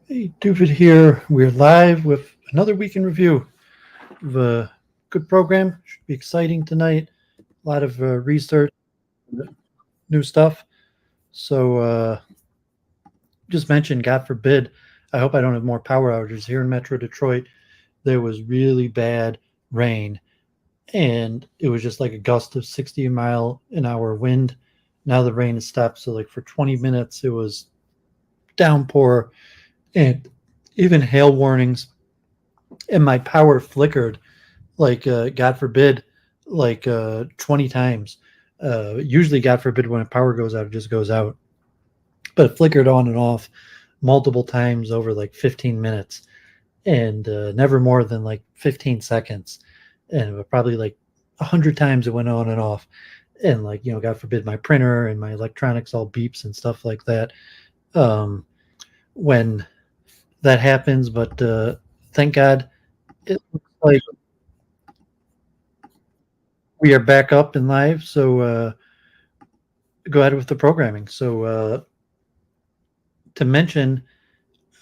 Hey, David here. We're live with another week in review of a good program. Should be exciting tonight. A lot of research, new stuff. So, just mentioned, God forbid, I hope I don't have more power outages here in Metro Detroit. There was really bad rain, and it was just like a gust of 60-mile-an-hour wind. Now the rain has stopped. So, like for 20 minutes, it was downpour and even hail warnings. And my power flickered like God forbid, like 20 times. Usually, God forbid, when a power goes out, it just goes out. But it flickered on and off multiple times over like 15 minutes and never more than like 15 seconds. And probably like 100 times it went on and off. And like, God forbid, my printer and my electronics all beeps and stuff like that when that happens. But thank God it looks like we are back up and live, so go ahead with the programming. So to mention,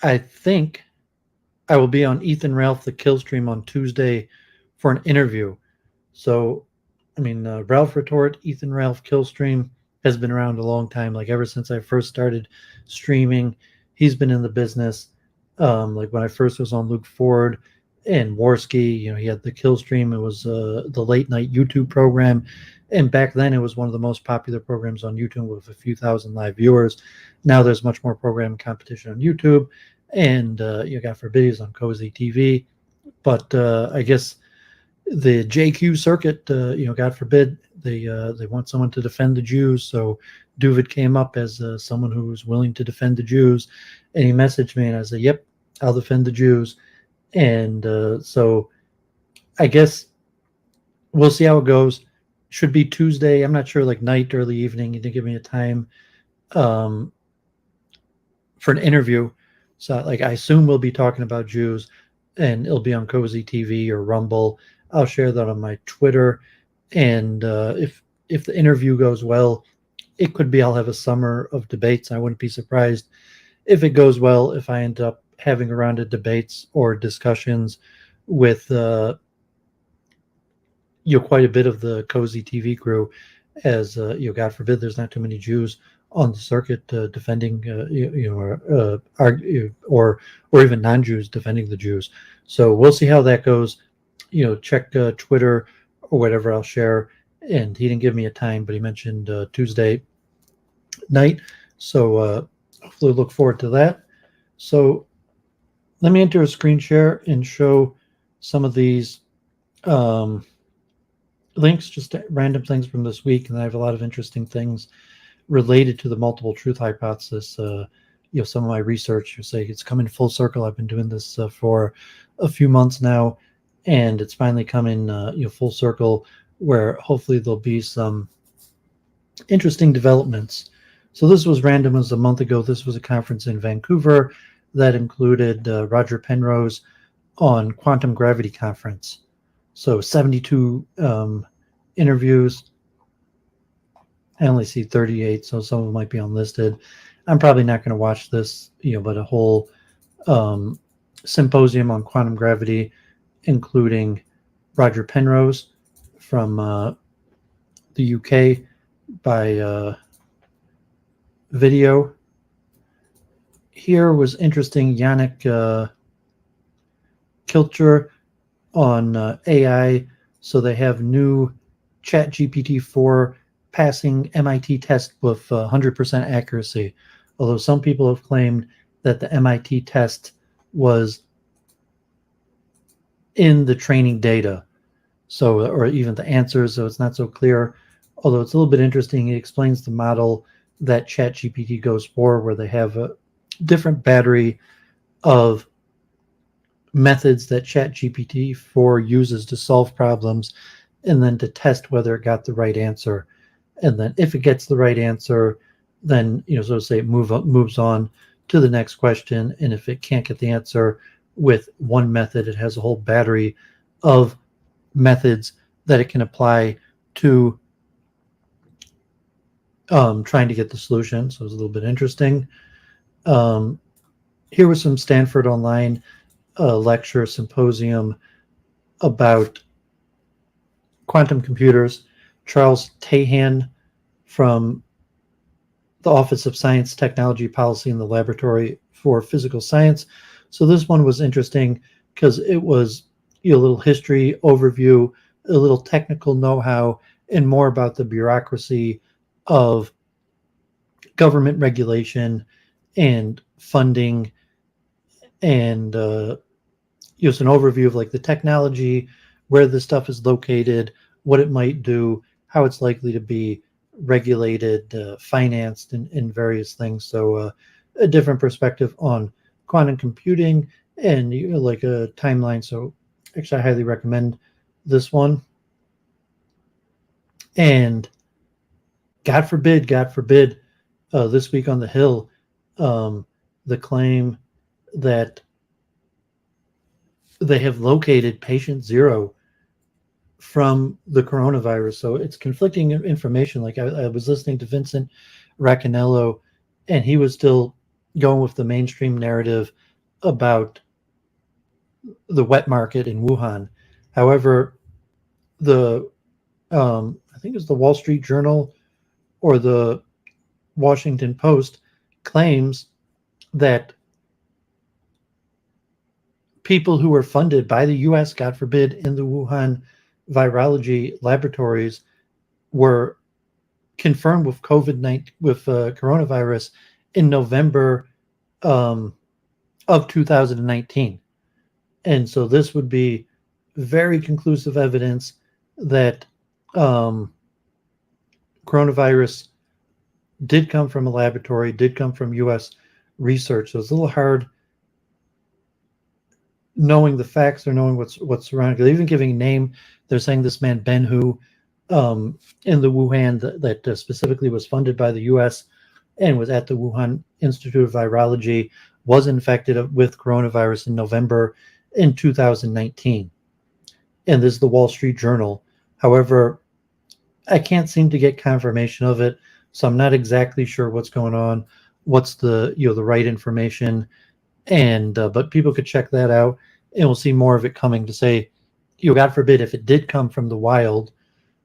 I think I will be on Ethan Ralph the Kill Stream on Tuesday for an interview. So, I mean, Ralph Retort, Ethan Ralph Kill Stream has been around a long time. Like ever since I first started streaming, he's been in the business. Like when I first was on Luke Ford and Warski, he had the Kill Stream. It was the late night YouTube program. And back then it was one of the most popular programs on YouTube with a few thousand live viewers. Now there's much more program competition on YouTube. And God forbid he's on Cozy TV. But I guess the JQ circuit, God forbid, they want someone to defend the Jews. So Duvid came up as someone who was willing to defend the Jews. And he messaged me and I said, yep, I'll defend the Jews. And so I guess we'll see how it goes. Should be Tuesday. I'm not sure, like night, early evening. You didn't give me a time for an interview. So like I assume we'll be talking about Jews and it'll be on Cozy TV or Rumble. I'll share that on my Twitter. And if the interview goes well, it could be I'll have a summer of debates. I wouldn't be surprised if it goes well, if I end up having a round of debates or discussions with quite a bit of the Cozy TV crew, as God forbid, there's not too many Jews on the circuit defending, or even non-Jews defending the Jews. So we'll see how that goes. Check Twitter or whatever I'll share. And he didn't give me a time, but he mentioned Tuesday night. So hopefully look forward to that. So let me enter a screen share and show some of these links, just random things from this week. And I have a lot of interesting things related to the multiple truth hypothesis. Some of my research, say it's coming full circle. I've been doing this for a few months now, and it's finally coming full circle where hopefully there'll be some interesting developments. So this was random. It was a month ago. This was a conference in Vancouver that included Roger Penrose on quantum gravity conference. So 72 interviews. I only see 38, so some of them might be unlisted. I'm probably not going to watch this, but a whole symposium on quantum gravity, including Roger Penrose from the UK by video. Here was interesting. Yannick Kilcher on AI. So they have new ChatGPT-4 passing MIT test with 100% accuracy. Although some people have claimed that the MIT test was in the training data, so, or even the answers, so it's not so clear. Although it's a little bit interesting, he explains the model that ChatGPT goes for, where they have a different battery of methods that ChatGPT-4 uses to solve problems, and then to test whether it got the right answer. And then if it gets the right answer, then, so to say, moves on to the next question. And if it can't get the answer with one method, it has a whole battery of methods that it can apply to trying to get the solution. So it was a little bit interesting. Um, Here was some Stanford Online lecture symposium about quantum computers. Charles Tahan from the Office of Science, Technology, Policy in the Laboratory for Physical Science. So this one was interesting because it was a little history overview, a little technical know-how, and more about the bureaucracy of government regulation and funding, and just an overview of like the technology, where the stuff is located, what it might do, how it's likely to be regulated, financed, and various things. So a different perspective on quantum computing and like a timeline. So actually, I highly recommend this one. And God forbid, this week on the Hill, um, the claim that they have located patient zero from the coronavirus. So it's conflicting information. Like I was listening to Vincent Racconello, and he was still going with the mainstream narrative about the wet market in Wuhan. However, the I think it's the Wall Street Journal or the Washington Post claims that people who were funded by the U.S., God forbid, in the Wuhan virology laboratories were confirmed with COVID-19 with coronavirus in November of 2019, and so this would be very conclusive evidence that coronavirus did come from a laboratory, did come from U.S. research. So it's a little hard knowing the facts or knowing what's surrounding. They're even giving a name. They're saying this man Ben Hu in the Wuhan that specifically was funded by the U.S. and was at the Wuhan Institute of Virology was infected with coronavirus in November in 2019. And this is the Wall Street Journal. However, I can't seem to get confirmation of it, so I'm not exactly sure what's going on, what's the the right information, and but people could check that out, and we'll see more of it coming to say, God forbid, if it did come from the wild,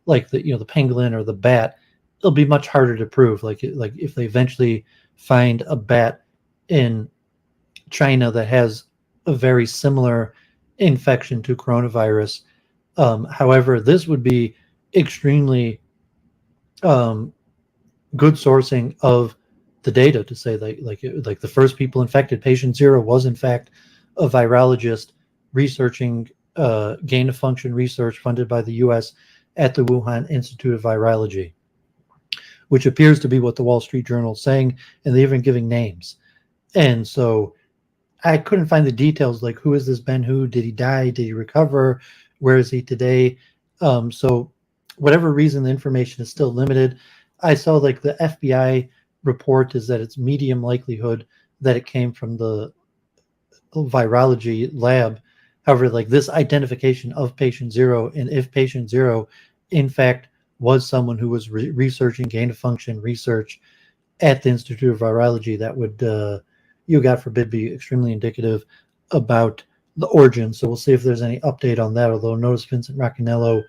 like the the pangolin or the bat, it'll be much harder to prove. Like if they eventually find a bat in China that has a very similar infection to coronavirus. However, this would be extremely good sourcing of the data to say like the first people infected, patient zero, was in fact a virologist researching gain of function research funded by the U.S. at the Wuhan Institute of Virology, which appears to be what the Wall Street Journal is saying, and they're even giving names. And so I couldn't find the details, like who is this Ben Hu? Did he die? Did he recover? Where is he today? So whatever reason, the information is still limited. I saw like the FBI report is that it's medium likelihood that it came from the virology lab. However, like this identification of patient zero, and if patient zero in fact was someone who was researching gain of function research at the Institute of Virology, that would God forbid, be extremely indicative about the origin. So we'll see if there's any update on that, although notice Vincent Racconello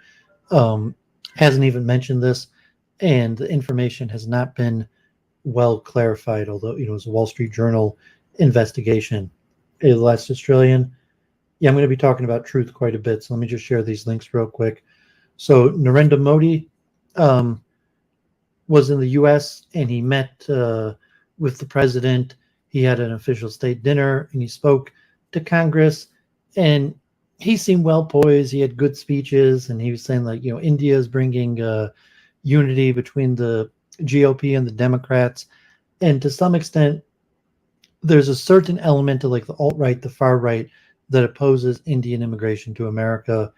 hasn't even mentioned this, and the information has not been well clarified, although it was a Wall Street Journal investigation. The last Australian. Yeah, I'm going to be talking about truth quite a bit, so let me just share these links real quick. So Narendra Modi was in the U.S. and he met with the president. He had an official state dinner and he spoke to Congress, and he seemed well poised. He had good speeches, and he was saying like, India is bringing unity between the GOP and the Democrats. And to some extent, there's a certain element of like the alt-right, the far right, that opposes Indian immigration to America.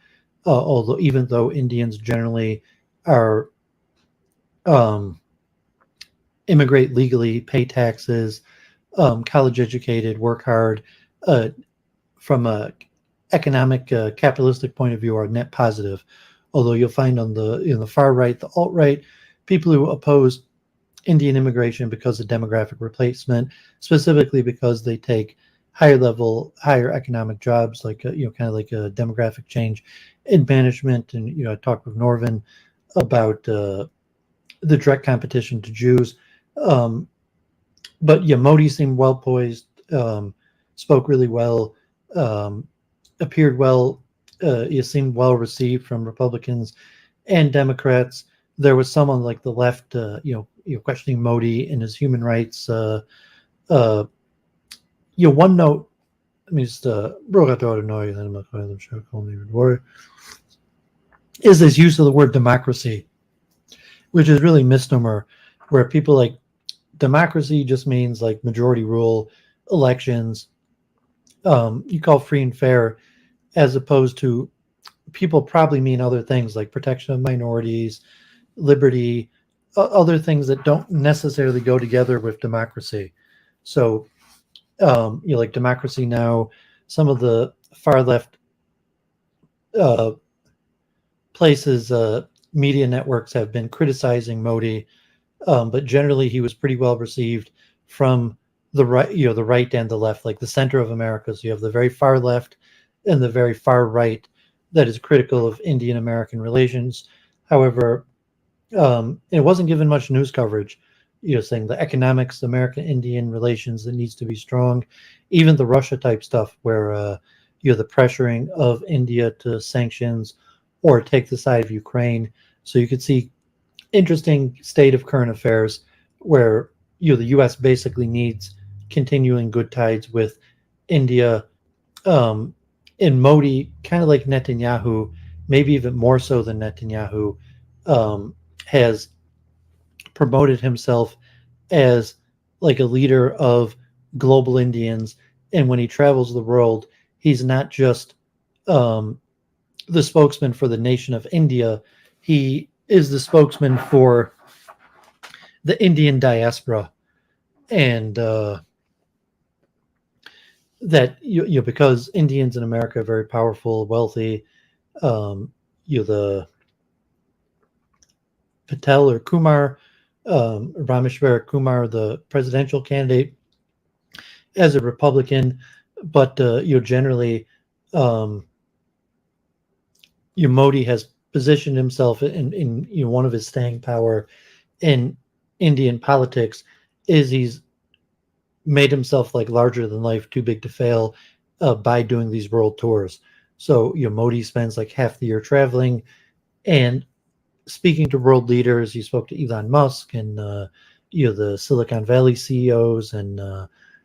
Although even though Indians generally are immigrate legally, pay taxes, college educated, work hard, from a economic capitalistic point of view, are net positive. Although you'll find on the far right, the alt right, people who oppose Indian immigration because of demographic replacement, specifically because they take higher economic jobs, like kind of like a demographic change in management. And I talked with Norvin about the direct competition to Jews. But Modi seemed well poised, spoke really well, um, appeared well. He seemed well received from Republicans and Democrats. There was some on like the left, questioning Modi and his human rights. Uh, One note. Let me just is this use of the word democracy, which is really misnomer, where people like democracy just means like majority rule, elections. You call free and fair, as opposed to people probably mean other things like protection of minorities, liberty, other things that don't necessarily go together with democracy. So, like Democracy Now, some of the far left uh, places, media networks have been criticizing Modi, but generally he was pretty well received from the right, the right and the left, like the center of America. So you have the very far left and the very far right that is critical of Indian American relations. However, it wasn't given much news coverage. Saying the economics, the American-Indian relations that needs to be strong, even the Russia type stuff where the pressuring of India to sanctions or take the side of Ukraine. So you could see interesting state of current affairs where the U.S. basically needs continuing good tides with India. Um, and Modi, kind of like Netanyahu, maybe even more so than Netanyahu, has promoted himself as like a leader of global Indians. And when he travels the world, he's not just um, the spokesman for the nation of India. He is the spokesman for the Indian diaspora. And that, because Indians in America are very powerful, wealthy, the Patel or Kumar, Rameshwar Kumar, the presidential candidate, as a Republican, but generally, um, Modi has positioned himself in one of his staying power in Indian politics is he's made himself like larger than life, too big to fail, by doing these world tours. So Modi spends like half the year traveling and speaking to world leaders. He spoke to Elon Musk and the Silicon Valley CEOs and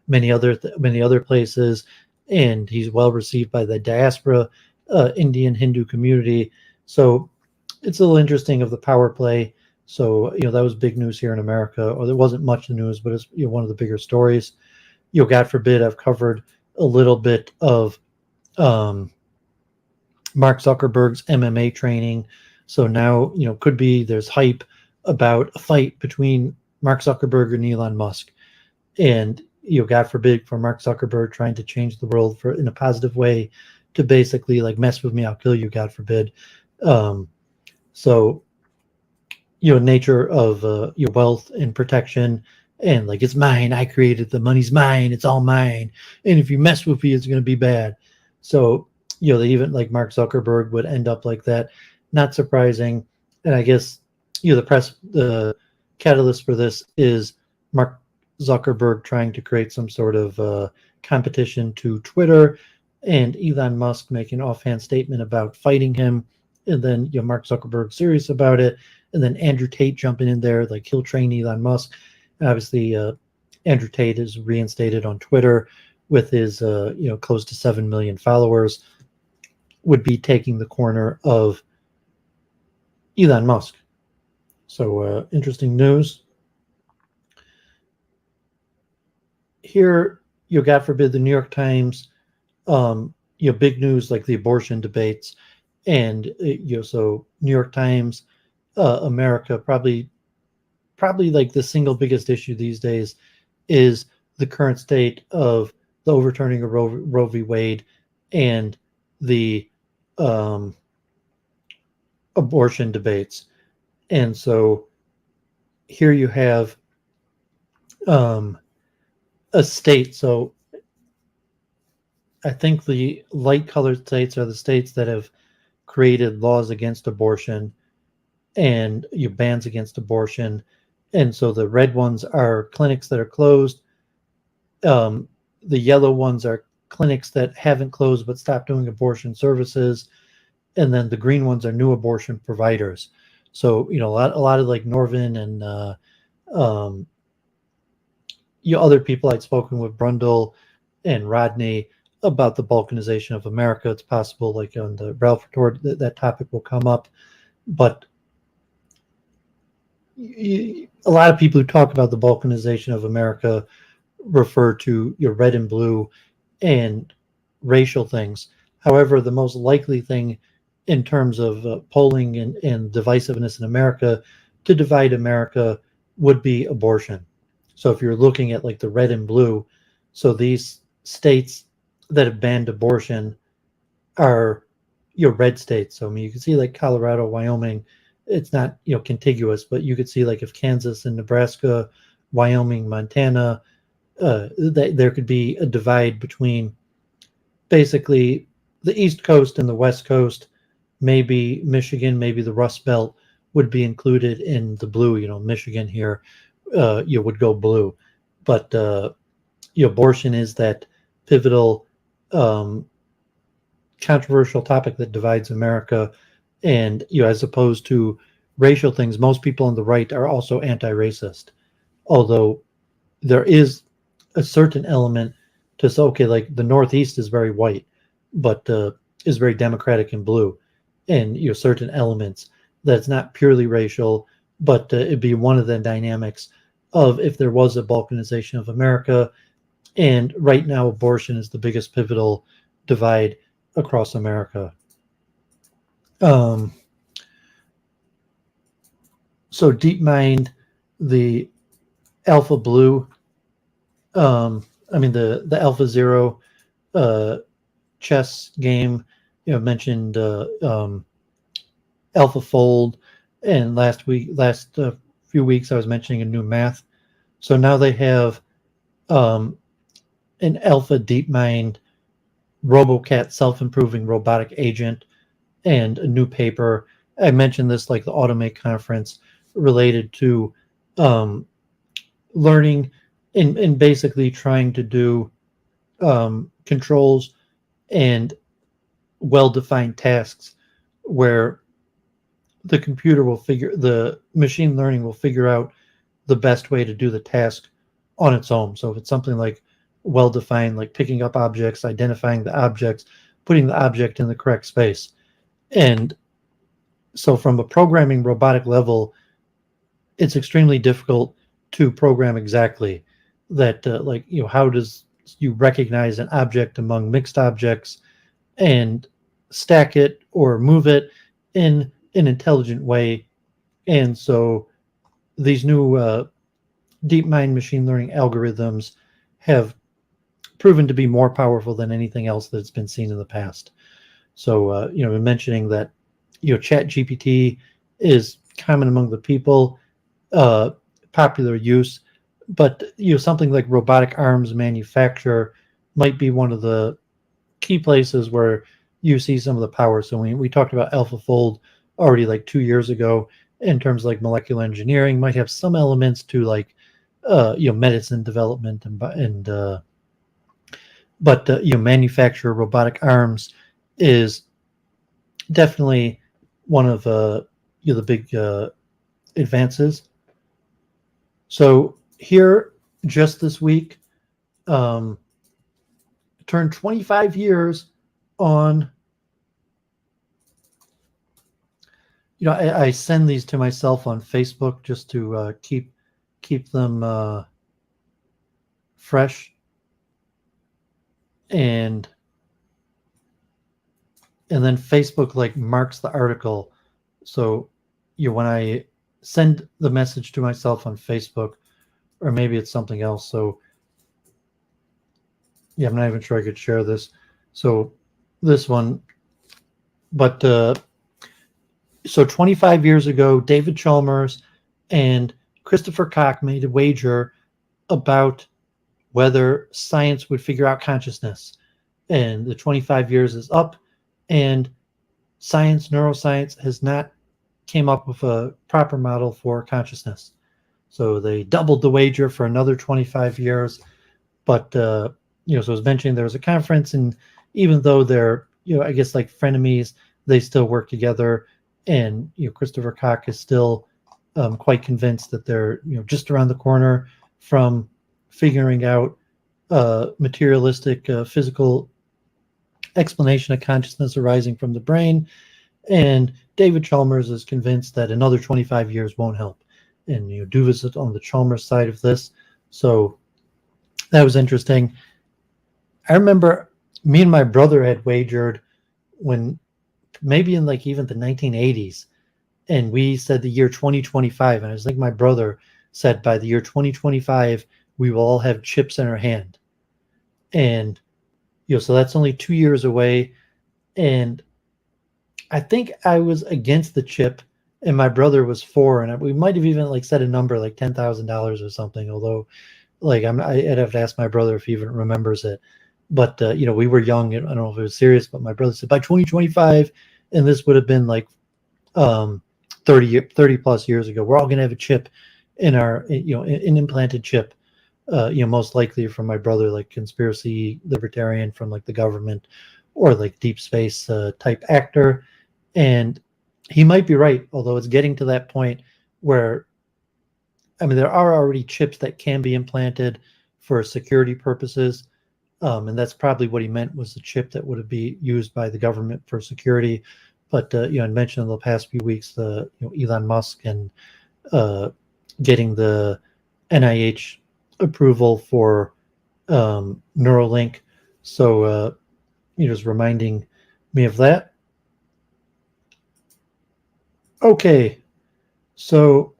many other places, and he's well received by the diaspora, Indian Hindu community. So it's a little interesting of the power play. So that was big news here in America, or there wasn't much news, but it's one of the bigger stories. God forbid, I've covered a little bit of um, Mark Zuckerberg's MMA training. So now, could be there's hype about a fight between Mark Zuckerberg and Elon Musk. And, God forbid, for Mark Zuckerberg trying to change the world in a positive way to basically like mess with me, I'll kill you, God forbid. So, nature of your wealth and protection, and like it's mine, I created the money's mine, it's all mine, and if you mess with me, it's going to be bad. So they even like Mark Zuckerberg would end up like that. Not surprising. And I guess the catalyst for this is Mark Zuckerberg trying to create some sort of competition to Twitter, and Elon Musk making an offhand statement about fighting him, and then Mark Zuckerberg serious about it, and then Andrew Tate jumping in there like he'll train Elon Musk. And obviously, Andrew Tate is reinstated on Twitter with his close to 7 million followers, would be taking the corner of Elon Musk. So interesting news. Here, God forbid, the New York Times, big news like the abortion debates, and so New York Times, America, probably like the single biggest issue these days is the current state of the overturning of Roe v. Wade and the abortion debates. And so here you have a state. So I think the light colored states are the states that have created laws against abortion and bans against abortion. And so the red ones are clinics that are closed. The yellow ones are clinics that haven't closed but stopped doing abortion services. And then the green ones are new abortion providers. So, a lot of like Norvin and other people I'd spoken with, Brundle and Rodney, about the balkanization of America. It's possible, like on the Ralph Retort, that topic will come up. But a lot of people who talk about the balkanization of America refer to your red and blue and racial things. However, the most likely thing in terms of polling and divisiveness in America to divide America would be abortion. So if you're looking at like the red and blue, so these states that have banned abortion are your red states. So I mean, you can see like Colorado, Wyoming, it's not contiguous, but you could see like if Kansas and Nebraska, Wyoming, Montana, there could be a divide between basically the East Coast and the West Coast. Maybe Michigan, maybe the Rust Belt would be included in the blue. Michigan here, you would go blue, but abortion is that pivotal, controversial topic that divides America. And as opposed to racial things, most people on the right are also anti-racist, although there is a certain element to say, okay, like the Northeast is very white, but is very Democratic and blue, and certain elements that's not purely racial, but it'd be one of the dynamics of if there was a balkanization of America. And right now, abortion is the biggest pivotal divide across America. So DeepMind, the Alpha Blue, the Alpha Zero chess game, mentioned AlphaFold, and last few weeks I was mentioning a new math. So now they have an Alpha DeepMind RoboCat self-improving robotic agent and a new paper. I mentioned this like the Automate conference related to learning and basically trying to do controls and well-defined tasks where the machine learning will figure out the best way to do the task on its own. So if it's something like well-defined, like picking up objects, identifying the objects, putting the object in the correct space. And so from a programming robotic level, it's extremely difficult to program exactly that, how does you recognize an object among mixed objects and stack it or move it in an intelligent way. And so these new DeepMind machine learning algorithms have proven to be more powerful than anything else that's been seen in the past. So, mentioning that, ChatGPT is common among the people, popular use, but, something like robotic arms manufacture might be one of the key places where you see some of the power. So we talked about AlphaFold already like 2 years ago in terms of like molecular engineering, might have some elements to like, medicine development but manufacture robotic arms is definitely one of the big advances. So here, just this week, turned 25 years on. I send these to myself on Facebook just to keep them fresh. And then Facebook like marks the article. So when I send the message to myself on Facebook, or maybe it's something else. So I'm not even sure I could share this. So this one, but so 25 years ago, David Chalmers and Christopher Koch made a wager about whether science would figure out consciousness. And the 25 years is up, and neuroscience has not came up with a proper model for consciousness. So they doubled the wager for another 25 years. But, so I was mentioning there was a conference, and even though they're, I guess like frenemies, they still work together. And, Christopher Koch is still quite convinced that they're, just around the corner from figuring out materialistic physical explanation of consciousness arising from the brain. And David Chalmers is convinced that another 25 years won't help. And Duva's on the Chalmers side of this. So that was interesting. I remember me and my brother had wagered when maybe in like even the 1980s, and we said the year 2025. And I think my brother said by the year 2025, we will all have chips in our hand. And, so that's only 2 years away. And I think I was against the chip and my brother was for, and we might have even like set a number like $10,000 or something. Although like I'd have to ask my brother if he even remembers it. But, we were young. I don't know if it was serious, but my brother said by 2025, and this would have been like 30 plus years ago, we're all going to have a chip in our, an implanted chip, most likely from my brother, like conspiracy libertarian from like the government or like deep space type actor. And he might be right, although it's getting to that point where, there are already chips that can be implanted for security purposes. And that's probably what he meant, was the chip that would be used by the government for security. But, I mentioned in the past few weeks, Elon Musk and getting the NIH approval for Neuralink. So, just reminding me of that. Okay, so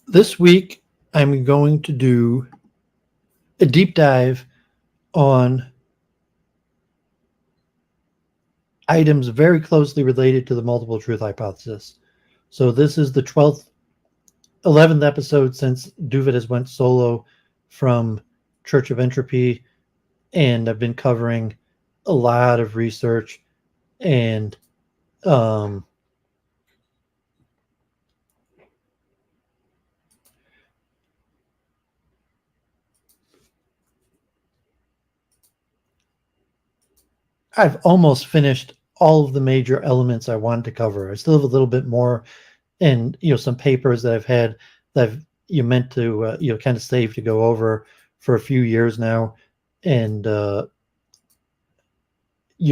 this week I'm going to do a deep dive on items very closely related to the multiple truth hypothesis. So this is the 11th episode since Duvet has went solo from Church of Entropy, and I've been covering a lot of research, and I've almost finished all of the major elements I wanted to cover. I still have a little bit more, and some papers that I've had that I've meant to kind of save to go over for a few years now, and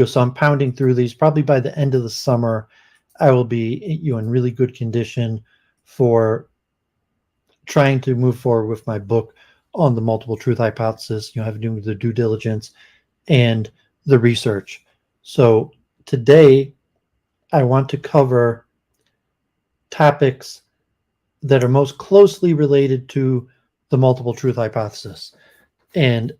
so I'm pounding through these. Probably by the end of the summer, I will be in really good condition for trying to move forward with my book on the multiple truth hypothesis. Having to do the due diligence and the research. So today I want to cover topics that are most closely related to the multiple truth hypothesis. And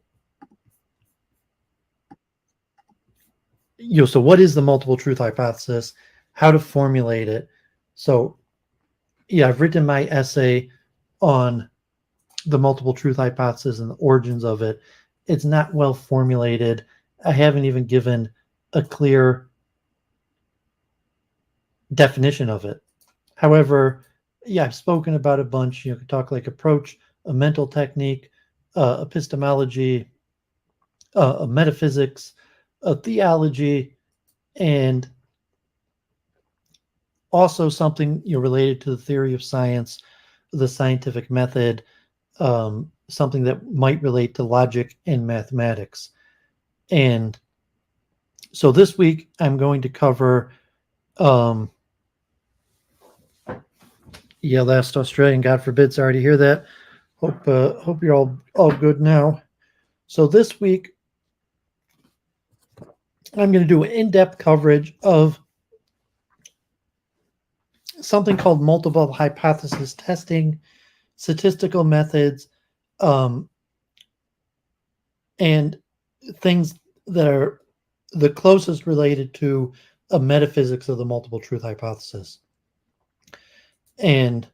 so what is the multiple truth hypothesis? How to formulate it? So I've written my essay on the multiple truth hypothesis and the origins of it. It's not well formulated. I haven't even given a clear definition of it. However, I've spoken about a bunch. You could talk like approach, a mental technique, epistemology, a metaphysics, a theology, and also something related to the theory of science, the scientific method, something that might relate to logic and mathematics. And so this week I'm going to cover last Australian, God forbid, sorry to hear that. Hope you're all good now. So this week I'm going to do an in-depth coverage of something called multiple hypothesis testing, statistical methods, and things that are the closest related to a metaphysics of the multiple truth hypothesis. And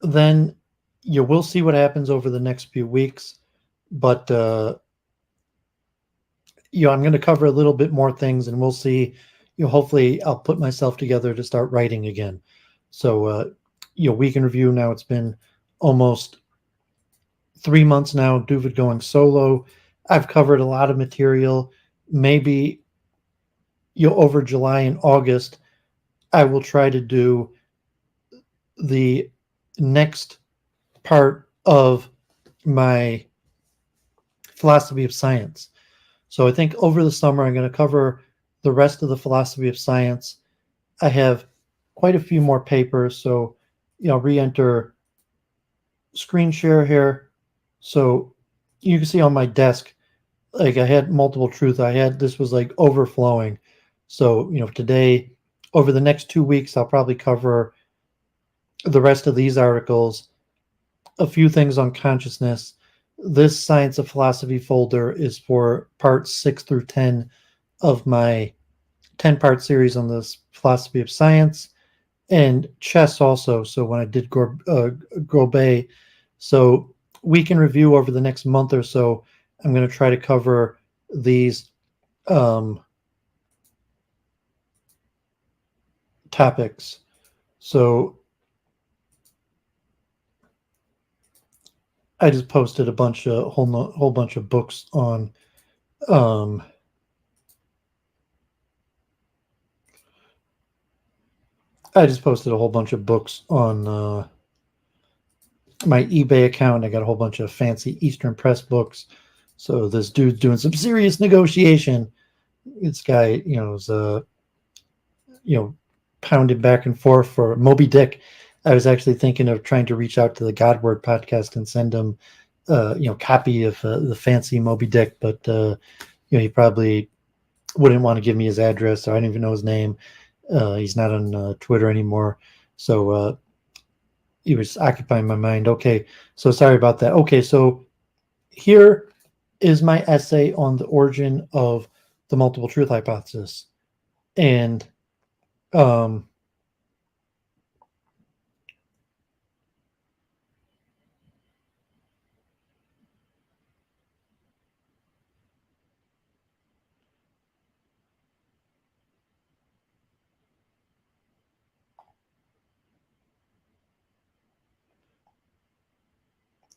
then you will see what happens over the next few weeks. But I'm going to cover a little bit more things, and we'll see. Hopefully, I'll put myself together to start writing again. So, week in review now. It's been almost 3 months now. Duvid going solo. I've covered a lot of material. Maybe over July and August, I will try to do the next part of my philosophy of science. So I think over the summer, I'm going to cover the rest of the philosophy of science. I have quite a few more papers. So, re-enter screen share here. So you can see on my desk, like I had multiple truth. This was like overflowing. So, today, over the next 2 weeks, I'll probably cover the rest of these articles, a few things on consciousness. This Science of Philosophy folder is for parts 6 through 10 of my 10-part series on the philosophy of science, and chess also. So when I did Gobet, so week in review over the next month or so, I'm going to try to cover these topics. So I just posted a whole bunch of books on I just posted a whole bunch of books on my eBay account. I got a whole bunch of fancy Eastern Press books. So this dude's doing some serious negotiation. This guy, is pounded back and forth for Moby Dick. I was actually thinking of trying to reach out to the Godword podcast and send him, copy of the fancy Moby Dick, but he probably wouldn't want to give me his address, or I don't even know his name. He's not on Twitter anymore, so he was occupying my mind. Okay, so sorry about that. Okay, so here is my essay on the origin of the multiple truth hypothesis, and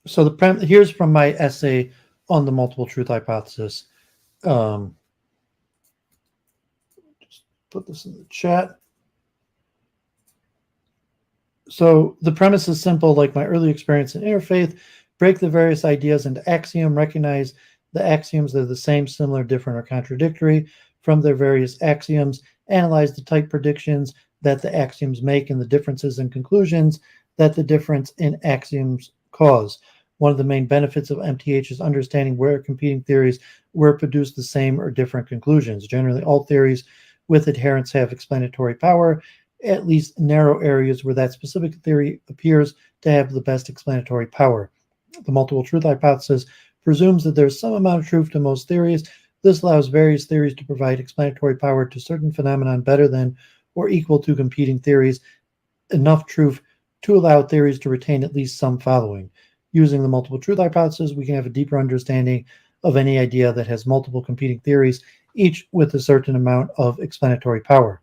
so here's from my essay on the multiple truth hypothesis. Just put this in the chat. So the premise is simple, like my early experience in interfaith: break the various ideas into axiom, recognize the axioms that are the same, similar, different, or contradictory from their various axioms, analyze the type predictions that the axioms make and the differences and conclusions that the difference in axioms cause. One of the main benefits of MTH is understanding where competing theories will produce the same or different conclusions. Generally, all theories with adherents have explanatory power, at least narrow areas where that specific theory appears to have the best explanatory power. The multiple truth hypothesis presumes that there's some amount of truth to most theories. This allows various theories to provide explanatory power to certain phenomenon better than or equal to competing theories, enough truth to allow theories to retain at least some following. Using the multiple truth hypothesis, we can have a deeper understanding of any idea that has multiple competing theories, each with a certain amount of explanatory power.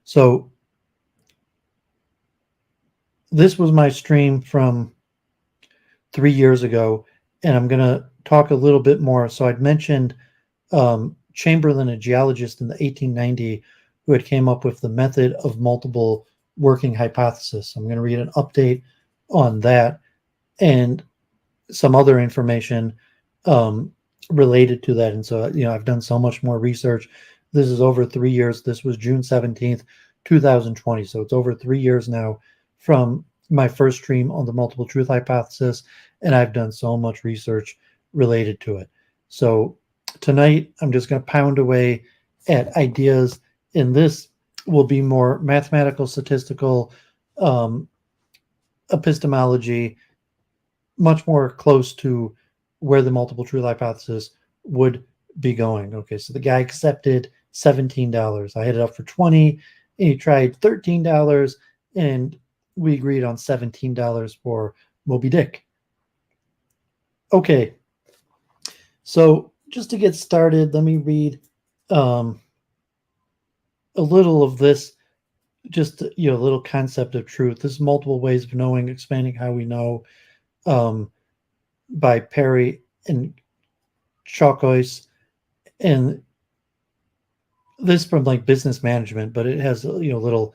So this was my stream from 3 years ago, and I'm going to talk a little bit more. So I'd mentioned Chamberlin, a geologist in the 1890, who had came up with the method of multiple working hypothesis. I'm going to read an update on that and some other information related to that. And so, I've done so much more research. This is over 3 years. This was June 17th, 2020. So it's over 3 years now from my first stream on the multiple truth hypothesis, and I've done so much research related to it. So tonight, I'm just going to pound away at ideas, and this will be more mathematical, statistical, epistemology, much more close to where the multiple truth hypothesis would be going. Okay, so the guy accepted $17. I had it up for 20, and he tried $13, and we agreed on $17 for Moby Dick. Okay, so just to get started, let me read a little of this, just a little concept of truth. This is Multiple Ways of Knowing, Expanding How We Know, by Perry and Chokois, and this from like business management, but it has little.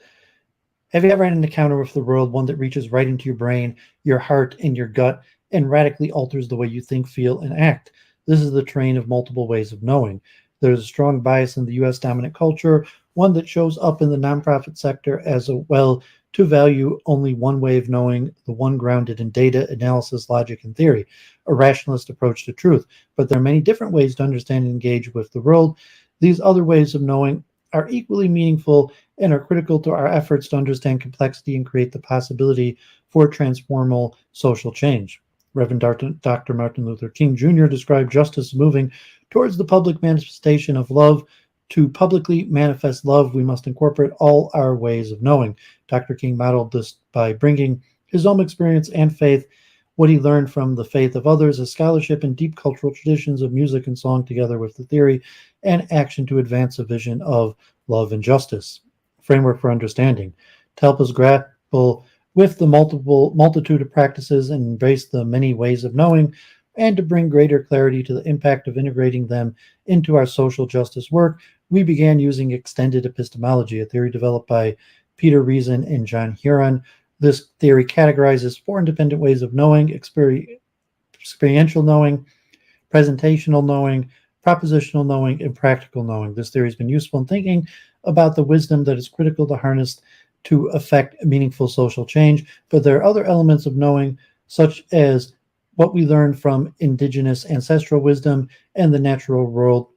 Have you ever had an encounter with the world, one that reaches right into your brain, your heart, and your gut, and radically alters the way you think, feel, and act? This is the terrain of multiple ways of knowing. There's a strong bias in the U.S. dominant culture, one that shows up in the nonprofit sector as well, to value only one way of knowing, the one grounded in data, analysis, logic, and theory, a rationalist approach to truth. But there are many different ways to understand and engage with the world. These other ways of knowing are equally meaningful and are critical to our efforts to understand complexity and create the possibility for transformational social change. Reverend Dr. Martin Luther King Jr. described justice as moving towards the public manifestation of love. To publicly manifest love, we must incorporate all our ways of knowing. Dr. King modeled this by bringing his own experience and faith, what he learned from the faith of others, as scholarship and deep cultural traditions of music and song, together with the theory and action to advance a vision of love and justice. Framework for understanding. To help us grapple with the multitude of practices and embrace the many ways of knowing, and to bring greater clarity to the impact of integrating them into our social justice work, we began using extended epistemology, a theory developed by Peter Reason and John Huron. This theory categorizes 4 independent ways of knowing: experiential knowing, presentational knowing, propositional knowing, and practical knowing. This theory has been useful in thinking about the wisdom that is critical to harness to affect meaningful social change. But there are other elements of knowing, such as what we learn from indigenous ancestral wisdom and the natural world,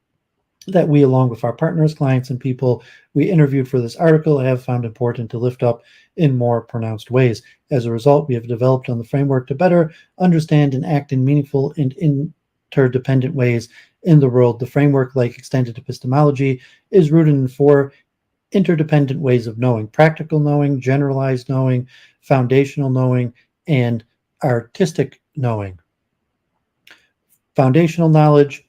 that we, along with our partners, clients, and people we interviewed for this article, have found important to lift up in more pronounced ways. As a result, we have developed on the framework to better understand and act in meaningful and interdependent ways in the world. The framework, like extended epistemology, is rooted in 4 interdependent ways of knowing: practical knowing, generalized knowing, foundational knowing, and artistic knowing. Foundational knowledge.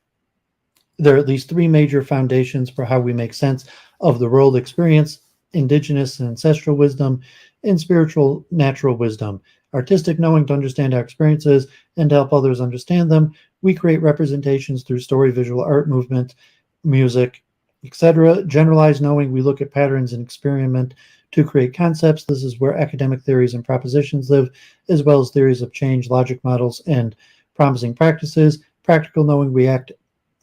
There are at least 3 major foundations for how we make sense of the world: experience, indigenous and ancestral wisdom, and spiritual natural wisdom. Artistic knowing, to understand our experiences and to help others understand them. We create representations through story, visual art, movement, music, etc. Generalized knowing, we look at patterns and experiment to create concepts. This is where academic theories and propositions live, as well as theories of change, logic models, and promising practices. Practical knowing, we act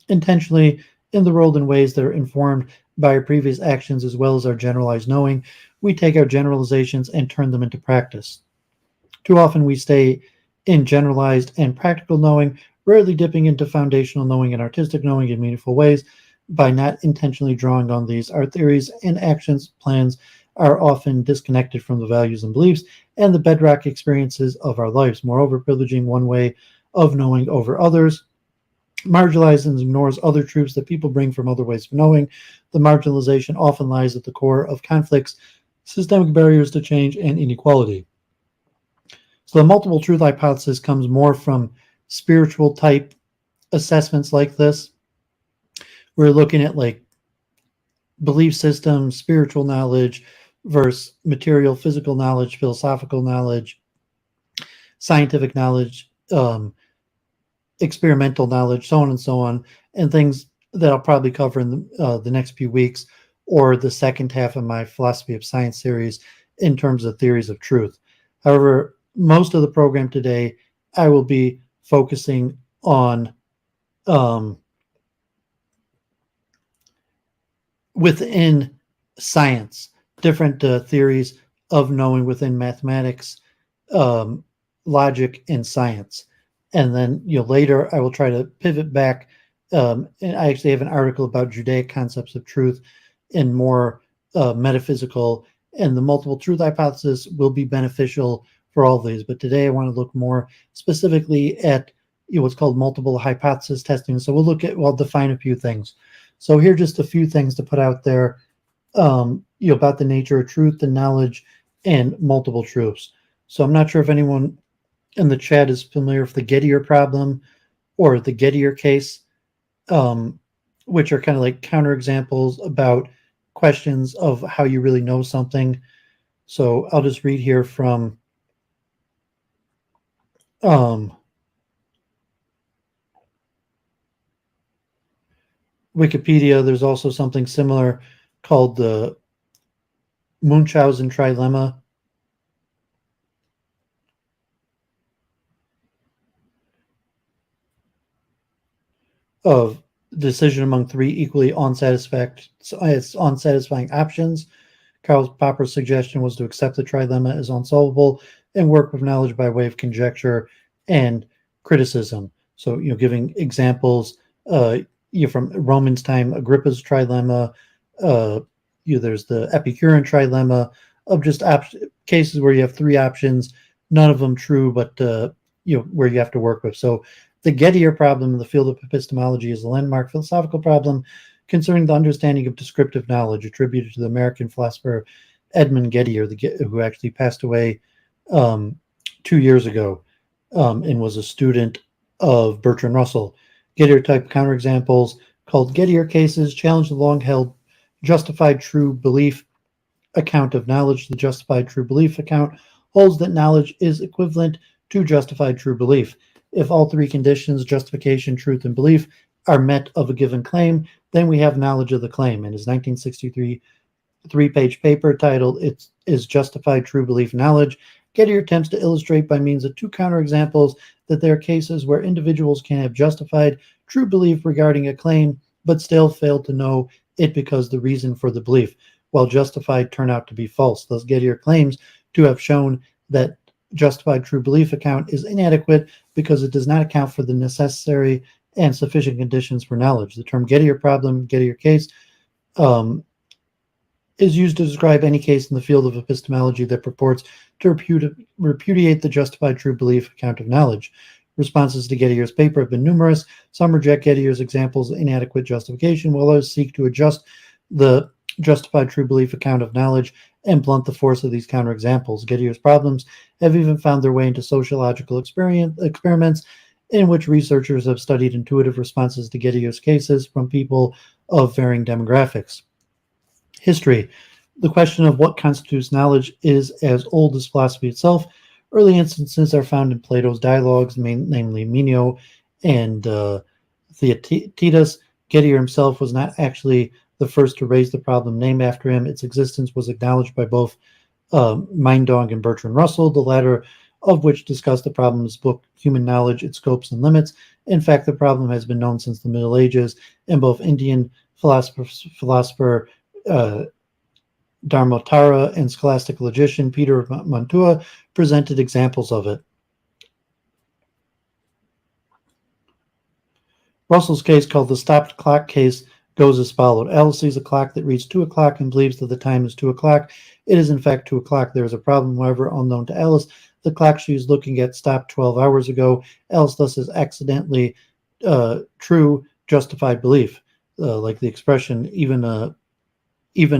intentionally in the world in ways that are informed by our previous actions, as well as our generalized knowing. We take our generalizations and turn them into practice. Too often we stay in generalized and practical knowing, rarely dipping into foundational knowing and artistic knowing in meaningful ways. By not intentionally drawing on these, our theories and actions plans are often disconnected from the values and beliefs and the bedrock experiences of our lives. Moreover, privileging one way of knowing over others marginalizes and ignores other truths that people bring from other ways of knowing. The marginalization often lies at the core of conflicts, systemic barriers to change, and inequality. So the multiple truth hypothesis comes more from spiritual type assessments like this. We're looking at like belief systems, spiritual knowledge versus material, physical knowledge, philosophical knowledge, scientific knowledge, experimental knowledge, so on and so on, and things that I'll probably cover in the next few weeks, or the second half of my philosophy of science series in terms of theories of truth. However, most of the program today, I will be focusing on within science, different theories of knowing within mathematics, logic, and science. And then later I will try to pivot back. And I actually have an article about Judaic concepts of truth and more metaphysical, and the multiple truth hypothesis will be beneficial for all of these. But today I want to look more specifically at what's called multiple hypothesis testing. So we'll define a few things. So here are just a few things to put out there, about the nature of truth and knowledge and multiple truths. So I'm not sure if anyone in the chat is familiar with the Gettier problem or the Gettier case, which are kind of like counterexamples about questions of how you really know something. So I'll just read here from Wikipedia. There's also something similar called the Munchausen trilemma. Of decision among three equally unsatisfying options. Karl Popper's suggestion was to accept the trilemma as unsolvable and work with knowledge by way of conjecture and criticism. So, giving examples, from Romans' time, Agrippa's trilemma. There's the Epicurean trilemma of just cases where you have three options, none of them true, but where you have to work with. So, the Gettier problem in the field of epistemology is a landmark philosophical problem concerning the understanding of descriptive knowledge attributed to the American philosopher Edmund Gettier, who actually passed away 2 years ago, and was a student of Bertrand Russell. Gettier-type counterexamples called Gettier cases challenge the long-held justified true belief account of knowledge. The justified true belief account holds that knowledge is equivalent to justified true belief. If all three conditions, justification, truth, and belief, are met of a given claim, then we have knowledge of the claim. In his 1963 three-page paper titled "It is Justified True Belief Knowledge," Gettier attempts to illustrate by means of two counterexamples that there are cases where individuals can have justified true belief regarding a claim, but still fail to know it because the reason for the belief, while justified, turn out to be false. Thus, Gettier claims to have shown that justified true belief account is inadequate because it does not account for the necessary and sufficient conditions for knowledge. The term Gettier problem, Gettier case, is used to describe any case in the field of epistemology that purports to repudiate the justified true belief account of knowledge. Responses to Gettier's paper have been numerous. Some reject Gettier's examples of inadequate justification, while others seek to adjust the justified true belief account of knowledge and blunt the force of these counterexamples. Gettier's problems have even found their way into sociological experiments in which researchers have studied intuitive responses to Gettier's cases from people of varying demographics. History. The question of what constitutes knowledge is as old as philosophy itself. Early instances are found in Plato's dialogues, namely Meno and Theaetetus. Gettier himself was not actually the first to raise the problem named after him. Its existence was acknowledged by both Mindong and Bertrand Russell, the latter of which discussed the problem in his book Human Knowledge, Its Scopes and Limits. In fact, the problem has been known since the Middle Ages, and both Indian philosopher Dharmottara and scholastic logician Peter of Mantua presented examples of it. Russell's case, called the stopped clock case, goes as followed. Alice sees a clock that reads 2 o'clock and believes that the time is 2 o'clock. It is in fact 2 o'clock. There is a problem, however, unknown to Alice. The clock she is looking at stopped 12 hours ago. Alice thus is accidentally true justified belief. Like the expression, even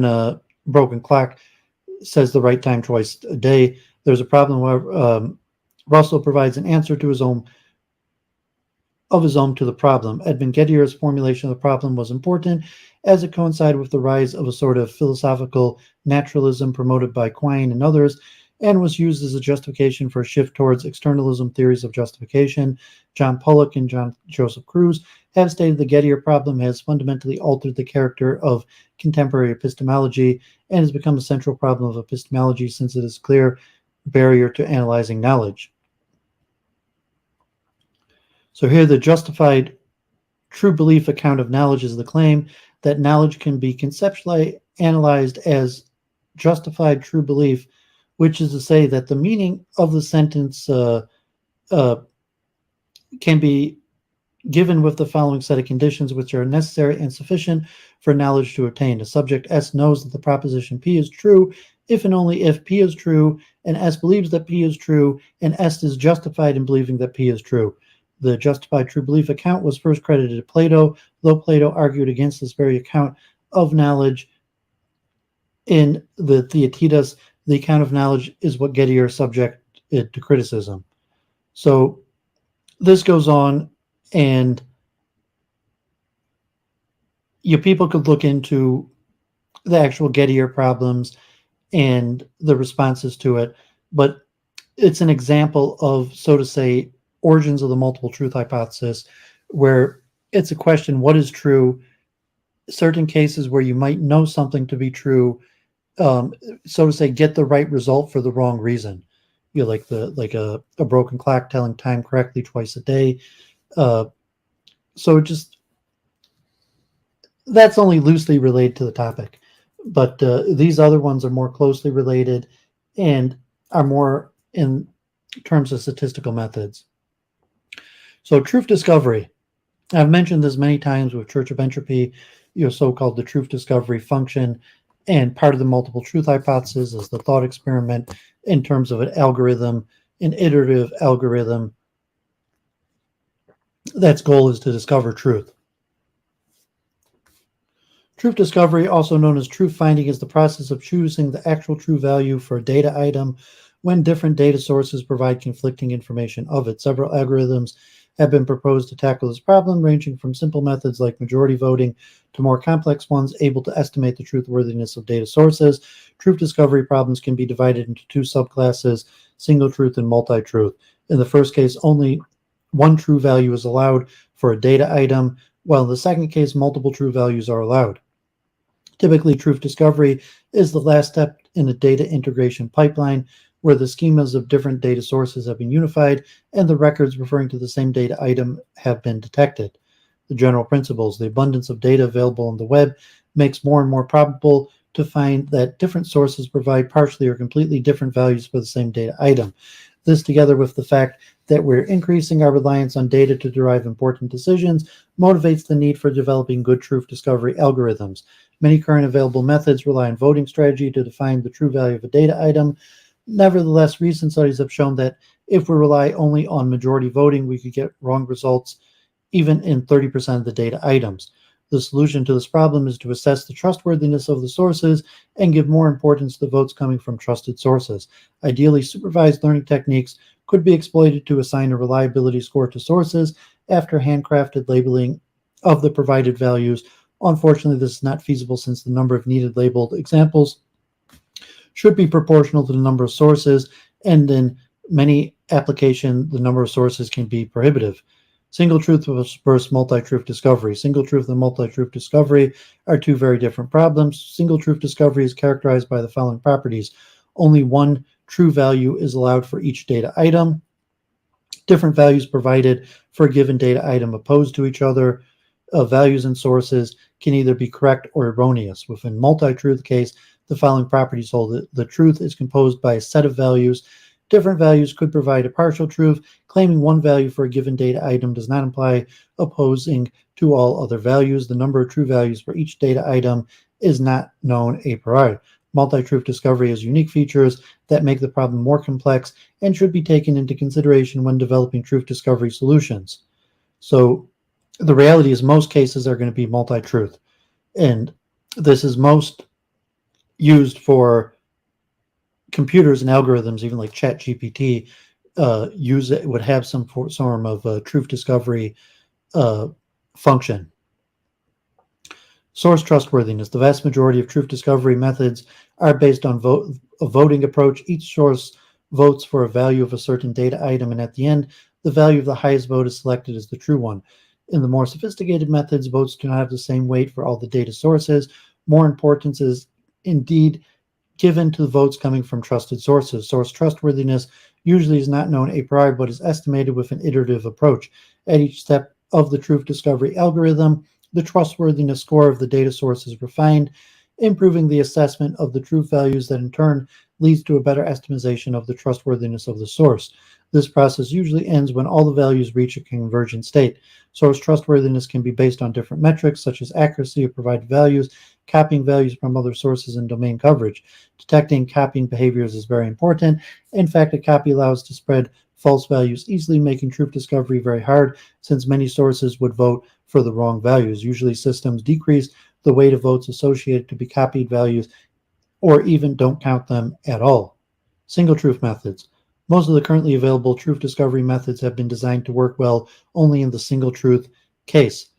a broken clock says the right time twice a day. There's a problem where Russell provides an answer to his own to the problem. Edmund Gettier's formulation of the problem was important as it coincided with the rise of a sort of philosophical naturalism promoted by Quine and others, and was used as a justification for a shift towards externalism theories of justification. John Pollock and John Joseph Cruz have stated the Gettier problem has fundamentally altered the character of contemporary epistemology and has become a central problem of epistemology since it is a clear barrier to analyzing knowledge. So here the justified true belief account of knowledge is the claim that knowledge can be conceptually analyzed as justified true belief, which is to say that the meaning of the sentence can be given with the following set of conditions which are necessary and sufficient for knowledge to attain. The subject S knows that the proposition P is true if and only if P is true, and S believes that P is true, and S is justified in believing that P is true. The justified true belief account was first credited to Plato, though Plato argued against this very account of knowledge in the Theaetetus. The account of knowledge is what Gettier subjected to criticism. So this goes on, and people could look into the actual Gettier problems and the responses to it, but it's an example of, so to say, origins of the multiple truth hypothesis, where it's a question, what is true? Certain cases where you might know something to be true, so to say, get the right result for the wrong reason. Like a broken clock telling time correctly twice a day. So just that's only loosely related to the topic, but these other ones are more closely related and are more in terms of statistical methods. So truth discovery. I've mentioned this many times with Church of Entropy, so-called the truth discovery function, and part of the multiple truth hypothesis is the thought experiment in terms of an algorithm, an iterative algorithm. That's goal is to discover truth. Truth discovery, also known as truth finding, is the process of choosing the actual true value for a data item when different data sources provide conflicting information of it. Several algorithms have been proposed to tackle this problem, ranging from simple methods like majority voting to more complex ones able to estimate the truthworthiness of data sources. Truth discovery problems can be divided into two subclasses, single truth and multi-truth. In the first case, only one true value is allowed for a data item, while in the second case, multiple true values are allowed. Typically, truth discovery is the last step in a data integration pipeline where the schemas of different data sources have been unified and the records referring to the same data item have been detected. The general principles: the abundance of data available on the web makes more and more probable to find that different sources provide partially or completely different values for the same data item. This, together with the fact that we're increasing our reliance on data to derive important decisions, motivates the need for developing good truth discovery algorithms. Many current available methods rely on voting strategy to define the true value of a data item. Nevertheless, recent studies have shown that if we rely only on majority voting, we could get wrong results even in 30% of the data items. The solution to this problem is to assess the trustworthiness of the sources and give more importance to votes coming from trusted sources. Ideally, supervised learning techniques could be exploited to assign a reliability score to sources after handcrafted labeling of the provided values. Unfortunately, this is not feasible since the number of needed labeled examples should be proportional to the number of sources, and in many applications, the number of sources can be prohibitive. Single truth versus multi-truth discovery. Single truth and multi-truth discovery are two very different problems. Single truth discovery is characterized by the following properties. Only one true value is allowed for each data item. Different values provided for a given data item opposed to each other. Values and sources can either be correct or erroneous. Within multi-truth case, the following properties hold. The truth is composed by a set of values. Different values could provide a partial truth. Claiming one value for a given data item does not imply opposing to all other values. The number of true values for each data item is not known a priori. Multi-truth discovery has unique features that make the problem more complex and should be taken into consideration when developing truth discovery solutions. So the reality is most cases are going to be multi-truth, and this is most used for computers and algorithms, even like ChatGPT, would have some form of truth discovery function. Source trustworthiness. The vast majority of truth discovery methods are based on a voting approach. Each source votes for a value of a certain data item, and at the end, the value of the highest vote is selected as the true one. In the more sophisticated methods, votes do not have the same weight for all the data sources. More importance is indeed given to the votes coming from trusted sources. Source trustworthiness usually is not known a priori, but is estimated with an iterative approach. At each step of the truth discovery algorithm, the trustworthiness score of the data source is refined, improving the assessment of the truth values that in turn leads to a better estimation of the trustworthiness of the source. This process usually ends when all the values reach a convergent state. Source trustworthiness can be based on different metrics, such as accuracy of provided values, copying values from other sources, and domain coverage. Detecting copying behaviors is very important. In fact, a copy allows to spread false values easily, making truth discovery very hard since many sources would vote for the wrong values. Usually systems decrease the weight of votes associated to be copied values or even don't count them at all. Single truth methods. Most of the currently available truth discovery methods have been designed to work well only in the single truth case.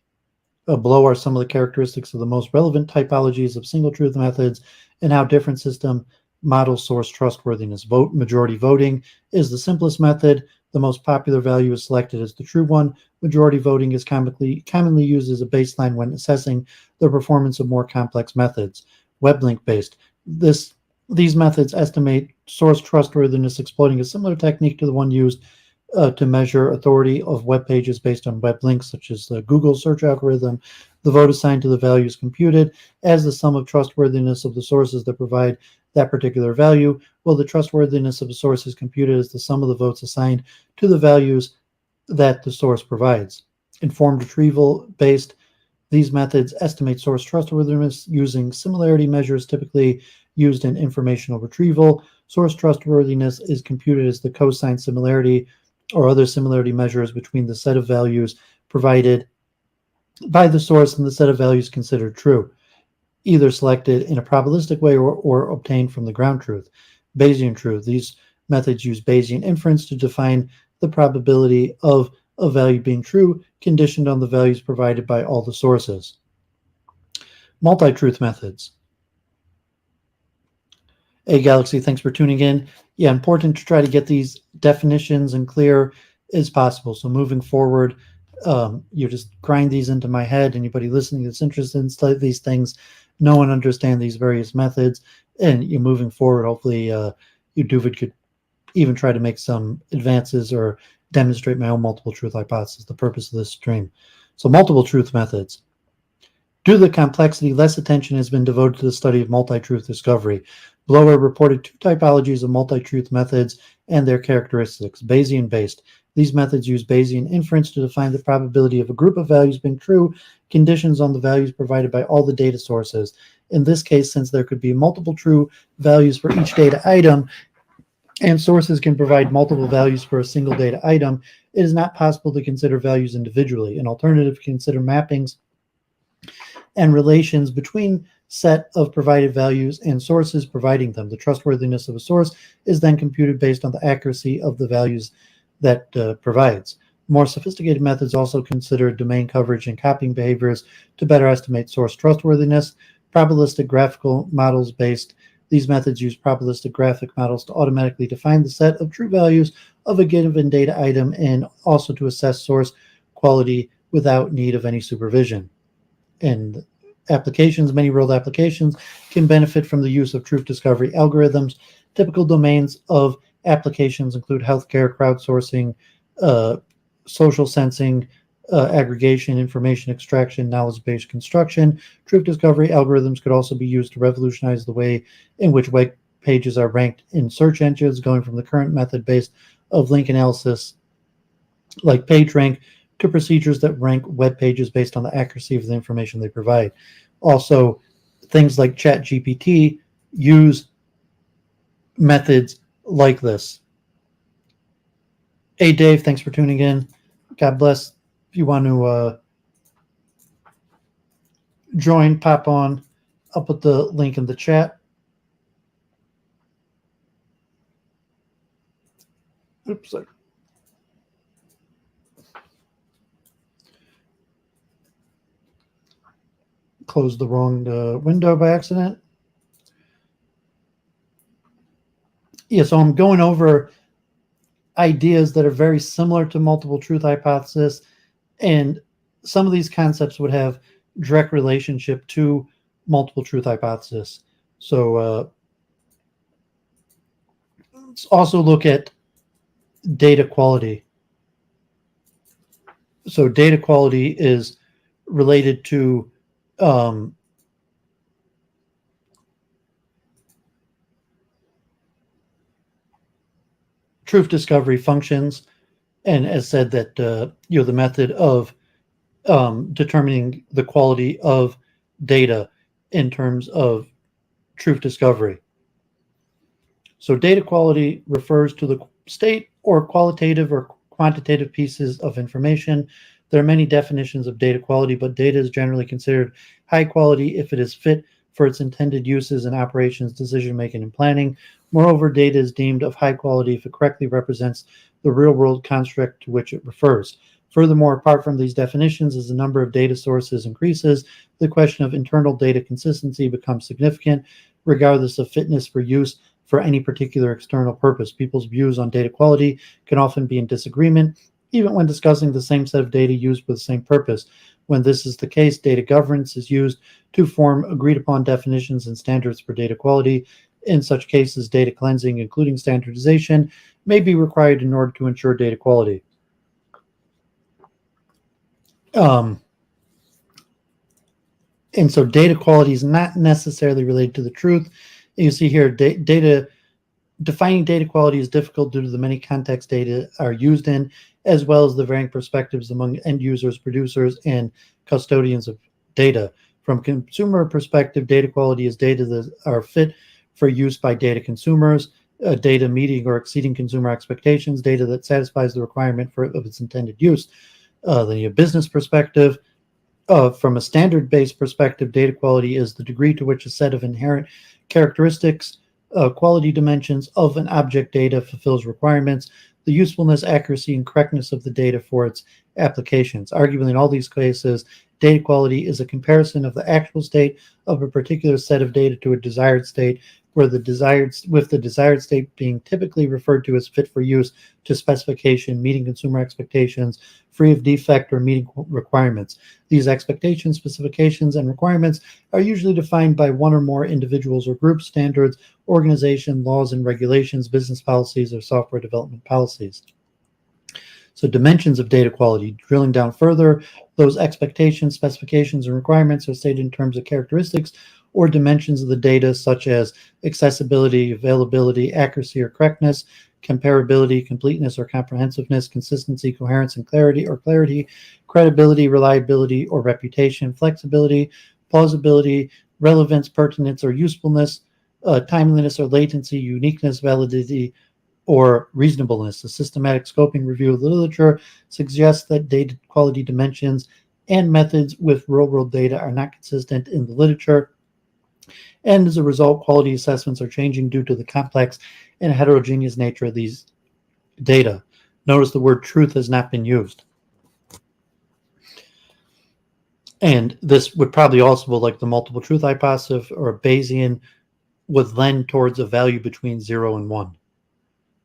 Below are some of the characteristics of the most relevant typologies of single truth methods and how different system models source trustworthiness. Majority voting is the simplest method. The most popular value is selected as the true one. Majority voting is commonly used as a baseline when assessing the performance of more complex methods. Web link based. These methods estimate source trustworthiness, exploiting a similar technique to the one used to measure authority of web pages based on web links, such as the Google search algorithm. The vote assigned to the value is computed as the sum of trustworthiness of the sources that provide that particular value, while the trustworthiness of a source is computed as the sum of the votes assigned to the values that the source provides. Informed retrieval based. These methods estimate source trustworthiness using similarity measures typically used in informational retrieval. Source trustworthiness is computed as the cosine similarity or other similarity measures between the set of values provided by the source and the set of values considered true, either selected in a probabilistic way or obtained from the ground truth. Bayesian truth. These methods use Bayesian inference to define the probability of a value being true, conditioned on the values provided by all the sources. Multi-truth methods. Hey, Galaxy, thanks for tuning in. Yeah, important to try to get these definitions and clear as possible. So moving forward, you just grind these into my head. Anybody listening that's interested in these things, know and understand these various methods. And you're moving forward, hopefully you, Duvid, could even try to make some advances or demonstrate my own multiple truth hypothesis, the purpose of this stream. So multiple truth methods. Due to the complexity, less attention has been devoted to the study of multi-truth discovery. Blower reported two typologies of multi-truth methods and their characteristics. Bayesian-based. These methods use Bayesian inference to define the probability of a group of values being true, conditions on the values provided by all the data sources. In this case, since there could be multiple true values for each data item, and sources can provide multiple values for a single data item, it is not possible to consider values individually. An alternative to consider mappings and relations between set of provided values and sources providing them. The trustworthiness of a source is then computed based on the accuracy of the values that provides. More sophisticated methods also consider domain coverage and copying behaviors to better estimate source trustworthiness. Probabilistic graphical models based. These methods use probabilistic graphic models to automatically define the set of true values of a given data item and also to assess source quality without need of any supervision. And applications, many world applications can benefit from the use of truth discovery algorithms. Typical domains of applications include healthcare, crowdsourcing, social sensing, aggregation, information extraction, knowledge-based construction. Truth discovery algorithms could also be used to revolutionize the way in which web pages are ranked in search engines, going from the current method based of link analysis like PageRank to procedures that rank web pages based on the accuracy of the information they provide. Also, things like ChatGPT use methods like this. Hey, Dave, thanks for tuning in. God bless. If you want to join, pop on. I'll put the link in the chat. Oops. Closed the wrong window by accident. Yeah, so I'm going over ideas that are very similar to multiple truth hypothesis, and some of these concepts would have direct relationship to multiple truth hypothesis. So let's also look at data quality. So data quality is related to truth discovery functions, and as said that the method of determining the quality of data in terms of truth discovery. So data quality refers to the state or qualitative or quantitative pieces of information. There are many definitions of data quality, but data is generally considered high quality if it is fit for its intended uses in operations, decision-making, and planning. Moreover, data is deemed of high quality if it correctly represents the real-world construct to which it refers. Furthermore, apart from these definitions, as the number of data sources increases, the question of internal data consistency becomes significant, regardless of fitness for use for any particular external purpose. People's views on data quality can often be in disagreement, even when discussing the same set of data used for the same purpose. When this is the case, data governance is used to form agreed-upon definitions and standards for data quality. In such cases, data cleansing, including standardization, may be required in order to ensure data quality. And so data quality is not necessarily related to the truth. You see here, defining data quality is difficult due to the many contexts data are used in, as well as the varying perspectives among end users, producers, and custodians of data. From a consumer perspective, data quality is data that are fit for use by data consumers, data meeting or exceeding consumer expectations, data that satisfies the requirement of its intended use. Then you have business perspective. From a standard-based perspective, data quality is the degree to which a set of inherent characteristics, quality dimensions of an object data fulfills requirements, the usefulness, accuracy, and correctness of the data for its applications. Arguably, in all these cases, data quality is a comparison of the actual state of a particular set of data to a desired state, with the desired state being typically referred to as fit for use to specification, meeting consumer expectations, free of defect, or meeting requirements. These expectations, specifications, and requirements are usually defined by one or more individuals or groups, standards, organization, laws and regulations, business policies, or software development policies. So dimensions of data quality, drilling down further, those expectations, specifications, and requirements are stated in terms of characteristics or dimensions of the data, such as accessibility, availability, accuracy or correctness, comparability, completeness or comprehensiveness, consistency, coherence and clarity or clarity, credibility, reliability or reputation, flexibility, plausibility, relevance, pertinence or usefulness, timeliness or latency, uniqueness, validity, or reasonableness. A systematic scoping review of the literature suggests that data quality dimensions and methods with real-world data are not consistent in the literature, and as a result, quality assessments are changing due to the complex and heterogeneous nature of these data. Notice the word truth has not been used. And this would probably also be like the multiple truth hypothesis or a Bayesian would lend towards a value between 0 and 1.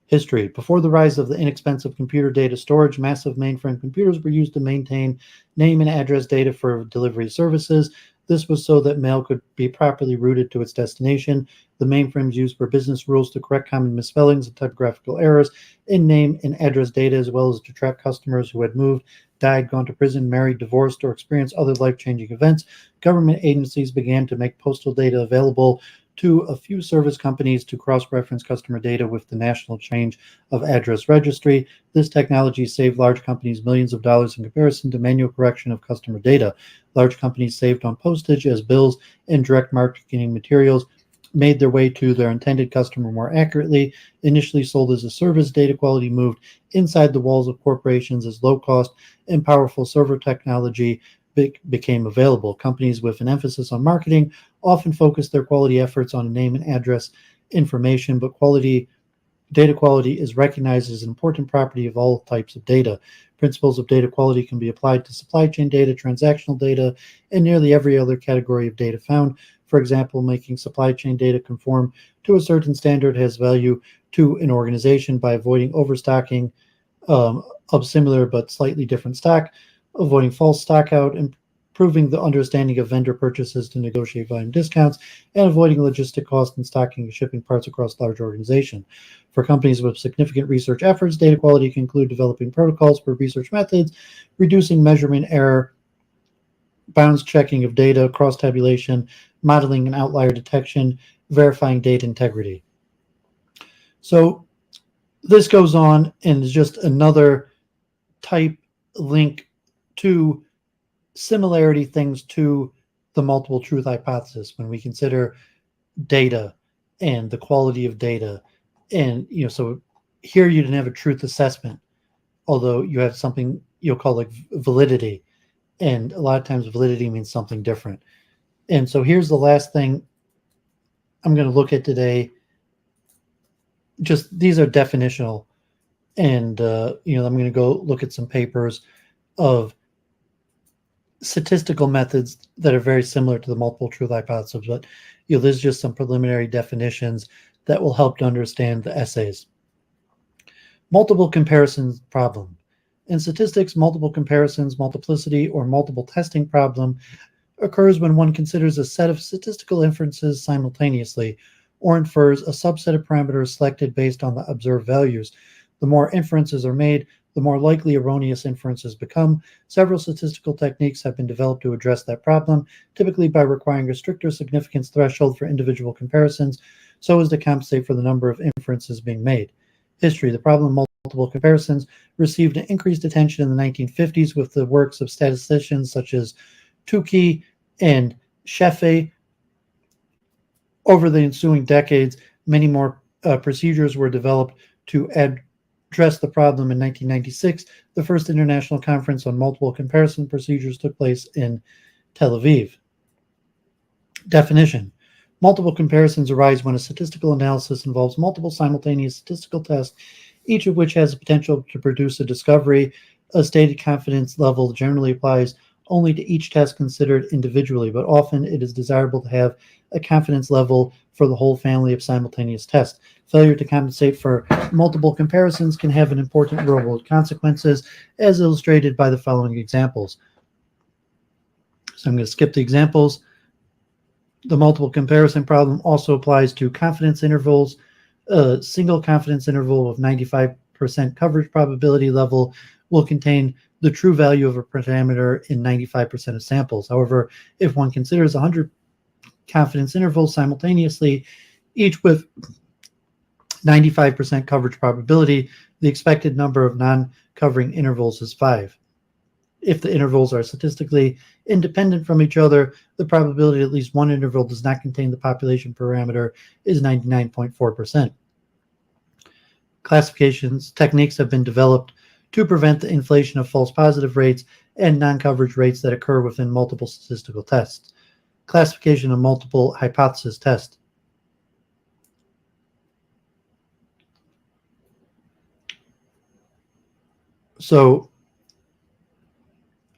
History. Before the rise of the inexpensive computer data storage, massive mainframe computers were used to maintain name and address data for delivery services. This was so that mail could be properly routed to its destination. The mainframes used for business rules to correct common misspellings and typographical errors in name and address data, as well as to track customers who had moved, died, gone to prison, married, divorced, or experienced other life-changing events. Government agencies began to make postal data available to a few service companies to cross-reference customer data with the National Change of Address Registry. This technology saved large companies millions of dollars in comparison to manual correction of customer data. Large companies saved on postage as bills and direct marketing materials made their way to their intended customer more accurately. Initially sold as a service, data quality moved inside the walls of corporations as low-cost and powerful server technology became available. Companies with an emphasis on marketing often focus their quality efforts on name and address information, but data quality is recognized as an important property of all types of data. Principles of data quality can be applied to supply chain data, transactional data, and nearly every other category of data found. For example, making supply chain data conform to a certain standard has value to an organization by avoiding overstocking of similar but slightly different stock, avoiding false stock out, improving the understanding of vendor purchases to negotiate volume discounts, and avoiding logistic costs and stocking and shipping parts across large organizations. For companies with significant research efforts, data quality can include developing protocols for research methods, reducing measurement error, bounds checking of data, cross-tabulation, modeling and outlier detection, verifying data integrity. So this goes on and is just another type link to similarity things to the multiple truth hypothesis when we consider data and the quality of data. And so here you didn't have a truth assessment, although you have something you'll call like validity. And a lot of times validity means something different. And so here's the last thing I'm going to look at today. Just these are definitional. And, I'm going to go look at some papers of statistical methods that are very similar to the multiple truth hypothesis. But, there's just some preliminary definitions that will help to understand the essays. Multiple comparisons problem. In statistics, multiple comparisons, multiplicity, or multiple testing problem occurs when one considers a set of statistical inferences simultaneously or infers a subset of parameters selected based on the observed values. The more inferences are made, the more likely erroneous inferences become. Several statistical techniques have been developed to address that problem, typically by requiring a stricter significance threshold for individual comparisons so as to compensate for the number of inferences being made. History. The problem of multiple comparisons received an increased attention in the 1950s with the works of statisticians such as Tukey and Sheffe. Over the ensuing decades, many more procedures were developed to address the problem. In 1996, the first international conference on multiple comparison procedures took place in Tel Aviv. Definition. Multiple comparisons arise when a statistical analysis involves multiple simultaneous statistical tests, each of which has the potential to produce a discovery. A stated confidence level generally applies only to each test considered individually, but often it is desirable to have a confidence level for the whole family of simultaneous tests. Failure to compensate for multiple comparisons can have an important real-world consequences, as illustrated by the following examples. So I'm going to skip the examples. The multiple comparison problem also applies to confidence intervals. A single confidence interval of 95% coverage probability level will contain the true value of a parameter in 95% of samples. However, if one considers 100 confidence intervals simultaneously, each with 95% coverage probability, the expected number of non-covering intervals is 5. If the intervals are statistically independent from each other, the probability at least one interval does not contain the population parameter is 99.4%. Classifications techniques have been developed to prevent the inflation of false positive rates and non-coverage rates that occur within multiple statistical tests. Classification of multiple hypothesis tests. So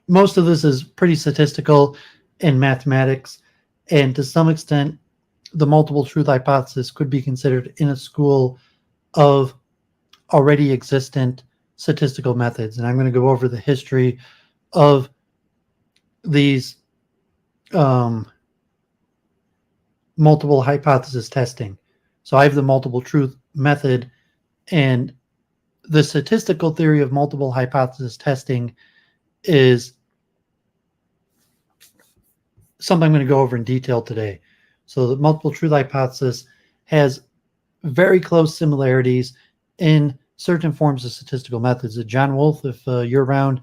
most of this is pretty statistical in mathematics, and to some extent, the multiple truth hypothesis could be considered in a school of already existent statistical methods. And I'm going to go over the history of these multiple hypothesis testing. So I have the multiple truth method, and the statistical theory of multiple hypothesis testing is something I'm going to go over in detail today. So the multiple truth hypothesis has very close similarities in certain forms of statistical methods. John Wolfe, if you're around,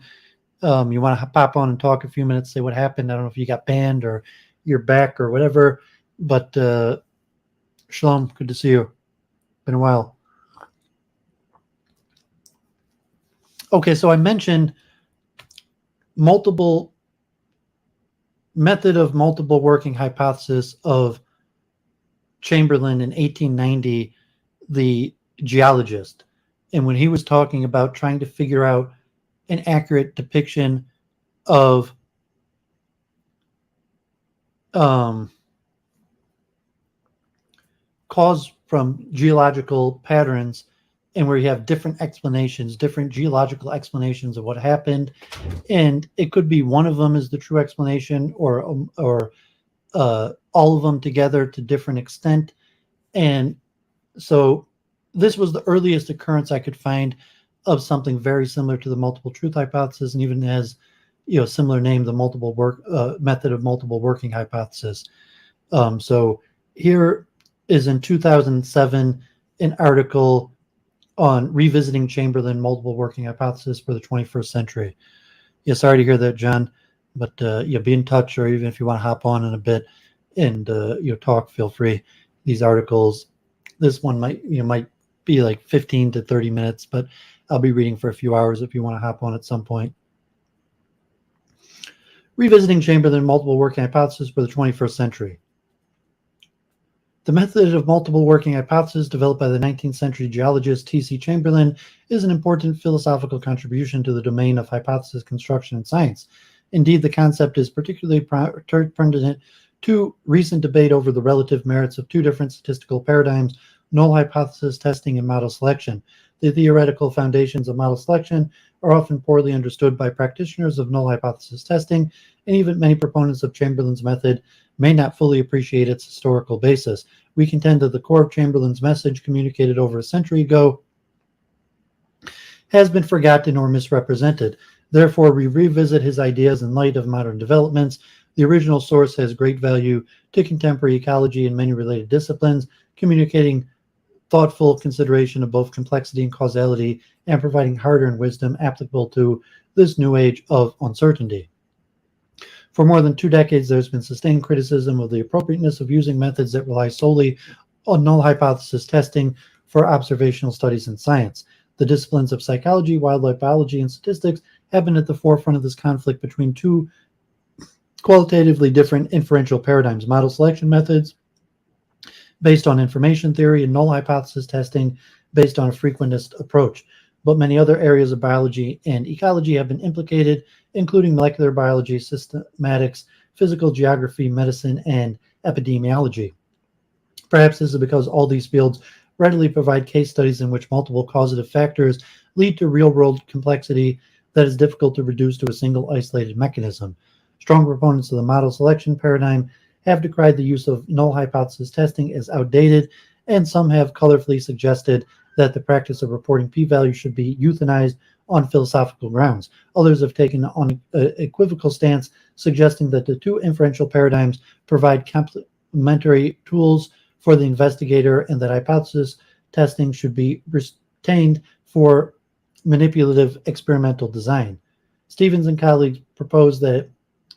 you want to pop on and talk a few minutes, say what happened. I don't know if you got banned or you're back or whatever, but Shalom, good to see you. Been a while. Okay, so I mentioned method of multiple working hypothesis of Chamberlin in 1890, the geologist. And when he was talking about trying to figure out an accurate depiction of cause from geological patterns, and where you have different explanations, different geological explanations of what happened, and it could be one of them is the true explanation, or all of them together to different extent. And so this was the earliest occurrence I could find of something very similar to the multiple truth hypothesis, and even has similar name, the multiple method of multiple working hypothesis. So here is in 2007 an article on revisiting Chamberlin multiple working hypothesis for the 21st century. Yeah, sorry to hear that, John, but be in touch, or even if you want to hop on in a bit and talk, feel free. These articles, this one might be like 15 to 30 minutes, but I'll be reading for a few hours if you want to hop on at some point. Revisiting Chamberlin multiple working hypotheses for the 21st century. The method of multiple working hypotheses developed by the 19th century geologist T.C. Chamberlin is an important philosophical contribution to the domain of hypothesis construction in science. Indeed, the concept is particularly pertinent to recent debate over the relative merits of two different statistical paradigms, null hypothesis testing and model selection. The theoretical foundations of model selection are often poorly understood by practitioners of null hypothesis testing, and even many proponents of Chamberlin's method may not fully appreciate its historical basis. We contend that the core of Chamberlin's message, communicated over a century ago, has been forgotten or misrepresented. Therefore, we revisit his ideas in light of modern developments. The original source has great value to contemporary ecology and many related disciplines, communicating thoughtful consideration of both complexity and causality, and providing hard-earned wisdom applicable to this new age of uncertainty. For more than 2 decades, there's been sustained criticism of the appropriateness of using methods that rely solely on null hypothesis testing for observational studies in science. The disciplines of psychology, wildlife biology, and statistics have been at the forefront of this conflict between two qualitatively different inferential paradigms: model selection methods based on information theory and null hypothesis testing based on a frequentist approach. But many other areas of biology and ecology have been implicated, including molecular biology, systematics, physical geography, medicine, and epidemiology. Perhaps this is because all these fields readily provide case studies in which multiple causative factors lead to real-world complexity that is difficult to reduce to a single isolated mechanism. Strong proponents of the model selection paradigm have decried the use of null hypothesis testing as outdated, and some have colorfully suggested that the practice of reporting p-values should be euthanized on philosophical grounds. Others have taken an equivocal stance, suggesting that the two inferential paradigms provide complementary tools for the investigator and that hypothesis testing should be retained for manipulative experimental design. Stevens and colleagues propose that it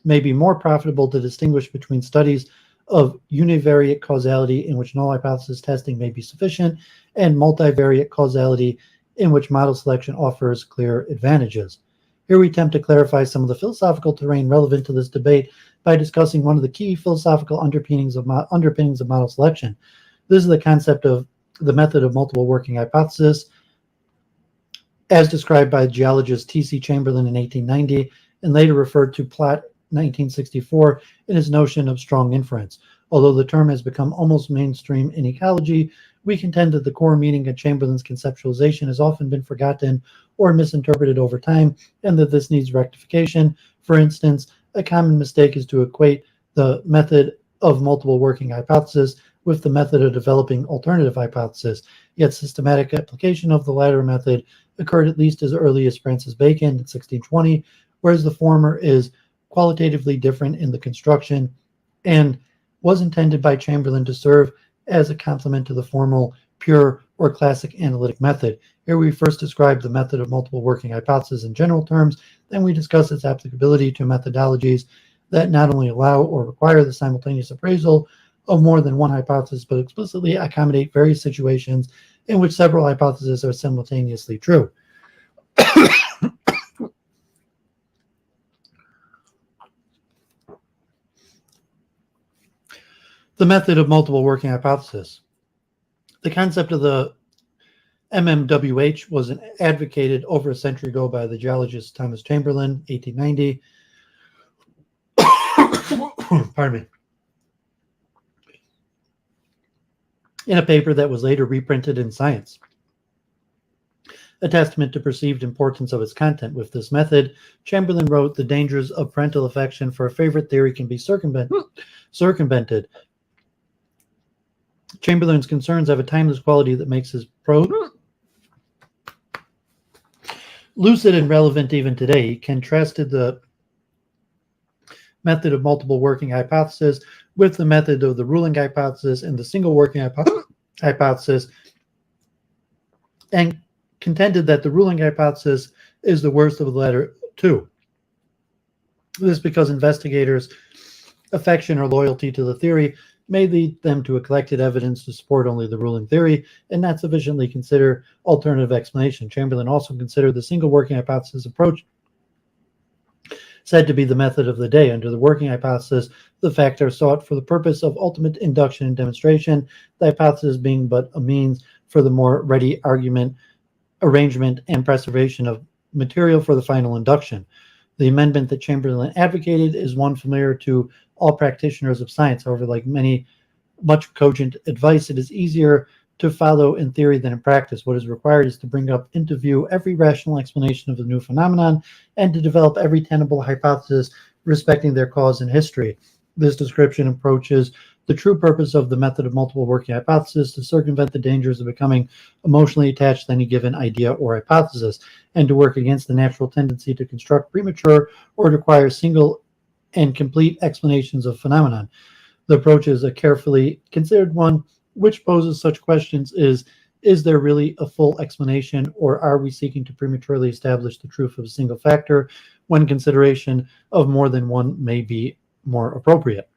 may be more profitable to distinguish between studies of univariate causality, in which null hypothesis testing may be sufficient, and multivariate causality, in which model selection offers clear advantages. Here we attempt to clarify some of the philosophical terrain relevant to this debate by discussing one of the key philosophical underpinnings of model selection. This is the concept of the method of multiple working hypothesis, as described by geologist T.C. Chamberlin in 1890, and later referred to Platt 1964 in his notion of strong inference. Although the term has become almost mainstream in ecology, we contend that the core meaning of Chamberlin's conceptualization has often been forgotten or misinterpreted over time, and that this needs rectification. For instance, a common mistake is to equate the method of multiple working hypothesis with the method of developing alternative hypothesis, yet systematic application of the latter method occurred at least as early as Francis Bacon in 1620, whereas the former is qualitatively different in the construction and was intended by Chamberlin to serve as a complement to the formal, pure, or classic analytic method. Here we first describe the method of multiple working hypothesis in general terms, then we discuss its applicability to methodologies that not only allow or require the simultaneous appraisal of more than one hypothesis, but explicitly accommodate various situations in which several hypotheses are simultaneously true. The method of multiple working hypothesis. The concept of the MMWH was advocated over a century ago by the geologist Thomas Chamberlin, 1890. Pardon me. In a paper that was later reprinted in Science, a testament to perceived importance of its content. With this method, Chamberlin wrote, "The dangers of parental affection for a favorite theory can be circumvented. Chamberlin's concerns have a timeless quality that makes his prose lucid and relevant even today." He contrasted the method of multiple working hypothesis with the method of the ruling hypothesis and the single working hypothesis, and contended that the ruling hypothesis is the worst of the latter two. This because investigators' affection or loyalty to the theory may lead them to a collected evidence to support only the ruling theory and not sufficiently consider alternative explanation. Chamberlin also considered the single working hypothesis approach said to be the method of the day. Under the working hypothesis, the facts are sought for the purpose of ultimate induction and demonstration, the hypothesis being but a means for the more ready argument, arrangement, and preservation of material for the final induction. The amendment that Chamberlin advocated is one familiar to all practitioners of science. However, like much cogent advice, it is easier to follow in theory than in practice. What is required is to bring up into view every rational explanation of the new phenomenon and to develop every tenable hypothesis respecting their cause and history. This description approaches the true purpose of the method of multiple working hypothesis to circumvent the dangers of becoming emotionally attached to any given idea or hypothesis, and to work against the natural tendency to construct premature or to require single and complete explanations of phenomenon. The approach is a carefully considered one, which poses such questions: is there really a full explanation, or are we seeking to prematurely establish the truth of a single factor when consideration of more than one may be more appropriate?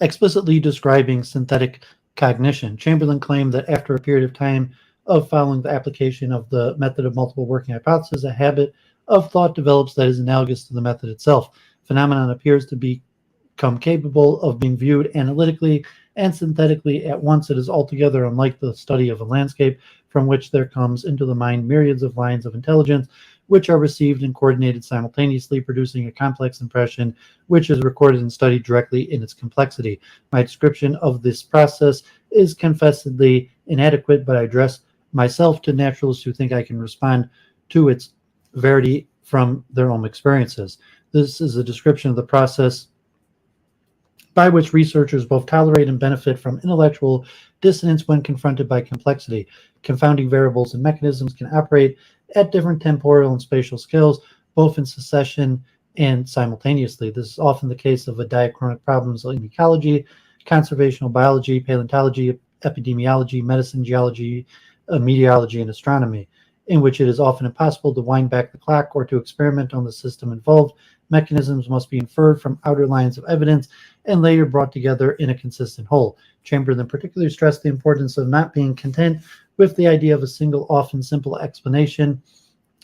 Explicitly describing synthetic cognition, Chamberlin claimed that after a period of time of following the application of the method of multiple working hypothesis, a habit of thought develops that is analogous to the method itself. Phenomenon appears to become capable of being viewed analytically and synthetically at once. It is altogether unlike the study of a landscape from which there comes into the mind myriads of lines of intelligence which are received and coordinated simultaneously, producing a complex impression which is recorded and studied directly in its complexity. My description of this process is confessedly inadequate, but I address myself to naturalists who think I can respond to its verity from their own experiences. This is a description of the process by which researchers both tolerate and benefit from intellectual dissonance when confronted by complexity. Confounding variables and mechanisms can operate at different temporal and spatial scales, both in succession and simultaneously. This is often the case of diachronic problems in ecology, conservational biology, paleontology, epidemiology, medicine, geology, meteorology, and astronomy, in which it is often impossible to wind back the clock or to experiment on the system involved. Mechanisms must be inferred from outer lines of evidence and later brought together in a consistent whole. Chamberlin particularly stressed the importance of not being content with the idea of a single, often simple explanation,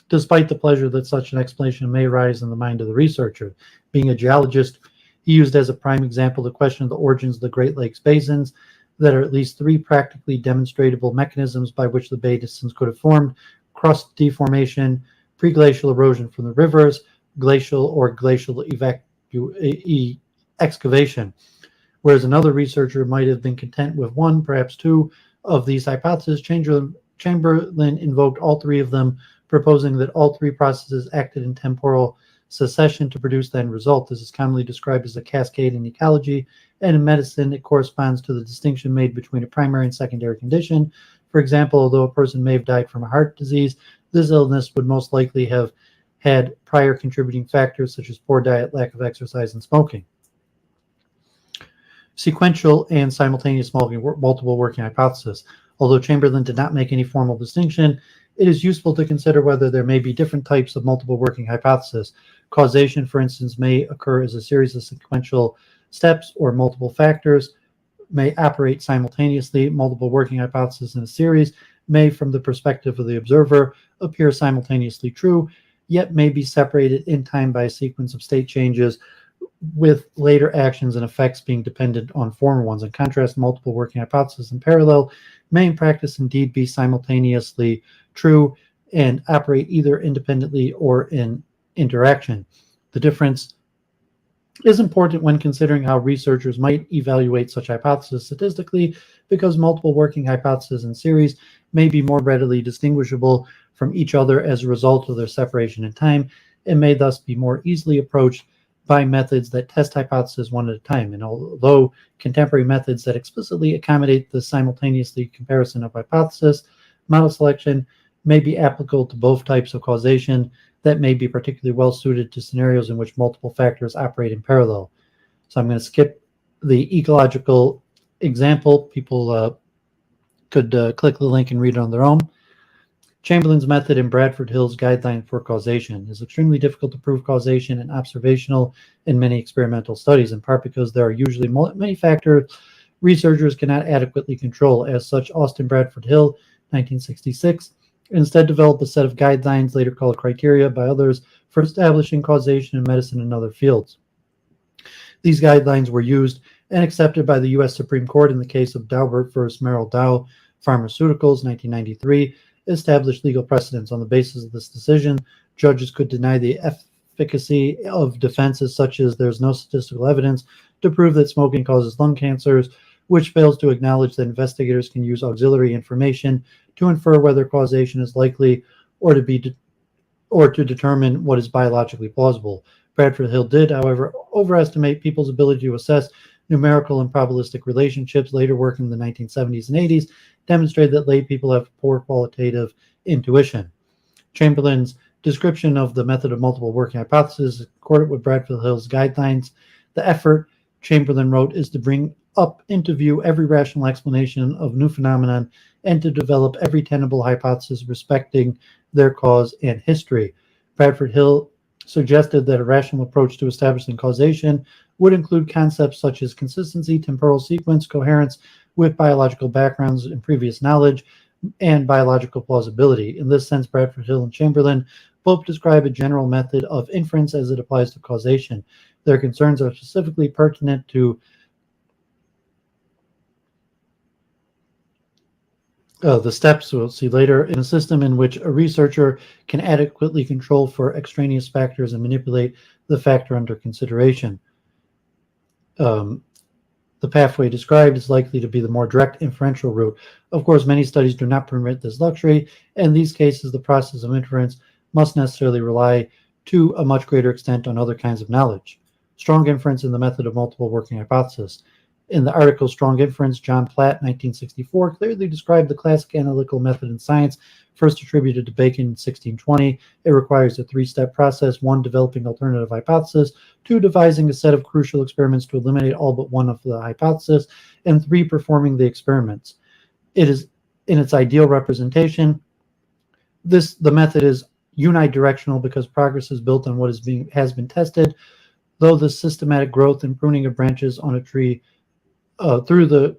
despite the pleasure that such an explanation may arise in the mind of the researcher. Being a geologist, he used as a prime example the question of the origins of the Great Lakes basins. That are at least three practically demonstrable mechanisms by which the basins could have formed: crust deformation, preglacial erosion from the rivers, glacial or glacial excavation. Whereas another researcher might have been content with one, perhaps two, of these hypotheses, Chamberlin invoked all three of them, proposing that all three processes acted in temporal succession to produce the end result. This is commonly described as a cascade in ecology, and in medicine it corresponds to the distinction made between a primary and secondary condition. For example, although a person may have died from a heart disease, this illness would most likely have had prior contributing factors such as poor diet, lack of exercise, and smoking. Sequential and simultaneous multiple working hypothesis. Although Chamberlin did not make any formal distinction, it is useful to consider whether there may be different types of multiple working hypothesis. Causation, for instance, may occur as a series of sequential steps, or multiple factors may operate simultaneously. Multiple working hypothesis in a series may, from the perspective of the observer, appear simultaneously true, yet may be separated in time by a sequence of state changes, with later actions and effects being dependent on former ones. In contrast, multiple working hypotheses in parallel may in practice indeed be simultaneously true and operate either independently or in interaction. The difference is important when considering how researchers might evaluate such hypotheses statistically, because multiple working hypotheses in series may be more readily distinguishable from each other as a result of their separation in time, and may thus be more easily approached by methods that test hypotheses one at a time. And although contemporary methods that explicitly accommodate the simultaneously comparison of hypothesis, model selection may be applicable to both types of causation that may be particularly well suited to scenarios in which multiple factors operate in parallel. So I'm going to skip the ecological example. People could click the link and read it on their own. Chamberlin's method and Bradford Hill's guideline for causation is extremely difficult to prove causation in observational and many experimental studies, in part because there are usually many factors researchers cannot adequately control. As such, Austin Bradford Hill, 1966, instead developed a set of guidelines, later called criteria by others, for establishing causation in medicine and other fields. These guidelines were used and accepted by the U.S. Supreme Court in the case of Daubert v. Merrill Dow Pharmaceuticals, 1993, established legal precedents. On the basis of this decision, judges could deny the efficacy of defenses such as there's no statistical evidence to prove that smoking causes lung cancers, which fails to acknowledge that investigators can use auxiliary information to infer whether causation is likely or to determine what is biologically plausible. Bradford Hill did, however, overestimate people's ability to assess numerical and probabilistic relationships. Later work in the 1970s and 80s demonstrated that lay people have poor qualitative intuition. Chamberlin's description of the method of multiple working hypotheses accorded with Bradford Hill's guidelines. The effort, Chamberlin wrote, is to bring up into view every rational explanation of new phenomenon and to develop every tenable hypothesis respecting their cause and history. Bradford Hill suggested that a rational approach to establishing causation would include concepts such as consistency, temporal sequence, coherence with biological backgrounds and previous knowledge, and biological plausibility. In this sense, Bradford Hill and Chamberlin both describe a general method of inference as it applies to causation. Their concerns are specifically pertinent to the steps we'll see later in a system in which a researcher can adequately control for extraneous factors and manipulate the factor under consideration. The pathway described is likely to be the more direct inferential route. Of course, many studies do not permit this luxury. In these cases, the process of inference must necessarily rely to a much greater extent on other kinds of knowledge. Strong inference in the method of multiple working hypothesis. In the article Strong Inference, John Platt, 1964, clearly described the classic analytical method in science, first attributed to Bacon in 1620. It requires a three-step process: 1, developing alternative hypothesis; 2, devising a set of crucial experiments to eliminate all but one of the hypothesis; and 3, performing the experiments. It is, in its ideal representation, the method is unidirectional because progress is built on what has been tested, though the systematic growth and pruning of branches on a tree through the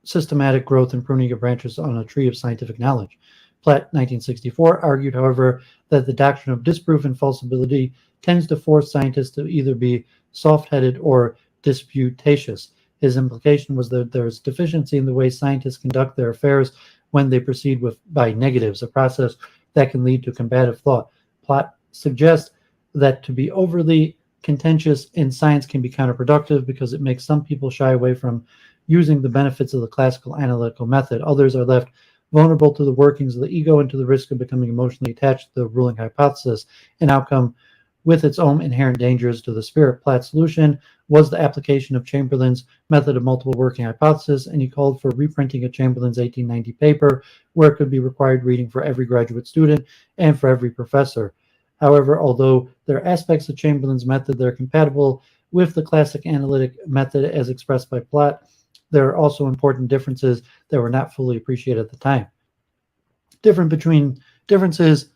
systematic growth and pruning of branches on a tree of scientific knowledge. Platt, 1964, argued, however, that the doctrine of disproof and falsibility tends to force scientists to either be soft-headed or disputatious. His implication was that there is deficiency in the way scientists conduct their affairs when they proceed by negatives, a process that can lead to combative thought. Platt suggests that to be overly contentious in science can be counterproductive because it makes some people shy away from using the benefits of the classical analytical method. Others are left vulnerable to the workings of the ego and to the risk of becoming emotionally attached to the ruling hypothesis, an outcome with its own inherent dangers to the spirit. Platt's solution was the application of Chamberlin's method of multiple working hypothesis, and he called for reprinting of Chamberlin's 1890 paper, where it could be required reading for every graduate student and for every professor. However, although there are aspects of Chamberlin's method that are compatible with the classic analytic method as expressed by Platt, there are also important differences that were not fully appreciated at the time. Differences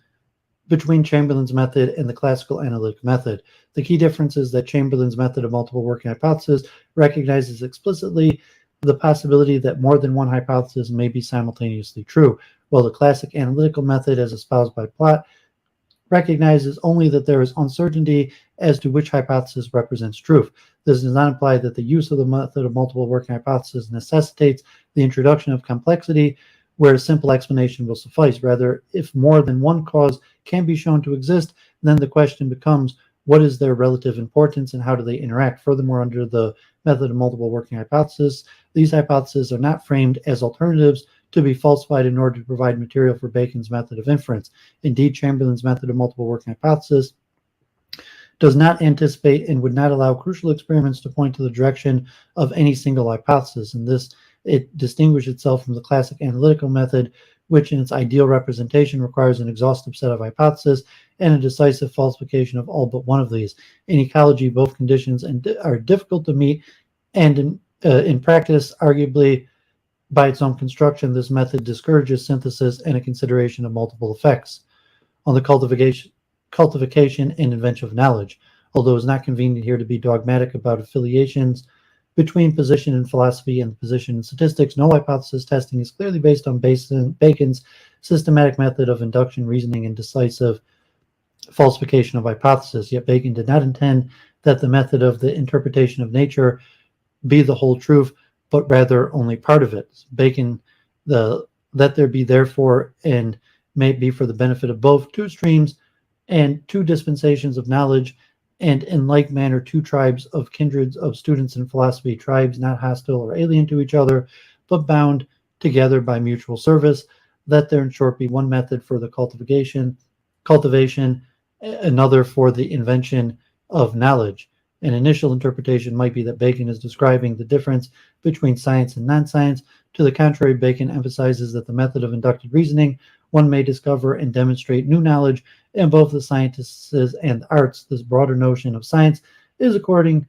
between Chamberlin's method and the classical analytic method. The key difference is that Chamberlin's method of multiple working hypothesis recognizes explicitly the possibility that more than one hypothesis may be simultaneously true, while the classic analytical method, as espoused by Platt, recognizes only that there is uncertainty as to which hypothesis represents truth. This does not imply that the use of the method of multiple working hypothesis necessitates the introduction of complexity where a simple explanation will suffice. Rather, if more than one cause can be shown to exist, then the question becomes, what is their relative importance and how do they interact? Furthermore, under the method of multiple working hypothesis, these hypotheses are not framed as alternatives to be falsified in order to provide material for Bacon's method of inference. Indeed, Chamberlin's method of multiple working hypothesis does not anticipate and would not allow crucial experiments to point to the direction of any single hypothesis. In this, it distinguished itself from the classic analytical method, which in its ideal representation requires an exhaustive set of hypotheses and a decisive falsification of all but one of these. In ecology, both conditions are difficult to meet, and in practice, arguably, By its own construction, this method discourages synthesis and a consideration of multiple effects on the cultivation and invention of knowledge. Although it's not convenient here to be dogmatic about affiliations between position in philosophy and position in statistics, null hypothesis testing is clearly based on Bacon's systematic method of induction, reasoning, and decisive falsification of hypothesis. Yet Bacon did not intend that the method of the interpretation of nature be the whole truth, but rather only part of it. Bacon, let there be therefore and may be for the benefit of both two streams and two dispensations of knowledge, and in like manner two tribes of kindreds of students in philosophy, tribes not hostile or alien to each other, but bound together by mutual service. Let there in short be one method for the cultivation, another for the invention of knowledge. An initial interpretation might be that Bacon is describing the difference between science and non-science. To the contrary, Bacon emphasizes that the method of inductive reasoning, one may discover and demonstrate new knowledge in both the sciences and arts. This broader notion of science is accorded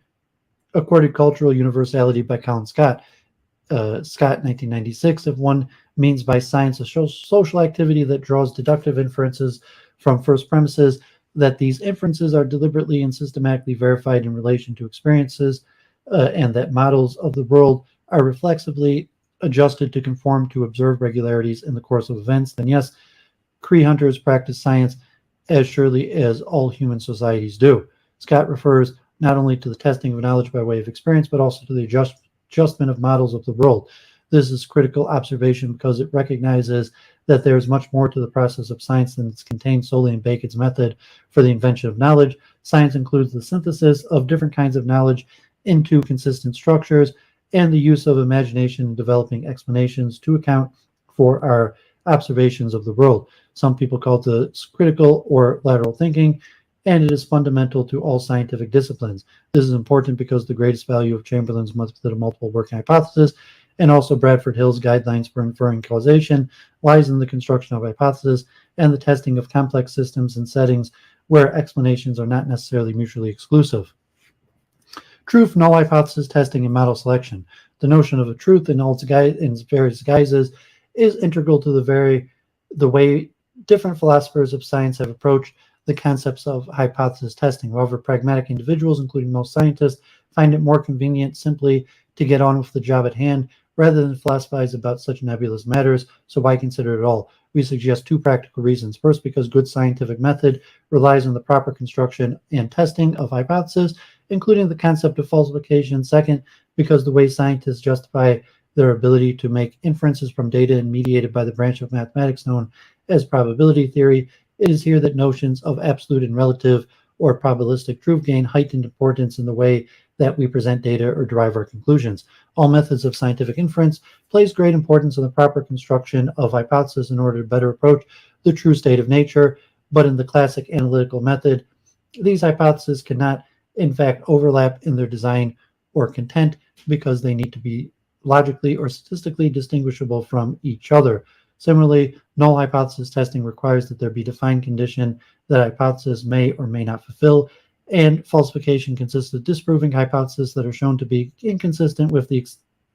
cultural universality by Colin Scott. Scott, 1996, if one means by science a social activity that draws deductive inferences from first premises, that these inferences are deliberately and systematically verified in relation to experiences, and that models of the world are reflexively adjusted to conform to observed regularities in the course of events, then yes, Cree hunters practice science as surely as all human societies do. Scott refers not only to the testing of knowledge by way of experience, but also to the adjustment of models of the world. This is critical observation because it recognizes that there is much more to the process of science than is contained solely in Bacon's method for the invention of knowledge. Science includes the synthesis of different kinds of knowledge into consistent structures and the use of imagination in developing explanations to account for our observations of the world. Some people call this critical or lateral thinking, and it is fundamental to all scientific disciplines. This is important because the greatest value of Chamberlin's method of multiple working hypothesis and also Bradford Hill's guidelines for inferring causation lies in the construction of hypotheses and the testing of complex systems and settings where explanations are not necessarily mutually exclusive. Truth, null hypothesis testing, and model selection. The notion of a truth in all its various guises is integral to the way different philosophers of science have approached the concepts of hypothesis testing. However, pragmatic individuals, including most scientists, find it more convenient simply to get on with the job at hand rather than philosophize about such nebulous matters. So why consider it at all? We suggest two practical reasons. First, because good scientific method relies on the proper construction and testing of hypotheses, including the concept of falsification. Second, because the way scientists justify their ability to make inferences from data and mediated by the branch of mathematics known as probability theory, it is here that notions of absolute and relative or probabilistic truth gain heightened importance in the way that we present data or derive our conclusions. All methods of scientific inference place great importance on the proper construction of hypotheses in order to better approach the true state of nature, but in the classic analytical method, these hypotheses cannot in fact overlap in their design or content because they need to be logically or statistically distinguishable from each other. Similarly, null hypothesis testing requires that there be defined condition that hypothesis may or may not fulfill, and falsification consists of disproving hypotheses that are shown to be inconsistent with the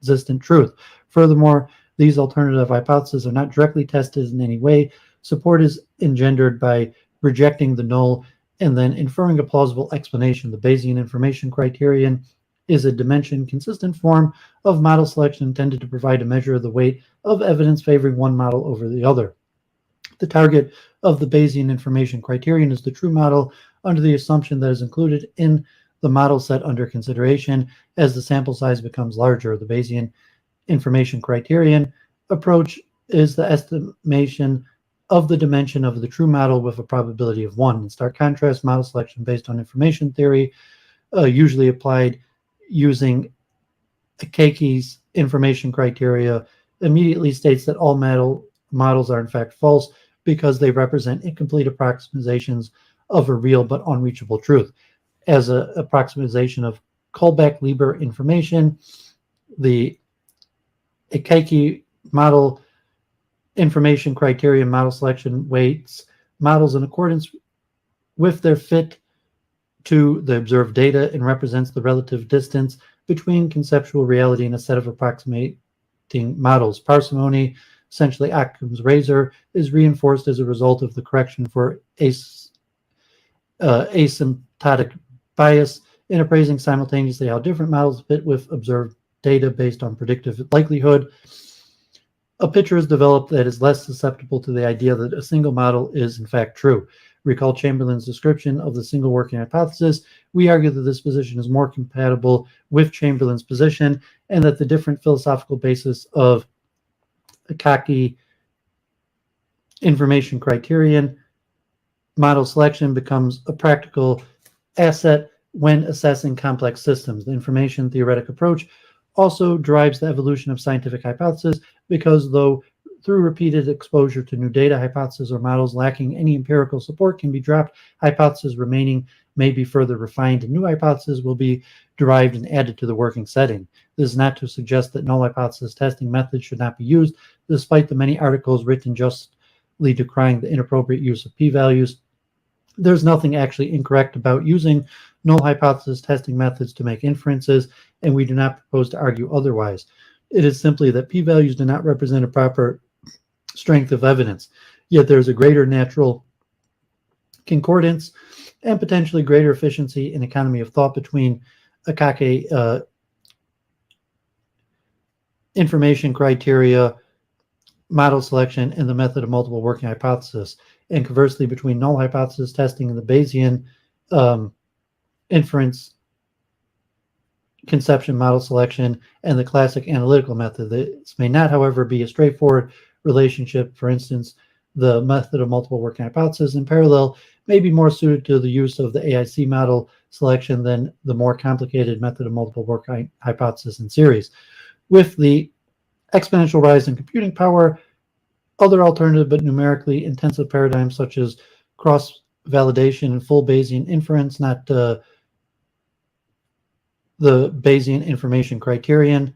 existent truth. Furthermore, these alternative hypotheses are not directly tested in any way. Support is engendered by rejecting the null and then inferring a plausible explanation. The Bayesian information criterion is a dimension-consistent form of model selection intended to provide a measure of the weight of evidence favoring one model over the other. The target of the Bayesian information criterion is the true model under the assumption that is included in the model set under consideration as the sample size becomes larger. The Bayesian information criterion approach is the estimation of the dimension of the true model with a probability of 1. In stark contrast, model selection based on information theory, usually applied using Akaki's information criteria, immediately states that all models are in fact false because they represent incomplete approximations of a real but unreachable truth. As an approximation of Kullback-Leibler information, the Akaki model information criterion model selection weights models in accordance with their fit to the observed data and represents the relative distance between conceptual reality and a set of approximate correcting models. Parsimony, essentially Occam's razor, is reinforced as a result of the correction for asymptotic bias in appraising simultaneously how different models fit with observed data based on predictive likelihood. A picture is developed that is less susceptible to the idea that a single model is in fact true. Recall Chamberlin's description of the single working hypothesis. We argue that this position is more compatible with Chamberlin's position, and that the different philosophical basis of Akaki information criterion model selection becomes a practical asset when assessing complex systems. The information theoretic approach also drives the evolution of scientific hypotheses, because though through repeated exposure to new data, hypotheses or models lacking any empirical support can be dropped, hypotheses remaining may be further refined, and new hypotheses will be derived and added to the working setting. This is not to suggest that null hypothesis testing methods should not be used, despite the many articles written justly decrying the inappropriate use of p-values. There's nothing actually incorrect about using null hypothesis testing methods to make inferences, and we do not propose to argue otherwise. It is simply that p-values do not represent a proper strength of evidence, yet there is a greater natural concordance and potentially greater efficiency and economy of thought between Akaki information criteria, model selection, and the method of multiple working hypothesis, and conversely between null hypothesis testing and the Bayesian inference conception model selection and the classic analytical method. This may not, however, be a straightforward relationship. For instance, the method of multiple working hypothesis in parallel may be more suited to the use of the AIC model selection than the more complicated method of multiple working hypothesis in series. With the exponential rise in computing power, other alternative but numerically intensive paradigms such as cross-validation and full Bayesian inference, not the Bayesian information criterion,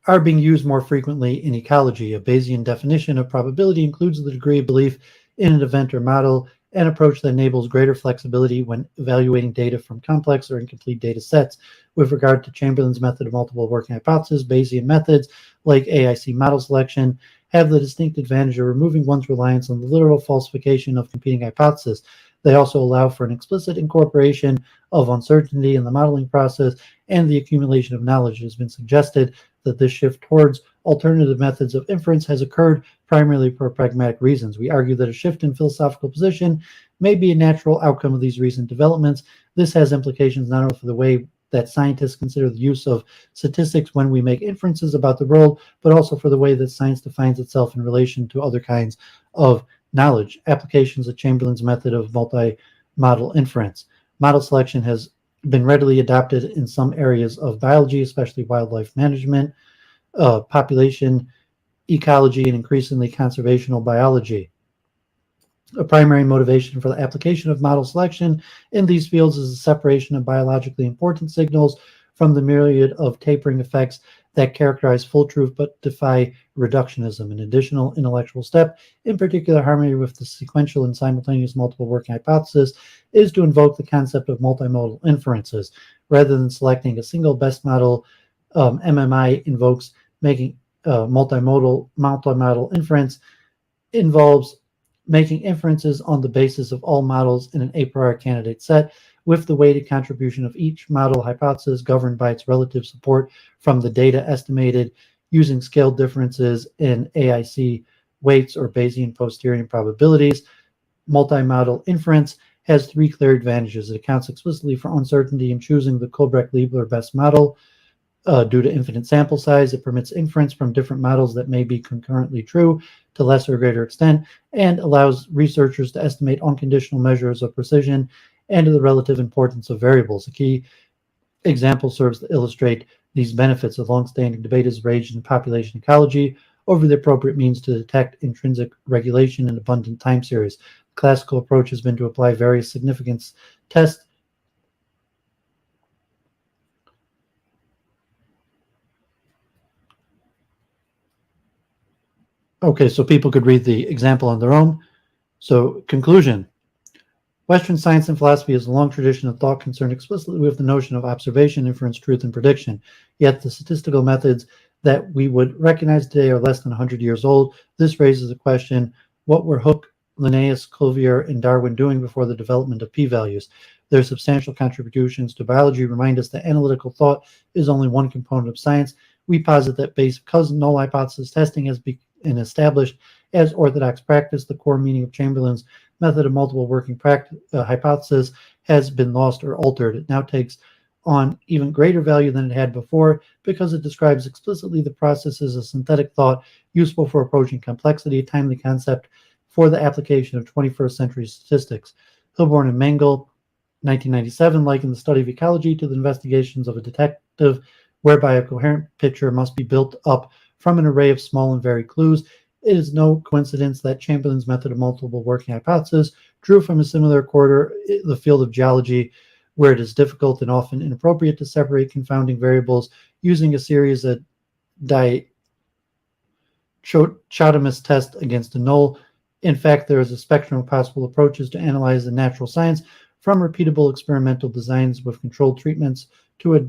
are being used more frequently in ecology. A Bayesian definition of probability includes the degree of belief in an event or model, an approach that enables greater flexibility when evaluating data from complex or incomplete data sets. With regard to Chamberlin's method of multiple working hypothesis, Bayesian methods like AIC model selection have the distinct advantage of removing one's reliance on the literal falsification of competing hypotheses. They also allow for an explicit incorporation of uncertainty in the modeling process and the accumulation of knowledge. It has been suggested that this shift towards alternative methods of inference has occurred primarily for pragmatic reasons. We argue that a shift in philosophical position may be a natural outcome of these recent developments. This has implications not only for the way that scientists consider the use of statistics when we make inferences about the world, but also for the way that science defines itself in relation to other kinds of knowledge. Applications of Chamberlin's method of multi-model inference. Model selection has been readily adopted in some areas of biology, especially wildlife management, population ecology, and increasingly conservational biology. A primary motivation for the application of model selection in these fields is the separation of biologically important signals from the myriad of tapering effects that characterize full truth but defy reductionism. An additional intellectual step, in particular harmony with the sequential and simultaneous multiple working hypothesis, is to invoke the concept of multimodal inferences. Rather than selecting a single best model, MMI invokes making multimodal inference involves making inferences on the basis of all models in an a priori candidate set, with the weighted contribution of each model hypothesis governed by its relative support from the data estimated using scale differences in AIC weights or Bayesian posterior probabilities. Multimodal inference has three clear advantages. It accounts explicitly for uncertainty in choosing the Colbrecht-Leibler best model. Due to infinite sample size, it permits inference from different models that may be concurrently true to lesser or greater extent, and allows researchers to estimate unconditional measures of precision and the relative importance of variables. A key example serves to illustrate these benefits. A long-standing debate has raged in population ecology over the appropriate means to detect intrinsic regulation in abundant time series. The classical approach has been to apply various significance tests Okay, so people could read the example on their own. So, conclusion. Western science and philosophy has a long tradition of thought concerned explicitly with the notion of observation, inference, truth, and prediction. Yet the statistical methods that we would recognize today are less than 100 years old. This raises the question, what were Hooke, Linnaeus, Cuvier, and Darwin doing before the development of p-values? Their substantial contributions to biology remind us that analytical thought is only one component of science. We posit that because null hypothesis testing has been established as orthodox practice, the core meaning of Chamberlin's method of multiple working hypothesis has been lost or altered. It now takes on even greater value than it had before because it describes explicitly the processes of synthetic thought useful for approaching complexity, a timely concept for the application of 21st century statistics. Hilborn and Mengel, 1997, likened the study of ecology to the investigations of a detective, whereby a coherent picture must be built up from an array of small and varied clues. It is no coincidence that Chamberlin's method of multiple working hypothesis drew from a similar quarter the field of geology, where it is difficult and often inappropriate to separate confounding variables using a series of dichotomous tests against a null. In fact, there is a spectrum of possible approaches to analyze the natural science, from repeatable experimental designs with controlled treatments to a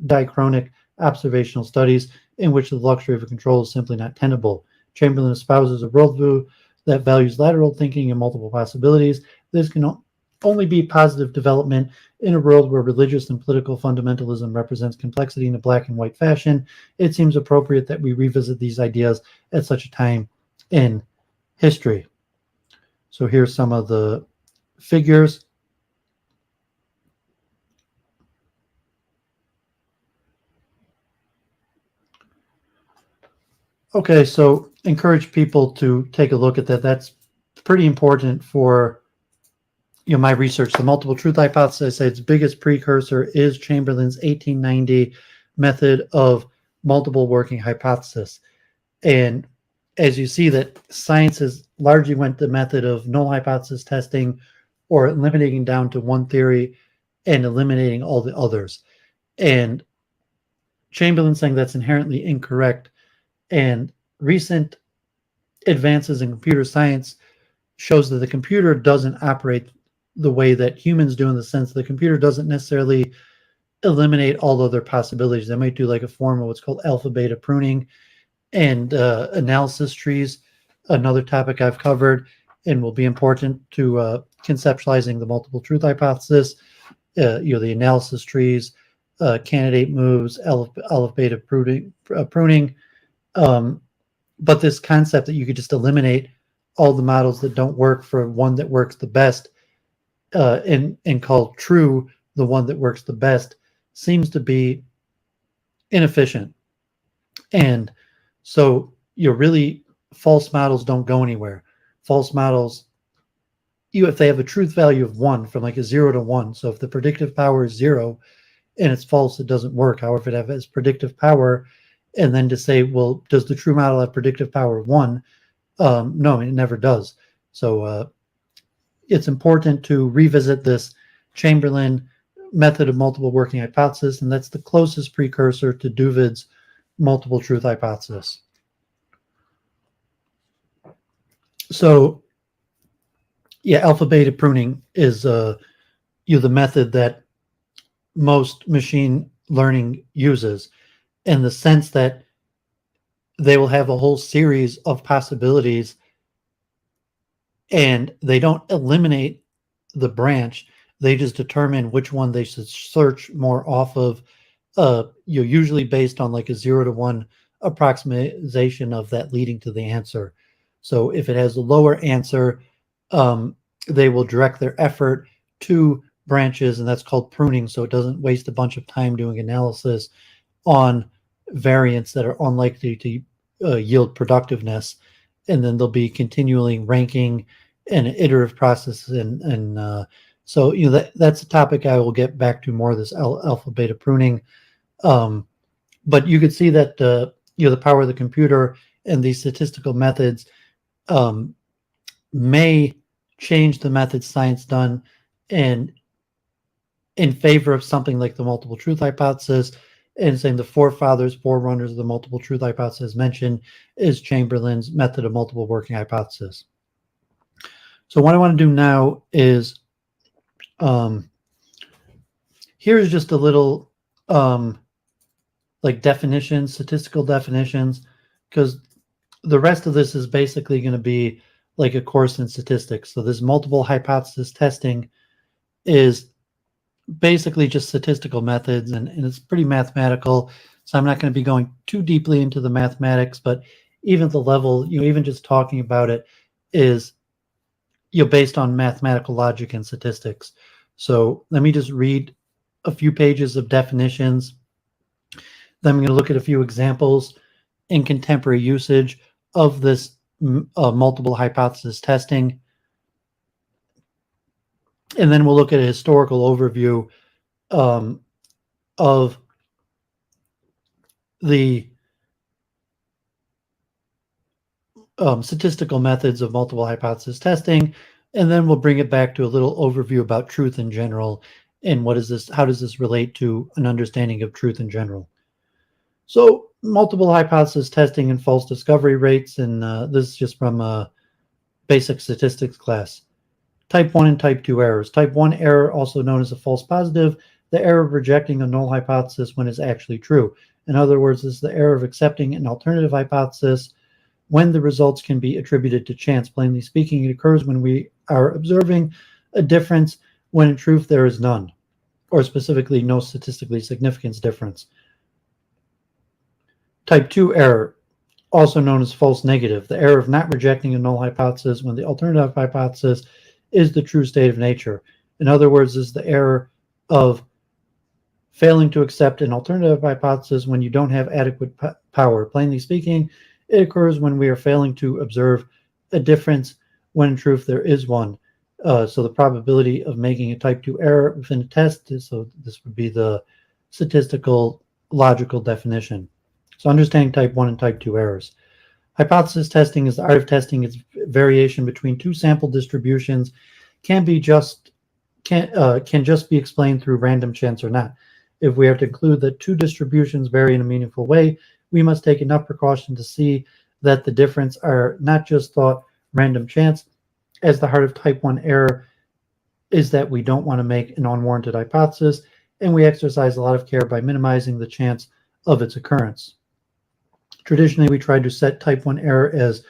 diachronic observational studies in which the luxury of a control is simply not tenable. Chamberlin espouses a worldview that values lateral thinking and multiple possibilities. This can only be positive development in a world where religious and political fundamentalism represents complexity in a black and white fashion. It seems appropriate that we revisit these ideas at such a time in history. So here's some of the figures. Okay, so encourage people to take a look at that. That's pretty important for my research. The multiple truth hypothesis, I say its biggest precursor is Chamberlin's 1890 method of multiple working hypothesis. And as you see, that science has largely went the method of null hypothesis testing or eliminating down to one theory and eliminating all the others. And Chamberlain saying that's inherently incorrect. And recent advances in computer science shows that the computer doesn't operate the way that humans do, in the sense the computer doesn't necessarily eliminate all other possibilities. They might do like a form of what's called alpha beta pruning and analysis trees, another topic I've covered and will be important to conceptualizing the multiple truth hypothesis. The analysis trees, candidate moves, alpha beta pruning. But this concept that you could just eliminate all the models that don't work for one that works the best, and call true the one that works the best, seems to be inefficient. And so really false models don't go anywhere. False models, if they have a truth value of 1, from like a 0 to 1, so if the predictive power is 0 and it's false, it doesn't work. However, if it has predictive power, and then to say, well, does the true model have predictive power of 1? No, it never does. So it's important to revisit this Chamberlin method of multiple working hypothesis, and that's the closest precursor to Duvid's multiple truth hypothesis. So alpha beta pruning is the method that most machine learning uses, in the sense that they will have a whole series of possibilities and they don't eliminate the branch. They just determine which one they should search more off of, usually based on like a 0 to 1 approximation of that leading to the answer. So if it has a lower answer, they will direct their effort to branches, and that's called pruning, so it doesn't waste a bunch of time doing analysis on variants that are unlikely to yield productiveness. And then they'll be continually ranking an iterative process. So that's a topic I will get back to more, this alpha beta pruning. But you could see that the power of the computer and these statistical methods may change the methods science done, and in favor of something like the multiple truth hypothesis, and saying the forerunners of the multiple truth hypothesis mentioned is Chamberlin's method of multiple working hypothesis. So what I want to do now is, here's just a little like definitions, statistical definitions, because the rest of this is basically going to be like a course in statistics. So this multiple hypothesis testing is basically just statistical methods, and it's pretty mathematical. So I'm not going to be going too deeply into the mathematics, but even the level, even just talking about it is, based on mathematical logic and statistics. So let me just read a few pages of definitions. Then I'm going to look at a few examples in contemporary usage of this multiple hypothesis testing. And then we'll look at a historical overview of the statistical methods of multiple hypothesis testing. And then we'll bring it back to a little overview about truth in general and how does this relate to an understanding of truth in general. So multiple hypothesis testing and false discovery rates, and this is just from a basic statistics class. Type 1 and type 2 errors. Type 1 error, also known as a false positive, the error of rejecting a null hypothesis when it's actually true. In other words, this is the error of accepting an alternative hypothesis when the results can be attributed to chance. Plainly speaking, it occurs when we are observing a difference when in truth there is none, or specifically no statistically significant difference. Type 2 error, also known as false negative, the error of not rejecting a null hypothesis when the alternative hypothesis is the true state of nature. In other words, this is the error of failing to accept an alternative hypothesis when you don't have adequate power. Plainly speaking, it occurs when we are failing to observe a difference when in truth there is one. So the probability of making a type 2 error within a test, so this would be the statistical logical definition. So understanding type 1 and type 2 errors. Hypothesis testing is the art of testing its variation between two sample distributions can just be explained through random chance or not. If we are to conclude that two distributions vary in a meaningful way, we must take enough precaution to see that the difference are not just thought random chance, as the heart of type 1 error is that we don't want to make an unwarranted hypothesis, and we exercise a lot of care by minimizing the chance of its occurrence. Traditionally, we tried to set type 1 error as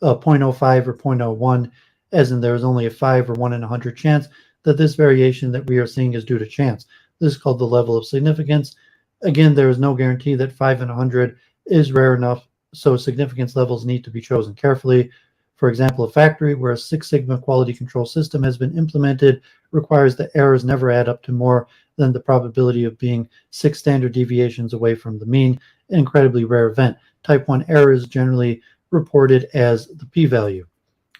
0.05 or 0.01, as in there is only a 5 or 1 in 100 chance that this variation that we are seeing is due to chance. This is called the level of significance. Again, there is no guarantee that 5 in 100 is rare enough, so significance levels need to be chosen carefully. For example, a factory where a 6 sigma quality control system has been implemented requires that errors never add up to more than the probability of being 6 standard deviations away from the mean, an incredibly rare event. Type 1 error is generally reported as the p-value.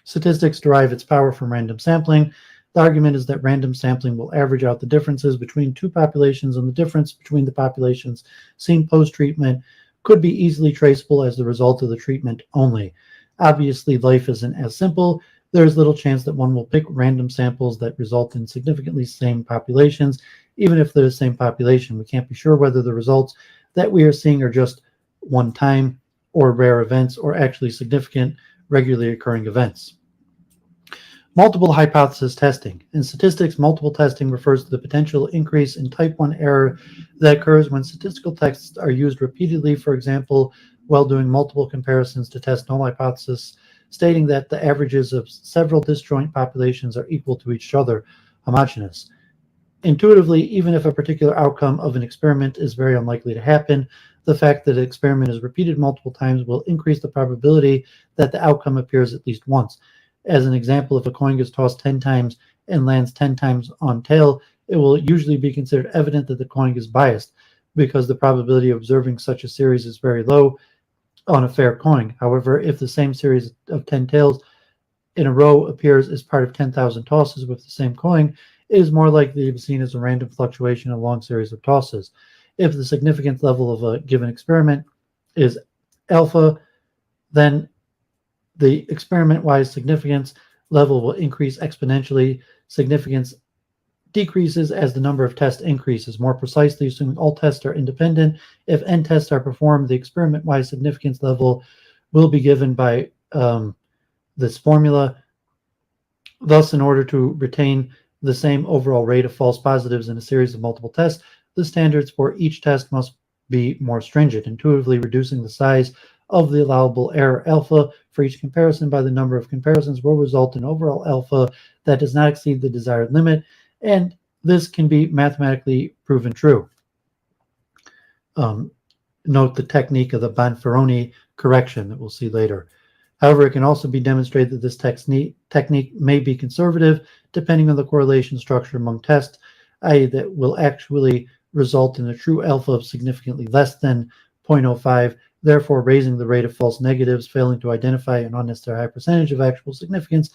Statistics derive its power from random sampling. The argument is that random sampling will average out the differences between two populations, and the difference between the populations seen post-treatment could be easily traceable as the result of the treatment only. Obviously, life isn't as simple. There is little chance that one will pick random samples that result in significantly same populations. Even if they're the same population, we can't be sure whether the results that we are seeing are just one time or rare events or actually significant regularly occurring events. Multiple hypothesis testing. In statistics, multiple testing refers to the potential increase in type 1 error that occurs when statistical tests are used repeatedly, for example, while doing multiple comparisons to test null hypothesis, stating that the averages of several disjoint populations are equal to each other, homogeneous. Intuitively, even if a particular outcome of an experiment is very unlikely to happen, the fact that an experiment is repeated multiple times will increase the probability that the outcome appears at least once. As an example, if a coin is tossed 10 times and lands 10 times on tail, it will usually be considered evident that the coin is biased, because the probability of observing such a series is very low on a fair coin. However, if the same series of 10 tails in a row appears as part of 10,000 tosses with the same coin, it is more likely to be seen as a random fluctuation in a long series of tosses. If the significance level of a given experiment is alpha, then the experiment-wise significance level will increase exponentially. Significance decreases as the number of tests increases. More precisely, assuming all tests are independent, if n tests are performed, the experiment-wise significance level will be given by this formula. Thus, in order to retain the same overall rate of false positives in a series of multiple tests, the standards for each test must be more stringent. Intuitively reducing the size of the allowable error alpha for each comparison by the number of comparisons will result in overall alpha that does not exceed the desired limit, and this can be mathematically proven true. Note the technique of the Bonferroni correction that we'll see later. However, it can also be demonstrated that this technique may be conservative depending on the correlation structure among tests, i.e. that will actually result in a true alpha of significantly less than 0.05, therefore raising the rate of false negatives, failing to identify an unnecessary high percentage of actual significance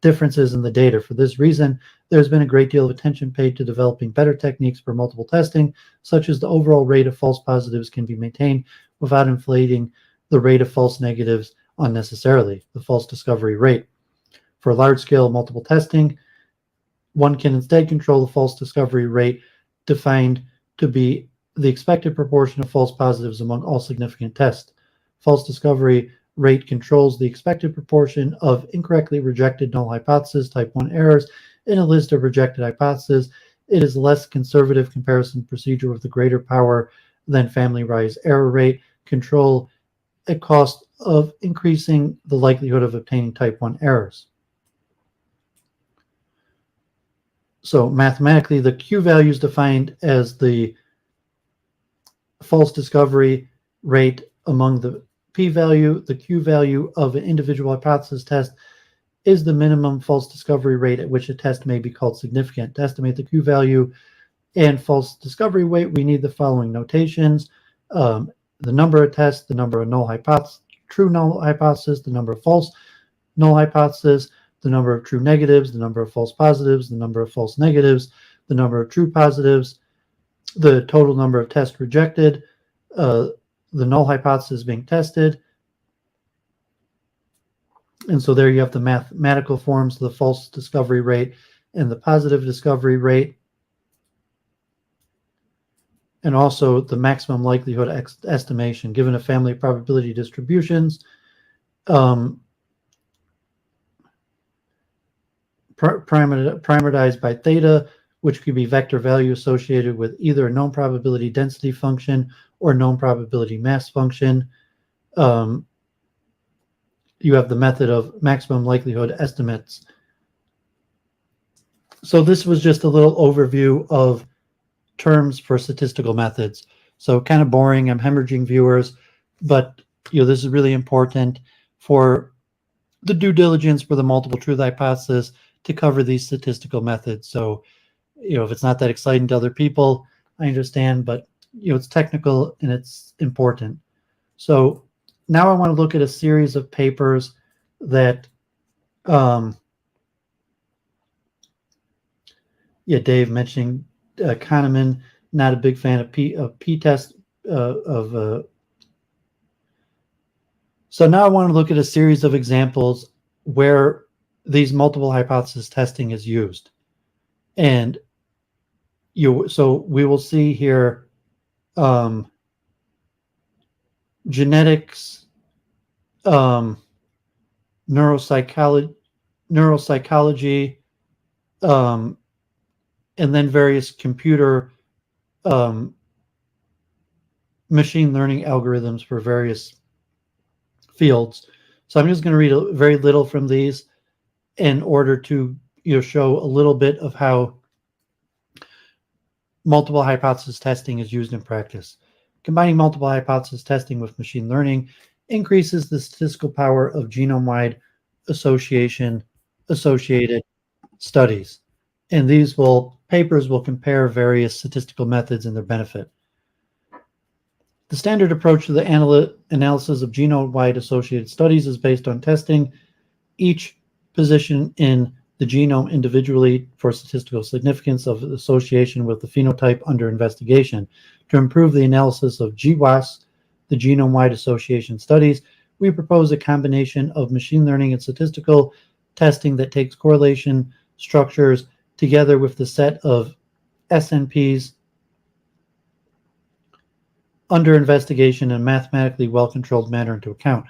differences in the data. For this reason, there's been a great deal of attention paid to developing better techniques for multiple testing, such as the overall rate of false positives can be maintained without inflating the rate of false negatives unnecessarily, the false discovery rate. For large-scale multiple testing, one can instead control the false discovery rate, defined to be the expected proportion of false positives among all significant tests. False discovery rate controls the expected proportion of incorrectly rejected null hypothesis type 1 errors in a list of rejected hypotheses. It is a less conservative comparison procedure with a greater power than family-wise error rate control at cost of increasing the likelihood of obtaining type 1 errors. So mathematically, the Q value is defined as the false discovery rate among the p-value. The q-value of an individual hypothesis test is the minimum false discovery rate at which a test may be called significant. To estimate the q-value and false discovery rate, we need the following notations: the number of tests, the number of null hypotheses, true null hypothesis, the number of false null hypotheses, the number of true negatives, the number of false positives, the number of false negatives, the number of true positives, the total number of tests rejected, the null hypothesis being tested. And so there you have the mathematical forms, the false discovery rate and the positive discovery rate, and also the maximum likelihood estimation given a family of probability distributions. Parameterized by theta, which could be vector value associated with either a known probability density function or known probability mass function. You have the method of maximum likelihood estimates. So this was just a little overview of terms for statistical methods. So kind of boring, I'm hemorrhaging viewers, but this is really important for the due diligence for the multiple truth hypothesis to cover these statistical methods. So if it's not that exciting to other people, I understand, but it's technical and it's important. So now I want to look at a series of papers that Dave mentioning Kahneman, not a big fan of p-test so now I want to look at a series of examples where these multiple hypothesis testing is used. And so we will see here genetics, neuropsychology, and then various computer machine learning algorithms for various fields. So I'm just going to read very little from these in order to show a little bit of how multiple hypothesis testing is used in practice. Combining multiple hypothesis testing with machine learning increases the statistical power of genome-wide associated studies. And these papers will compare various statistical methods and their benefit. The standard approach to the analysis of genome-wide associated studies is based on testing each position in the genome individually for statistical significance of association with the phenotype under investigation. To improve the analysis of GWAS, the genome-wide association studies, we propose a combination of machine learning and statistical testing that takes correlation structures together with the set of SNPs under investigation in a mathematically well-controlled manner into account.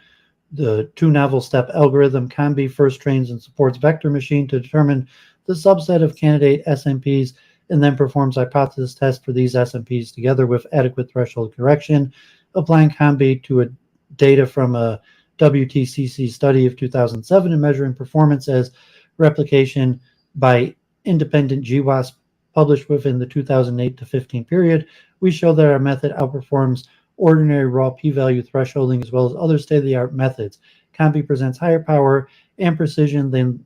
The two novel step algorithm COMBI first trains and supports vector machine to determine the subset of candidate SNPs and then performs hypothesis tests for these SNPs together with adequate threshold correction, applying COMBI to a data from a WTCC study of 2007 and measuring performance as replication by independent GWAS published within the 2008 to 15 period. We show that our method outperforms ordinary raw p-value thresholding as well as other state-of-the-art methods. COMBI presents higher power and precision than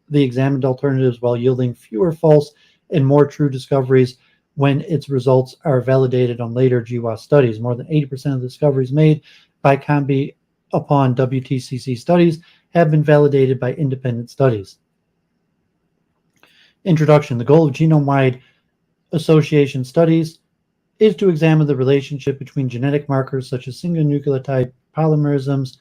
the examined alternatives while yielding fewer false and more true discoveries when its results are validated on later GWAS studies. More than 80% of the discoveries made by COMBI upon WTCC studies have been validated by independent studies. Introduction. The goal of genome-wide association studies is to examine the relationship between genetic markers such as single nucleotide polymorphisms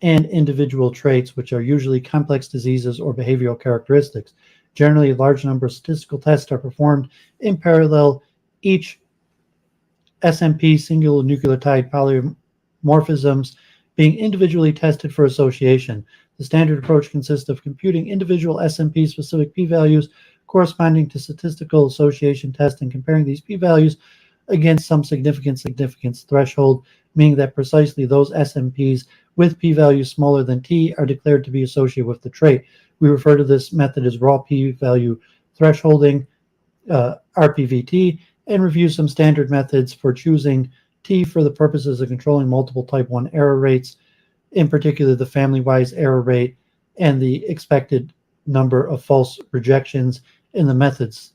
and individual traits, which are usually complex diseases or behavioral characteristics. Generally, a large number of statistical tests are performed in parallel, each SNP single nucleotide polymorphisms being individually tested for association. The standard approach consists of computing individual SNP-specific p-values corresponding to statistical association tests and comparing these p-values against some significance threshold, meaning that precisely those SNPs with p-values smaller than t are declared to be associated with the trait. We refer to this method as raw p-value thresholding, RPVT, and review some standard methods for choosing t for the purposes of controlling multiple type 1 error rates, in particular the family-wise error rate and the expected number of false rejections in the methods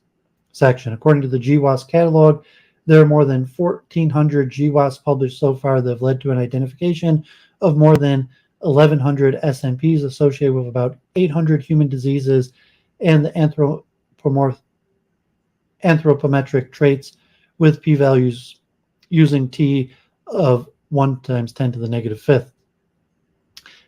section. According to the GWAS catalog, there are more than 1,400 GWAS published so far that have led to an identification of more than 1,100 SNPs associated with about 800 human diseases and the anthropometric traits with p-values using t of 1 times 10 to the negative fifth.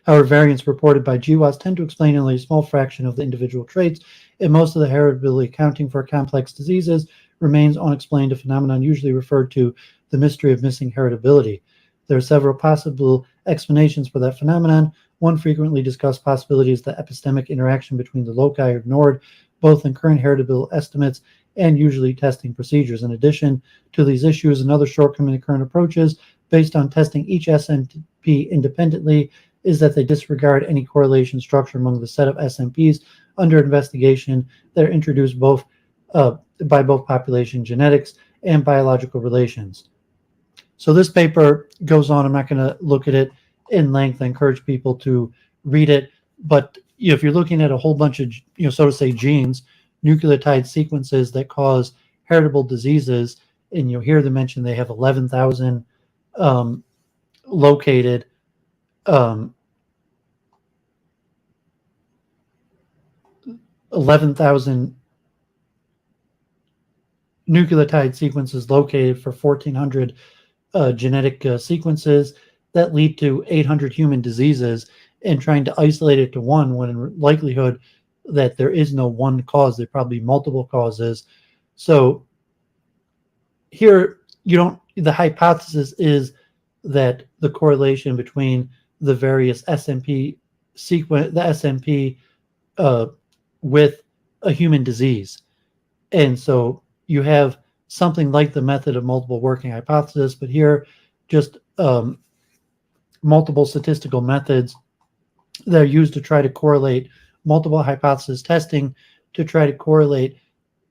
However, variants reported by GWAS tend to explain only a small fraction of the individual traits, and most of the heritability accounting for complex diseases remains unexplained, a phenomenon usually referred to the mystery of missing heritability. There are several possible explanations for that phenomenon. One frequently discussed possibility is the epistemic interaction between the loci are ignored, both in current heritability estimates and usually testing procedures. In addition to these issues, another shortcoming in current approaches, based on testing each SNP independently, is that they disregard any correlation structure among the set of SNPs under investigation that are introduced by both population genetics and biological relations. So this paper goes on. I'm not going to look at it in length. I encourage people to read it. But if you're looking at a whole bunch of, so to say, genes, nucleotide sequences that cause heritable diseases, and you'll hear them mention they have 11,000 located. 11,000 nucleotide sequences located for 1,400 genetic sequences that lead to 800 human diseases, and trying to isolate it to one when in likelihood that there is no one cause, there are probably multiple causes. So here the hypothesis is that the correlation between the various SNP sequence, the SNP with a human disease. And so you have something like the method of multiple working hypothesis, but here just multiple statistical methods that are used to try to correlate multiple hypothesis testing to try to correlate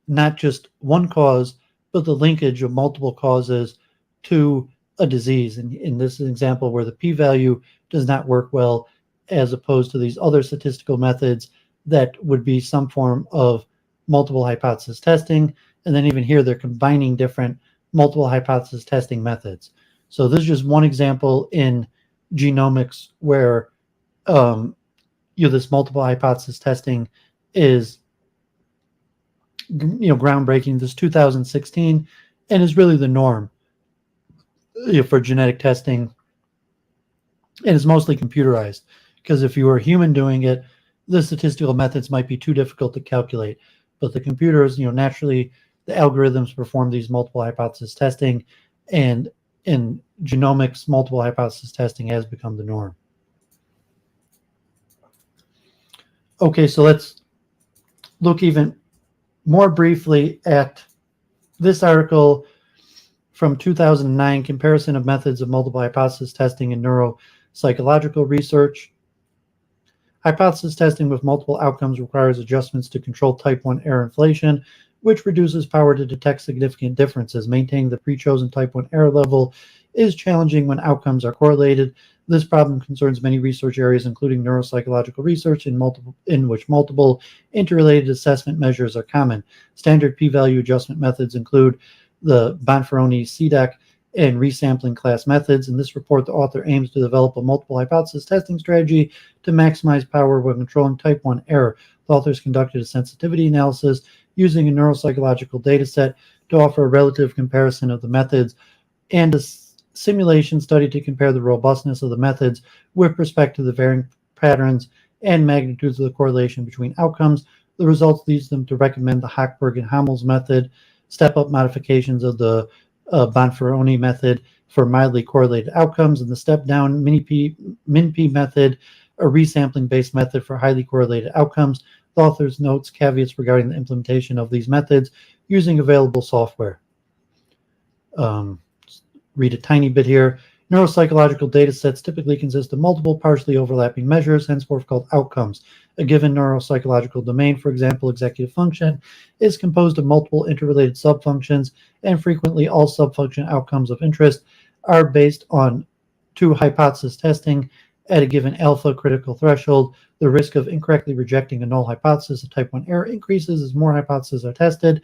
not just one cause, but the linkage of multiple causes to a disease. And in this example where the p-value does not work well, as opposed to these other statistical methods that would be some form of multiple hypothesis testing. And then even here, they're combining different multiple hypothesis testing methods. So this is just one example in genomics where this multiple hypothesis testing is groundbreaking. This 2016 and is really the norm for genetic testing, and is mostly computerized, because if you were a human doing it, the statistical methods might be too difficult to calculate. But the computers, naturally, the algorithms perform these multiple hypothesis testing, and in genomics, multiple hypothesis testing has become the norm. Okay, so let's look even more briefly at This article from 2009, Comparison of Methods of Multiple Hypothesis Testing in Neuropsychological Research. Hypothesis testing with multiple outcomes requires adjustments to control type 1 error inflation, which reduces power to detect significant differences. Maintaining the pre-chosen type 1 error level is challenging when outcomes are correlated. This problem concerns many research areas, including neuropsychological research, in which multiple interrelated assessment measures are common. Standard p-value adjustment methods include the Bonferroni-Seebeck and resampling class methods. In this report, the author aims to develop a multiple hypothesis testing strategy to maximize power when controlling type 1 error. The authors conducted a sensitivity analysis using a neuropsychological data set to offer a relative comparison of the methods and a simulation study to compare the robustness of the methods with respect to the varying patterns and magnitudes of the correlation between outcomes. The results leads them to recommend the Hochberg and Hammel's method, step-up modifications of the Bonferroni method for mildly correlated outcomes, and the step-down min-p method, a resampling-based method for highly correlated outcomes. The authors notes caveats regarding the implementation of these methods using available software. Read a tiny bit here. Neuropsychological data sets typically consist of multiple partially overlapping measures, henceforth called outcomes. A given neuropsychological domain, for example, executive function, is composed of multiple interrelated subfunctions, and frequently all subfunction outcomes of interest are based on two hypothesis testing at a given alpha critical threshold. The risk of incorrectly rejecting a null hypothesis of type 1 error increases as more hypotheses are tested.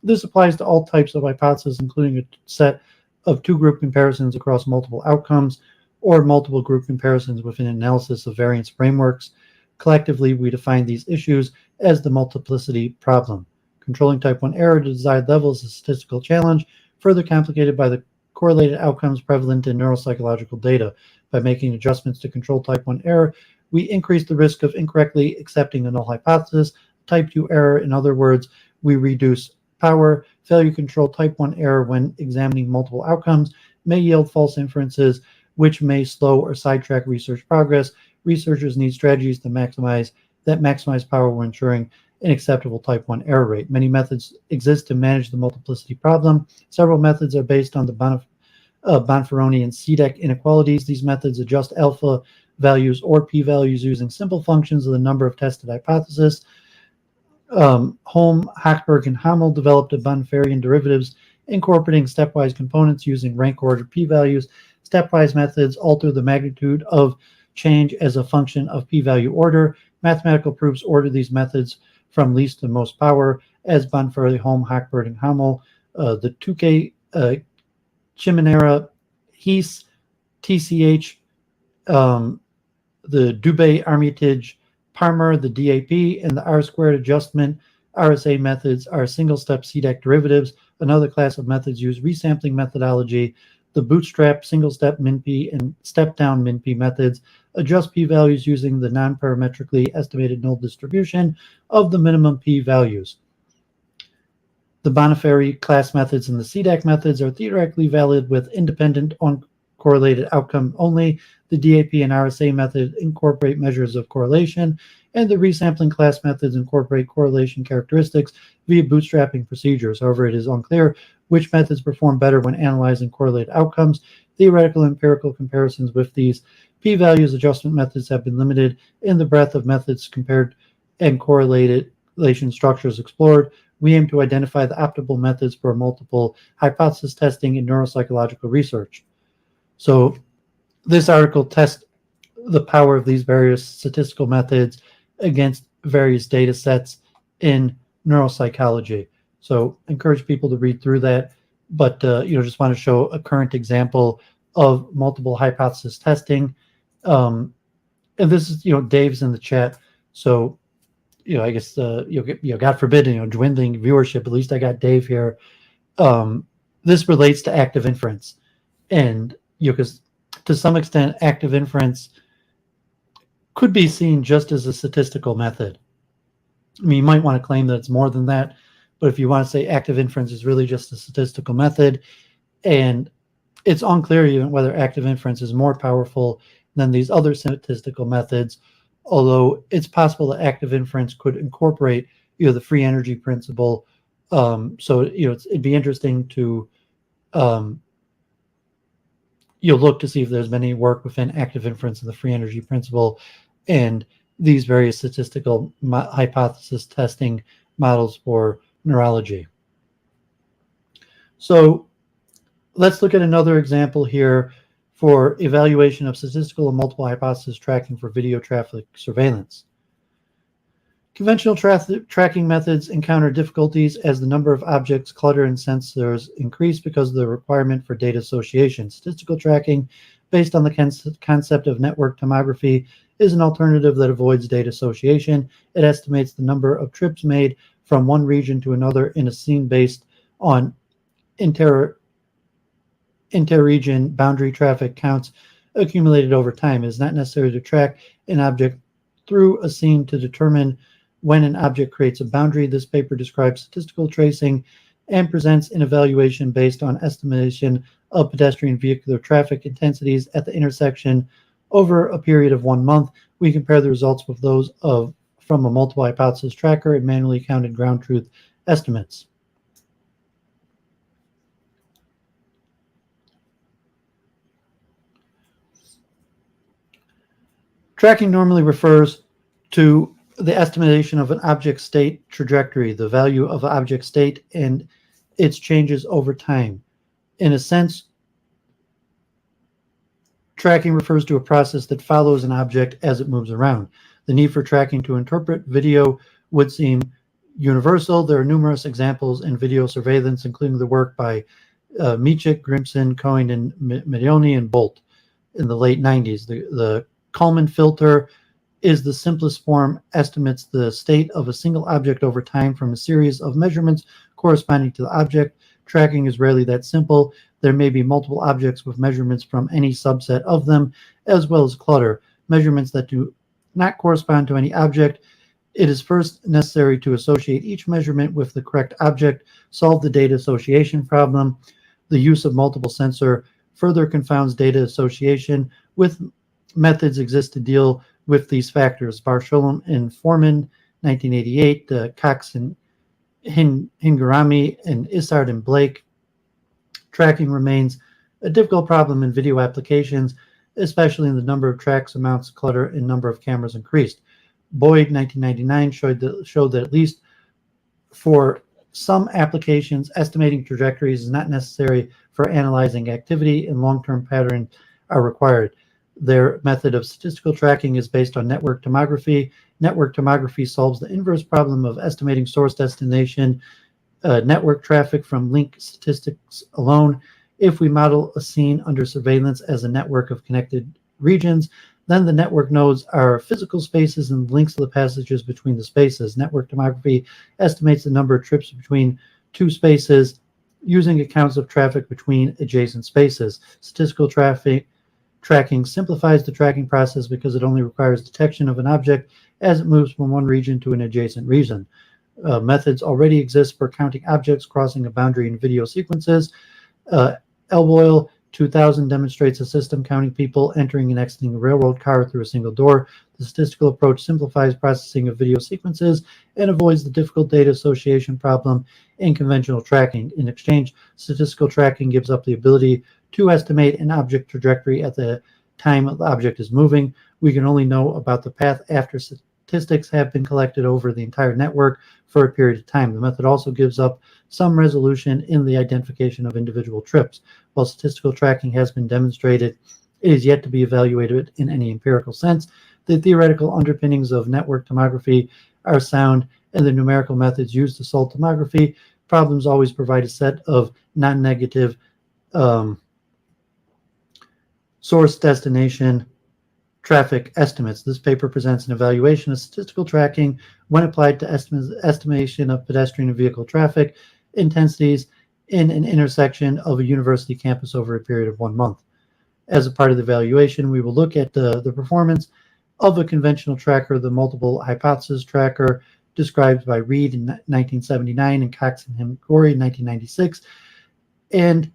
This applies to all types of hypotheses, including a set of two-group comparisons across multiple outcomes or multiple group comparisons within analysis of variance frameworks. Collectively, we define these issues as the multiplicity problem. Controlling type 1 error to desired level is a statistical challenge, further complicated by the correlated outcomes prevalent in neuropsychological data. By making adjustments to control type 1 error, we increase the risk of incorrectly accepting a null hypothesis. Type 2 error, in other words, we reduce power. Failure to control type 1 error when examining multiple outcomes may yield false inferences, which may slow or sidetrack research progress. Researchers need strategies to maximize power when ensuring an acceptable type 1 error rate. Many methods exist to manage the multiplicity problem. Several methods are based on the Bonferroni and Seebeck inequalities. These methods adjust alpha values or p-values using simple functions of the number of tested hypotheses. Holm, Hochberg, and Hammel developed a Bonferronian derivatives incorporating stepwise components using rank-ordered p-values. Stepwise methods alter the magnitude of change as a function of p-value order. Mathematical proofs order these methods from least to most power, as Bonferroni, Holm, Hochberg, and Hammel. The Tukey, Chimenera, Heath, TCH, the Dubé, Armitage, Parmer, the DAP, and the R-squared adjustment RSA methods are single-step Seebeck derivatives. Another class of methods use resampling methodology. The bootstrap, single-step min-p, and step-down min-p methods adjust p-values using the non-parametrically estimated null distribution of the minimum p-values. The Bonferroni class methods and the Seebeck methods are theoretically valid with independent uncorrelated outcome only. The DAP and RSA method incorporate measures of correlation, and the resampling class methods incorporate correlation characteristics via bootstrapping procedures. However, it is unclear which methods perform better when analyzing correlated outcomes. Theoretical and empirical comparisons with these p-values adjustment methods have been limited in the breadth of methods compared and correlation structures explored. We aim to identify the optimal methods for multiple hypothesis testing in neuropsychological research. So this article tests the power of these various statistical methods against various data sets in neuropsychology. So encourage people to read through that, but just want to show a current example of multiple hypothesis testing. And this is, Dave's in the chat. So, I guess, God forbid, dwindling viewership, at least I got Dave here. This relates to active inference. And, because to some extent, active inference could be seen just as a statistical method. I mean, you might want to claim that it's more than that, but if you want to say active inference is really just a statistical method, and it's unclear even whether active inference is more powerful than these other statistical methods, although it's possible that active inference could incorporate the free energy principle So it'd be interesting to you'll look to see if there's been any work within active inference of the free energy principle and these various statistical hypothesis testing models for neurology. So let's look at another example here for evaluation of statistical and multiple hypothesis tracking for video traffic surveillance. Conventional tracking methods encounter difficulties as the number of objects, clutter, and sensors increase because of the requirement for data association. Statistical tracking, based on the concept of network tomography, is an alternative that avoids data association. It estimates the number of trips made from one region to another in a scene based on inter-region boundary traffic counts accumulated over time. It is not necessary to track an object through a scene to determine when an object creates a boundary. This paper describes statistical tracing and presents an evaluation based on estimation of pedestrian vehicular traffic intensities at the intersection over a period of 1 month. We compare the results with those from a multiple hypothesis tracker and manually counted ground truth estimates. Tracking normally refers to the estimation of an object state trajectory, the value of an object state, and its changes over time. In a sense, tracking refers to a process that follows an object as it moves around. The need for tracking to interpret video would seem universal. There are numerous examples in video surveillance, including the work by Michik, Grimson, Cohen, and Medioni and Bolt in the late 90s. The Kalman filter is the simplest form, estimates the state of a single object over time from a series of measurements corresponding to the object. Tracking is rarely that simple. There may be multiple objects with measurements from any subset of them, as well as clutter, measurements that do not correspond to any object. It is first necessary to associate each measurement with the correct object, solve the data association problem. The use of multiple sensor further confounds data association. With methods exist to deal with these factors. Bartolom and Foreman, 1988, Cox and Hingarami, and Issard and Blake. Tracking remains a difficult problem in video applications, especially in the number of tracks, amounts of clutter, and number of cameras increased. Boyd, 1999, showed that at least for some applications, estimating trajectories is not necessary for analyzing activity, and long-term patterns are required. Their method of statistical tracking is based on network tomography. Network tomography solves the inverse problem of estimating source destination network traffic from link statistics alone. If we model a scene under surveillance as a network of connected regions, then the network nodes are physical spaces and links to the passages between the spaces. Network tomography estimates the number of trips between two spaces using accounts of traffic between adjacent spaces. Statistical tracking simplifies the tracking process because it only requires detection of an object as it moves from one region to an adjacent region. Methods already exist for counting objects crossing a boundary in video sequences. Elboil 2000 demonstrates a system counting people entering and exiting a railroad car through a single door. The statistical approach simplifies processing of video sequences and avoids the difficult data association problem in conventional tracking. In exchange, statistical tracking gives up the ability to estimate an object trajectory at the time the object is moving. We can only know about the path after statistics have been collected over the entire network for a period of time. The method also gives up some resolution in the identification of individual trips. While statistical tracking has been demonstrated, it is yet to be evaluated in any empirical sense. The theoretical underpinnings of network tomography are sound, and the numerical methods used to solve tomography problems always provide a set of non-negative source destination traffic estimates. This paper presents an evaluation of statistical tracking when applied to estimation of pedestrian and vehicle traffic intensities in an intersection of a university campus over a period of 1 month. As a part of the evaluation, we will look at the performance of a conventional tracker, the multiple hypothesis tracker described by Reed in 1979 and Cox and Himgori in 1996, and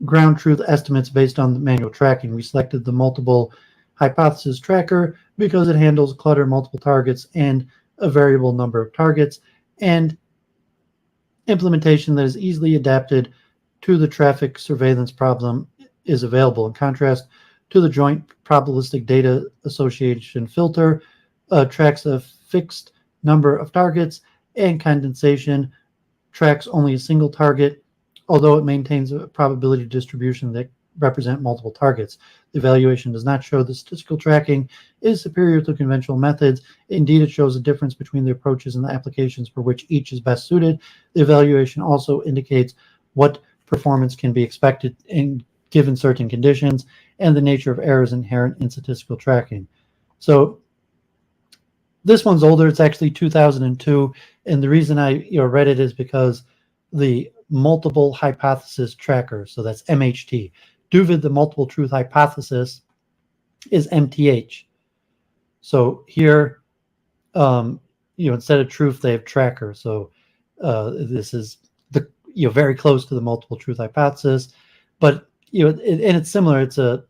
ground truth estimates based on the manual tracking. We selected the multiple hypothesis tracker because it handles clutter, multiple targets, and a variable number of targets, and implementation that is easily adapted to the traffic surveillance problem is available. In contrast to the joint probabilistic data association filter, tracks a fixed number of targets, and condensation tracks only a single target, although it maintains a probability distribution that represent multiple targets. The evaluation does not show the statistical tracking is superior to conventional methods. Indeed, it shows a difference between the approaches and the applications for which each is best suited. The evaluation also indicates what performance can be expected in given certain conditions and the nature of errors inherent in statistical tracking. So this one's older. It's actually 2002, and the reason I read it is because the multiple hypothesis tracker, so that's MHT. The multiple truth hypothesis is MTH. So here, instead of truth, they have tracker. So this is very close to the multiple truth hypothesis, but and it's similar. It's a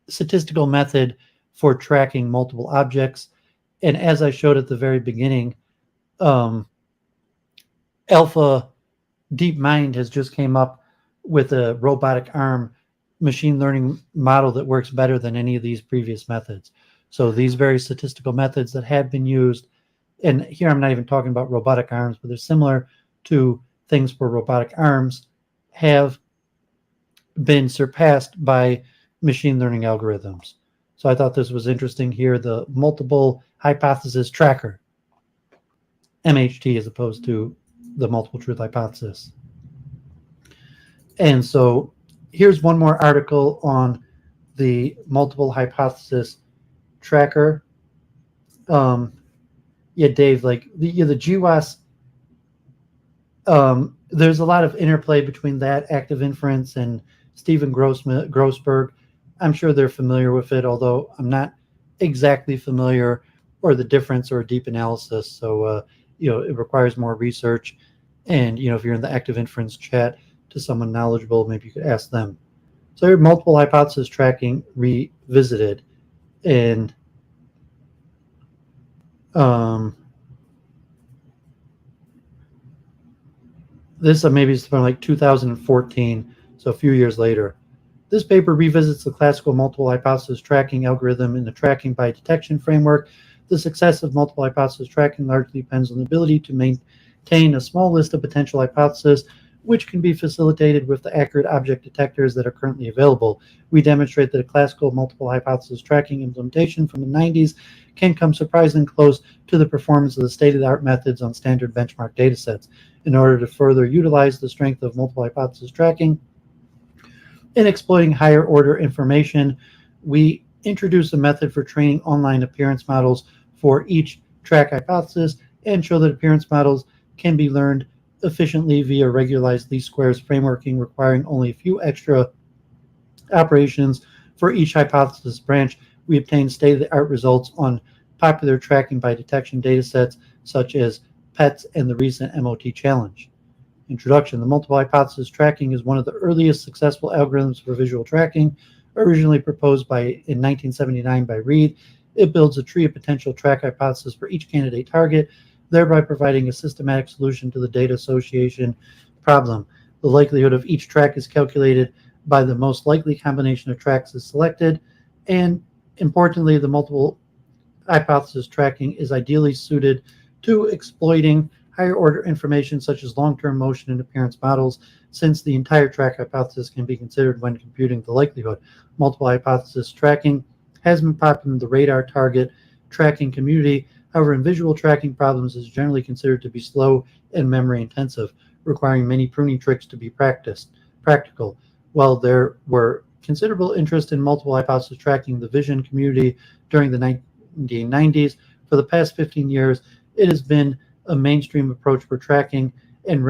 statistical method for tracking multiple objects. And as I showed at the very beginning, Alpha DeepMind has just came up with a robotic arm machine learning model that works better than any of these previous methods. So these very statistical methods that had been used, and here I'm not even talking about robotic arms, but they're similar to things for robotic arms, have been surpassed by machine learning algorithms. So I thought this was interesting here, the multiple hypothesis tracker, MHT, as opposed to the multiple truth hypothesis. And so here's one more article on the multiple hypothesis tracker. Dave, like the GWAS, there's a lot of interplay between that, active inference, and Stephen Grossberg. I'm sure they're familiar with it, although I'm not exactly familiar, or the difference, or a deep analysis. So, it requires more research. And, if you're in the active inference chat to someone knowledgeable, maybe you could ask them. So here, multiple hypothesis tracking revisited. And this maybe is from like 2014, so a few years later. This paper revisits the classical multiple hypothesis tracking algorithm in the tracking by detection framework. The success of multiple hypothesis tracking largely depends on the ability to maintain a small list of potential hypotheses, which can be facilitated with the accurate object detectors that are currently available. We demonstrate that a classical multiple hypothesis tracking implementation from the 90s can come surprisingly close to the performance of the state-of-the-art methods on standard benchmark datasets. In order to further utilize the strength of multiple hypothesis tracking in exploiting higher order information, we introduce a method for training online appearance models for each track hypothesis and show that appearance models can be learned efficiently via regularized least squares frameworking, requiring only a few extra operations for each hypothesis branch. We obtain state-of-the-art results on popular tracking by detection datasets such as PETS and the recent MOT challenge. Introduction. The multiple hypothesis tracking is one of the earliest successful algorithms for visual tracking, originally proposed in 1979 by Reed. It builds a tree of potential track hypotheses for each candidate target, thereby providing a systematic solution to the data association problem. The likelihood of each track is calculated by the most likely combination of tracks is selected, and importantly, the multiple hypothesis tracking is ideally suited to exploiting higher order information such as long-term motion and appearance models, since the entire track hypothesis can be considered when computing the likelihood. Multiple hypothesis tracking has been popular in the radar target tracking community. However, in visual tracking problems is generally considered to be slow and memory intensive, requiring many pruning tricks to be practical. While there were considerable interest in multiple hypothesis tracking in the vision community during the 1990s, for the past 15 years, it has been a mainstream approach for tracking and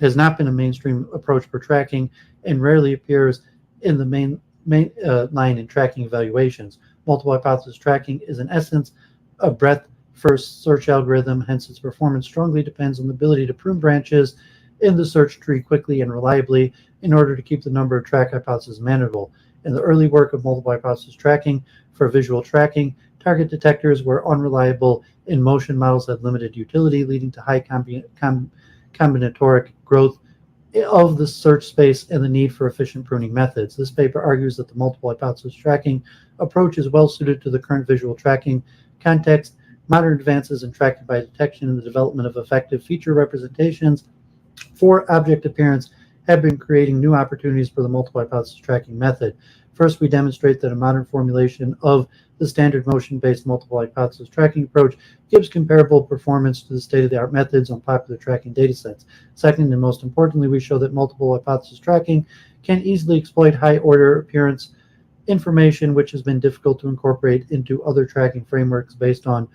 has not been a mainstream approach for tracking and rarely appears in the main line in tracking evaluations. Multiple hypothesis tracking is in essence a breadth-first search algorithm, hence its performance strongly depends on the ability to prune branches in the search tree quickly and reliably in order to keep the number of track hypotheses manageable. In the early work of multiple hypothesis tracking for visual tracking, target detectors were unreliable and motion models had limited utility, leading to high combinatoric growth of the search space and the need for efficient pruning methods. This paper argues that the multiple hypothesis tracking approach is well suited to the current visual tracking context. Modern advances in tracking by detection and the development of effective feature representations for object appearance have been creating new opportunities for the multiple hypothesis tracking method. First, we demonstrate that a modern formulation of the standard motion-based multiple hypothesis tracking approach gives comparable performance to the state-of-the-art methods on popular tracking datasets. Second, and most importantly, we show that multiple hypothesis tracking can easily exploit high-order appearance information, which has been difficult to incorporate into other tracking frameworks based on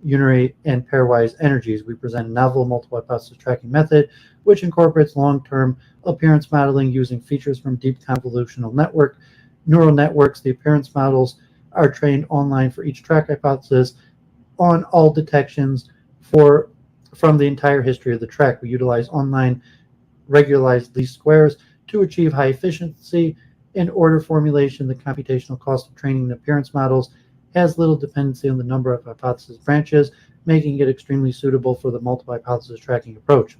unary and pairwise energies. We present a novel multiple hypothesis tracking method which incorporates long-term appearance modeling using features from deep convolutional neural networks. The appearance models are trained online for each track hypothesis on all detections from the entire history of the track. We utilize online regularized least squares to achieve high efficiency and order formulation. The computational cost of training the appearance models has little dependency on the number of hypothesis branches, making it extremely suitable for the multiple hypothesis tracking approach.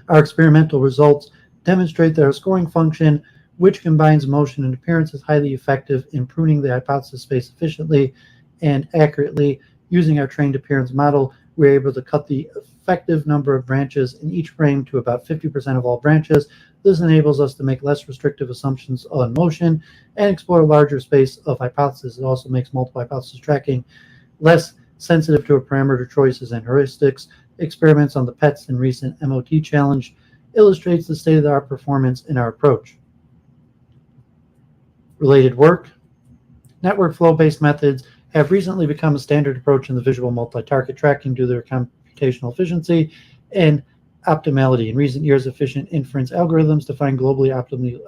Our experimental results demonstrate that our scoring function, which combines motion and appearance, is highly effective in pruning the hypothesis space efficiently and accurately. Using our trained appearance model, we're able to cut the effective number of branches in each frame to about 50% of all branches. This enables us to make less restrictive assumptions on motion and explore a larger space of hypotheses. It also makes multiple hypothesis tracking less sensitive to parameter choices and heuristics. Experiments on the PETs and recent MOT challenge illustrates the state-of-the-art performance in our approach. Related work. Network flow-based methods have recently become a standard approach in the visual multi-target tracking due to their computational efficiency and optimality. In recent years, efficient inference algorithms to find globally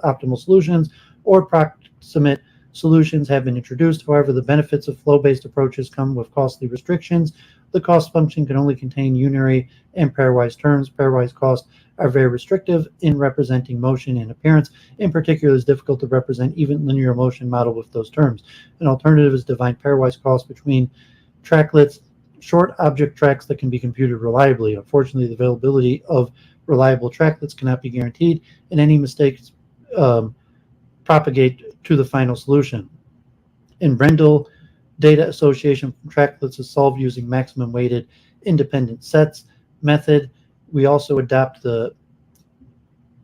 optimal solutions or proximate solutions have been introduced. However, the benefits of flow-based approaches come with costly restrictions. The cost function can only contain unary and pairwise terms. Pairwise costs are very restrictive in representing motion and appearance. In particular, it's difficult to represent even linear motion model with those terms. An alternative is divine pairwise cost between tracklets, short object tracks that can be computed reliably. Unfortunately, the availability of reliable tracklets cannot be guaranteed, and any mistakes propagate to the final solution. In Brendel, data association from tracklets is solved using maximum weighted independent sets method. We also adopt the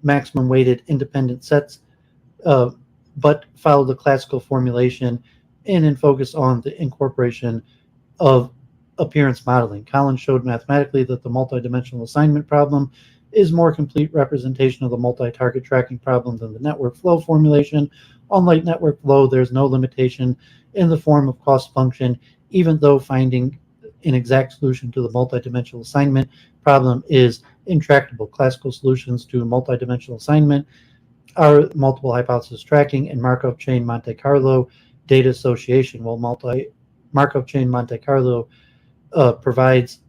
maximum weighted independent sets, but follow the classical formulation and focus on the incorporation of appearance modeling. Collins showed mathematically that the multidimensional assignment problem is more complete representation of the multi-target tracking problem than the network flow formulation. Unlike network flow, there's no limitation in the form of cost function, even though finding an exact solution to the multidimensional assignment problem is intractable. Classical solutions to multidimensional assignment are multiple hypothesis tracking and Markov chain Monte Carlo data association. While Markov chain Monte Carlo provides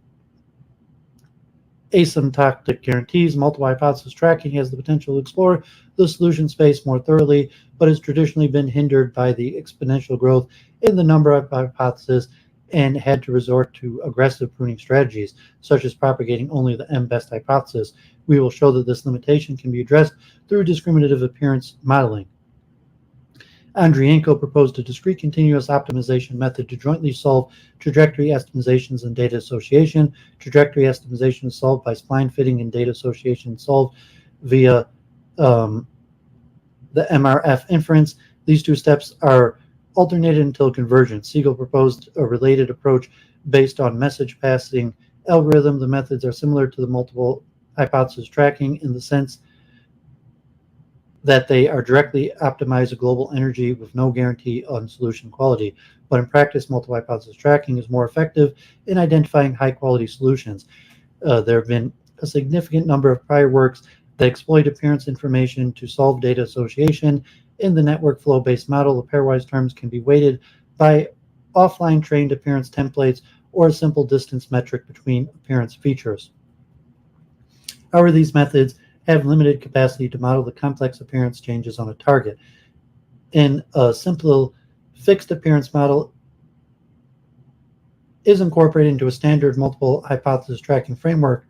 asymptotic guarantees, multiple hypothesis tracking has the potential to explore the solution space more thoroughly, but has traditionally been hindered by the exponential growth in the number of hypotheses and had to resort to aggressive pruning strategies, such as propagating only the M-best hypothesis. We will show that this limitation can be addressed through discriminative appearance modeling. Andrienko proposed a discrete continuous optimization method to jointly solve trajectory estimations and data association. Trajectory estimation is solved by spline fitting, and data association solved via the MRF inference. These two steps are alternated until convergence. Siegel proposed a related approach based on message passing algorithm. The methods are similar to the multiple hypothesis tracking in the sense that they are directly optimize a global energy with no guarantee on solution quality. But in practice, multiple hypothesis tracking is more effective in identifying high-quality solutions. There have been a significant number of prior works that exploit appearance information to solve data association. In the network flow-based model, the pairwise terms can be weighted by offline trained appearance templates or a simple distance metric between appearance features. However, these methods have limited capacity to model the complex appearance changes on a target. In a simple fixed appearance model is incorporated into a standard multiple hypothesis tracking framework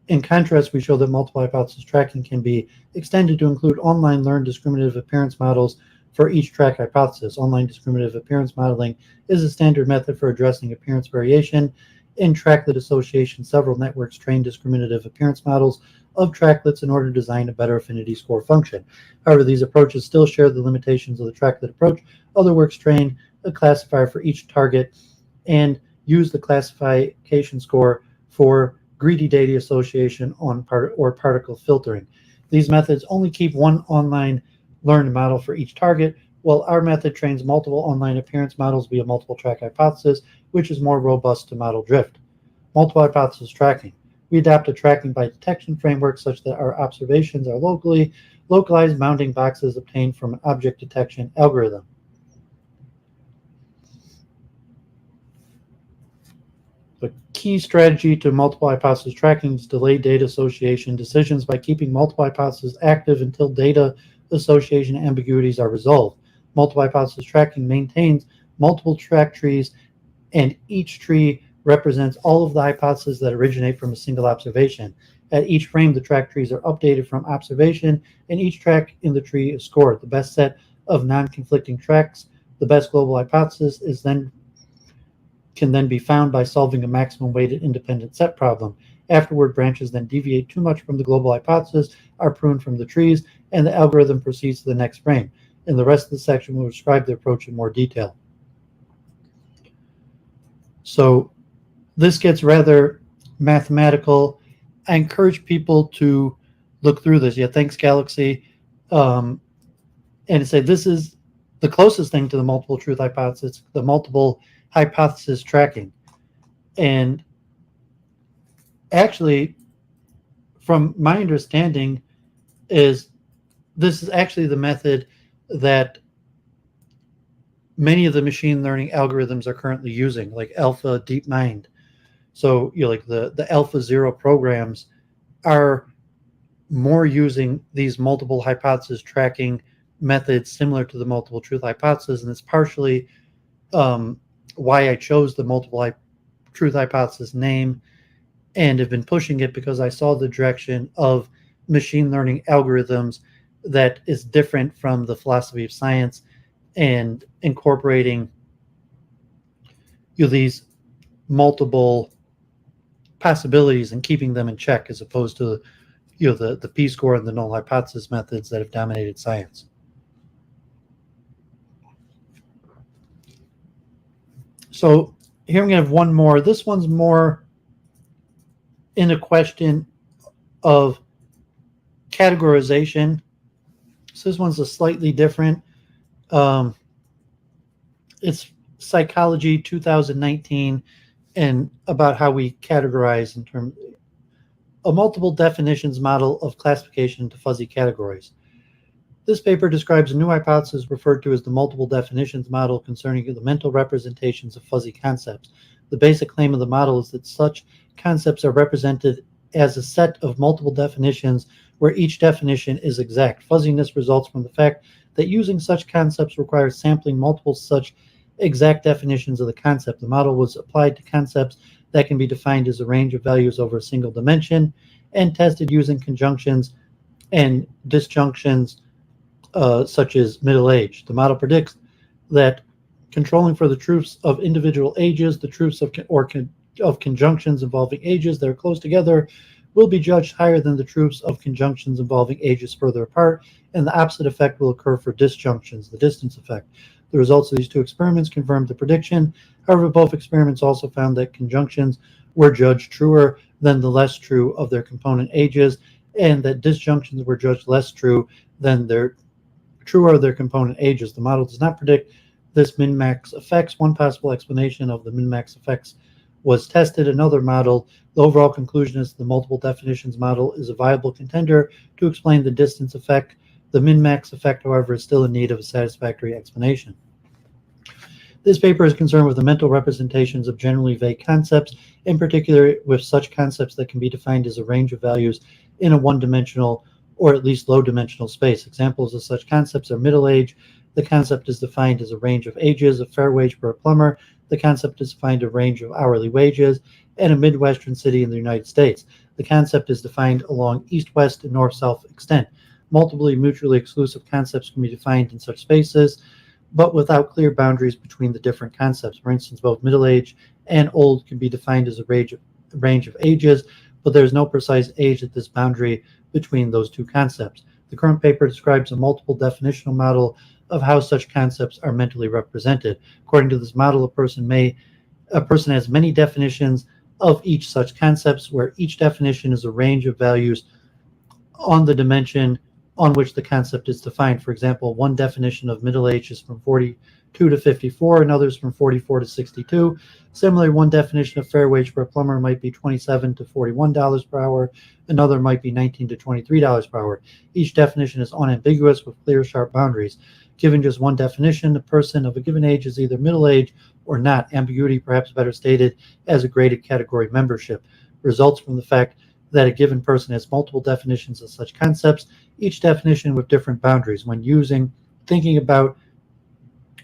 In contrast, we show that multiple hypothesis tracking can be extended to include online learned discriminative appearance models for each track hypothesis. Online discriminative appearance modeling is a standard method for addressing appearance variation. In tracklet association, several networks train discriminative appearance models of tracklets in order to design a better affinity score function. However, these approaches still share the limitations of the tracklet approach. Other works train a classifier for each target and use the classification score for greedy data association or particle filtering. These methods only keep one online learned model for each target, while our method trains multiple online appearance models via multiple track hypothesis, which is more robust to model drift. Multiple hypothesis tracking. We adopt a tracking by detection framework such that our observations are localized bounding boxes obtained from an object detection algorithm. The key strategy to multiple hypothesis tracking is delay data association decisions by keeping multiple hypotheses active until data association ambiguities are resolved. Multiple hypothesis tracking maintains multiple track trees, and each tree represents all of the hypotheses that originate from a single observation. At each frame, the track trees are updated from observation, and each track in the tree is scored. The best set of non-conflicting tracks, the best global hypothesis, can then be found by solving a maximum weighted independent set problem. Afterward, branches then deviate too much from the global hypothesis, are pruned from the trees, and the algorithm proceeds to the next frame. In the rest of the section, we'll describe the approach in more detail. So this gets rather mathematical. I encourage people to look through this. Yeah, thanks, Galaxy. And say this is the closest thing to the multiple truth hypothesis, the multiple hypothesis tracking. And actually, from my understanding, this is actually the method that many of the machine learning algorithms are currently using, like Alpha DeepMind. So like the AlphaZero programs are more using these multiple hypothesis tracking methods similar to the multiple truth hypothesis, and it's partially why I chose the multiple truth hypothesis name and have been pushing it, because I saw the direction of machine learning algorithms that is different from the philosophy of science and incorporating these multiple possibilities and keeping them in check, as opposed to the p-score and the null hypothesis methods that have dominated science. So here I'm going to have one more. This one's more in a question of categorization. So this one's a slightly different. It's Psychology 2019, and about how we categorize in terms a multiple definitions model of classification into fuzzy categories. This paper describes a new hypothesis referred to as the multiple definitions model concerning the mental representations of fuzzy concepts. The basic claim of the model is that such concepts are represented as a set of multiple definitions where each definition is exact. Fuzziness results from the fact that using such concepts requires sampling multiple such exact definitions of the concept. The model was applied to concepts that can be defined as a range of values over a single dimension and tested using conjunctions and disjunctions such as middle age. The model predicts that controlling for the truths of individual ages, the truths of conjunctions involving ages that are close together will be judged higher than the truths of conjunctions involving ages further apart, and the opposite effect will occur for disjunctions, the distance effect. The results of these two experiments confirmed the prediction. However, both experiments also found that conjunctions were judged truer than the less true of their component ages, and that disjunctions were judged less true than their truer of their component ages. The model does not predict this min-max effects. One possible explanation of the min-max effects was tested. Another model, the overall conclusion is the multiple definitions model is a viable contender to explain the distance effect. The min-max effect, however, is still in need of a satisfactory explanation. This paper is concerned with the mental representations of generally vague concepts, in particular with such concepts that can be defined as a range of values in a one-dimensional or at least low-dimensional space. Examples of such concepts are middle age. The concept is defined as a range of ages. A fair wage for a plumber. The concept is defined as a range of hourly wages. And a Midwestern city in the United States. The concept is defined along east-west and north-south extent. Multiply mutually exclusive concepts can be defined in such spaces, but without clear boundaries between the different concepts. For instance, both middle age and old can be defined as a range of ages, but there is no precise age at this boundary between those two concepts. The current paper describes a multiple definitional model of how such concepts are mentally represented. According to this model, a person has many definitions of each such concepts, where each definition is a range of values on the dimension on which the concept is defined. For example, one definition of middle age is from 42 to 54, and others from 44 to 62. Similarly, one definition of fair wage for a plumber might be $27 to $41 per hour. Another might be $19 to $23 per hour. Each definition is unambiguous with clear, sharp boundaries. Given just one definition, a person of a given age is either middle age or not. Ambiguity, perhaps better stated as a graded category membership, results from the fact that a given person has multiple definitions of such concepts, each definition with different boundaries. When thinking about,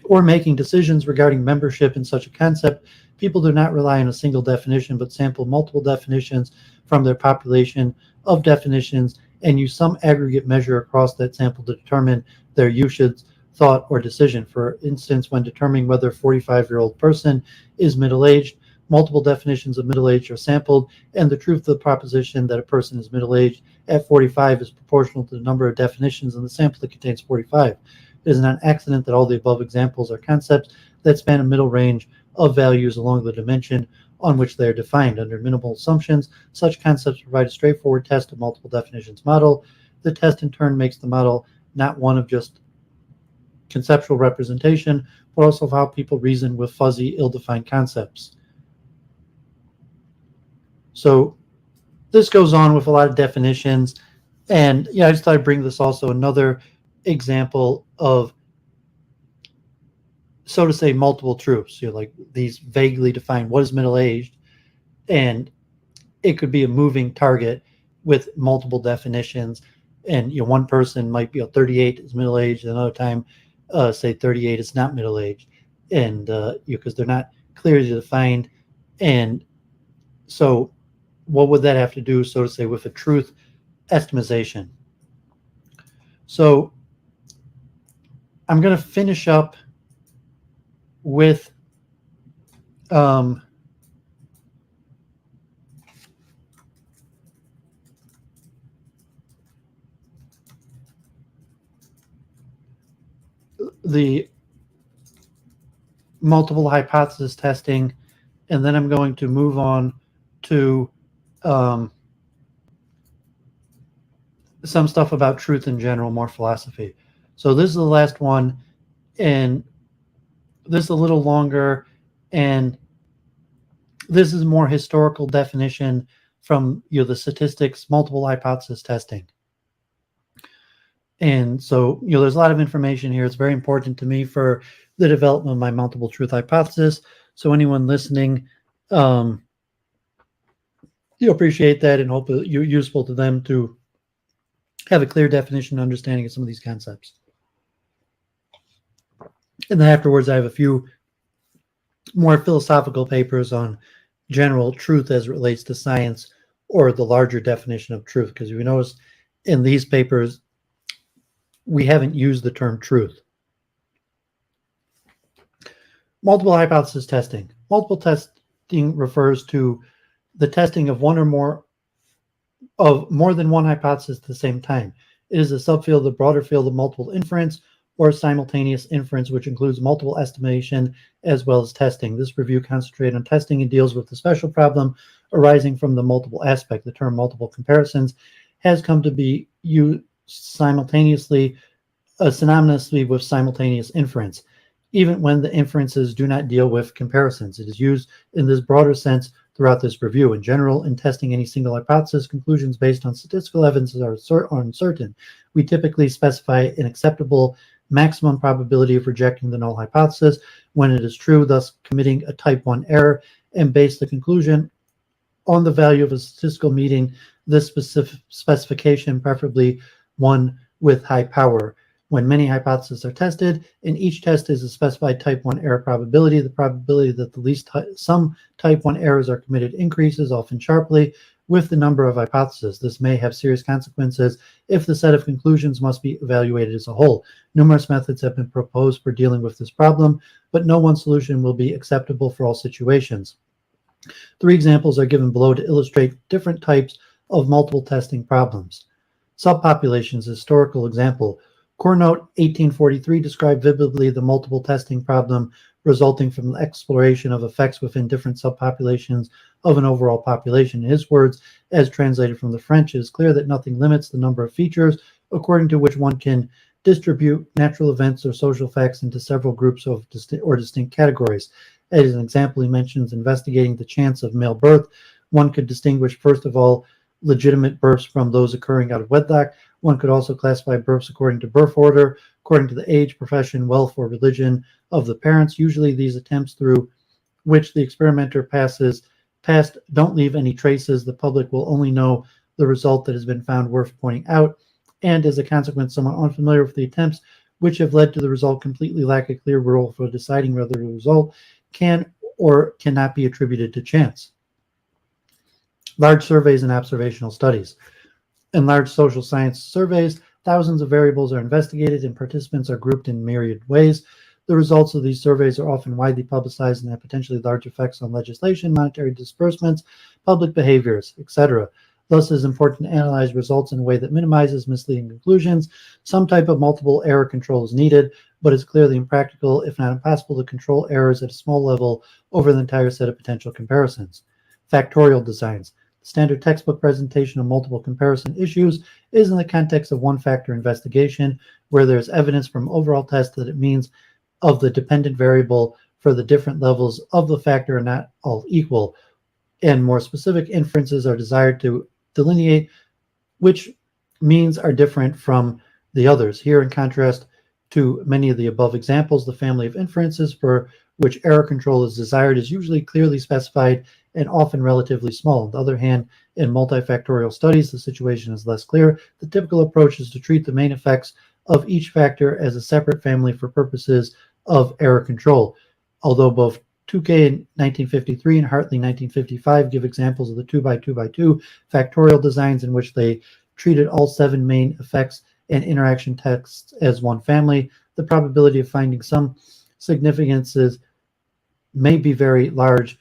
or making decisions regarding membership in such a concept, people do not rely on a single definition, but sample multiple definitions from their population of definitions and use some aggregate measure across that sample to determine their usage, thought, or decision. For instance, when determining whether a 45-year-old person is middle-aged, multiple definitions of middle-age are sampled, and the truth of the proposition that a person is middle-aged at 45 is proportional to the number of definitions in the sample that contains 45. It is not an accident that all the above examples are concepts that span a middle range of values along the dimension on which they are defined. Under minimal assumptions, such concepts provide a straightforward test of multiple definitions model. The test in turn makes the model not one of just conceptual representation, but also of how people reason with fuzzy, ill-defined concepts. So this goes on with a lot of definitions. And I just thought I'd bring this also another example of, so to say, multiple truths. Like these vaguely defined, what is middle-aged? And it could be a moving target with multiple definitions. And one person might be 38 is middle-aged, another time say 38 is not middle-aged, and because they're not clearly defined. And so what would that have to do, so to say, with a truth estimation? So I'm going to finish up with the multiple hypothesis testing, and then I'm going to move on to some stuff about truth in general, more philosophy. So this is the last one, and this is a little longer, and this is more historical definition from the statistics, multiple hypothesis testing. And so there's a lot of information here. It's very important to me for the development of my multiple truth hypothesis. So anyone listening, appreciate that, and hope you're useful to them to have a clear definition and understanding of some of these concepts. And then afterwards, I have a few more philosophical papers on general truth as it relates to science, or the larger definition of truth, because we notice in these papers, we haven't used the term truth. Multiple hypothesis testing. Multiple testing refers to the testing of more than one hypothesis at the same time. It is a subfield of the broader field of multiple inference, or simultaneous inference, which includes multiple estimation as well as testing. This review concentrates on testing and deals with the special problem arising from the multiple aspect. The term multiple comparisons has come to be used simultaneously, synonymously with simultaneous inference, even when the inferences do not deal with comparisons. It is used in this broader sense throughout this review. In general, in testing any single hypothesis, conclusions based on statistical evidence are uncertain. We typically specify an acceptable maximum probability of rejecting the null hypothesis when it is true, thus committing a type 1 error, and base the conclusion on the value of a statistical meeting this specific specification, preferably one with high power. When many hypotheses are tested, and each test is a specified type 1 error probability, the probability that the least some type 1 errors are committed increases, often sharply, with the number of hypotheses. This may have serious consequences if the set of conclusions must be evaluated as a whole. Numerous methods have been proposed for dealing with this problem, but no one solution will be acceptable for all situations. 3 examples are given below to illustrate different types of multiple testing problems. Subpopulations, historical example. Cournot, 1843, described vividly the multiple testing problem resulting from the exploration of effects within different subpopulations of an overall population. In his words, as translated from the French, it is clear that nothing limits the number of features according to which one can distribute natural events or social facts into several groups of distinct categories. As an example, he mentions investigating the chance of male birth. One could distinguish, first of all, legitimate births from those occurring out of wedlock. One could also classify births according to birth order, according to the age, profession, wealth, or religion of the parents. Usually these attempts through which the experimenter passed don't leave any traces. The public will only know the result that has been found worth pointing out, and as a consequence, someone unfamiliar with the attempts which have led to the result completely lack a clear rule for deciding whether the result can or cannot be attributed to chance. Large surveys and observational studies. In large social science surveys, thousands of variables are investigated and participants are grouped in myriad ways. The results of these surveys are often widely publicized and have potentially large effects on legislation, monetary disbursements, public behaviors, etc. Thus, it is important to analyze results in a way that minimizes misleading conclusions. Some type of multiple error control is needed, but it's clearly impractical, if not impossible, to control errors at a small level over the entire set of potential comparisons. Factorial designs. Standard textbook presentation of multiple comparison issues is in the context of one-factor investigation, where there is evidence from overall tests that it means of the dependent variable for the different levels of the factor are not all equal, and more specific inferences are desired to delineate which means are different from the others. Here, in contrast to many of the above examples, the family of inferences for which error control is desired is usually clearly specified and often relatively small. On the other hand, in multifactorial studies, the situation is less clear. The typical approach is to treat the main effects of each factor as a separate family for purposes of error control. Although both Tukey in 1953 and Hartley 1955 give examples of the 2 by 2 by 2 factorial designs in which they treated all 7 main effects and interaction tests as one family, the probability of finding some significances may be very large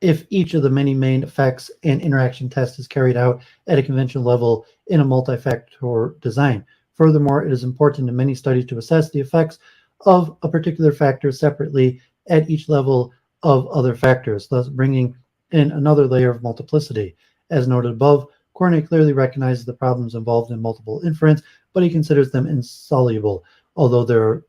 if each of the many main effects and interaction tests is carried out at a conventional level in a multi-factor design. Furthermore, it is important in many studies to assess the effects of a particular factor separately at each level of other factors, thus bringing in another layer of multiplicity. As noted above, Cournot clearly recognizes the problems involved in multiple inference, but he considers them insoluble. Although there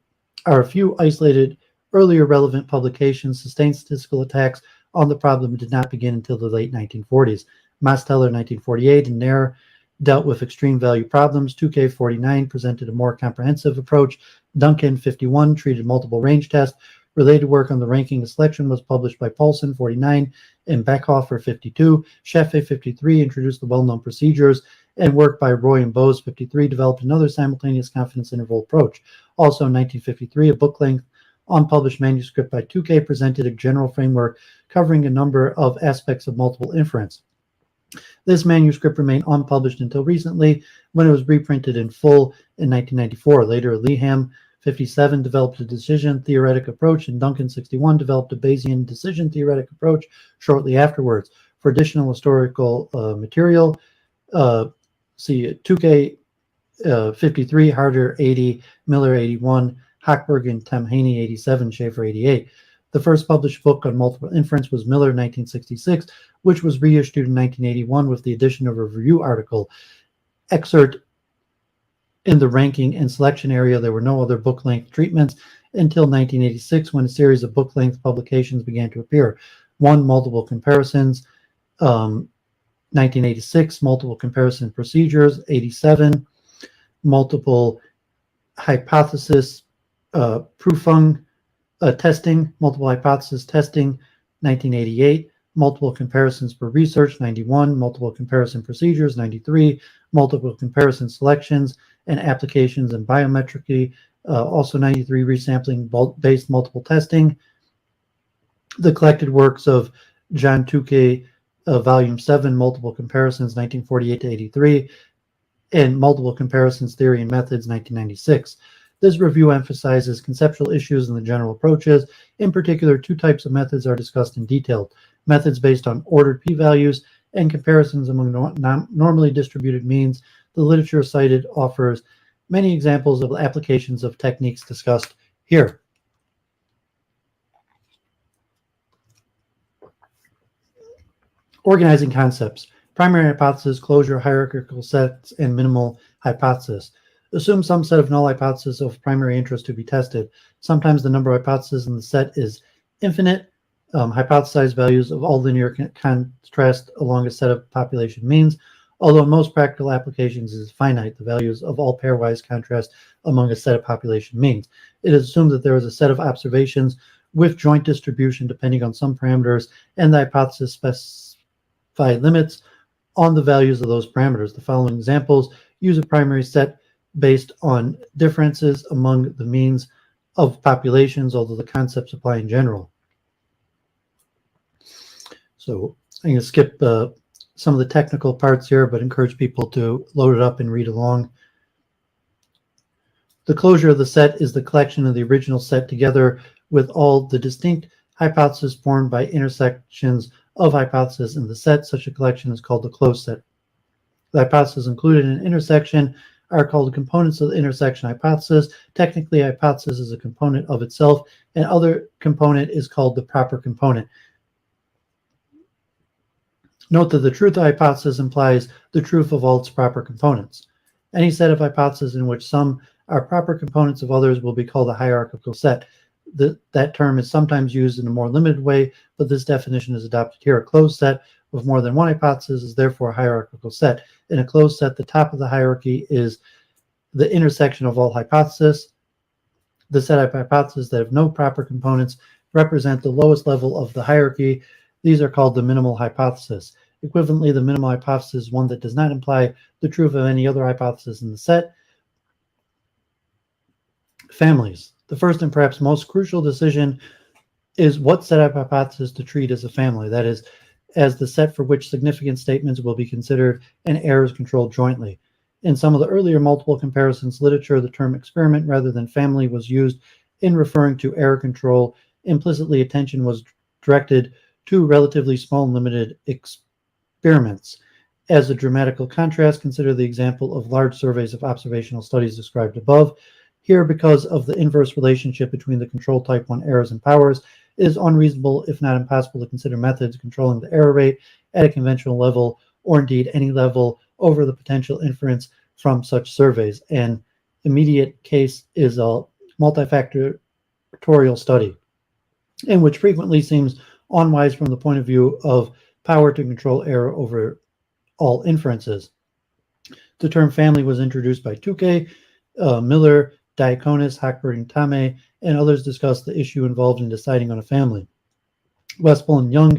are a few isolated earlier relevant publications, sustained statistical attacks on the problem did not begin until the late 1940s. Mosteller, 1948, and Nair dealt with extreme value problems. Tukey, 49, presented a more comprehensive approach. Duncan, 51, treated multiple range tests. Related work on the ranking and selection was published by Paulson, 49, and Beckhofer, 52. Scheffe, 53, introduced the well-known procedures, and work by Roy and Bose, 53, developed another simultaneous confidence interval approach. Also in 1953, a book-length unpublished manuscript by Tukey presented a general framework covering a number of aspects of multiple inference. This manuscript remained unpublished until recently, when it was reprinted in full in 1994. Later, Leham, 57, developed a decision theoretic approach, and Duncan, 61, developed a Bayesian decision theoretic approach shortly afterwards. For additional historical material, see Tukey, 53, Harder, 80, Miller, 81, Hochberg and Tamhaney, 87, Schaefer, 88. The first published book on multiple inference was Miller, 1966, which was reissued in 1981 with the addition of a review article. Excerpt in the ranking and selection area, there were no other book-length treatments until 1986, when a series of book-length publications began to appear. One, Multiple Comparisons, 1986, Multiple Comparison Procedures, 87, Multiple Hypothesis Prüfung Testing, Multiple Hypothesis Testing, 1988, Multiple Comparisons for Research, 91, Multiple Comparison Procedures, 93, Multiple Comparison Selections and Applications in Biometry, also 93, Resampling-Based Multiple Testing. The collected works of John Tukey, Volume 7, Multiple Comparisons, 1948 to 83, and Multiple Comparisons, Theory and Methods, 1996. This review emphasizes conceptual issues and the general approaches. In particular, two types of methods are discussed in detail: methods based on ordered p-values and comparisons among normally distributed means. The literature cited offers many examples of applications of techniques discussed here. Organizing concepts: primary hypothesis, closure, hierarchical sets, and minimal hypothesis. Assume some set of null hypotheses of primary interest to be tested. Sometimes the number of hypotheses in the set is infinite. Hypothesized values of all linear contrast along a set of population means, although in most practical applications it is finite. The values of all pairwise contrast among a set of population means. It is assumed that there is a set of observations with joint distribution depending on some parameters, and the hypothesis specify limits on the values of those parameters. The following examples use a primary set based on differences among the means of populations, although the concepts apply in general. So I'm going to skip some of the technical parts here, but encourage people to load it up and read along. The closure of the set is the collection of the original set together with all the distinct hypotheses formed by intersections of hypotheses in the set. Such a collection is called the closed set. The hypotheses included in an intersection are called components of the intersection hypothesis. Technically, a hypothesis is a component of itself, and other component is called the proper component. Note that the truth of a hypothesis implies the truth of all its proper components. Any set of hypotheses in which some are proper components of others will be called a hierarchical set. That term is sometimes used in a more limited way, but this definition is adopted here. A closed set with more than one hypothesis is therefore a hierarchical set. In a closed set, the top of the hierarchy is the intersection of all hypotheses. The set of hypotheses that have no proper components represent the lowest level of the hierarchy. These are called the minimal hypothesis. Equivalently, the minimal hypothesis is one that does not imply the truth of any other hypothesis in the set. Families. The first and perhaps most crucial decision is what set of hypothesis to treat as a family, that is, as the set for which significant statements will be considered and errors controlled jointly. In some of the earlier multiple comparisons literature, the term experiment rather than family was used in referring to error control. Implicitly, attention was directed to relatively small and limited experiments. As a dramatical contrast, consider the example of large surveys of observational studies described above. Here, because of the inverse relationship between the control type 1 errors and powers, it is unreasonable, if not impossible, to consider methods controlling the error rate at a conventional level, or indeed any level, over the potential inference from such surveys. An immediate case is a multifactorial study, in which frequently seems unwise from the point of view of power to control error over all inferences. The term family was introduced by Tukey, Miller, Diaconis, Hochberg, and Tame, and others discussed the issue involved in deciding on a family. Westphal and Young,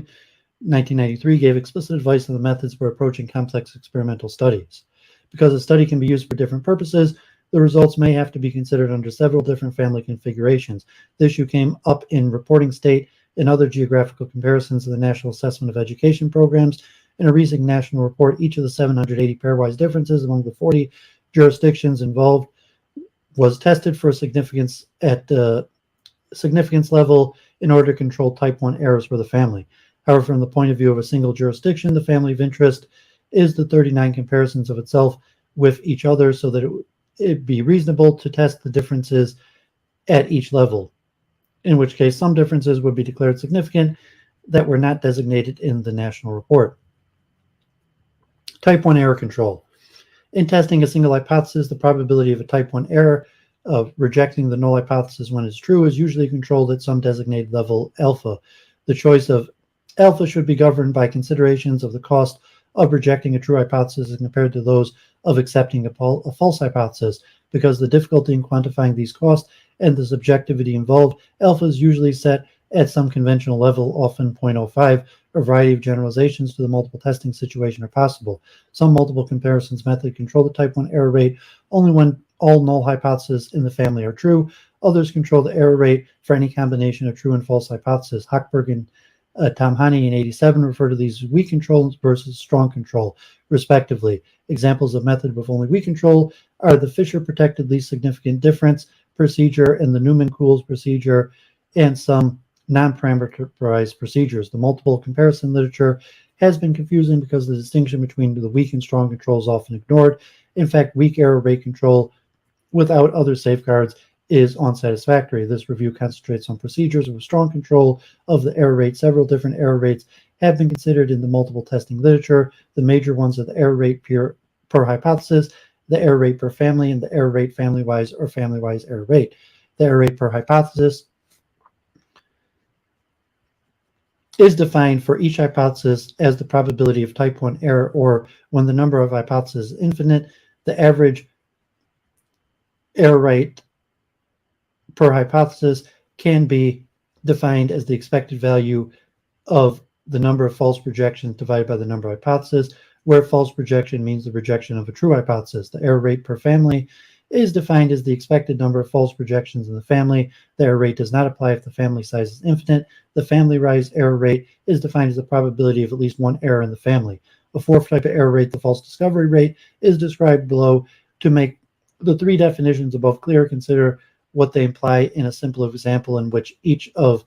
1993, gave explicit advice on the methods for approaching complex experimental studies. Because a study can be used for different purposes, the results may have to be considered under several different family configurations. The issue came up in reporting state and other geographical comparisons of the National Assessment of Education programs. In a recent national report, each of the 780 pairwise differences among the 40 jurisdictions involved was tested for significance at the significance level in order to control type 1 errors for the family. However, from the point of view of a single jurisdiction, the family of interest is the 39 comparisons of itself with each other, so that it'd be reasonable to test the differences at each level, in which case some differences would be declared significant that were not designated in the national report. Type 1 error control. In testing a single hypothesis, the probability of a type 1 error of rejecting the null hypothesis when it's true is usually controlled at some designated level alpha. The choice of alpha should be governed by considerations of the cost of rejecting a true hypothesis compared to those of accepting a false hypothesis. Because the difficulty in quantifying these costs and the subjectivity involved, alpha is usually set at some conventional level, often 0.05. A variety of generalizations to the multiple testing situation are possible. Some multiple comparisons method control the type 1 error rate only when all null hypotheses in the family are true. Others control the error rate for any combination of true and false hypotheses. Hochberg and Tom Honey in 87 refer to these as weak control versus strong control, respectively. Examples of method with only weak control are the Fisher-protected least significant difference procedure and the Newman-Cool's procedure, and some non-parameterized procedures. The multiple comparison literature has been confusing because the distinction between the weak and strong control is often ignored. In fact, weak error rate control without other safeguards is unsatisfactory. This review concentrates on procedures with strong control of the error rate. Several different error rates have been considered in the multiple testing literature. The major ones are the error rate per hypothesis, the error rate per family, and the error rate family-wise or family-wise error rate. The error rate per hypothesis is defined for each hypothesis as the probability of type 1 error, or when the number of hypotheses is infinite, the average error rate per hypothesis can be defined as the expected value of the number of false projections divided by the number of hypotheses, where false projection means the rejection of a true hypothesis. The error rate per family is defined as the expected number of false projections in the family. The error rate does not apply if the family size is infinite. The family-wise error rate is defined as the probability of at least one error in the family. A fourth type of error rate, the false discovery rate, is described below. To make the three definitions above clear, consider what they imply in a simple example in which each of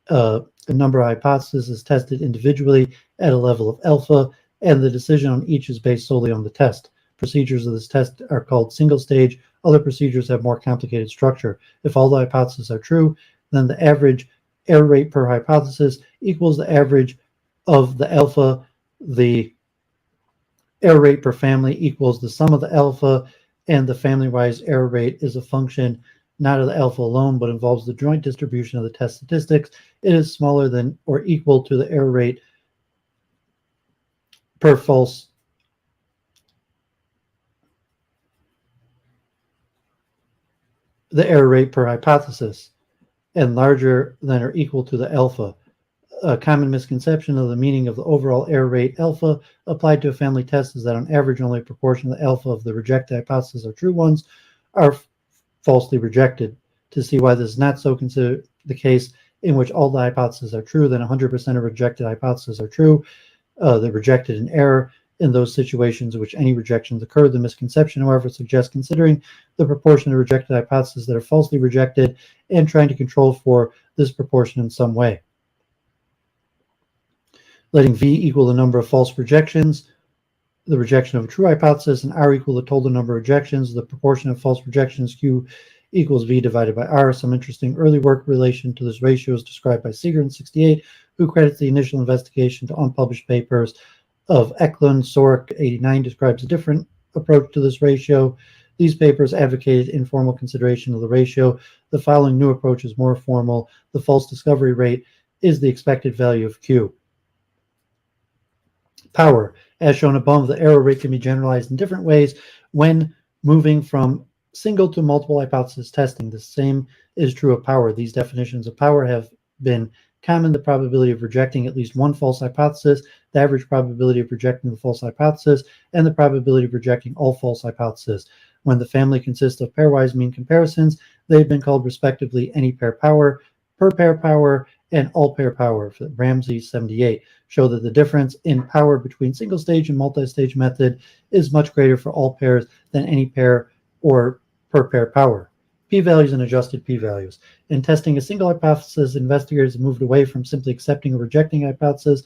a number of hypotheses is tested individually at a level of alpha, and the decision on each is based solely on the test. Procedures of this test are called single stage. Other procedures have more complicated structure. If all the hypotheses are true, then the average error rate per hypothesis equals the average of the alpha. The error rate per family equals the sum of the alpha, and the family-wise error rate is a function not of the alpha alone, but involves the joint distribution of the test statistics. It is smaller than or equal to the error rate per false the error rate per hypothesis, and larger than or equal to the alpha. A common misconception of the meaning of the overall error rate alpha applied to a family test is that on average only a proportion of the alpha of the rejected hypotheses or true ones are falsely rejected. To see why this is not so, consider the case in which all the hypotheses are true, then 100% of rejected hypotheses are true. They're rejected in error. In those situations in which any rejections occur, the misconception, however, suggests considering the proportion of rejected hypotheses that are falsely rejected and trying to control for this proportion in some way. Letting V equal the number of false rejections, the rejection of a true hypothesis, and R equal the total number of rejections, the proportion of false rejections, Q equals V divided by R. Some interesting early work relation to this ratio is described by Seeger in 1968, who credits the initial investigation to unpublished papers of Eklund. Sorek, 1989, describes a different approach to this ratio. These papers advocated informal consideration of the ratio. The following new approach is more formal. The false discovery rate is the expected value of Q. Power. As shown above, the error rate can be generalized in different ways when moving from single to multiple hypothesis testing. The same is true of power. These definitions of power have been common: the probability of rejecting at least one false hypothesis, the average probability of rejecting the false hypothesis, and the probability of rejecting all false hypotheses. When the family consists of pairwise mean comparisons, they've been called respectively any pair power, per pair power, and all pair power. Ramsey, 78, show that the difference in power between single stage and multi-stage method is much greater for all pairs than any pair or per pair power. P-values and adjusted p-values. In testing a single hypothesis, investigators have moved away from simply accepting or rejecting a hypothesis,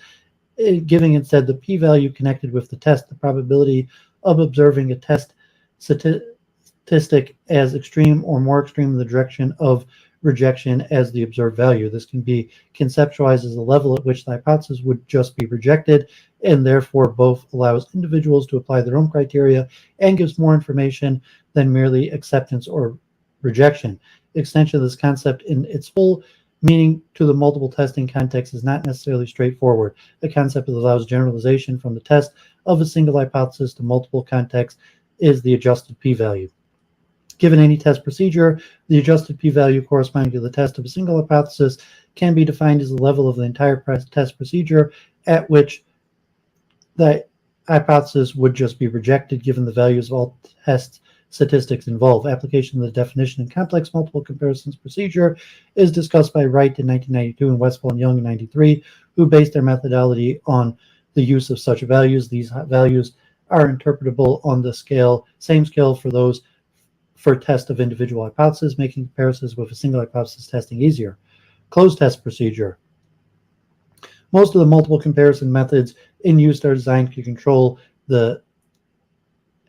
giving instead the p-value connected with the test, the probability of observing a test statistic as extreme or more extreme in the direction of rejection as the observed value. This can be conceptualized as the level at which the hypothesis would just be rejected, and therefore both allows individuals to apply their own criteria and gives more information than merely acceptance or rejection. Extension of this concept in its full meaning to the multiple testing context is not necessarily straightforward. A concept that allows generalization from the test of a single hypothesis to multiple contexts is the adjusted p-value. Given any test procedure, the adjusted p-value corresponding to the test of a single hypothesis can be defined as the level of the entire test procedure at which the hypothesis would just be rejected, given the values of all tests statistics involve. Application of the definition in complex multiple comparisons procedure is discussed by Wright in 1992 and Westphal and Young in 1993, who based their methodology on the use of such values. These values are interpretable on the same scale for test of individual hypotheses, making comparisons with a single hypothesis testing easier. Closed test procedure. Most of the multiple comparison methods in use are designed to control the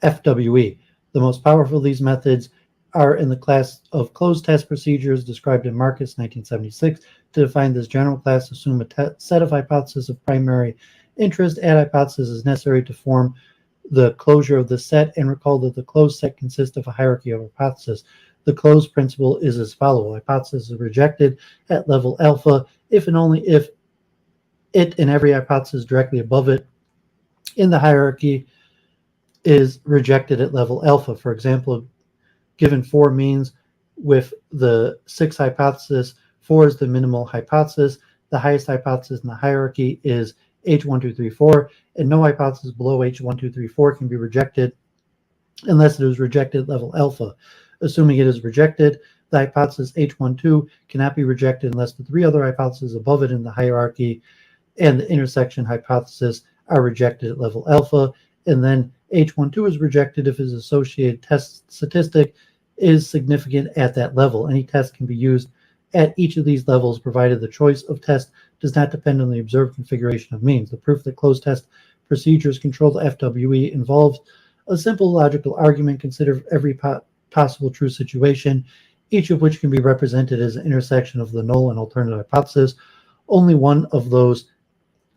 FWE. The most powerful of these methods are in the class of closed test procedures described in Marcus 1976. To define this general class, assume a set of hypotheses of primary interest. Add hypothesis is necessary to form the closure of the set, and recall that the closed set consists of a hierarchy of hypotheses. The closed principle is as follows. Hypothesis is rejected at level alpha if and only if it and every hypothesis directly above it in the hierarchy is rejected at level alpha. For example, given 4 means with the 6 hypothesis, 4 is the minimal hypothesis. The highest hypothesis in the hierarchy is H1234, and no hypothesis below H1234 can be rejected unless it is rejected at level alpha. Assuming it is rejected, the hypothesis H12 cannot be rejected unless the 3 other hypotheses above it in the hierarchy and the intersection hypothesis are rejected at level alpha, and then H12 is rejected if its associated test statistic is significant at that level. Any test can be used at each of these levels, provided the choice of test does not depend on the observed configuration of means. The proof that closed test procedures control the FWE involves a simple logical argument. Consider every possible true situation, each of which can be represented as an intersection of the null and alternate hypothesis. Only one of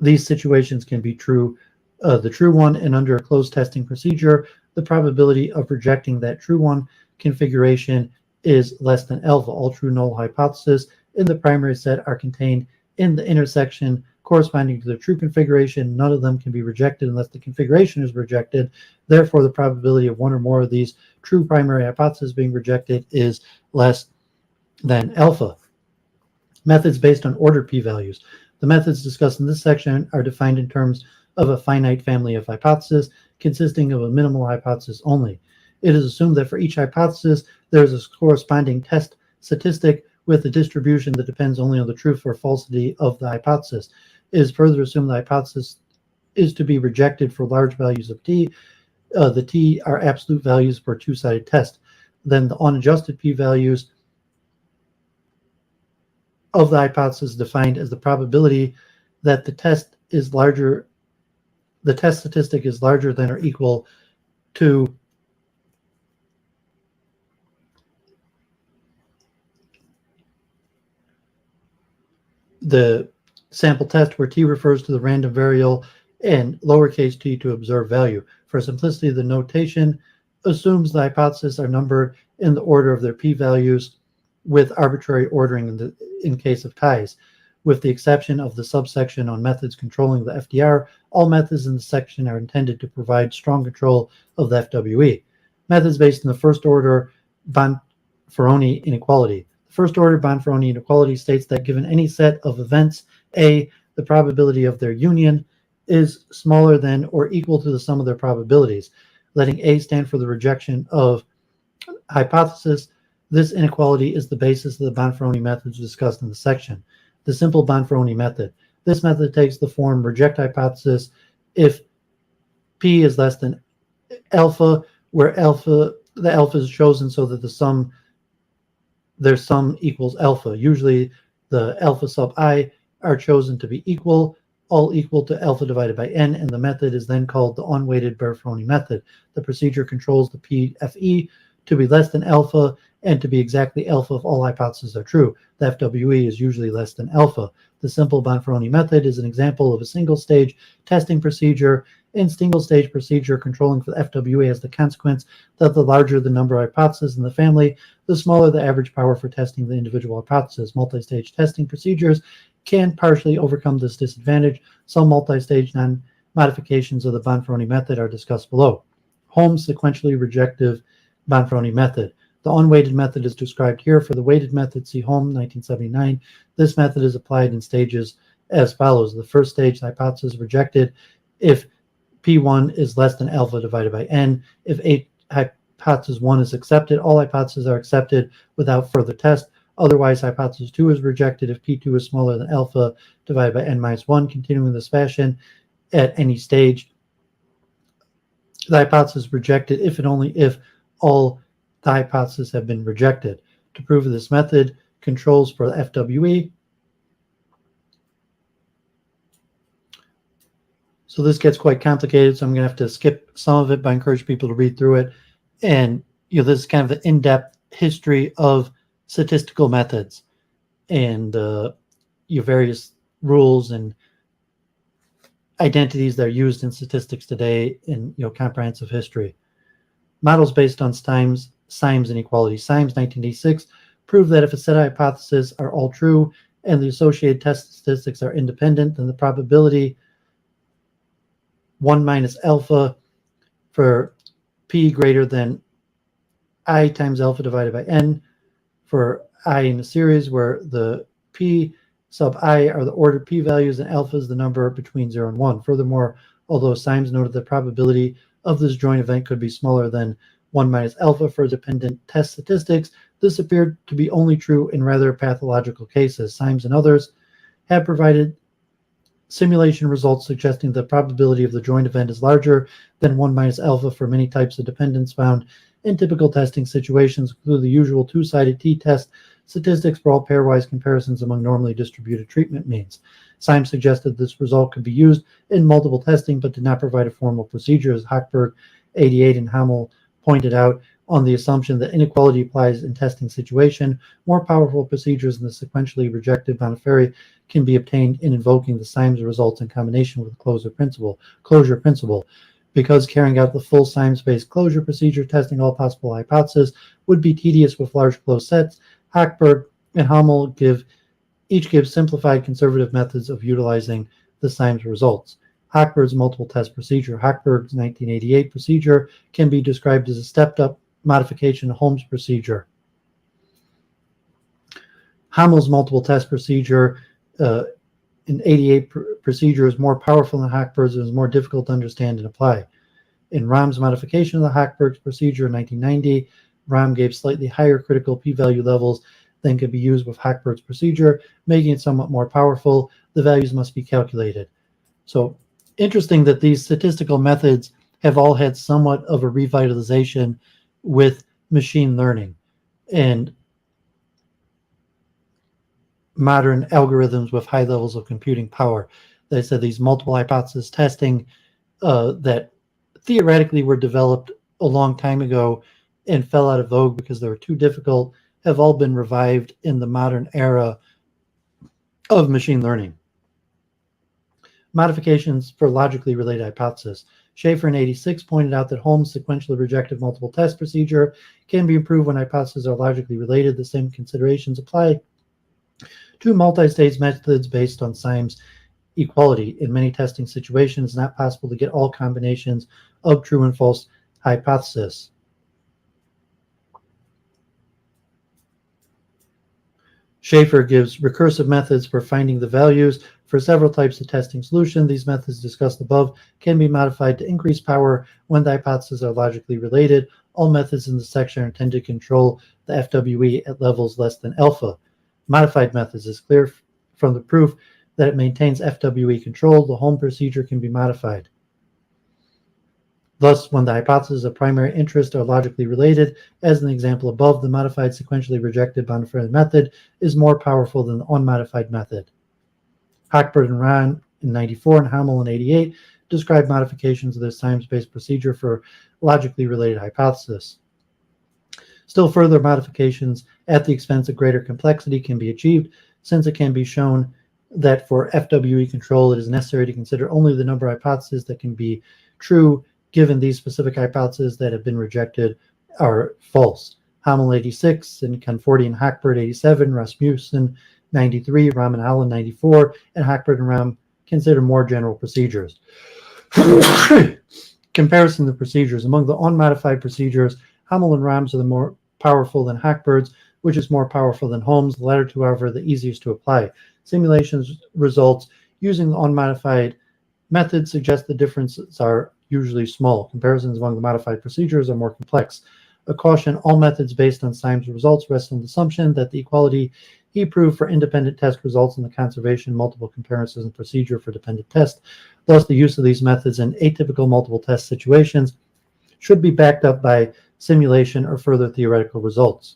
these situations can be true, the true one, and under a closed testing procedure, the probability of rejecting that true one configuration is less than alpha. All true null hypotheses in the primary set are contained in the intersection corresponding to the true configuration. None of them can be rejected unless the configuration is rejected. Therefore, the probability of one or more of these true primary hypotheses being rejected is less than alpha. Methods based on ordered p-values. The methods discussed in this section are defined in terms of a finite family of hypotheses consisting of a minimal hypothesis only. It is assumed that for each hypothesis, there is a corresponding test statistic with a distribution that depends only on the truth or falsity of the hypothesis. It is further assumed the hypothesis is to be rejected for large values of t. The t are absolute values for a two-sided test. Then the unadjusted p-values of the hypothesis defined as the probability that the test statistic is larger than or equal to the sample test, where t refers to the random variable and lowercase t to observed value. For simplicity, the notation assumes the hypotheses are numbered in the order of their p-values with arbitrary ordering in case of ties. With the exception of the subsection on methods controlling the FDR, all methods in the section are intended to provide strong control of the FWE. Methods based on the first order Bonferroni inequality. The first order Bonferroni inequality states that given any set of events A, the probability of their union is smaller than or equal to the sum of their probabilities, letting A stand for the rejection of hypothesis. This inequality is the basis of the Bonferroni methods discussed in the section. The simple Bonferroni method. This method takes the form reject hypothesis if p is less than alpha, where the alpha is chosen so that their sum equals alpha. Usually the alpha sub I are chosen to be all equal to alpha divided by n, and the method is then called the unweighted Bonferroni method. The procedure controls the PFE to be less than alpha and to be exactly alpha if all hypotheses are true. The FWE is usually less than alpha. The simple Bonferroni method is an example of a single-stage testing procedure. In single-stage procedure, controlling for the FWE has the consequence that the larger the number of hypotheses in the family, the smaller the average power for testing the individual hypothesis. Multi-stage testing procedures can partially overcome this disadvantage. Some multi-stage non-modifications of the Bonferroni method are discussed below. Holmes sequentially rejective Bonferroni method. The unweighted method is described here. For the weighted method, see Holmes, 1979. This method is applied in stages as follows. The first stage, the hypothesis rejected if P1 is less than alpha divided by n. If hypothesis 1 is accepted. All hypotheses are accepted without further test. Otherwise, hypothesis 2 is rejected if P2 is smaller than alpha divided by n minus 1, continuing this fashion at any stage. The hypothesis is rejected if and only if all the hypotheses have been rejected. To prove this method, controls for the FWE. So this gets quite complicated, so I'm going to have to skip some of it, but I encourage people to read through it. And this is kind of an in-depth history of statistical methods and your various rules and identities that are used in statistics today in comprehensive history. Models based on Symes inequality. Symes, 1986, proved that if a set of hypotheses are all true and the associated test statistics are independent, then the probability 1 minus alpha for p greater than I times alpha divided by n for I in a series where the p sub I are the ordered p-values and alpha is the number between 0 and 1. Furthermore, although Symes noted the probability of this joint event could be smaller than 1 minus alpha for dependent test statistics, this appeared to be only true in rather pathological cases. Symes and others have provided simulation results suggesting the probability of the joint event is larger than 1 minus alpha for many types of dependence found in typical testing situations, including the usual two-sided t-test statistics for all pairwise comparisons among normally distributed treatment means. Symes suggested this result could be used in multiple testing, but did not provide a formal procedure, as Hochberg, 88, and Hamel pointed out, on the assumption that inequality applies in testing situation. More powerful procedures than the sequentially rejected Bonaferi can be obtained in invoking the Symes results in combination with the closure principle. Because carrying out the full Symes-based closure procedure, testing all possible hypotheses, would be tedious with large closed sets, Hochberg and Hamel each give simplified conservative methods of utilizing the Symes results. Hochberg's multiple test procedure. Hochberg's 1988 procedure can be described as a stepped-up modification of Holmes' procedure. Hamel's multiple test procedure in 88 procedure is more powerful than Hochberg's and is more difficult to understand and apply. In Rahm's modification of the Hochberg's procedure in 1990, Rahm gave slightly higher critical p-value levels than could be used with Hochberg's procedure, making it somewhat more powerful. The values must be calculated. So interesting that these statistical methods have all had somewhat of a revitalization with machine learning and modern algorithms with high levels of computing power. They said these multiple hypothesis testing that theoretically were developed a long time ago and fell out of vogue because they were too difficult have all been revived in the modern era of machine learning. Modifications for logically related hypothesis. Schaefer in 86 pointed out that Holmes' sequentially rejected multiple test procedure can be improved when hypotheses are logically related. The same considerations apply to multi-stage methods based on Symes equality. In many testing situations, it's not possible to get all combinations of true and false hypotheses. Schaefer gives recursive methods for finding the values for several types of testing solution. These methods discussed above can be modified to increase power when the hypotheses are logically related. All methods in this section are intended to control the FWE at levels less than alpha. Modified methods is clear from the proof that it maintains FWE control. The Holmes procedure can be modified. Thus, when the hypotheses of primary interest are logically related, as in the example above, the modified sequentially rejected Bonaferi method is more powerful than the unmodified method. Hochberg and Rahn in 94 and Hamel in 88 describe modifications of this Symes-based procedure for logically related hypothesis. Still further modifications at the expense of greater complexity can be achieved, since it can be shown that for FWE control, it is necessary to consider only the number of hypotheses that can be true given these specific hypotheses that have been rejected are false. Hamel 86 and Conforti and Hochberg 87, Rasmussen 93, Rahm and Allen 94, and Hochberg and Rahm consider more general procedures. Comparison of the procedures. Among the unmodified procedures, Hamel and Rahm's are the more powerful than Hochberg's, which is more powerful than Holmes. The latter two, however, are the easiest to apply. Simulations results using the unmodified method suggest the differences are usually small. Comparisons among the modified procedures are more complex. A caution: all methods based on Syme's results rest on the assumption that the equality he proved for independent test results in the conservation multiple comparisons procedure for dependent test. Thus, the use of these methods in atypical multiple test situations should be backed up by simulation or further theoretical results.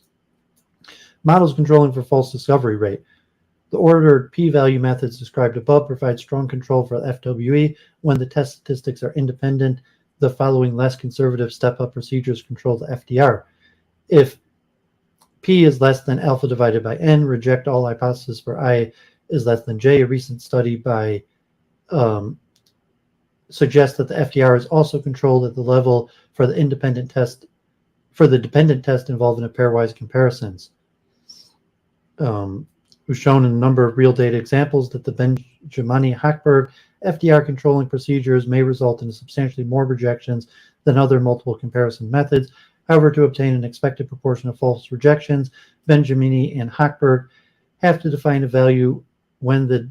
Models controlling for false discovery rate. The ordered p-value methods described above provide strong control for FWE when the test statistics are independent. The following less conservative step-up procedures control the FDR. If p is less than alpha divided by n, reject all hypotheses for I is less than j. A recent study by suggests that the FDR is also controlled at the level for the independent test, for the dependent test involved in a pairwise comparisons. We've shown in a number of real data examples that the Benjamini-Hochberg FDR controlling procedures may result in substantially more rejections than other multiple comparison methods. However, to obtain an expected proportion of false rejections, Benjamini and Hochberg have to define a value when the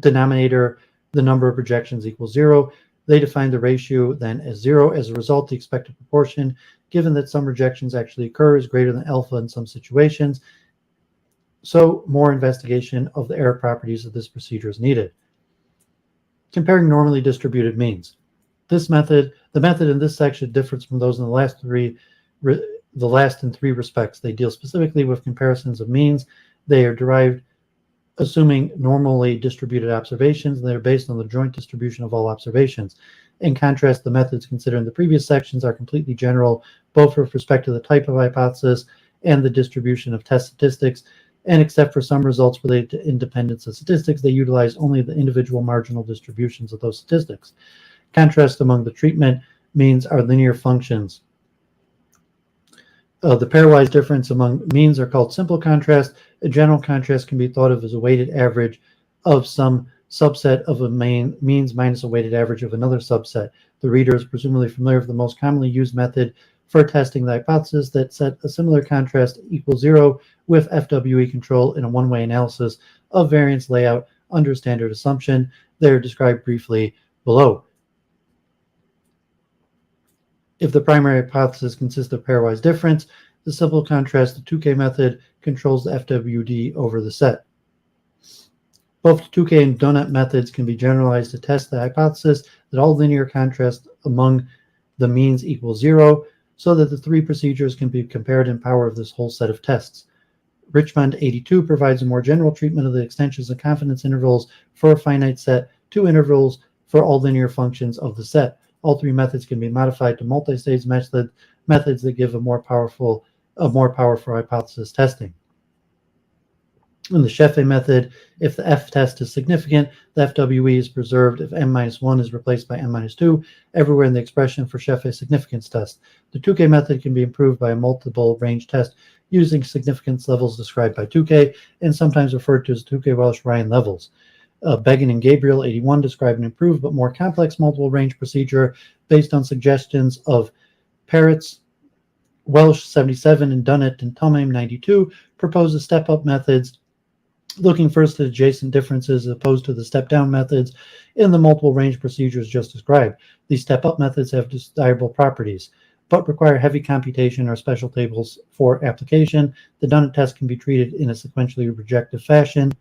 denominator, the number of rejections, equals 0. They define the ratio then as 0. As a result, the expected proportion, given that some rejections actually occur, is greater than alpha in some situations. So more investigation of the error properties of this procedure is needed. Comparing normally distributed means. The method in this section differs from those in the last in three respects. They deal specifically with comparisons of means. They are derived assuming normally distributed observations, and they are based on the joint distribution of all observations. In contrast, the methods considered in the previous sections are completely general, both with respect to the type of hypothesis and the distribution of test statistics, and except for some results related to independence of statistics, they utilize only the individual marginal distributions of those statistics. Contrast among the treatment means are linear functions. The pairwise difference among means are called simple contrast. A general contrast can be thought of as a weighted average of some subset of a means minus a weighted average of another subset. The reader is presumably familiar with the most commonly used method for testing the hypothesis that set a similar contrast equals 0 with FWE control in a one-way analysis of variance layout under standard assumption. They are described briefly below. If the primary hypothesis consists of pairwise difference, the simple contrast, the 2K method, controls the FWD over the set. Both the 2K and donut methods can be generalized to test the hypothesis that all linear contrast among the means equals 0, so that the three procedures can be compared in power of this whole set of tests. Richmond 82 provides a more general treatment of the extensions of confidence intervals for a finite set, 2 intervals for all linear functions of the set. All three methods can be modified to multi-stage methods that give a more power for hypothesis testing. In the Sheffe method, if the F test is significant, the FWE is preserved if m-1 is replaced by m-2 everywhere in the expression for Sheffe significance test. The 2K method can be improved by a multiple range test using significance levels described by 2K and sometimes referred to as 2K Welsh-Ryan levels. Began and Gabriel 81 describe an improved but more complex multiple range procedure based on suggestions of Parrott's, Welsh 77, and Dunnett and Tumham 92 propose step-up methods looking first at adjacent differences as opposed to the step-down methods in the multiple range procedures just described. These step-up methods have desirable properties, but require heavy computation or special tables for application. The Dunnett test can be treated in a sequentially rejective fashion.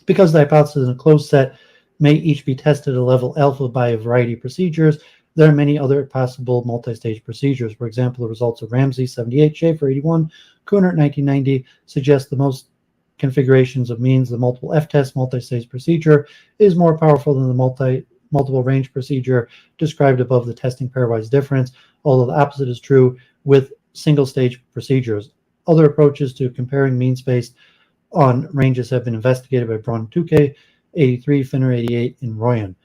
Because the hypothesis in a closed set may each be tested at a level alpha by a variety of procedures, there are many other possible multi-stage procedures. For example, the results of Ramsey 78, Schaefer 81, Kuhnert 1990 suggest the most configurations of means the multiple F-test multi-stage procedure is more powerful than the multiple range procedure described above the testing pairwise difference, although the opposite is true with single-stage procedures. Other approaches to comparing mean space on ranges have been investigated by Braun 2K, 83, Finner 88, and Royan.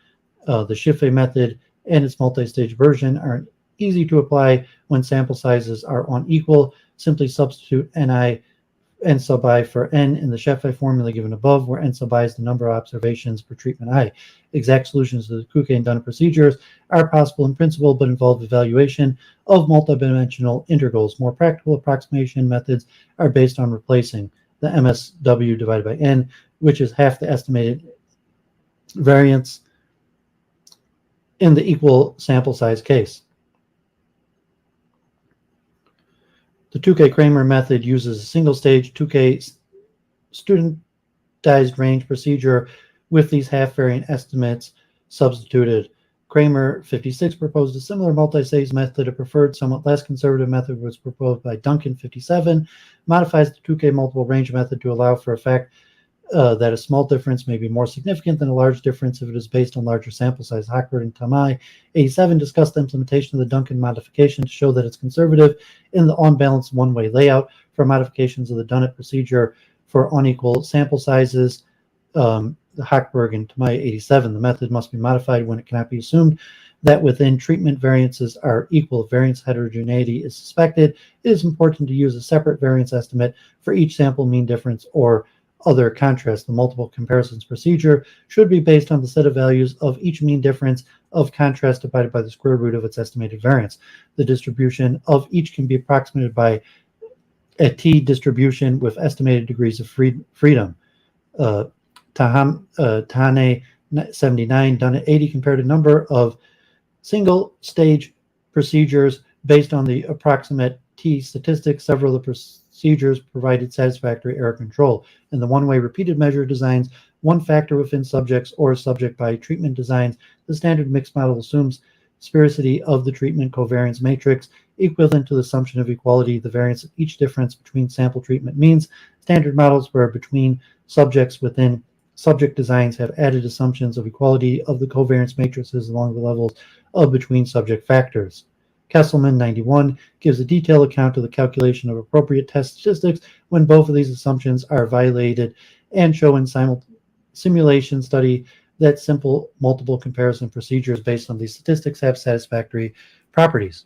The Schiffe method and its multi-stage version are easy to apply when sample sizes are unequal. Simply substitute n sub I for n in the Schiffe formula given above, where n sub I is the number of observations per treatment I. Exact solutions to the Kuke and Dunn procedures are possible in principle, but involve evaluation of multidimensional integrals. More practical approximation methods are based on replacing the MSW divided by n, which is half the estimated variance in the equal sample size case. The 2K Kramer method uses a single-stage 2K studentized range procedure with these half-variant estimates substituted. Kramer 56 proposed a similar multi-stage method. A preferred, somewhat less conservative method was proposed by Duncan 57, modifies the 2K multiple range method to allow for a fact that a small difference may be more significant than a large difference if it is based on larger sample size. Hochberg and Tamai 87 discussed the implementation of the Duncan modification to show that it's conservative in the unbalanced one-way layout for modifications of the Dunnett procedure for unequal sample sizes. Hochberg and Tamai 87, the method must be modified when it cannot be assumed that within treatment variances are equal. If variance heterogeneity is suspected, it is important to use a separate variance estimate for each sample mean difference or other contrast. The multiple comparisons procedure should be based on the set of values of each mean difference of contrast divided by the square root of its estimated variance. The distribution of each can be approximated by a t distribution with estimated degrees of freedom. Tahane 79, Dunnett 80 compared a number of single-stage procedures based on the approximate t statistics. Several of the procedures provided satisfactory error control. In the one-way repeated measure designs, one factor within subjects or subject by treatment designs, the standard mixed model assumes sphericity of the treatment covariance matrix equivalent to the assumption of equality, the variance of each difference between sample treatment means. Standard models where between subjects within subject designs have added assumptions of equality of the covariance matrices along the levels of between subject factors. Kesselman 91 gives a detailed account of the calculation of appropriate test statistics when both of these assumptions are violated and show in simulation study that simple multiple comparison procedures based on these statistics have satisfactory properties.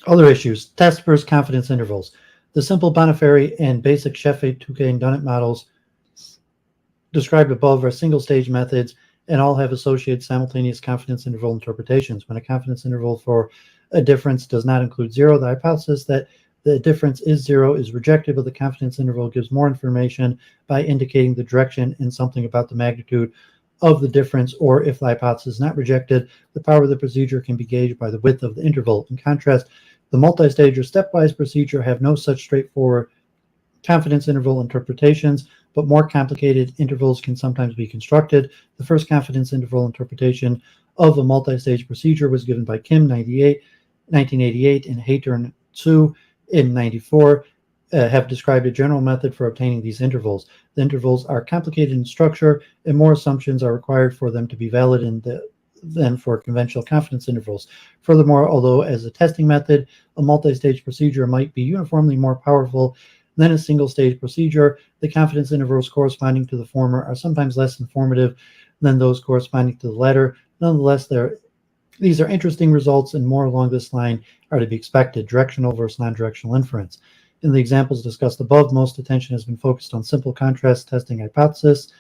Other issues, test versus confidence intervals. The simple Bonneferri and basic Sheffield 2K and Dunnett models described above are single-stage methods and all have associated simultaneous confidence interval interpretations. When a confidence interval for a difference does not include zero, the hypothesis that the difference is zero is rejected, but the confidence interval gives more information by indicating the direction and something about the magnitude of the difference, or if the hypothesis is not rejected, the power of the procedure can be gauged by the width of the interval. In contrast, the multi-stage or stepwise procedure have no such straightforward confidence interval interpretations, but more complicated intervals can sometimes be constructed. The first confidence interval interpretation of a multi-stage procedure was given by Kim 1988 and Hayter and Tsu in 94. Have described a general method for obtaining these intervals. The intervals are complicated in structure, and more assumptions are required for them to be valid than for conventional confidence intervals. Furthermore, although as a testing method, a multi-stage procedure might be uniformly more powerful than a single-stage procedure, the confidence intervals corresponding to the former are sometimes less informative than those corresponding to the latter. Nonetheless, these are interesting results, and more along this line are to be expected. Directional versus non-directional inference. In the examples discussed above, most attention has been focused on simple contrast testing hypothesis.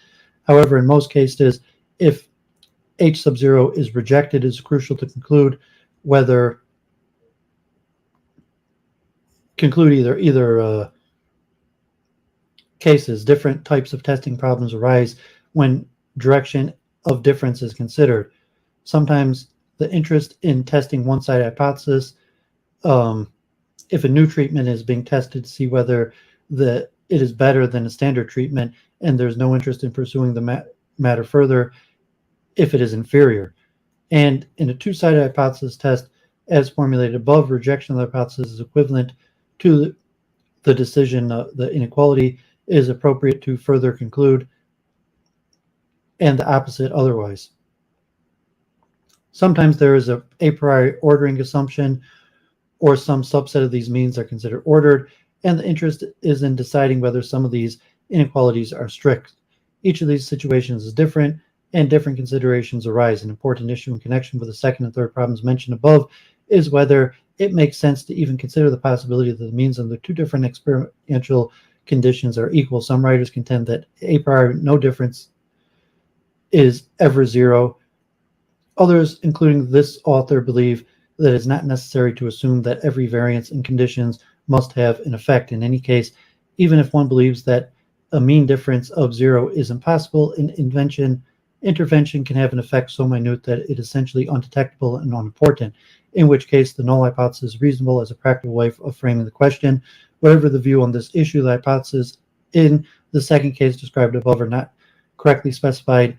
However, in most cases, if H sub 0 is rejected, it is crucial to conclude either cases. Different types of testing problems arise when direction of difference is considered. Sometimes the interest in testing one-side hypothesis, if a new treatment is being tested to see whether it is better than a standard treatment, and there's no interest in pursuing the matter further if it is inferior. And in a two-sided hypothesis test, as formulated above, rejection of the hypothesis is equivalent to the decision the inequality is appropriate to further conclude, and the opposite otherwise. Sometimes there is a priori ordering assumption, or some subset of these means are considered ordered, and the interest is in deciding whether some of these inequalities are strict. Each of these situations is different, and different considerations arise. An important issue in connection with the second and third problems mentioned above is whether it makes sense to even consider the possibility that the means under two different experiential conditions are equal. Some writers contend that a priori no difference is ever zero. Others, including this author, believe that it's not necessary to assume that every variance in conditions must have an effect. In any case, even if one believes that a mean difference of zero is impossible, intervention can have an effect so minute that it is essentially undetectable and unimportant. in which case the null hypothesis is reasonable as a practical way of framing the question. Whatever the view on this issue, the hypothesis in the second case described above are not correctly specified.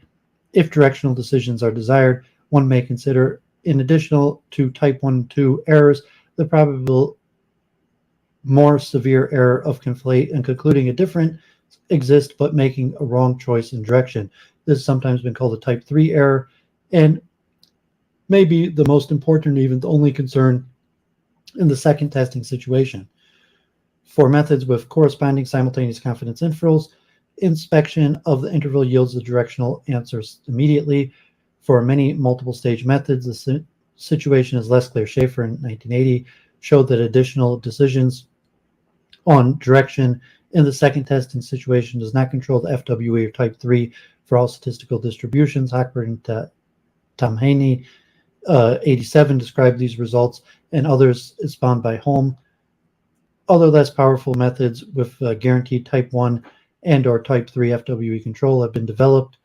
If directional decisions are desired, one may consider, in addition to type 1 and 2 errors, the probable more severe error of conflate and concluding a different exists but making a wrong choice in direction. This has sometimes been called a type 3 error and may be the most important, even the only concern in the second testing situation. For methods with corresponding simultaneous confidence intervals, inspection of the interval yields the directional answers immediately. For many multiple stage methods, the situation is less clear. Schaefer in 1980 showed that additional decisions on direction in the second testing situation does not control the FWE or type 3 for all statistical distributions. Hochberg and Tamhany 87 described these results, and others is found by Holm. Other less powerful methods with guaranteed type 1 and or type 3 FWE control have been developed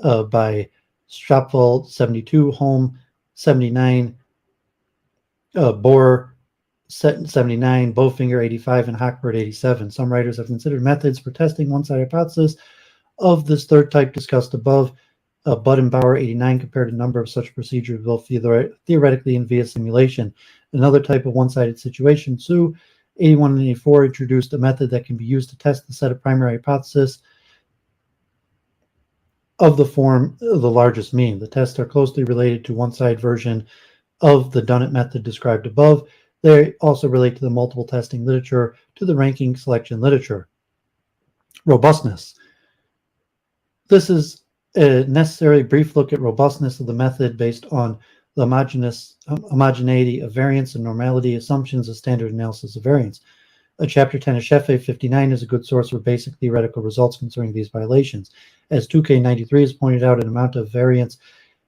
by Schopfeld 72, Holm 79, Bohr 79, Bofinger 85, and Hochberg 87. Some writers have considered methods for testing one-side hypothesis of this third type discussed above. Budd and Bauer 89 compared a number of such procedures both theoretically and via simulation. Another type of one-sided situation, Su 81 and 84 introduced a method that can be used to test the set of primary hypotheses of the form the largest mean. The tests are closely related to one-side version of the Dunnett method described above. They also relate to the multiple testing literature, to the ranking selection literature. Robustness. This is a necessary brief look at robustness of the method based on the homogeneity of variance and normality assumptions of standard analysis of variance. Chapter 10 of Sheffe 59 is a good source for basic theoretical results concerning these violations. As 2K93 has pointed out, an amount of variance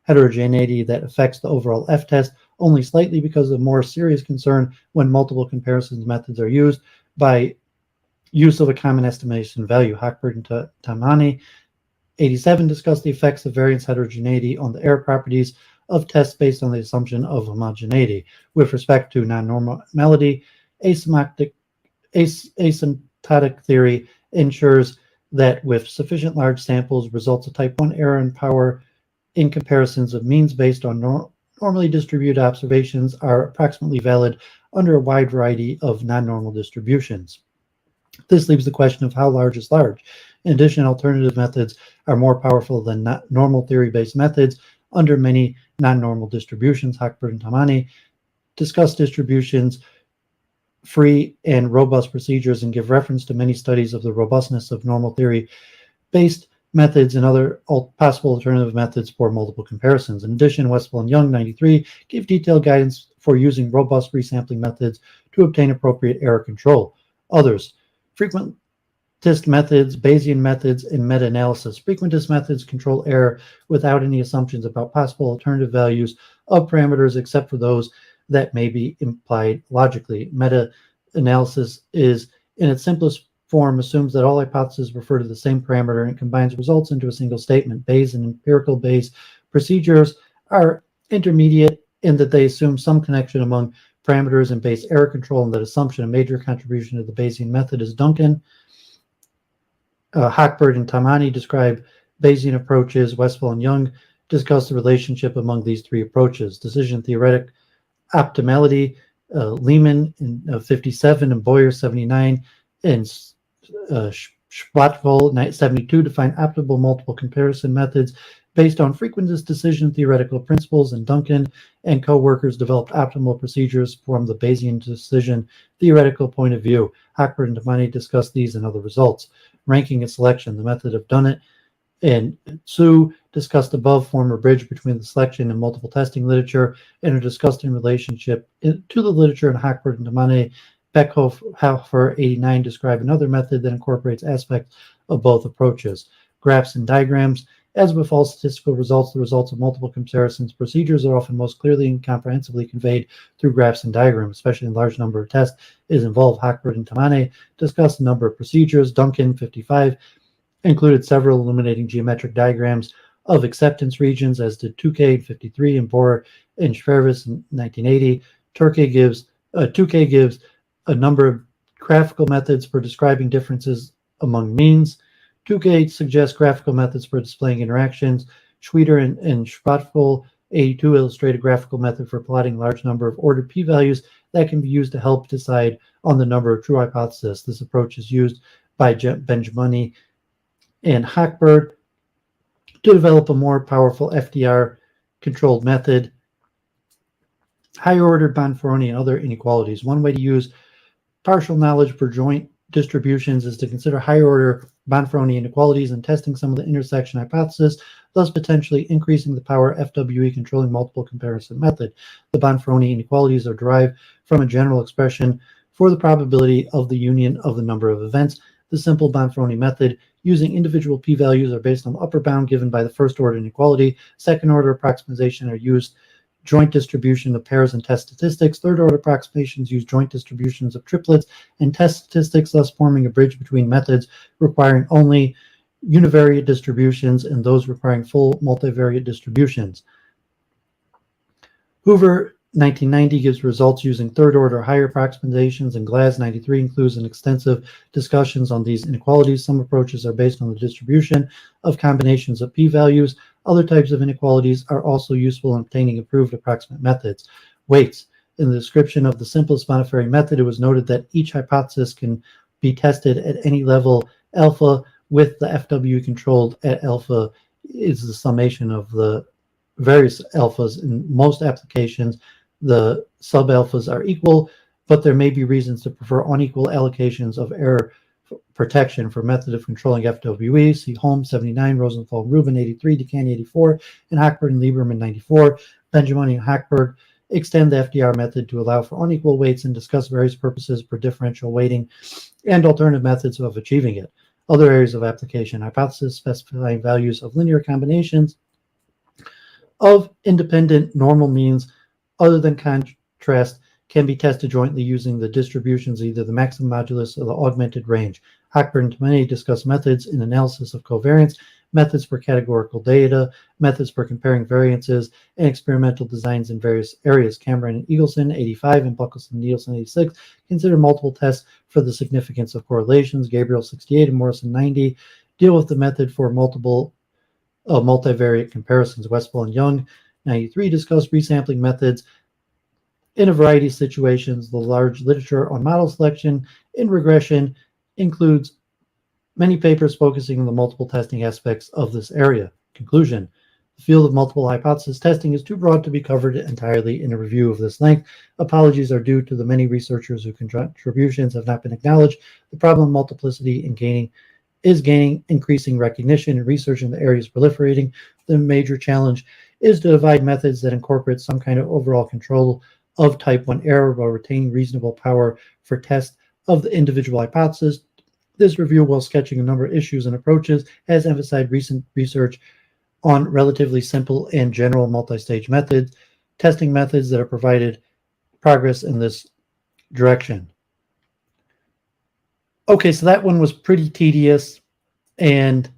heterogeneity that affects the overall F-test only slightly because of more serious concern when multiple comparisons methods are used by use of a common estimation value. Hochberg and Tamhany 87 discuss the effects of variance heterogeneity on the error properties of tests based on the assumption of homogeneity. With respect to non-normality, asymptotic theory ensures that with sufficient large samples, results of type 1 error and power in comparisons of means based on normally distributed observations are approximately valid under a wide variety of non-normal distributions. This leaves the question of how large is large. In addition, alternative methods are more powerful than normal theory-based methods under many non-normal distributions. Hochberg and Tamhany discuss distributions, free and robust procedures, and give reference to many studies of the robustness of normal theory-based methods and other possible alternative methods for multiple comparisons. In addition, Westphal and Young 93 give detailed guidance for using robust resampling methods to obtain appropriate error control. Others, frequentist methods, Bayesian methods, and meta-analysis. Frequentist methods control error without any assumptions about possible alternative values of parameters except for those that may be implied logically. Meta-analysis is, in its simplest form, assumes that all hypotheses refer to the same parameter and combines results into a single statement. Bayes and empirical Bayes procedures are intermediate in that they assume some connection among parameters and base error control, and that assumption. A major contribution to the Bayesian method is Duncan. Hochberg and Tamhany describe Bayesian approaches. Westphal and Young discuss the relationship among these three approaches. Decision theoretic optimality, Lehman in 57 and Boyer 79 and Schwarzwald 72 define optimal multiple comparison methods based on frequentist decision theoretical principles, and Duncan and co-workers developed optimal procedures from the Bayesian decision theoretical point of view. Hochberg and Tamhany discuss these and other results. Ranking and selection, the method of Dunnett and Su discussed above form a bridge between the selection and multiple testing literature and are discussed in relationship to the literature. In Hochberg and Tamhany, Beckhofer 89 describe another method that incorporates aspects of both approaches. Graphs and diagrams. As with all statistical results, the results of multiple comparisons procedures are often most clearly and comprehensively conveyed through graphs and diagrams, especially in a large number of tests is involved. Hochberg and Tamhany discussed a number of procedures. Duncan 55 included several illuminating geometric diagrams of acceptance regions, as did 2K 53 and Bohr and Schwervis in 1980. Tukey gives a number of graphical methods for describing differences among means. Tukey suggests graphical methods for displaying interactions. Schweder and Schwarzfol 82 illustrate a graphical method for plotting a large number of ordered p-values that can be used to help decide on the number of true hypotheses. This approach is used by Benjamini and Hochberg to develop a more powerful FDR-controlled method. Higher-ordered Bonferroni and other inequalities. One way to use partial knowledge for joint distributions is to consider higher-order Bonferroni inequalities and testing some of the intersection hypothesis, thus potentially increasing the power FWE controlling multiple comparison method. The Bonferroni inequalities are derived from a general expression for the probability of the union of the number of events. The simple Bonferroni method using individual p-values are based on the upper bound given by the first-order inequality. Second-order approximation are used joint distribution of pairs and test statistics. Third-order approximations use joint distributions of triplets and test statistics, thus forming a bridge between methods requiring only univariate distributions and those requiring full multivariate distributions. Hoover 1990 gives results using third-order higher approximations, and Glass 93 includes an extensive discussions on these inequalities. Some approaches are based on the distribution of combinations of p-values. Other types of inequalities are also useful in obtaining improved approximate methods. Weights. In the description of the simplest Bonferroni method, it was noted that each hypothesis can be tested at any level alpha, with the FW controlled at alpha is the summation of the various alphas. In most applications, the sub-alphas are equal, but there may be reasons to prefer unequal allocations of error protection for method of controlling FWE. See Holmes 79, Rosenthal Rubin 83, Decani 84, and Hochberg and Lieberman 94. Benjamini and Hochberg extend the FDR method to allow for unequal weights and discuss various purposes for differential weighting and alternative methods of achieving it. Other areas of application: hypothesis specifying values of linear combinations of independent normal means other than contrast can be tested jointly using the distributions, either the maximum modulus or the augmented range. Hochberg and Tomeni discuss methods in analysis of covariance, methods for categorical data, methods for comparing variances, and experimental designs in various areas. Cameron and Eagleson 85 and Buckles and Nielsen 86 consider multiple tests for the significance of correlations. Gabriel 68 and Morrison 90 deal with the method for multiple multivariate comparisons. Westphal and Young 93 discuss resampling methods in a variety of situations. The large literature on model selection in regression includes many papers focusing on the multiple testing aspects of this area. Conclusion: the field of multiple hypothesis testing is too broad to be covered entirely in a review of this length. Apologies are due to the many researchers whose contributions have not been acknowledged. The problem of multiplicity is gaining increasing recognition, and research in the area is proliferating. The major challenge is to divide methods that incorporate some kind of overall control of type 1 error while retaining reasonable power for test of the individual hypothesis. This review, while sketching a number of issues and approaches, has emphasized recent research on relatively simple and general multi-stage methods, testing methods that have provided progress in this direction. Okay, so that one was pretty tedious, and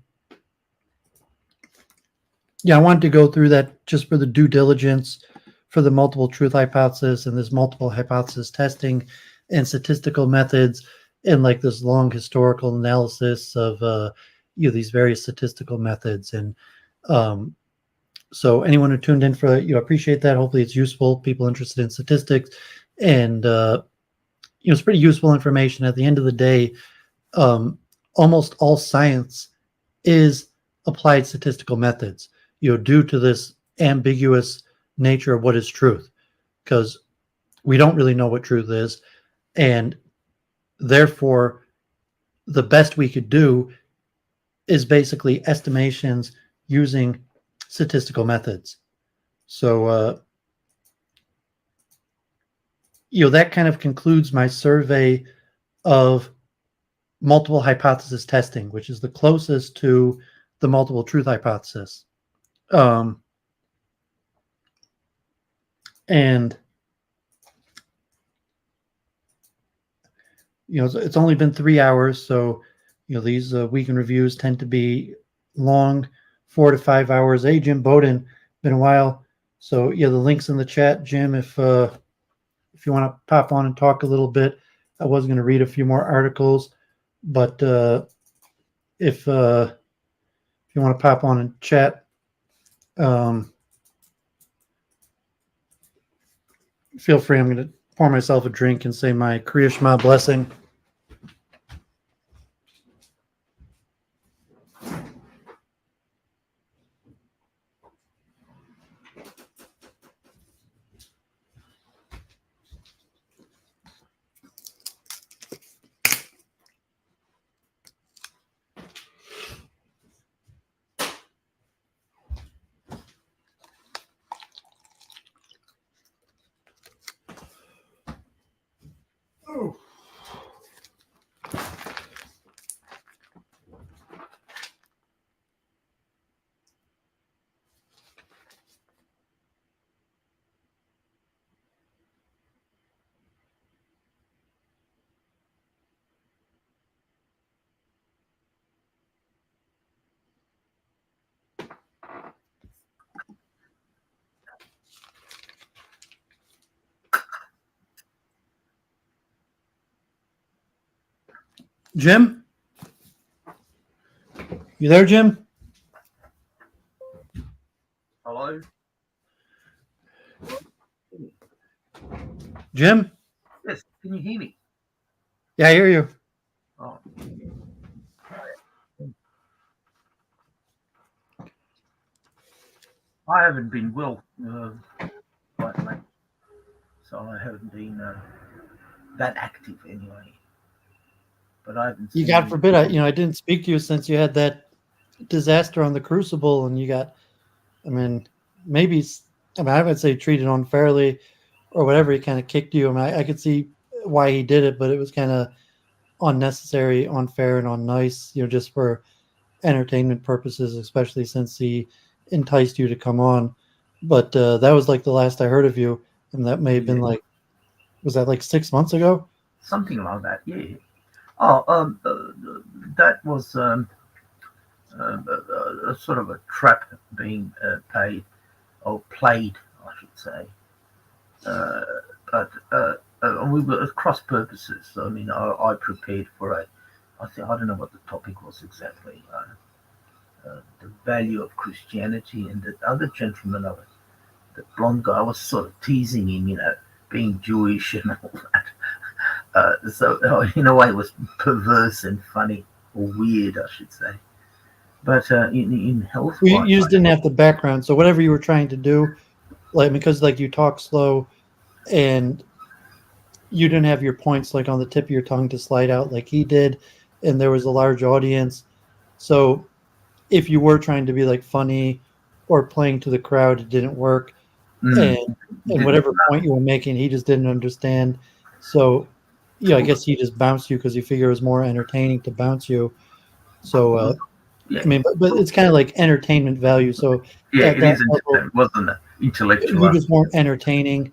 yeah, I wanted to go through that just for the due diligence for the multiple truth hypothesis and this multiple hypothesis testing and statistical methods, and like this long historical analysis of these various statistical methods. And so anyone who tuned in for that, appreciate that. Hopefully it's useful. People interested in statistics, and it's pretty useful information. At the end of the day, almost all science is applied statistical methods, due to this ambiguous nature of what is truth, because we don't really know what truth is, and therefore the best we could do is basically estimations using statistical methods. So that kind of concludes my survey of multiple hypothesis testing, which is the closest to the multiple truth hypothesis. And it's only been 3 hours, so these weekend reviews tend to be long, 4 to 5 hours. Hey, Jim Bowden, been a while. So yeah, the link's in the chat, Jim. If you want to pop on and talk a little bit, I was going to read a few more articles, but if you want to pop on and chat, feel free. I'm going to pour myself a drink and say my Kriya Shema blessing. Oh. Jim? You there, Jim? Hello? Jim? Yes, can you hear me? Yeah, I hear you. Oh. I haven't been well quite late, so I haven't been that active anyway. But I haven't seen God forbid, I didn't speak to you since you had that disaster on the Crucible, and you got, maybe, I would say treated unfairly or whatever. He kind of kicked you. I could see why he did it, but it was kind of unnecessary, unfair, and unnice, just for entertainment purposes, especially since he enticed you to come on. But that was like the last I heard of you, and that may have been was that like 6 months ago? something like that. Yeah. Oh, that was a sort of a trap being paid or played, I should say. But we were at cross purposes. So, I prepared for I don't know what the topic was exactly. The value of Christianity, and the other gentleman, the blonde guy, I was sort of teasing him, being Jewish and all that. So in a way, it was perverse and funny, or weird, I should say. But in health, You just didn't have the background, so whatever you were trying to do, because you talk slow, and you didn't have your points on the tip of your tongue to slide out like he did, and there was a large audience. So if you were trying to be funny or playing to the crowd, it didn't work. And whatever point you were making, he just didn't understand. So I guess he just bounced you because he figured it was more entertaining to bounce you. So but it's kind of like entertainment value. So yeah, at it that isn't. level, It wasn't intellectual. you just weren't entertaining,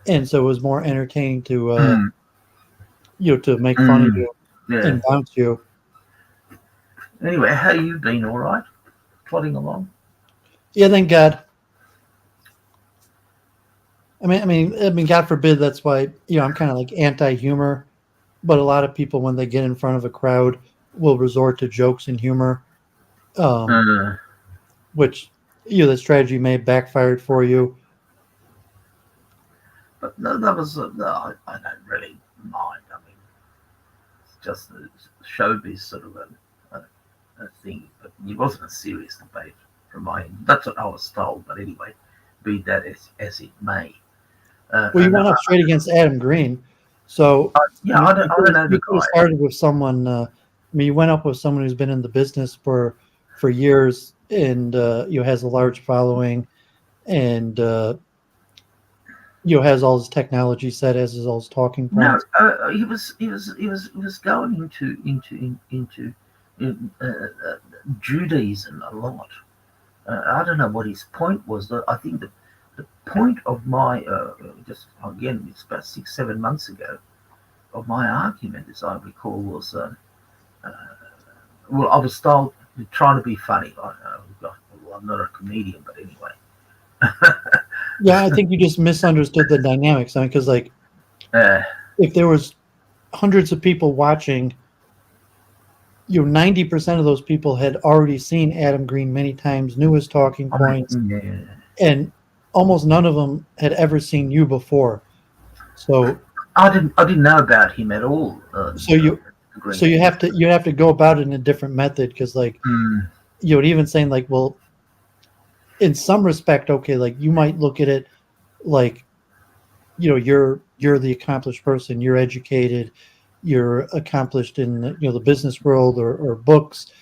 and so it was more entertaining to to make fun of you and bounce you. Anyway, how you been? All right, plodding along. Yeah, thank God. I mean, God forbid. That's why I'm kind of anti-humor, but a lot of people, when they get in front of a crowd, will resort to jokes and humor, which the strategy may have backfired for you. But no, that was no. I don't really mind. It's just a showbiz sort of a thing. But it wasn't a serious debate from my end. That's what I was told. But anyway, be that as it may. Well, you went up straight against Adam Green, so I don't know the you could have guy. started with someone. You went up with someone who's been in the business for years, and has a large following, and has all his technology set, as his all his talking No, points. he was going into Judaism a lot. I don't know what his point was. I think the point of my just again, it's about 6-7 months ago, of my argument, as I recall, was well, I was told trying to be funny. Well, I'm not a comedian, but anyway, Yeah, I think you just misunderstood the dynamics. I mean, because like Uh, if there was hundreds of people watching, 90% of those people had already seen Adam Green many times, knew his talking I points, mean, yeah. and almost none of them had ever seen you before. So, I didn't know about him at all. so you, so Green. you have to go about it in a different method because, like, Mm, even saying like, well, in some respect, okay, like you might look at it like, you're the accomplished person, you're educated, you're accomplished in the business world or books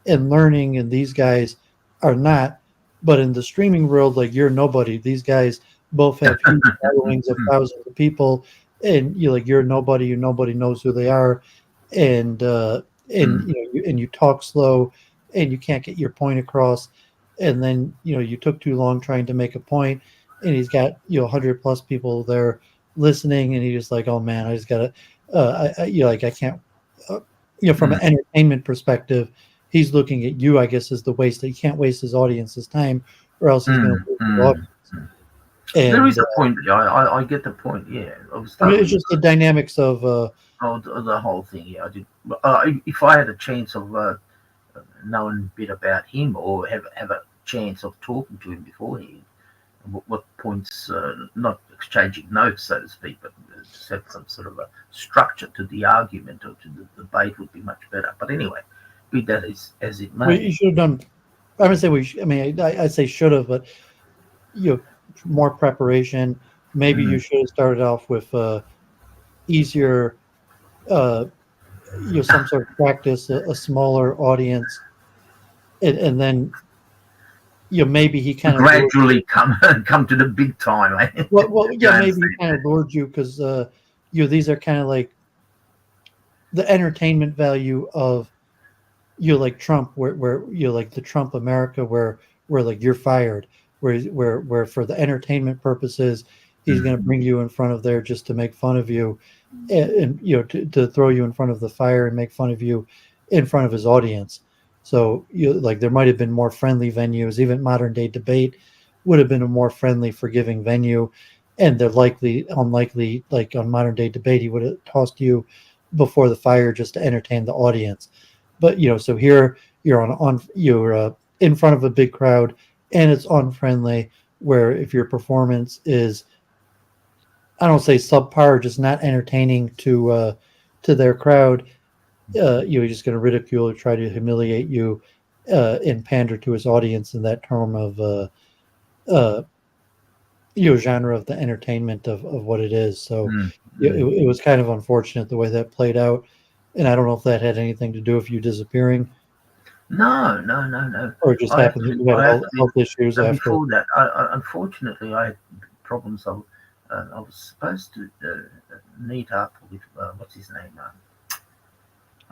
and learning, and these guys are not. But in the streaming world, like you're nobody. These guys both have huge followings of thousands of people, and you're nobody. Nobody knows who they are, and mm. and you talk slow, and you can't get your point across, and then you took too long trying to make a point, and he's got 100 plus people there listening, and he's just like, oh man, I just gotta, like I can't, from an Mm, entertainment perspective, he's looking at you, I guess, as the waste. He can't waste his audience's time, or else he's going to mm, lose his mm, audience. mm. There And is a point. Yeah, I get the point. Yeah, I was I mean, it's totally just the dynamics of, the whole thing. Yeah, I did. If I had a chance of knowing a bit about him or have a chance of talking to him beforehand, what points, not exchanging notes, so to speak, but just have some sort of a structure to the argument or to the debate would be much better. But anyway, be that as it we may. should have done. I would say I mean, I say should have, but you know, more preparation. Maybe you Mm. should have started off with easier, uh, some sort of practice, a smaller audience, and then maybe he kind of lured. Gradually come to the big time. Eh? Well, You yeah, maybe he understand kind that? of lured you because these are kind of like the entertainment value of like Trump, where like the Trump America, where like you're fired, where for the entertainment purposes, he's Mm. going to bring you in front of there just to make fun of you, and to throw you in front of the fire and make fun of you in front of his audience. So like there might have been more friendly venues. Even modern day debate would have been a more friendly, forgiving venue, and they're unlikely, like on modern day debate, he would have tossed you before the fire just to entertain the audience. But so here you're you're in front of a big crowd, and it's unfriendly. Where if your performance is, I don't say subpar, just not entertaining to their crowd, you're just going to ridicule or try to humiliate you, and pander to his audience in that term of uh, genre of the entertainment of what it is. So Mm. it was kind of unfortunate the way that played out, and I don't know if that had anything to do with you disappearing, No, no, no, no. or it just I have happened to that be. you had I have to be. health issues after. Before that, unfortunately, I had problems. I was supposed to meet up with what's his name?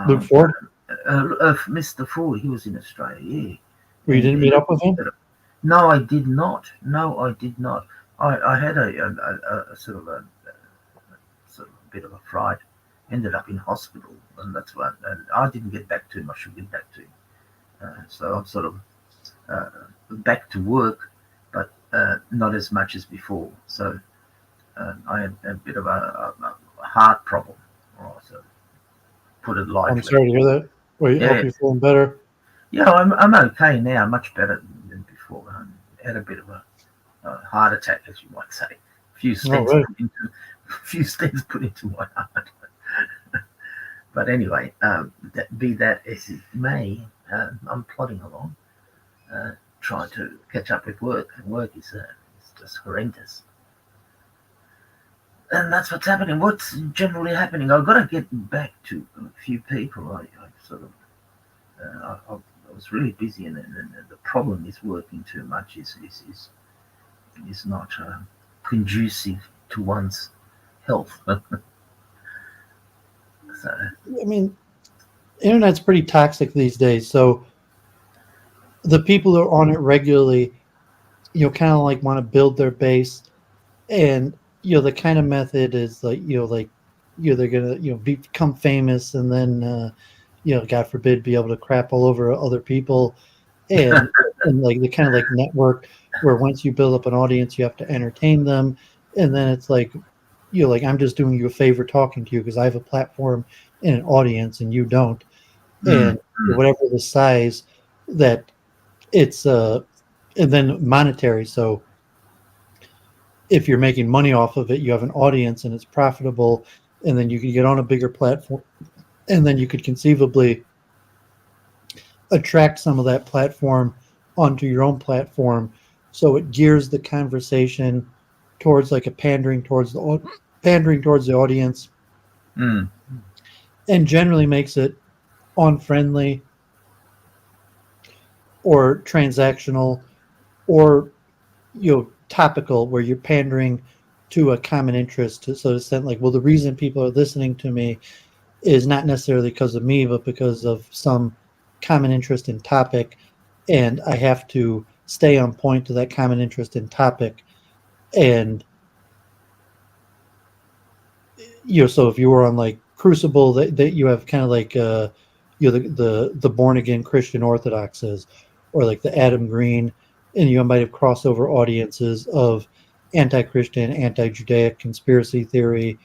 Luke Um, Ford, Mr. Ford. He was in Australia. Yeah, where you and didn't meet up with him? no, I did not. No, I did not. I had a sort of a bit of a fright. Ended up in hospital, and that's what. And I didn't get back to him. I should get back to him. So I'm sort of uh, back to work, but not as much as before. So I had a bit of a heart problem, or so put it I'm lightly. sorry to hear that. Well, I hope Yeah, you're feeling better. yeah, I'm okay now, much better than before. I had a bit of a heart attack, as you might say. A few All stents right. put into, a few stents put into my heart. But anyway, be that as it may, I'm plodding along, uh, trying to catch up with work. And work is just horrendous. And that's what's happening. What's generally happening? I've got to get back to a few people. I sort of, I was really busy, and the problem is working too much is not conducive to one's health. So, I mean, internet's pretty toxic these days. So the people who are on it regularly, kind of like want to build their base, and the kind of method is like they're gonna become famous, and then God forbid be able to crap all over other people, and and like the kind of like network where once you build up an audience, you have to entertain them, and then it's like like I'm just doing you a favor talking to you because I have a platform and an audience and you don't, Mm, and whatever the size that it's and then monetary. So if you're making money off of it, you have an audience and it's profitable, and then you can get on a bigger platform, and then you could conceivably attract some of that platform onto your own platform, so it gears the conversation towards like a pandering towards the audience, mm. and generally makes it unfriendly or transactional or topical, where you're pandering to a common interest, to so to say, like, well, the reason people are listening to me is not necessarily because of me, but because of some common interest in topic, and I have to stay on point to that common interest in topic. And so if you were on like Crucible, that you have kind of like the born again Christian Orthodoxes, or like the Adam Green, and you might have crossover audiences of anti-Christian, anti-Judaic conspiracy theory,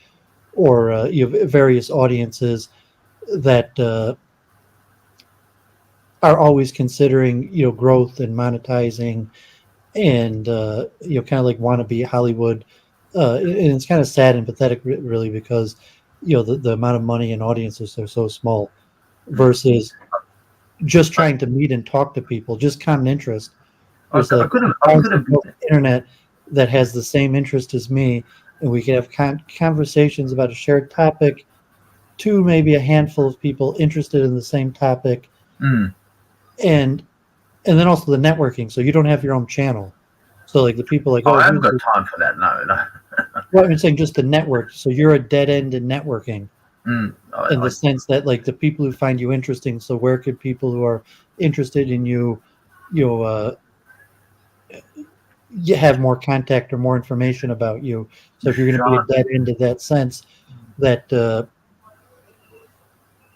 or you have various audiences that are always considering growth and monetizing, and kind of like want to be Hollywood, and it's kind of sad and pathetic, really, because the amount of money and audiences are so small, versus just trying to meet and talk to people, just common interest. There's like I could have. internet that has the same interest as me, and we can have conversations about a shared topic to maybe a handful of people interested in the same topic, Mm. and then also the networking. So you don't have your own channel. So like the people like, Oh, oh, I haven't got time for that. No, no. well, I'm saying just the network. So you're a dead end in networking, in the sense that like the people who find you interesting. So where could people who are interested in you know, you have more contact or more information about you. So if you're going to be a dead end in that sense, that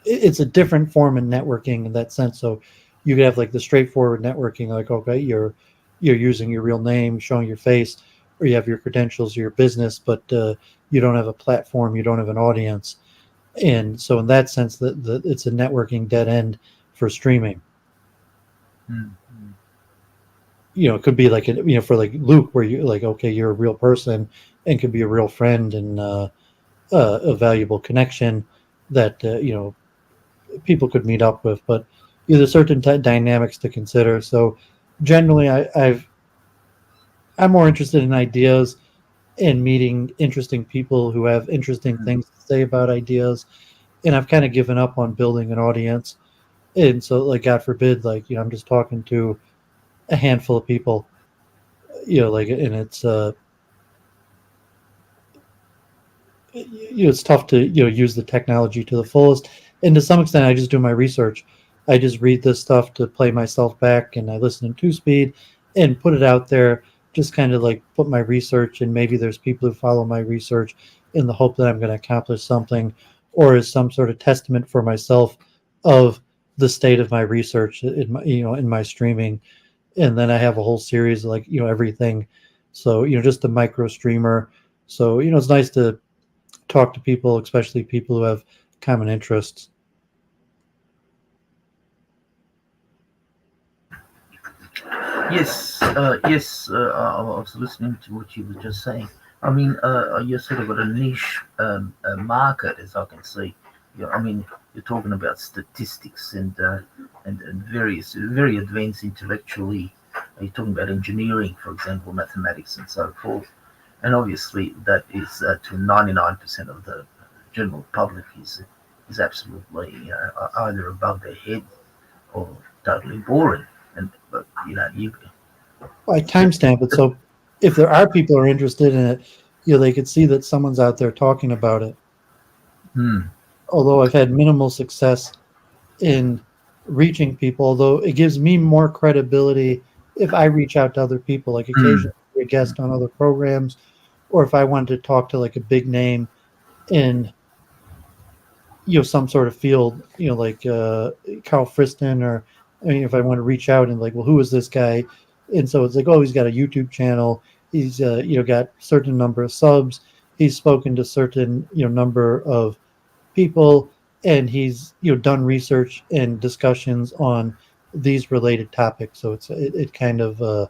it's a different form of networking in that sense. So you could have like the straightforward networking, like, okay, you're using your real name, showing your face, or you have your credentials or your business, but you don't have a platform, you don't have an audience, and so in that sense, that it's a networking dead end for streaming. It could be like for like Luke, where you like, okay, you're a real person and could be a real friend, and a valuable connection that people could meet up with. But there's certain dynamics to consider. So generally, I'm more interested in ideas and meeting interesting people who have interesting things to say about ideas. And I've kind of given up on building an audience. And so, like, God forbid, like, I'm just talking to a handful of people, like, and it's tough to use the technology to the fullest. And to some extent, I just do my research. I just read this stuff to play myself back, and I listen in 2 speed and put it out there, just kind of like put my research, and maybe there's people who follow my research in the hope that I'm going to accomplish something, or as some sort of testament for myself of the state of my research in my in my streaming. And then I have a whole series of, like, everything. So just a micro streamer. So it's nice to talk to people, especially people who have common interests. Yes, yes. I was listening to what you were just saying. I mean, you're sort of at a niche market, as I can see. I mean, you're talking about statistics and various very advanced intellectually. You're talking about engineering, for example, mathematics, and so forth. And obviously, that is to 99% of the general public is absolutely either above their head or totally boring. And but you. I timestamp it, so if there are people who are interested in it, they could see that someone's out there talking about it. Hmm. Although I've had minimal success in reaching people, although it gives me more credibility if I reach out to other people, like Hmm. occasionally a guest on other programs, or if I wanted to talk to like a big name in some sort of field, like Carl Friston or I mean, if I want to reach out and like, well, who is this guy? And so it's like, oh, he's got a YouTube channel. He's got certain number of subs. He's spoken to certain number of people, and he's done research and discussions on these related topics. So it kind of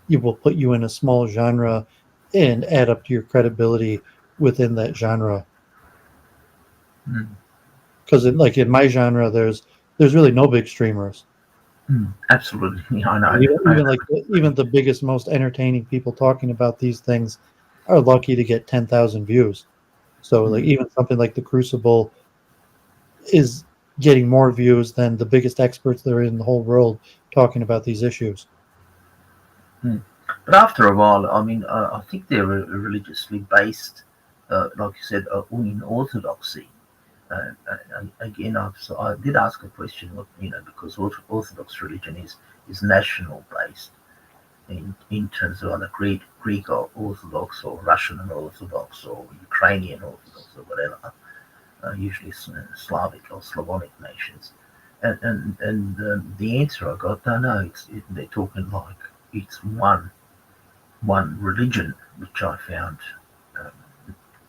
it will put you in a small genre and add up to your credibility within that genre. Because like in my genre, there's really no big streamers. Absolutely, I know. Even the biggest, most entertaining people talking about these things are lucky to get 10,000 views. So like even something like The Crucible is getting more views than the biggest experts that are in the whole world talking about these issues. But after a while, I mean, I think they're religiously based, like you said, in orthodoxy. Again, I did ask a question, because Orthodox religion is national based in terms of either Greek Orthodox or Russian Orthodox or Ukrainian Orthodox or whatever, usually Slavic or Slavonic nations. And the answer I got, no, they're talking like it's one religion, which I found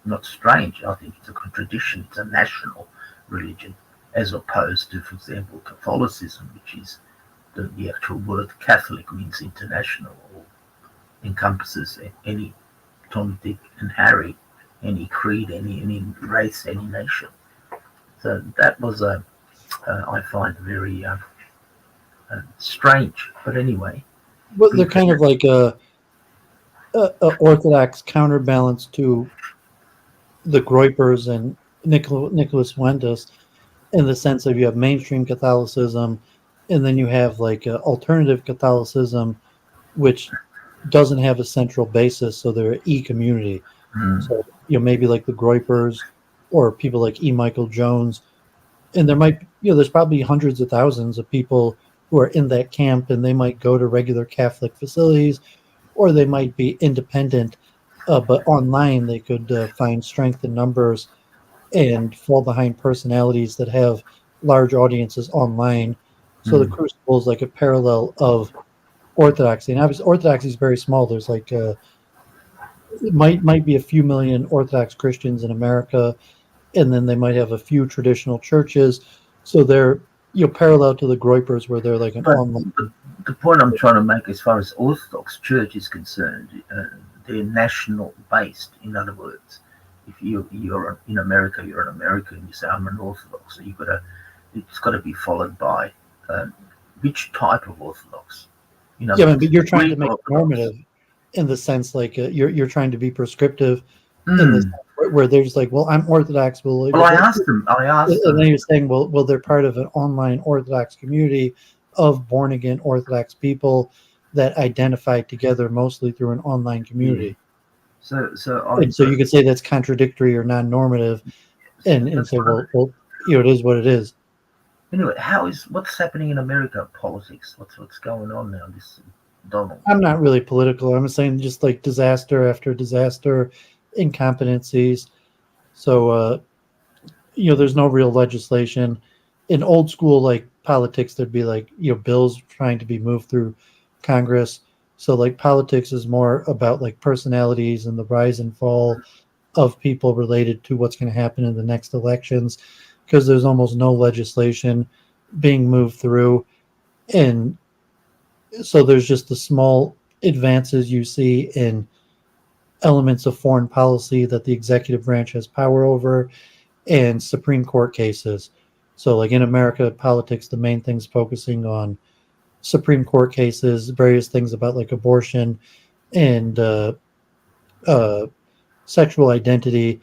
not strange. I think it's a contradiction. It's a national religion, as opposed to, for example, Catholicism, which is the actual word Catholic means international, or encompasses any Tom, Dick, and Harry, any creed, any race, any nation. So that was I find very strange. But anyway, But they're kind of like a orthodox counterbalance to the Groypers and Nicholas Fuentes, in the sense of you have mainstream Catholicism, and then you have like alternative Catholicism, which doesn't have a central basis, so they're an e-community. So maybe like the Groypers or people like E. Michael Jones, and there might there's probably hundreds of thousands of people who are in that camp, and they might go to regular Catholic facilities, or they might be independent, but online they could find strength in numbers and fall behind personalities that have large audiences online. So the Crucible is like a parallel of Orthodoxy, and obviously Orthodoxy is very small. There's like it might be a few million Orthodox Christians in America, and then they might have a few traditional churches. So they're parallel to the Groypers, where they're like an online. The point I'm trying to make, as far as Orthodox Church is concerned, they're national based. In other words, if you're in America, you're an American. You say I'm an Orthodox, so it's got to be followed by which type of Orthodox. But you're trying to make it normative, in the sense like you're trying to be prescriptive, in the sense where they're just like, well, I'm Orthodox. Well, I asked them, and then you're saying, well, they're part of an online Orthodox community of born again Orthodox people that identify together mostly through an online community. So you could say that's contradictory or non-normative, and say, well, it is what it is. Anyway, what's happening in America politics? What's going on now? This Donald. I'm not really political. I'm saying just like disaster after disaster, incompetencies. So there's no real legislation. In old school like politics, there'd be like bills trying to be moved through Congress. So like politics is more about like personalities and the rise and fall of people related to what's going to happen in the next elections, because there's almost no legislation being moved through. And so there's just the small advances you see in elements of foreign policy that the executive branch has power over, and Supreme Court cases. So like in America politics, the main thing's focusing on Supreme Court cases, various things about like abortion and sexual identity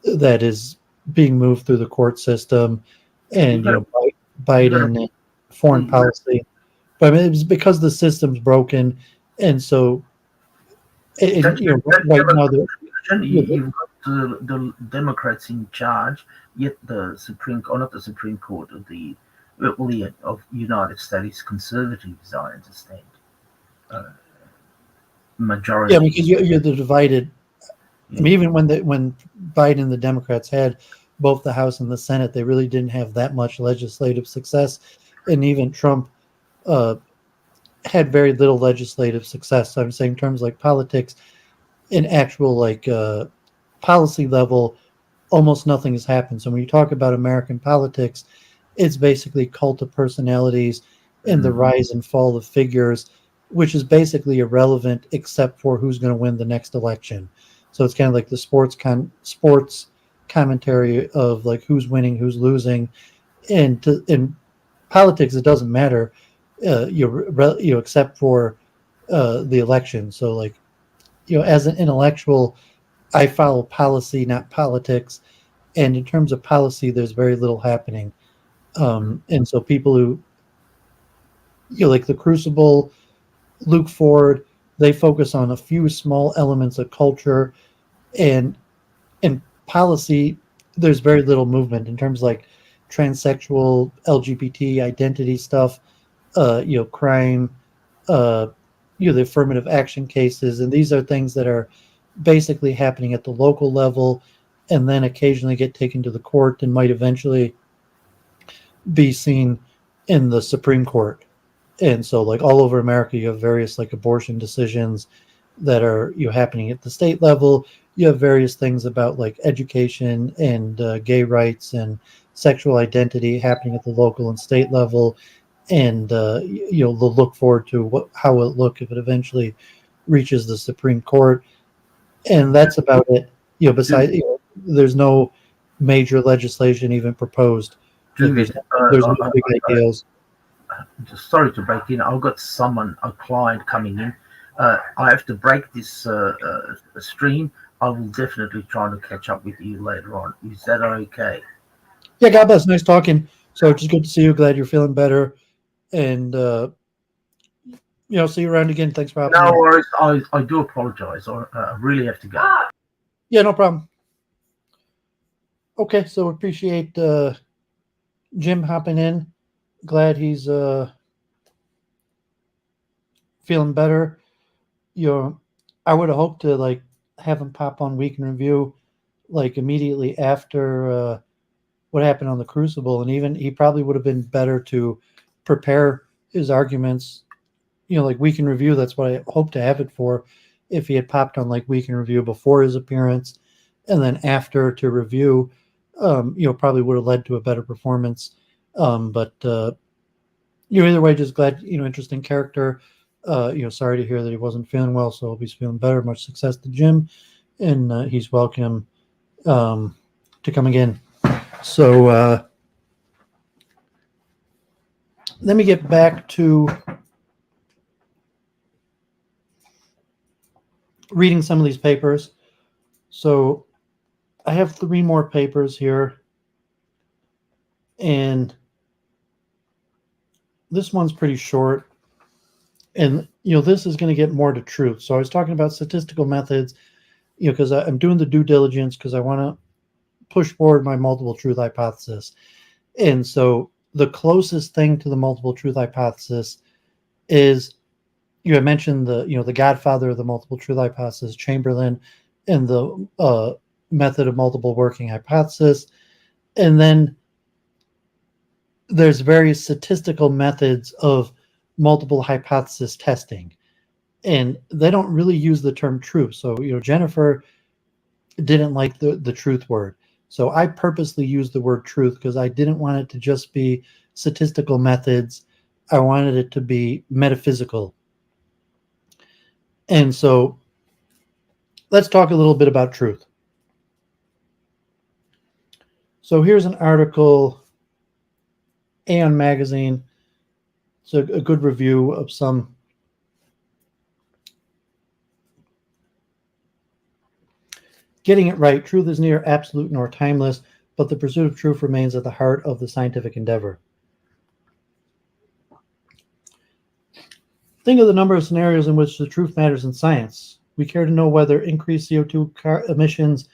that is being moved through the court system, and Biden and foreign policy. But I mean, it's because the system's broken, and so right now you've got the Democrats in charge, yet the Supreme Court, not the Supreme Court, of the United States conservatives, I understand, majority. Yeah, because you're the divided. I mean, even when Biden and the Democrats had both the House and the Senate, they really didn't have that much legislative success, and even Trump had very little legislative success. So I'm saying in terms like politics, in actual policy level, almost nothing has happened. So when you talk about American politics, it's basically cult of personalities and the rise and fall of figures, which is basically irrelevant except for who's going to win the next election. So it's kind of like the sports commentary of like who's winning, who's losing, and in politics it doesn't matter, except for the election. So like as an intellectual, I follow policy, not politics, and in terms of policy, there's very little happening. And so people who like the Crucible, Luke Ford, they focus on a few small elements of culture, and in policy, there's very little movement in terms of like transsexual, LGBT identity stuff, crime, the affirmative action cases, and these are things that are basically happening at the local level, and then occasionally get taken to the court and might eventually be seen in the Supreme Court. And so like all over America, you have various like abortion decisions that are happening at the state level. You have various things about like education and gay rights and sexual identity happening at the local and state level. And they'll look forward to how will it look if it eventually reaches the Supreme Court. And that's about it. Besides, there's no major legislation even proposed. There's no big ideas. Sorry to break in. I've got a client coming in. I have to break this stream. I will definitely try to catch up with you later on. Is that okay? Yeah, God bless. Nice talking. So just good to see you. Glad you're feeling better. And, see you around again. Thanks for having me. No worries. I do apologize. I really have to go. Yeah, no problem. Okay, so appreciate Jim hopping in. Glad he's feeling better. I would have hoped to like have him pop on Week in Review like immediately after what happened on the Crucible, and even he probably would have been better to prepare his arguments, like Week in Review. That's what I hope to have it for. If he had popped on like Week in Review before his appearance, and then after to review, probably would have led to a better performance. But either way, just glad, interesting character. Sorry to hear that he wasn't feeling well, so hope he's feeling better. Much success to Jim, and he's welcome to come again. So let me get back to reading some of these papers. So I have 3 more papers here, and this one's pretty short, and this is going to get more to truth. So I was talking about statistical methods, because I'm doing the due diligence because I want to push forward my multiple truth hypothesis. And so the closest thing to the multiple truth hypothesis is, I mentioned the godfather of the multiple truth hypothesis, Chamberlin, and the method of multiple working hypothesis. And then there's various statistical methods of multiple hypothesis testing, and they don't really use the term truth. So, Jennifer didn't like the truth word. So I purposely used the word truth because I didn't want it to just be statistical methods. I wanted it to be metaphysical. And so let's talk a little bit about truth. So here's an article, Aeon Magazine. It's a good review of some getting it right. Truth is neither absolute nor timeless, but the pursuit of truth remains at the heart of the scientific endeavor. Think of the number of scenarios in which the truth matters in science. We care to know whether increased CO2 emissions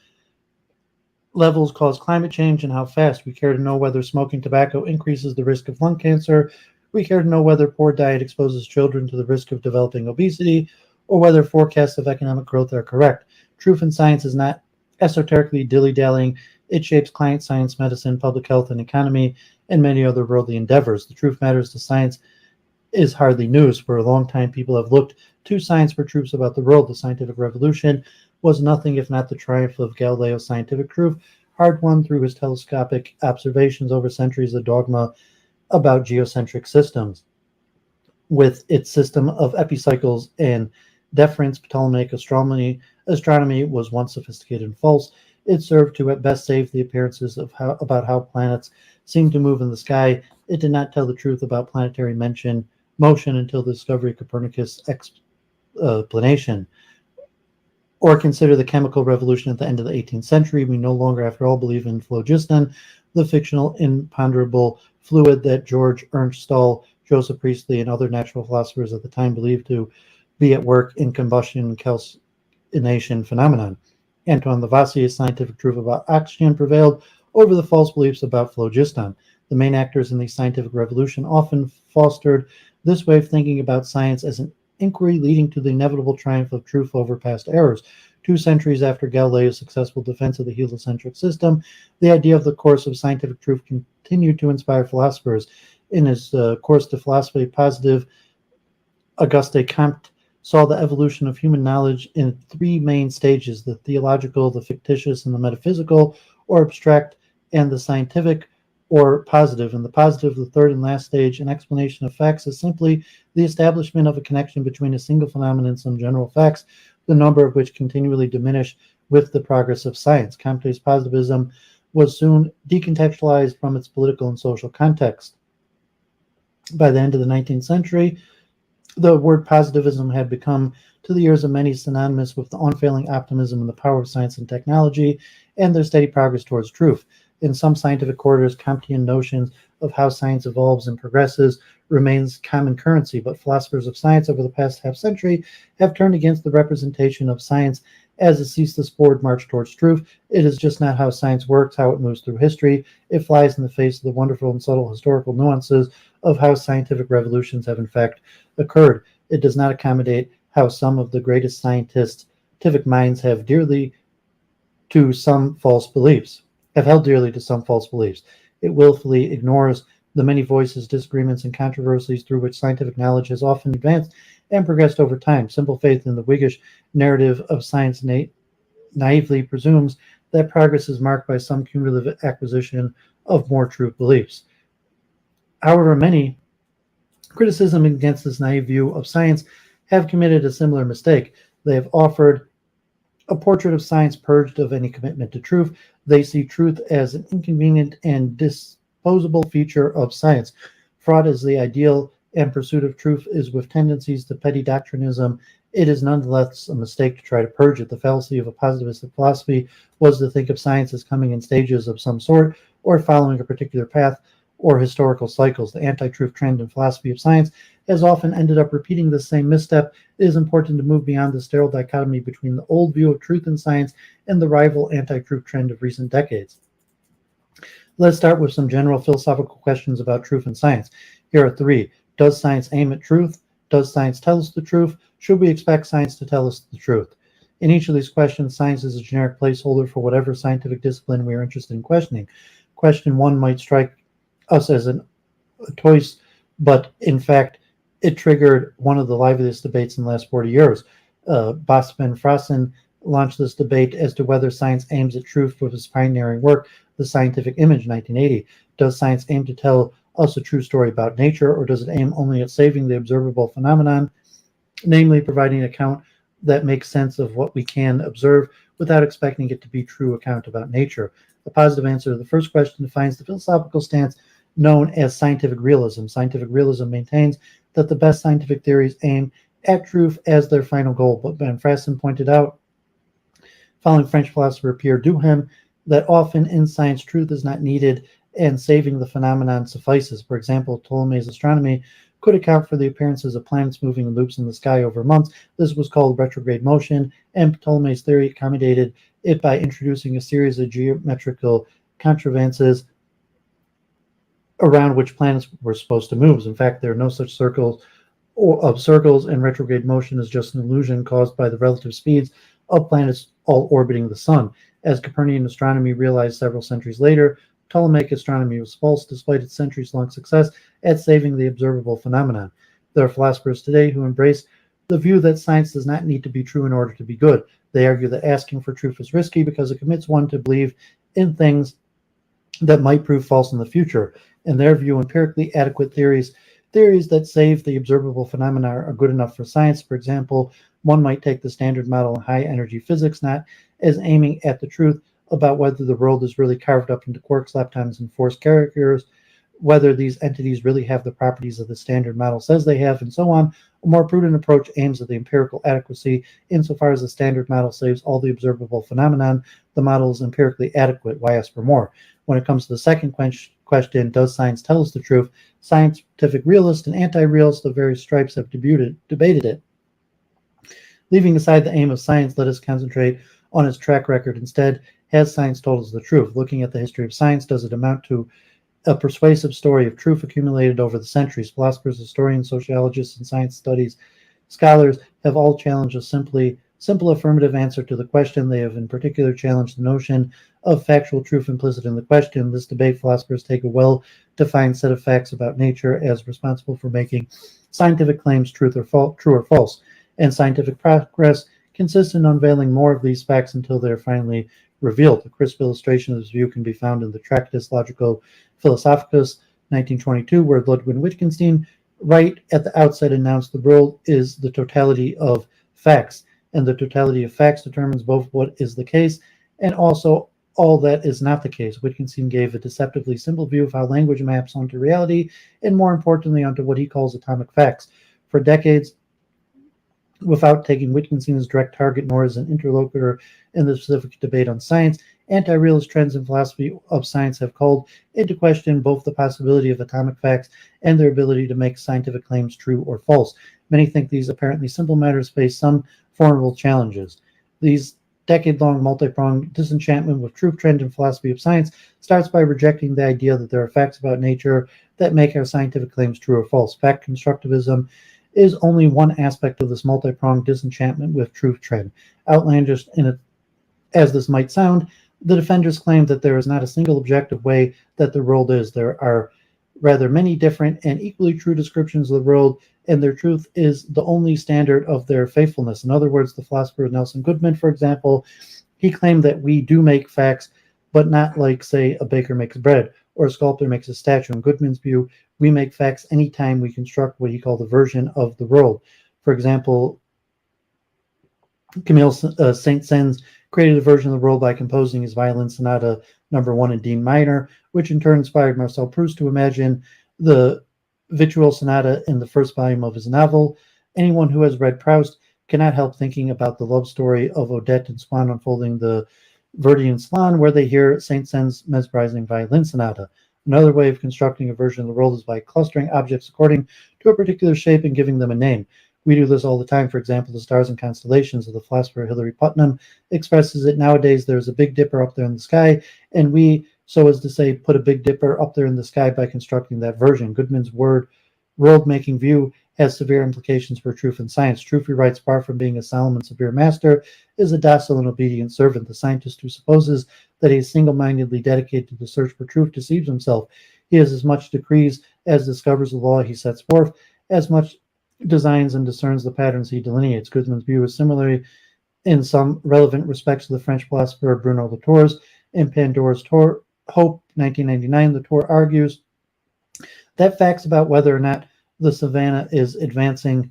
levels cause climate change and how fast. We care to know whether smoking tobacco increases the risk of lung cancer. We care to know whether poor diet exposes children to the risk of developing obesity, or whether forecasts of economic growth are correct. Truth in science is not esoterically dilly-dallying. It shapes climate science, medicine, public health, and economy, and many other worldly endeavors. The truth matters to science is hardly news. For a long time, people have looked to science for truths about the world. The scientific revolution was nothing if not the triumph of Galileo's scientific truth, hard-won through his telescopic observations over centuries of dogma about geocentric systems. With its system of epicycles and deference, Ptolemaic astronomy was once sophisticated and false. It served to at best save the appearances of about how planets seemed to move in the sky. It did not tell the truth about planetary motion until the discovery of Copernicus' explanation. Or consider the chemical revolution at the end of the 18th century. We no longer, after all, believe in phlogiston, the fictional imponderable fluid that George Ernst Stahl, Joseph Priestley, and other natural philosophers at the time believed to be at work in combustion and calcination phenomenon. Antoine Lavoisier's scientific truth about oxygen prevailed over the false beliefs about phlogiston. The main actors in the scientific revolution often fostered this way of thinking about science as an inquiry leading to the inevitable triumph of truth over past errors. 2 centuries after Galileo's successful defense of the heliocentric system, the idea of the course of scientific truth continued to inspire philosophers. In his Course to Philosophy Positive, Auguste Comte saw the evolution of human knowledge in 3 main stages: the theological, the fictitious, and the metaphysical, or abstract, and the scientific, or positive. In the positive, the third and last stage, an explanation of facts is simply the establishment of a connection between a single phenomenon and some general facts, the number of which continually diminish with the progress of science. Comte's positivism was soon decontextualized from its political and social context. By the end of the 19th century, the word positivism had become, to the ears of many, synonymous with the unfailing optimism in the power of science and technology and their steady progress towards truth. In some scientific quarters, Comtean notions of how science evolves and progresses remains common currency, but philosophers of science over the past half-century have turned against the representation of science as a ceaseless forward march towards truth. It is just not how science works, how it moves through history. It flies in the face of the wonderful and subtle historical nuances of how scientific revolutions have in fact occurred. It does not accommodate how some of the greatest scientific minds have held dearly to some false beliefs. It willfully ignores the many voices, disagreements, and controversies through which scientific knowledge has often advanced and progressed over time. Simple faith in the Whiggish narrative of science naively presumes that progress is marked by some cumulative acquisition of more true beliefs. However, many criticism against this naive view of science have committed a similar mistake. They have offered a portrait of science purged of any commitment to truth. They see truth as an inconvenient and disposable feature of science. Fraud is the ideal, and pursuit of truth is with tendencies to petty doctrinism. It is nonetheless a mistake to try to purge it. The fallacy of a positivistic philosophy was to think of science as coming in stages of some sort, or following a particular path or historical cycles. The anti-truth trend in philosophy of science has often ended up repeating the same misstep. It is important to move beyond the sterile dichotomy between the old view of truth in science and the rival anti-truth trend of recent decades. Let's start with some general philosophical questions about truth and science. Here are 3. Does science aim at truth? Does science tell us the truth? Should we expect science to tell us the truth? In each of these questions, science is a generic placeholder for whatever scientific discipline we are interested in questioning. Question 1 might strike us as a choice, but in fact, it triggered one of the liveliest debates in the last 40 years. Bosman Frossen launched this debate as to whether science aims at truth with his pioneering work, The Scientific Image, 1980. Does science aim to tell us a true story about nature, or does it aim only at saving the observable phenomenon, namely providing an account that makes sense of what we can observe without expecting it to be a true account about nature? A positive answer to the first question defines the philosophical stance known as scientific realism. Scientific realism maintains that the best scientific theories aim at truth as their final goal. But Van Frassen pointed out, following French philosopher Pierre Durkheim, that often in science truth is not needed and saving the phenomenon suffices. For example, Ptolemy's astronomy could account for the appearances of planets moving in loops in the sky over months. This was called retrograde motion, and Ptolemy's theory accommodated it by introducing a series of geometrical contrivances around which planets were supposed to move. In fact, there are no such circles, and retrograde motion is just an illusion caused by the relative speeds of planets all orbiting the sun. As Copernican astronomy realized several centuries later, Ptolemaic astronomy was false despite its centuries-long success at saving the observable phenomenon. There are philosophers today who embrace the view that science does not need to be true in order to be good. They argue that asking for truth is risky because it commits one to believe in things that might prove false in the future. In their view, empirically adequate theories that save the observable phenomena are good enough for science. For example, one might take the standard model in high-energy physics not as aiming at the truth about whether the world is really carved up into quarks, leptons, and force characters, whether these entities really have the properties of the standard model says they have, and so on. A more prudent approach aims at the empirical adequacy. Insofar as the standard model saves all the observable phenomenon, the model is empirically adequate. Why ask for more? When it comes to the second question, does science tell us the truth? Scientific realists and anti-realists of various stripes have debated it. Leaving aside the aim of science, let us concentrate on its track record instead. Has science told us the truth? Looking at the history of science, does it amount to a persuasive story of truth accumulated over the centuries? Philosophers, historians, sociologists, and science studies scholars have all challenged a simple affirmative answer to the question. They have in particular challenged the notion of factual truth implicit in the question. In this debate, philosophers take a well-defined set of facts about nature as responsible for making scientific claims true or false, and scientific progress consists in unveiling more of these facts until they are finally revealed. A crisp illustration of this view can be found in the Tractatus Logico-Philosophicus, 1922, where Ludwig Wittgenstein, right at the outset, announced the world is the totality of facts, and the totality of facts determines both what is the case and also all that is not the case. Wittgenstein gave a deceptively simple view of how language maps onto reality, and more importantly, onto what he calls atomic facts. For decades, without taking Wittgenstein as direct target nor as an interlocutor in the specific debate on science, anti-realist trends in philosophy of science have called into question both the possibility of atomic facts and their ability to make scientific claims true or false. Many think these apparently simple matters face some formidable challenges. These decade-long multi-pronged disenchantment with truth trend in philosophy of science starts by rejecting the idea that there are facts about nature that make our scientific claims true or false. Fact constructivism is only one aspect of this multi-pronged disenchantment with truth trend. Outlandish as this might sound, the defenders claim that there is not a single objective way that the world is. There are rather many different and equally true descriptions of the world, and their truth is the only standard of their faithfulness. In other words, the philosopher Nelson Goodman, for example, he claimed that we do make facts, but not like, say, a baker makes bread or a sculptor makes a statue. In Goodman's view, we make facts anytime we construct what he called the version of the world. For example, Camille Saint-Saëns created a version of the world by composing his violin sonata number 1 in D minor, which in turn inspired Marcel Proust to imagine the Vitriol sonata in the first volume of his novel. Anyone who has read Proust cannot help thinking about the love story of Odette and Swann unfolding the Verdian Salon, where they hear Saint-Saëns' mesmerizing violin sonata. Another way of constructing a version of the world is by clustering objects according to a particular shape and giving them a name. We do this all the time. For example, the stars and constellations of the philosopher Hilary Putnam expresses it. Nowadays, there's a Big Dipper up there in the sky, and we, so as to say, put a Big Dipper up there in the sky by constructing that version. Goodman's world-making view has severe implications for truth and science. Truth, he writes, far from being a solemn and severe master, is a docile and obedient servant. The scientist who supposes that he is single-mindedly dedicated to the search for truth deceives himself. He has as much decrees as discovers the law he sets forth, as much designs and discerns the patterns he delineates. Goodman's view is similarly in some relevant respects to the French philosopher Bruno Latour's. In Pandora's Hope, 1999, Latour argues that facts about whether or not the savannah is advancing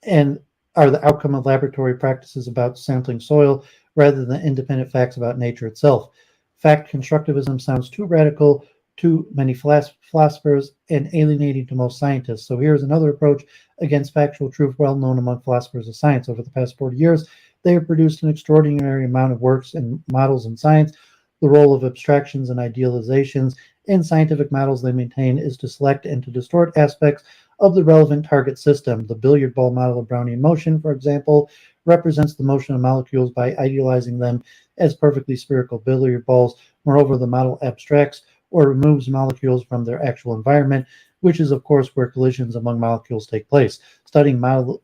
and are the outcome of laboratory practices about sampling soil rather than independent facts about nature itself. Fact constructivism sounds too radical to many philosophers and alienating to most scientists. So here's another approach against factual truth well known among philosophers of science. Over the past 40 years, they have produced an extraordinary amount of works and models in science. The role of abstractions and idealizations in scientific models they maintain is to select and to distort aspects of the relevant target system. The billiard ball model of Brownian motion, for example, represents the motion of molecules by idealizing them as perfectly spherical billiard balls. Moreover, the model abstracts or removes molecules from their actual environment, which is, of course, where collisions among molecules take place. Studying modeling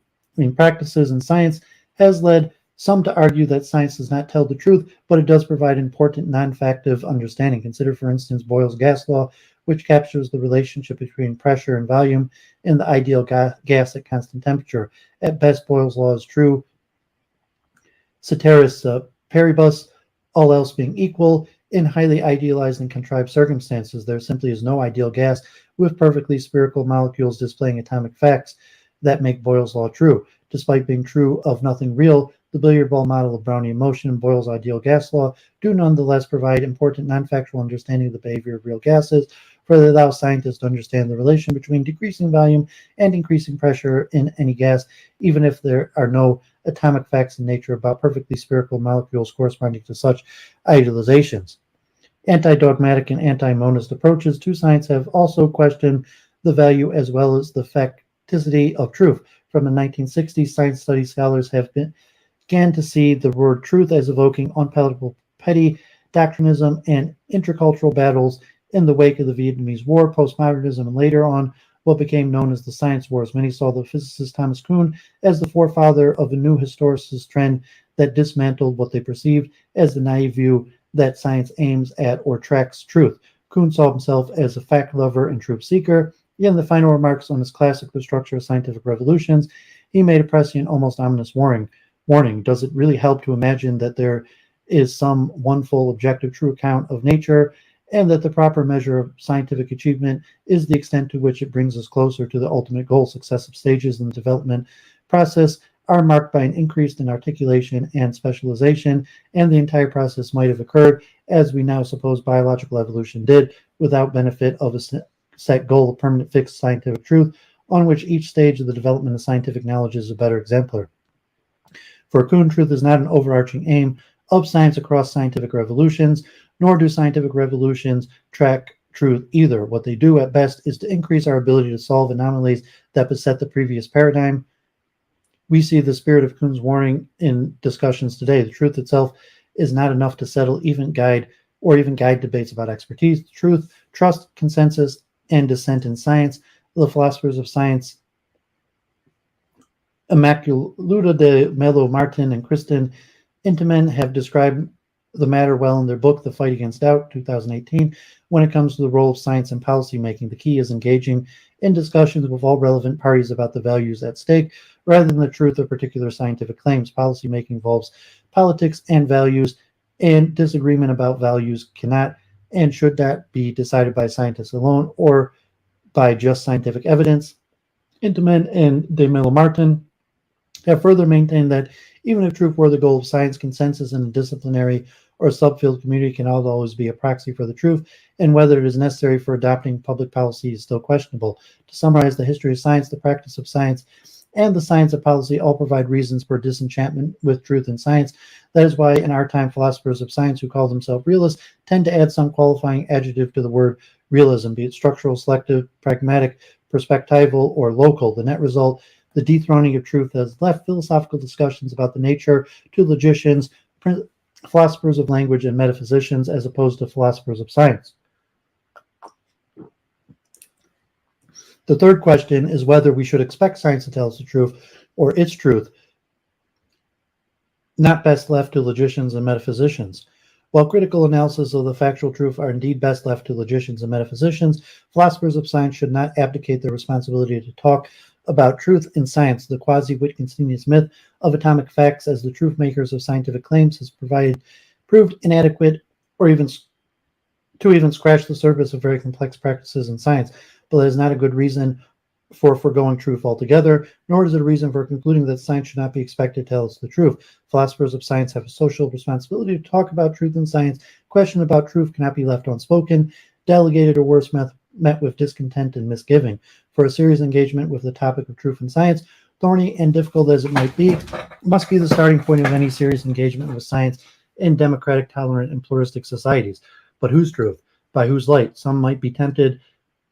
practices in science has led some to argue that science does not tell the truth, but it does provide important non-factive understanding. Consider, for instance, Boyle's gas law, which captures the relationship between pressure and volume in the ideal gas at constant temperature. At best, Boyle's law is true. Ceteris paribus, all else being equal, in highly idealized and contrived circumstances, there simply is no ideal gas with perfectly spherical molecules displaying atomic facts that make Boyle's law true. Despite being true of nothing real, the billiard ball model of Brownian motion and Boyle's ideal gas law do nonetheless provide important non-factual understanding of the behavior of real gases, for they allow scientists to understand the relation between decreasing volume and increasing pressure in any gas, even if there are no atomic facts in nature about perfectly spherical molecules corresponding to such idealizations. Anti-dogmatic and anti-monist approaches to science have also questioned the value as well as the facticity of truth. From the 1960s, science studies scholars have began to see the word truth as evoking unpalatable petty doctrinism and intercultural battles in the wake of the Vietnamese War, postmodernism, and later on what became known as the science wars. Many saw the physicist Thomas Kuhn as the forefather of a new historicist trend that dismantled what they perceived as the naive view that science aims at or tracks truth. Kuhn saw himself as a fact lover and truth seeker. In the final remarks on his classic The Structure of Scientific Revolutions, he made a prescient, almost ominous warning. Does it really help to imagine that there is some one full objective true account of nature, and that the proper measure of scientific achievement is the extent to which it brings us closer to the ultimate goal? Successive stages in the development process are marked by an increase in articulation and specialization, and the entire process might have occurred, as we now suppose biological evolution did, without benefit of a set goal of permanent fixed scientific truth, on which each stage of the development of scientific knowledge is a better exemplar. For Kuhn, truth is not an overarching aim of science across scientific revolutions, nor do scientific revolutions track truth either. What they do at best is to increase our ability to solve anomalies that beset the previous paradigm. We see the spirit of Kuhn's warning in discussions today. The truth itself is not enough to settle, even guide debates about expertise. Truth, trust, consensus, and dissent in science. The philosophers of science, Immaculata de Melo Martin and Kristen Intiman, have described the matter well in their book, The Fight Against Doubt, 2018. When it comes to the role of science in policy making, the key is engaging in discussions with all relevant parties about the values at stake, rather than the truth of particular scientific claims. Policy making involves politics and values, and disagreement about values cannot and should not be decided by scientists alone or by just scientific evidence. Intiman and de Melo Martin have further maintained that even if truth were the goal of science, consensus in a disciplinary or subfield community cannot always be a proxy for the truth, and whether it is necessary for adopting public policy is still questionable. To summarize, the history of science, the practice of science, and the science of policy all provide reasons for disenchantment with truth in science. That is why in our time, philosophers of science who call themselves realists tend to add some qualifying adjective to the word realism, be it structural, selective, pragmatic, perspectival, or local. The net result, the dethroning of truth, has left philosophical discussions about the nature to logicians, philosophers of language, and metaphysicians, as opposed to philosophers of science. The third question is whether we should expect science to tell us the truth or its truth, not best left to logicians and metaphysicians. While critical analysis of the factual truth are indeed best left to logicians and metaphysicians, philosophers of science should not abdicate their responsibility to talk about truth in science. The quasi-Wittgensteinian myth of atomic facts as the truth makers of scientific claims has proved inadequate or even scratch the surface of very complex practices in science, but that is not a good reason for foregoing truth altogether, nor is it a reason for concluding that science should not be expected to tell us the truth. Philosophers of science have a social responsibility to talk about truth in science. Question about truth cannot be left unspoken, delegated, or worse, met with discontent and misgiving. For a serious engagement with the topic of truth in science, thorny and difficult as it might be, must be the starting point of any serious engagement with science in democratic, tolerant, and pluralistic societies. But whose truth? By whose light? Some might be tempted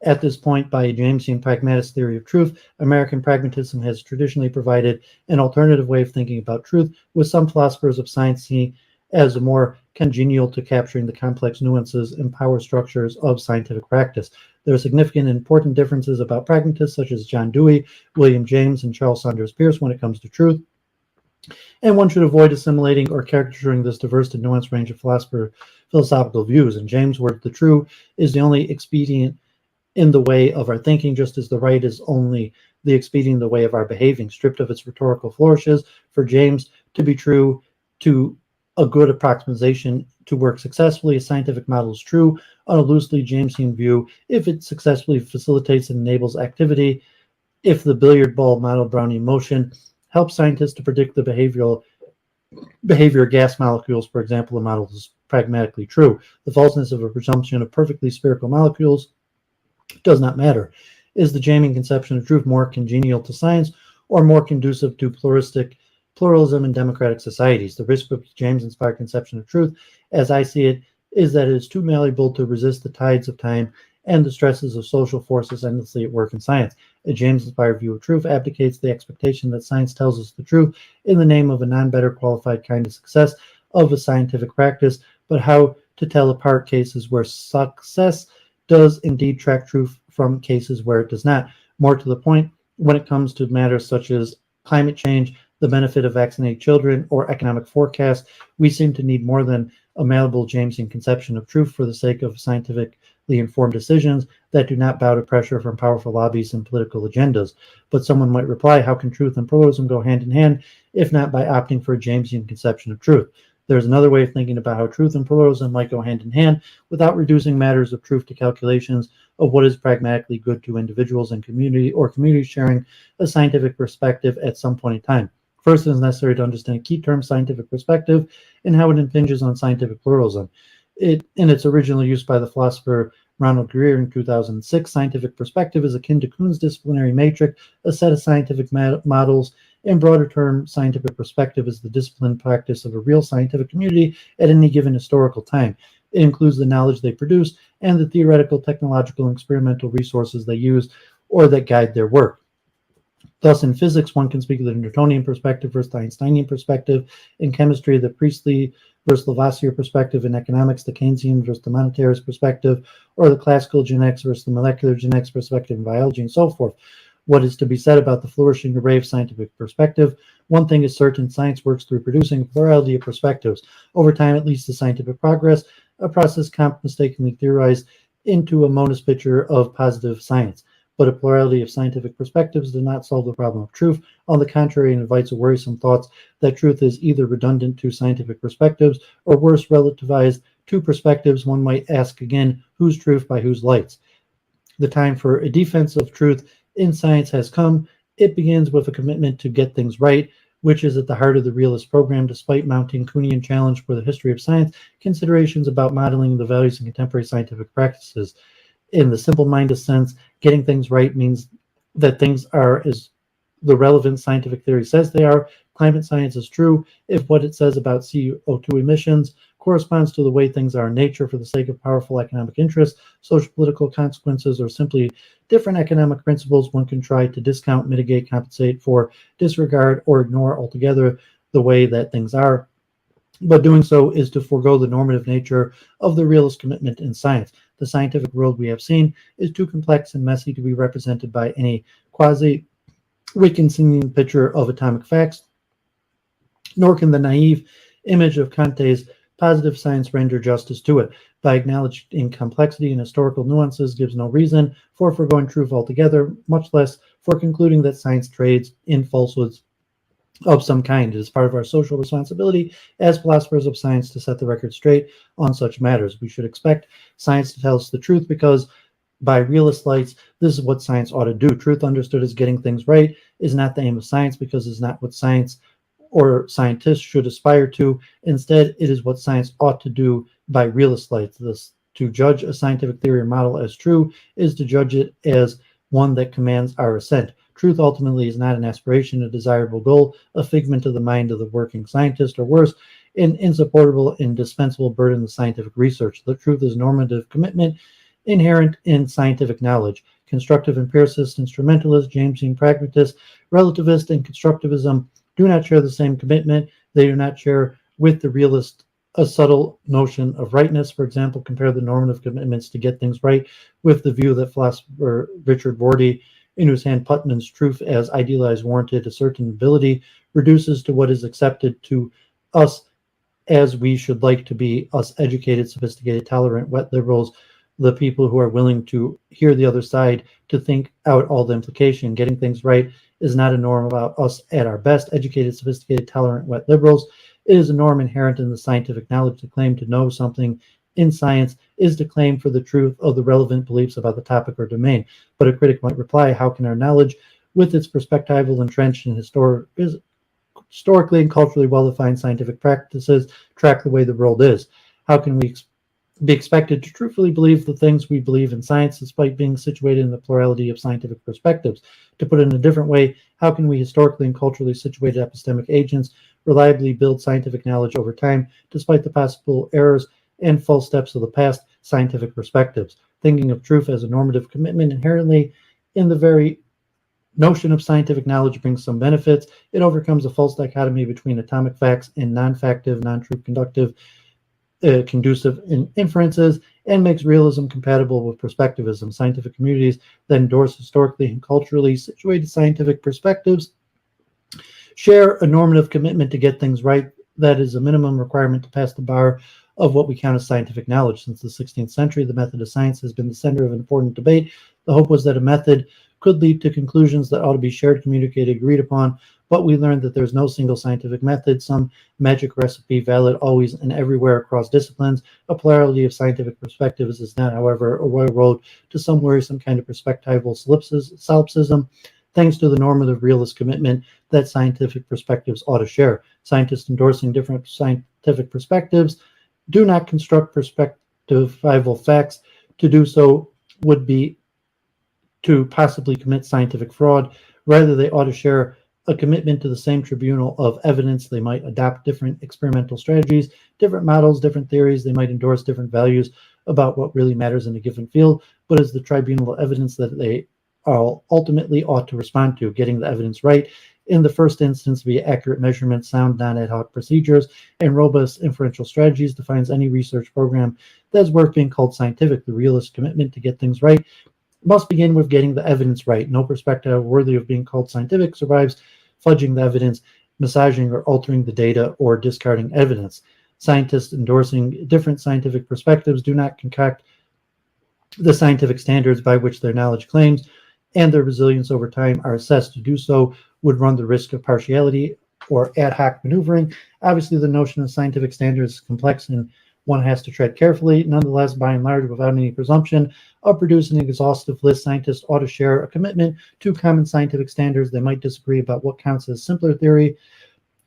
at this point by a Jamesian pragmatist theory of truth. American pragmatism has traditionally provided an alternative way of thinking about truth, with some philosophers of science seeing as more congenial to capturing the complex nuances and power structures of scientific practice. There are significant and important differences about pragmatists such as John Dewey, William James, and Charles Saunders Peirce when it comes to truth. And one should avoid assimilating or caricaturing this diverse and nuanced range of philosophical views. In James' words, the true is the only expedient in the way of our thinking, just as the right is only the expedient in the way of our behaving. Stripped of its rhetorical flourishes, for James to be true to a good approximation to work successfully, a scientific model is true on a loosely Jamesian view if it successfully facilitates and enables activity. If the billiard ball model Brownian motion helps scientists to predict the behavior of gas molecules, for example, the model is pragmatically true. The falseness of a presumption of perfectly spherical molecules does not matter. Is the Jamesian conception of truth more congenial to science or more conducive to pluralism in democratic societies? The risk of James-inspired conception of truth, as I see it, is that it is too malleable to resist the tides of time and the stresses of social forces endlessly at work in science. A James-inspired view of truth abdicates the expectation that science tells us the truth in the name of a non-better qualified kind of success of a scientific practice, but how to tell apart cases where success does indeed track truth from cases where it does not. More to the point, when it comes to matters such as climate change, the benefit of vaccinated children, or economic forecast, we seem to need more than a malleable Jamesian conception of truth for the sake of scientifically informed decisions that do not bow to pressure from powerful lobbies and political agendas. But someone might reply, how can truth and pluralism go hand in hand, if not by opting for a Jamesian conception of truth? There's another way of thinking about how truth and pluralism might go hand in hand without reducing matters of truth to calculations of what is pragmatically good to individuals and community or communities sharing a scientific perspective at some point in time. First, it is necessary to understand a key term, scientific perspective, and how it impinges on scientific pluralism. In its original use by the philosopher Ronald Greer in 2006, scientific perspective is akin to Kuhn's disciplinary matrix, a set of scientific models. In broader terms, scientific perspective is the disciplined practice of a real scientific community at any given historical time. It includes the knowledge they produce and the theoretical, technological, and experimental resources they use or that guide their work. Thus, in physics, one can speak of the Newtonian perspective versus the Einsteinian perspective. In chemistry, the Priestley versus Lavoisier perspective. In economics, the Keynesian versus the monetarist perspective, or the classical genetics versus the molecular genetics perspective in biology, and so forth. What is to be said about the flourishing array of scientific perspective? One thing is certain, science works through producing a plurality of perspectives. Over time, it leads to scientific progress, a process Comte mistakenly theorized into a monist picture of positive science. But a plurality of scientific perspectives does not solve the problem of truth. On the contrary, it invites a worrisome thoughts that truth is either redundant to scientific perspectives or worse, relativized to perspectives. One might ask again, whose truth by whose lights? The time for a defense of truth in science has come. It begins with a commitment to get things right, which is at the heart of the realist program. Despite mounting Kuhnian challenge for the history of science, considerations about modeling the values in contemporary scientific practices. In the simple-minded sense, getting things right means that things are as the relevant scientific theory says they are. Climate science is true if what it says about CO2 emissions corresponds to the way things are in nature for the sake of powerful economic interests, social political consequences, or simply different economic principles. One can try to discount, mitigate, compensate for, disregard, or ignore altogether the way that things are. But doing so is to forego the normative nature of the realist commitment in science. The scientific world we have seen is too complex and messy to be represented by any quasi-Wittgensteinian picture of atomic facts, nor can the naive image of Kante's positive science render justice to it. By acknowledging complexity and historical nuances gives no reason for foregoing truth altogether, much less for concluding that science trades in falsehoods of some kind. It is part of our social responsibility as philosophers of science to set the record straight on such matters. We should expect science to tell us the truth because by realist lights, this is what science ought to do. Truth understood as getting things right is not the aim of science because it's not what science or scientists should aspire to. Instead, it is what science ought to do by realist lights. This, to judge a scientific theory or model as true is to judge it as one that commands our assent. Truth ultimately is not an aspiration, a desirable goal, a figment of the mind of the working scientist, or worse, an insupportable, indispensable burden of scientific research. The truth is normative commitment inherent in scientific knowledge. Constructive empiricists, instrumentalists, Jamesian pragmatists, relativists, and constructivism do not share the same commitment. They do not share with the realist a subtle notion of rightness. For example, compare the normative commitments to get things right with the view that philosopher Richard Rorty in whose hand Putnam's truth as idealized warranted a certain ability reduces to what is accepted to us as we should like to be, us educated, sophisticated, tolerant, wet liberals, the people who are willing to hear the other side, to think out all the implication. Getting things right is not a norm about us at our best, educated, sophisticated, tolerant, wet liberals. It is a norm inherent in the scientific knowledge. To claim to know something in science is to claim for the truth of the relevant beliefs about the topic or domain. But a critic might reply, how can our knowledge, with its perspectival, entrenched in historically and culturally well-defined scientific practices, track the way the world is? How can we be expected to truthfully believe the things we believe in science despite being situated in the plurality of scientific perspectives? To put it in a different way, how can we historically and culturally situated epistemic agents reliably build scientific knowledge over time despite the possible errors and false steps of the past scientific perspectives? Thinking of truth as a normative commitment inherently in the very notion of scientific knowledge brings some benefits. It overcomes a false dichotomy between atomic facts and non-factive, non-truth conducive inferences, and makes realism compatible with perspectivism. Scientific communities that endorse historically and culturally situated scientific perspectives share a normative commitment to get things right. That is a minimum requirement to pass the bar of what we count as scientific knowledge. Since the 16th century, the method of science has been the center of important debate. The hope was that a method could lead to conclusions that ought to be shared, communicated, agreed upon, but we learned that there's no single scientific method, some magic recipe valid always and everywhere across disciplines. A plurality of scientific perspectives is not, however, a royal road to some worrisome kind of perspectival solipsism, thanks to the normative realist commitment that scientific perspectives ought to share. Scientists endorsing different scientific perspectives do not construct perspectival facts. To do so would be to possibly commit scientific fraud. Rather, they ought to share a commitment to the same tribunal of evidence. They might adopt different experimental strategies, different models, different theories. They might endorse different values about what really matters in a given field, but as the tribunal of evidence that they all ultimately ought to respond to. Getting the evidence right in the first instance via accurate measurements, sound non-ad hoc procedures, and robust inferential strategies defines any research program that's worth being called scientific. The realist commitment to get things right must begin with getting the evidence right. No perspective worthy of being called scientific survives fudging the evidence, massaging or altering the data, or discarding evidence. Scientists endorsing different scientific perspectives do not concoct the scientific standards by which their knowledge claims and their resilience over time are assessed. To do so would run the risk of partiality or ad hoc maneuvering. Obviously, the notion of scientific standards is complex and one has to tread carefully. Nonetheless, by and large, without any presumption of producing an exhaustive list, scientists ought to share a commitment to common scientific standards. They might disagree about what counts as simpler theory.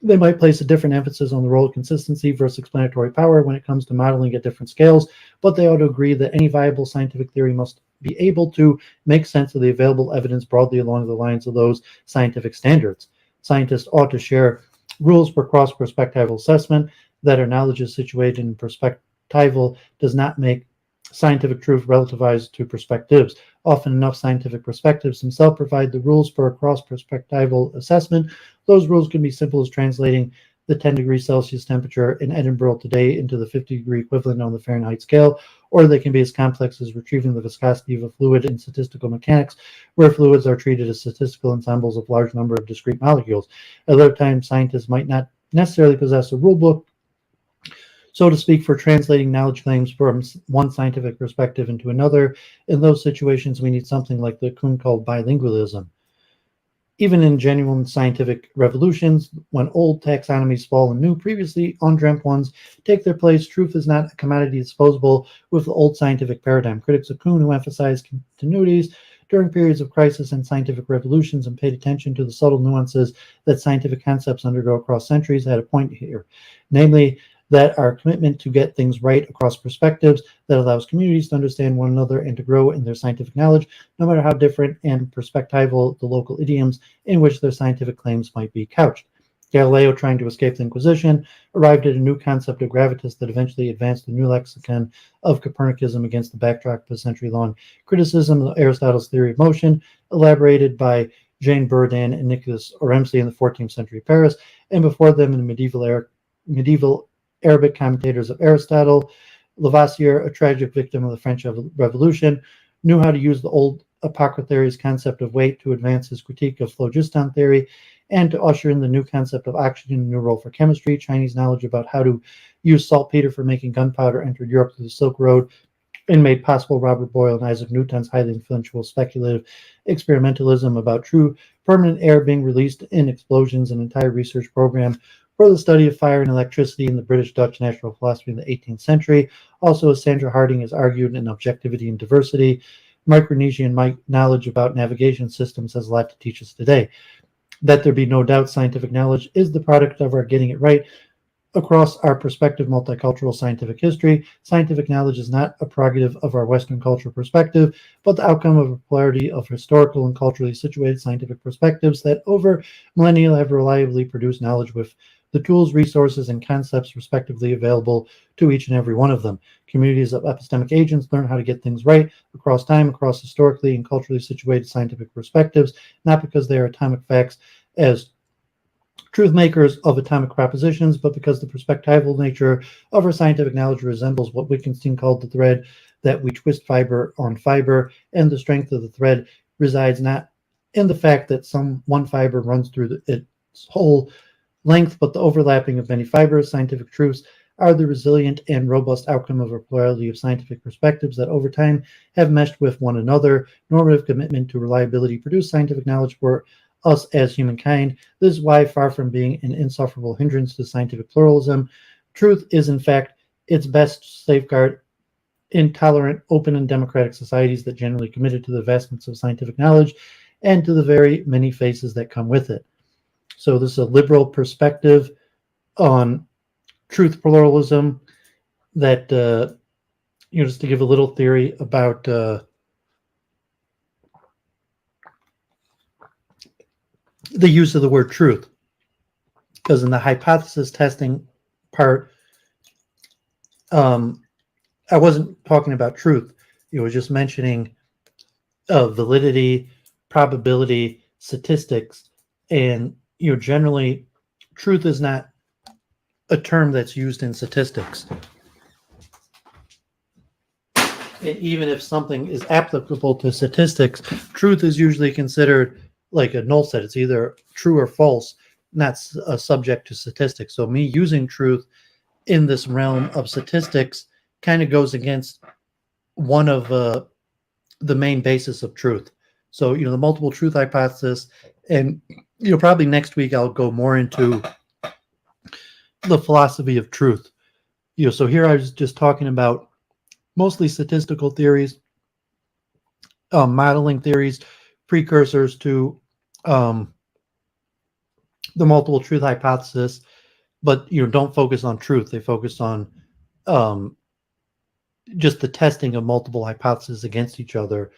They might place a different emphasis on the role of consistency versus explanatory power when it comes to modeling at different scales, but they ought to agree that any viable scientific theory must be able to make sense of the available evidence broadly along the lines of those scientific standards. Scientists ought to share rules for cross-perspectival assessment, that our knowledge is situated in perspectival does not make scientific truth relativized to perspectives. Often enough, scientific perspectives themselves provide the rules for a cross-perspectival assessment. Those rules can be simple as translating the 10 degrees Celsius temperature in Edinburgh today into the 50-degree equivalent on the Fahrenheit scale, or they can be as complex as retrieving the viscosity of a fluid in statistical mechanics, where fluids are treated as statistical ensembles of large number of discrete molecules. At other times, scientists might not necessarily possess a rule book, so to speak, for translating knowledge claims from one scientific perspective into another. In those situations, we need something like the Kuhn called bilingualism. Even in genuine scientific revolutions, when old taxonomies fall and new, previously undreamt ones take their place, truth is not a commodity disposable with the old scientific paradigm. Critics of Kuhn, who emphasize continuities during periods of crisis and scientific revolutions and paid attention to the subtle nuances that scientific concepts undergo across centuries, had a point here, namely that our commitment to get things right across perspectives that allows communities to understand one another and to grow in their scientific knowledge, no matter how different and perspectival the local idioms in which their scientific claims might be couched. Galileo, trying to escape the Inquisition, arrived at a new concept of gravitas that eventually advanced the new lexicon of Copernicism against the backdrop of a century-long criticism of Aristotle's theory of motion, elaborated by Jean Buridan and Nicolas Oremsy in the 14th century Paris, and before them in the medieval Arabic commentators of Aristotle. Lavoisier, a tragic victim of the French Revolution, knew how to use the old Apocrithery's concept of weight to advance his critique of phlogiston theory, and to usher in the new concept of oxygen, a new role for chemistry. Chinese knowledge about how to use saltpeter for making gunpowder entered Europe through the Silk Road and made possible Robert Boyle and Isaac Newton's highly influential speculative experimentalism about true permanent air being released in explosions, an entire research program for the study of fire and electricity in the British-Dutch natural philosophy in the 18th century. Also, as Sandra Harding has argued, in Objectivity and Diversity, Micronesian knowledge about navigation systems has a lot to teach us today. That there be no doubt, scientific knowledge is the product of our getting it right across our prospective multicultural scientific history. Scientific knowledge is not a prerogative of our Western cultural perspective, but the outcome of a plurality of historical and culturally situated scientific perspectives that over millennia have reliably produced knowledge with the tools, resources, and concepts respectively available to each and every one of them. Communities of epistemic agents learn how to get things right across time, across historically and culturally situated scientific perspectives, not because they are atomic facts as truth makers of atomic propositions, but because the perspectival nature of our scientific knowledge resembles what Wittgenstein called the thread that we twist fiber on fiber, and the strength of the thread resides not in the fact that one fiber runs through its whole length, but the overlapping of many fibers. Scientific truths are the resilient and robust outcome of a plurality of scientific perspectives that over time have meshed with one another. Normative commitment to reliability produce scientific knowledge for us as humankind. This is why, far from being an insufferable hindrance to scientific pluralism, truth is in fact its best safeguard in tolerant, open, and democratic societies that generally committed to the vastness of scientific knowledge and to the very many faces that come with it. So this is a liberal perspective on truth pluralism that, just to give a little theory about the use of the word truth, because in the hypothesis testing part, I wasn't talking about truth. It was just mentioning validity, probability, statistics, and generally, truth is not a term that's used in statistics. And even if something is applicable to statistics, truth is usually considered like a null set. It's either true or false, not a subject to statistics. So me using truth in this realm of statistics kind of goes against one of the main basis of truth. So, the multiple truth hypothesis, and, probably next week I'll go more into the philosophy of truth. So here I was just talking about mostly statistical theories, modeling theories, precursors to the multiple truth hypothesis, but don't focus on truth. They focus on just the testing of multiple hypotheses against each other,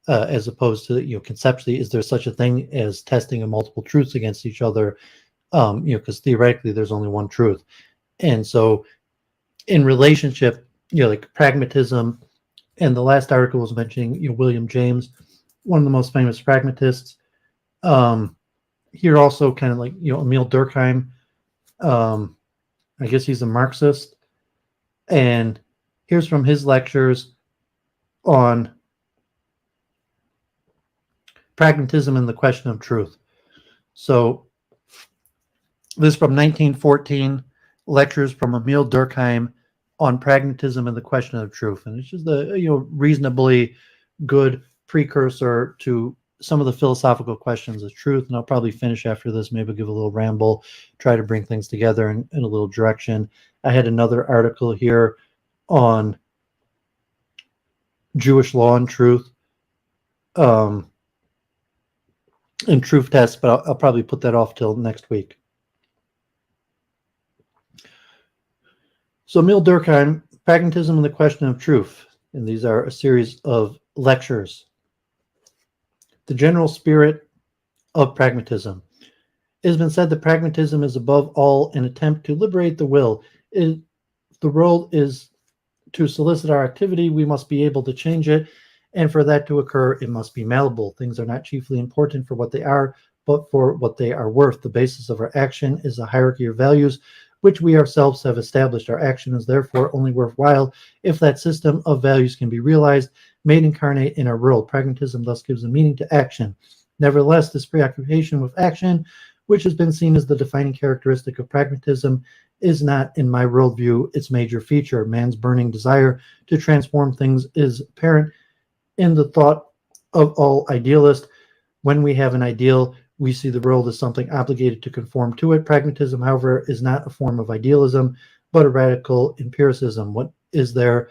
as opposed to conceptually, is there such a thing as testing of multiple truths against each other? Because theoretically there's only one truth. And so in relationship, like pragmatism, and the last article was mentioning William James, one of the most famous pragmatists. Here also kind of like Emile Durkheim, I guess he's a Marxist, and here's from his lectures on pragmatism and the question of truth. So this is from 1914, lectures from Emile Durkheim on pragmatism and the question of truth. And it's just a reasonably good precursor to some of the philosophical questions of truth. And I'll probably finish after this, maybe give a little ramble, try to bring things together in a little direction. I had another article here on Jewish law and truth, and truth tests, but I'll probably put that off till next week. So Emile Durkheim, Pragmatism and the Question of Truth, and these are a series of lectures. The general spirit of pragmatism. It has been said that pragmatism is above all an attempt to liberate the will. If the world is to solicit our activity, we must be able to change it, and for that to occur, it must be malleable. Things are not chiefly important for what they are, but for what they are worth. The basis of our action is a hierarchy of values which we ourselves have established. Our action is therefore only worthwhile if that system of values can be realized, made incarnate in our world. Pragmatism thus gives a meaning to action. Nevertheless, this preoccupation with action, which has been seen as the defining characteristic of pragmatism, is not, in my worldview, its major feature. Man's burning desire to transform things is apparent in the thought of all idealists. When we have an ideal, we see the world as something obligated to conform to it. Pragmatism, however, is not a form of idealism, but a radical empiricism. What is there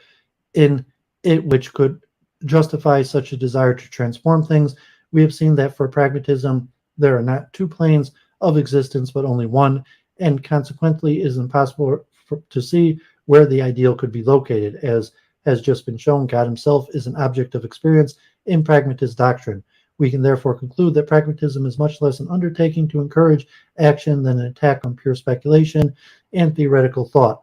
in it which could justify such a desire to transform things? We have seen that for pragmatism, there are not two planes of existence, but only one, and consequently it is impossible to see where the ideal could be located. As has just been shown, God himself is an object of experience in pragmatist doctrine. We can therefore conclude that pragmatism is much less an undertaking to encourage action than an attack on pure speculation and theoretical thought.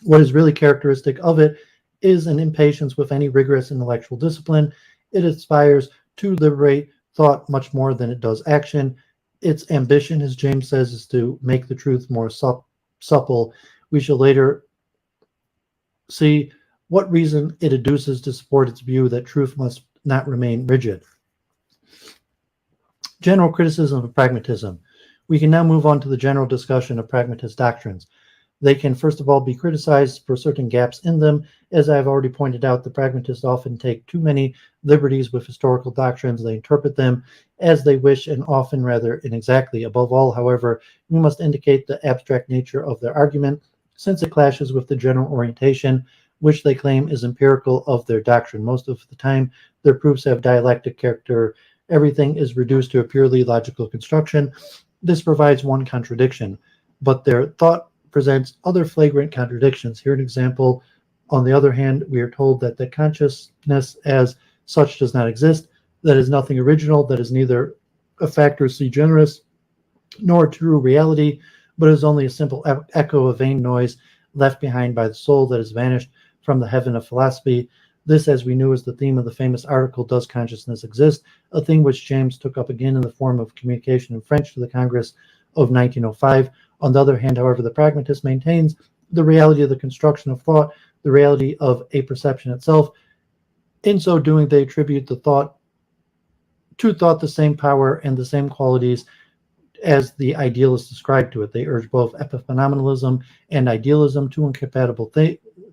What is really characteristic of it is an impatience with any rigorous intellectual discipline. It aspires to liberate thought much more than it does action. Its ambition, as James says, is to make the truth more supple. We shall later see what reason it adduces to support its view that truth must not remain rigid. General criticism of pragmatism. We can now move on to the general discussion of pragmatist doctrines. They can first of all be criticized for certain gaps in them. As I have already pointed out, the pragmatists often take too many liberties with historical doctrines. They interpret them as they wish and often rather inexactly. Above all, however, we must indicate the abstract nature of their argument, since it clashes with the general orientation which they claim is empirical of their doctrine. Most of the time, their proofs have dialectic character. Everything is reduced to a purely logical construction. This provides one contradiction, but their thought presents other flagrant contradictions. Here an example. On the other hand, we are told that the consciousness as such does not exist, that is nothing original, that is neither a factor sui generis nor true reality, but is only a simple echo of vain noise left behind by the soul that has vanished from the heaven of philosophy. This, as we knew, is the theme of the famous article, Does Consciousness Exist?, a theme which James took up again in the form of communication in French to the Congress of 1905. On the other hand, however, the pragmatist maintains the reality of the construction of thought, the reality of a perception itself. In so doing, they attribute to thought the same power and the same qualities as the idealists ascribe to it. They urge both epiphenomenalism and idealism, two incompatible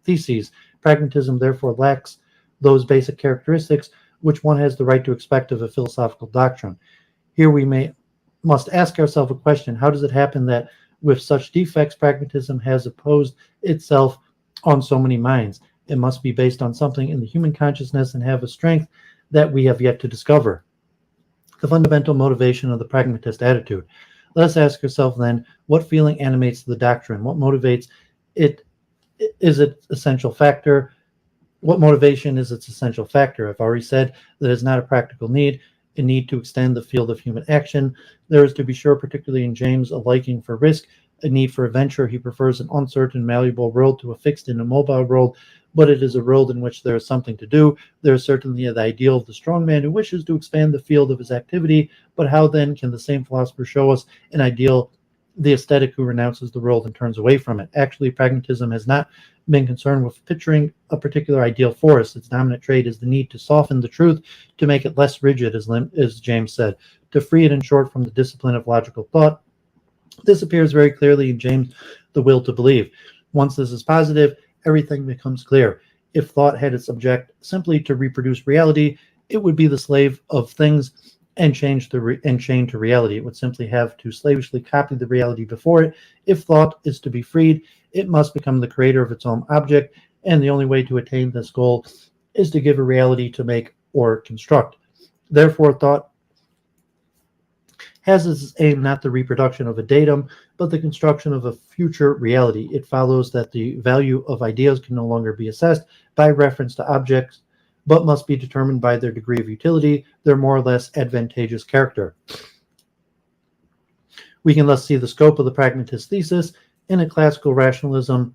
theses. Pragmatism therefore lacks those basic characteristics which one has the right to expect of a philosophical doctrine. Here we must ask ourselves a question: how does it happen that with such defects pragmatism has opposed itself on so many minds? It must be based on something in the human consciousness and have a strength that we have yet to discover. The fundamental motivation of the pragmatist attitude. Let us ask ourselves then, what feeling animates the doctrine? What motivates it? Is its essential factor? What motivation is its essential factor? I've already said that it's not a practical need, a need to extend the field of human action. There is, to be sure, particularly in James, a liking for risk, a need for adventure. He prefers an uncertain, malleable world to a fixed and immobile world, but it is a world in which there is something to do. There is certainly the ideal of the strong man who wishes to expand the field of his activity, but how then can the same philosopher show us an ideal, the aesthetic who renounces the world and turns away from it? Actually, pragmatism has not been concerned with picturing a particular ideal for us. Its dominant trait is the need to soften the truth, to make it less rigid, as James said, to free it, in short, from the discipline of logical thought. This appears very clearly in James' The Will to Believe. Once this is positive, everything becomes clear. If thought had its object simply to reproduce reality, it would be the slave of things and chained to reality. It would simply have to slavishly copy the reality before it. If thought is to be freed, it must become the creator of its own object, and the only way to attain this goal is to give a reality to make or construct. Therefore, thought has as its aim not the reproduction of a datum, but the construction of a future reality. It follows that the value of ideas can no longer be assessed by reference to objects, but must be determined by their degree of utility, their more or less advantageous character. We can thus see the scope of the pragmatist thesis. In a classical rationalism,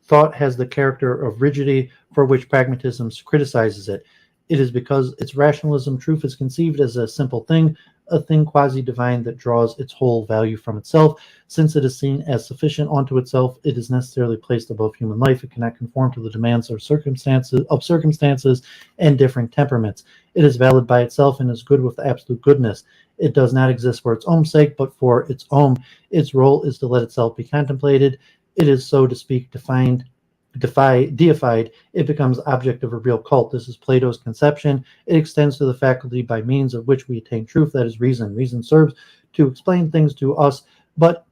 thought has the character of rigidity, for which pragmatism criticizes it. It is because its rationalism truth is conceived as a simple thing, a thing quasi-divine that draws its whole value from itself. Since it is seen as sufficient unto itself, it is necessarily placed above human life. It cannot conform to the demands of circumstances and different temperaments. It is valid by itself and is good with absolute goodness. It does not exist for its own sake, but for its own. Its role is to let itself be contemplated. It is, so to speak, deified. It becomes object of a real cult. This is Plato's conception. It extends to the faculty by means of which we attain truth, that is reason. Reason serves to explain things to us, but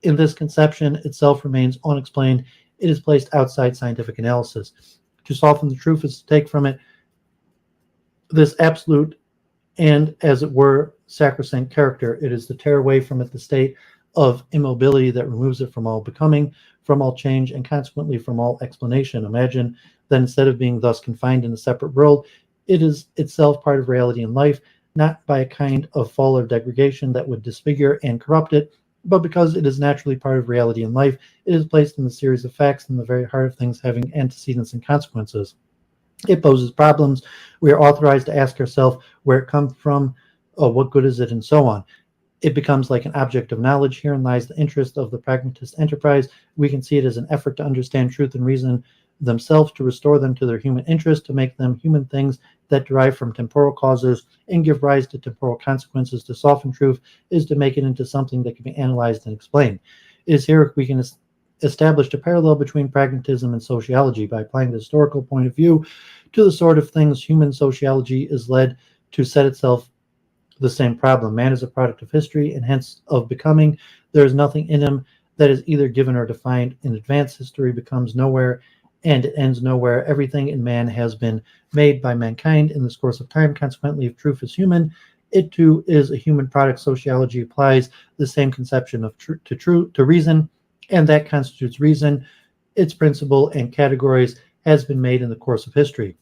in this conception itself remains unexplained. It is placed outside scientific analysis. To soften the truth is to take from it this absolute and, as it were, sacrosanct character. It is to tear away from it the state of immobility that removes it from all becoming, from all change, and consequently from all explanation. Imagine that instead of being thus confined in a separate world, it is itself part of reality and life, not by a kind of fall or degradation that would disfigure and corrupt it, but because it is naturally part of reality and life. It is placed in the series of facts in the very heart of things, having antecedents and consequences. It poses problems. We are authorized to ask ourselves where it comes from, what good is it, and so on. It becomes like an object of knowledge. Herein lies the interest of the pragmatist enterprise. We can see it as an effort to understand truth and reason themselves, to restore them to their human interest, to make them human things that derive from temporal causes and give rise to temporal consequences. To soften truth is to make it into something that can be analyzed and explained. It is here we can establish a parallel between pragmatism and sociology. By applying the historical point of view to the sort of things, human sociology is led to set itself the same problem. Man is a product of history and hence of becoming. There is nothing in him that is either given or defined in advance. History becomes nowhere and it ends nowhere. Everything in man has been made by mankind in this course of time. Consequently, if truth is human, it too is a human product. Sociology applies the same conception of to reason, and that constitutes reason. Its principle and categories has been made in the course of history.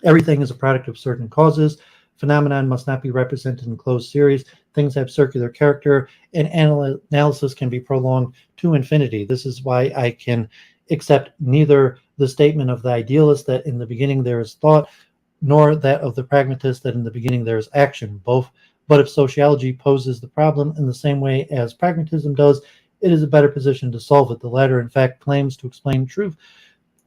Everything is a product of certain causes. Phenomenon must not be represented in closed series. Things have circular character, and analysis can be prolonged to infinity. This is why I can accept neither the statement of the idealist that in the beginning there is thought, nor that of the pragmatist that in the beginning there is action. Both, but if sociology poses the problem in the same way as pragmatism does, it is a better position to solve it. The latter, in fact, claims to explain truth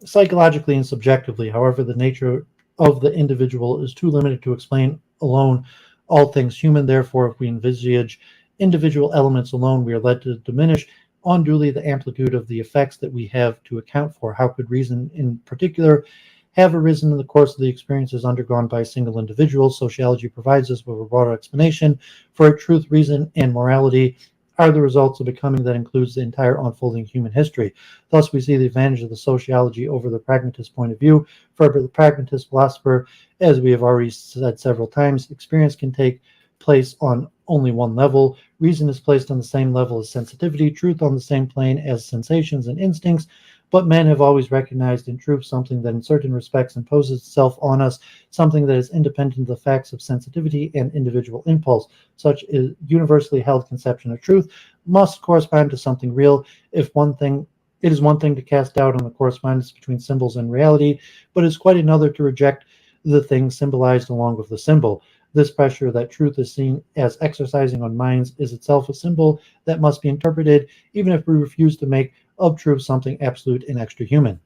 psychologically and subjectively. However, the nature of the individual is too limited to explain alone all things human. Therefore, if we envisage individual elements alone, we are led to diminish unduly the amplitude of the effects that we have to account for. How could reason in particular have arisen in the course of the experiences undergone by a single individual? Sociology provides us with a broader explanation for truth, reason, and morality are the results of becoming that includes the entire unfolding human history. Thus, we see the advantage of the sociology over the pragmatist point of view. For the pragmatist philosopher, as we have already said several times, experience can take place on only one level. Reason is placed on the same level as sensitivity, truth on the same plane as sensations and instincts. But men have always recognized in truth something that in certain respects imposes itself on us, something that is independent of the facts of sensitivity and individual impulse. Such a universally held conception of truth must correspond to something real. It is one thing to cast doubt on the correspondence between symbols and reality, but it's quite another to reject the thing symbolized along with the symbol. This pressure that truth is seen as exercising on minds is itself a symbol that must be interpreted, even if we refuse to make of truth something absolute and extra-human.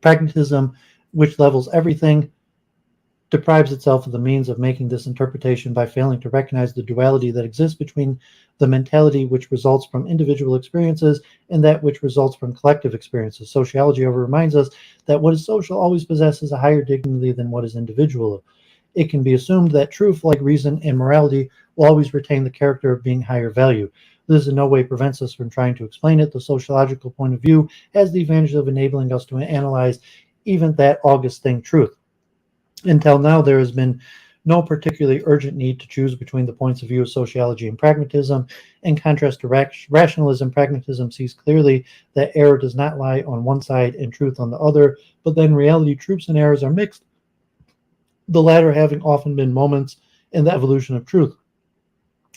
Pragmatism, which levels everything, deprives itself of the means of making this interpretation by failing to recognize the duality that exists between the mentality which results from individual experiences and that which results from collective experiences. Sociology, however, reminds us that what is social always possesses a higher dignity than what is individual. It can be assumed that truth, like reason and morality, will always retain the character of being higher value. This in no way prevents us from trying to explain it. The sociological point of view has the advantage of enabling us to analyze even that august thing, truth. Until now, there has been no particularly urgent need to choose between the points of view of sociology and pragmatism. In contrast to rationalism, pragmatism sees clearly that error does not lie on one side and truth on the other, but then reality, truths, and errors are mixed, the latter having often been moments in the evolution of truth.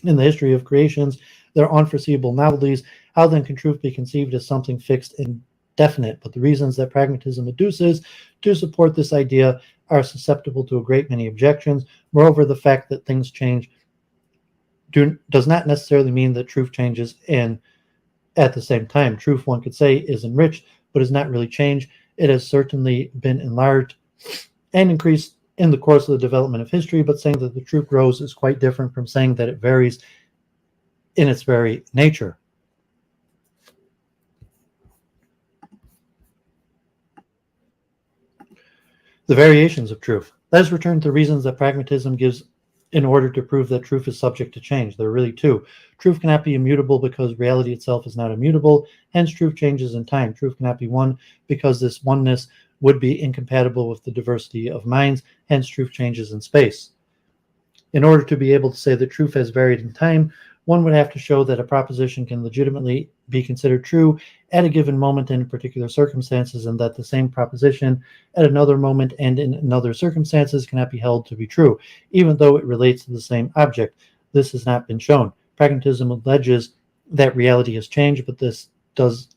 In the history of creations, there are unforeseeable novelties. How then can truth be conceived as something fixed and definite? But the reasons that pragmatism adduces to support this idea are susceptible to a great many objections. Moreover, the fact that things change does not necessarily mean that truth changes and at the same time. Truth, one could say, is enriched, but is not really changed. It has certainly been enlarged and increased in the course of the development of history, but saying that the truth grows is quite different from saying that it varies in its very nature. The variations of truth. Let us return to the reasons that pragmatism gives in order to prove that truth is subject to change. There are really two. Truth cannot be immutable because reality itself is not immutable. Hence, truth changes in time. Truth cannot be one because this oneness would be incompatible with the diversity of minds. Hence, truth changes in space. In order to be able to say that truth has varied in time, one would have to show that a proposition can legitimately be considered true at a given moment in particular circumstances, and that the same proposition at another moment and in another circumstances cannot be held to be true, even though it relates to the same object. This has not been shown. Pragmatism alleges that reality has changed, but does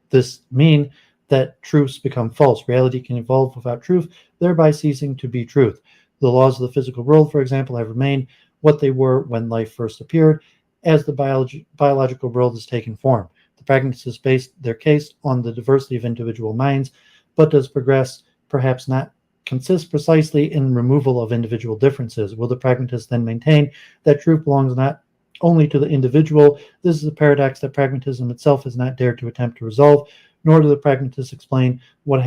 this mean that truths become false? Reality can evolve without truth, thereby ceasing to be truth. The laws of the physical world, for example, have remained what they were when life first appeared, as the biological world has taken form. The pragmatists base their case on the diversity of individual minds, but does progress perhaps not consist precisely in removal of individual differences? Will the pragmatists then maintain that truth belongs not only to the individual? This is a paradox that pragmatism itself has not dared to attempt to resolve, nor do the pragmatists explain what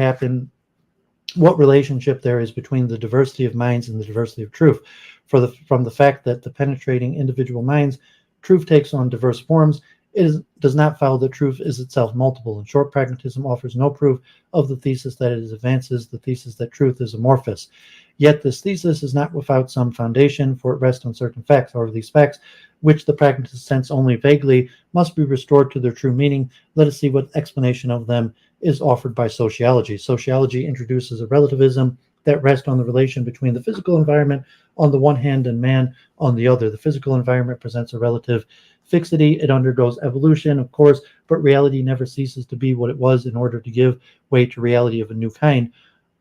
relationship there is between the diversity of minds and the diversity of truth. From the fact that the penetrating individual minds, truth takes on diverse forms, does not follow that truth is itself multiple. In short, pragmatism offers no proof of the thesis that it advances, the thesis that truth is amorphous. Yet this thesis is not without some foundation, for it rests on certain facts. However, these facts, which the pragmatist sense only vaguely, must be restored to their true meaning. Let us see what explanation of them is offered by sociology. Sociology introduces a relativism that rests on the relation between the physical environment on the one hand and man on the other. The physical environment presents a relative fixity. It undergoes evolution, of course, but reality never ceases to be what it was in order to give way to reality of a new kind,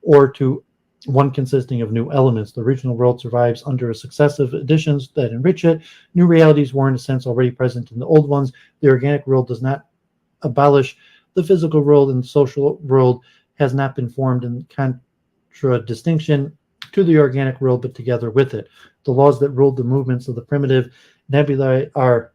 or to one consisting of new elements. The original world survives under successive additions that enrich it. New realities were in a sense already present in the old ones. The organic world does not abolish the physical world, and the social world has not been formed in contradistinction to the organic world, but together with it. The laws that ruled the movements of the primitive nebulae are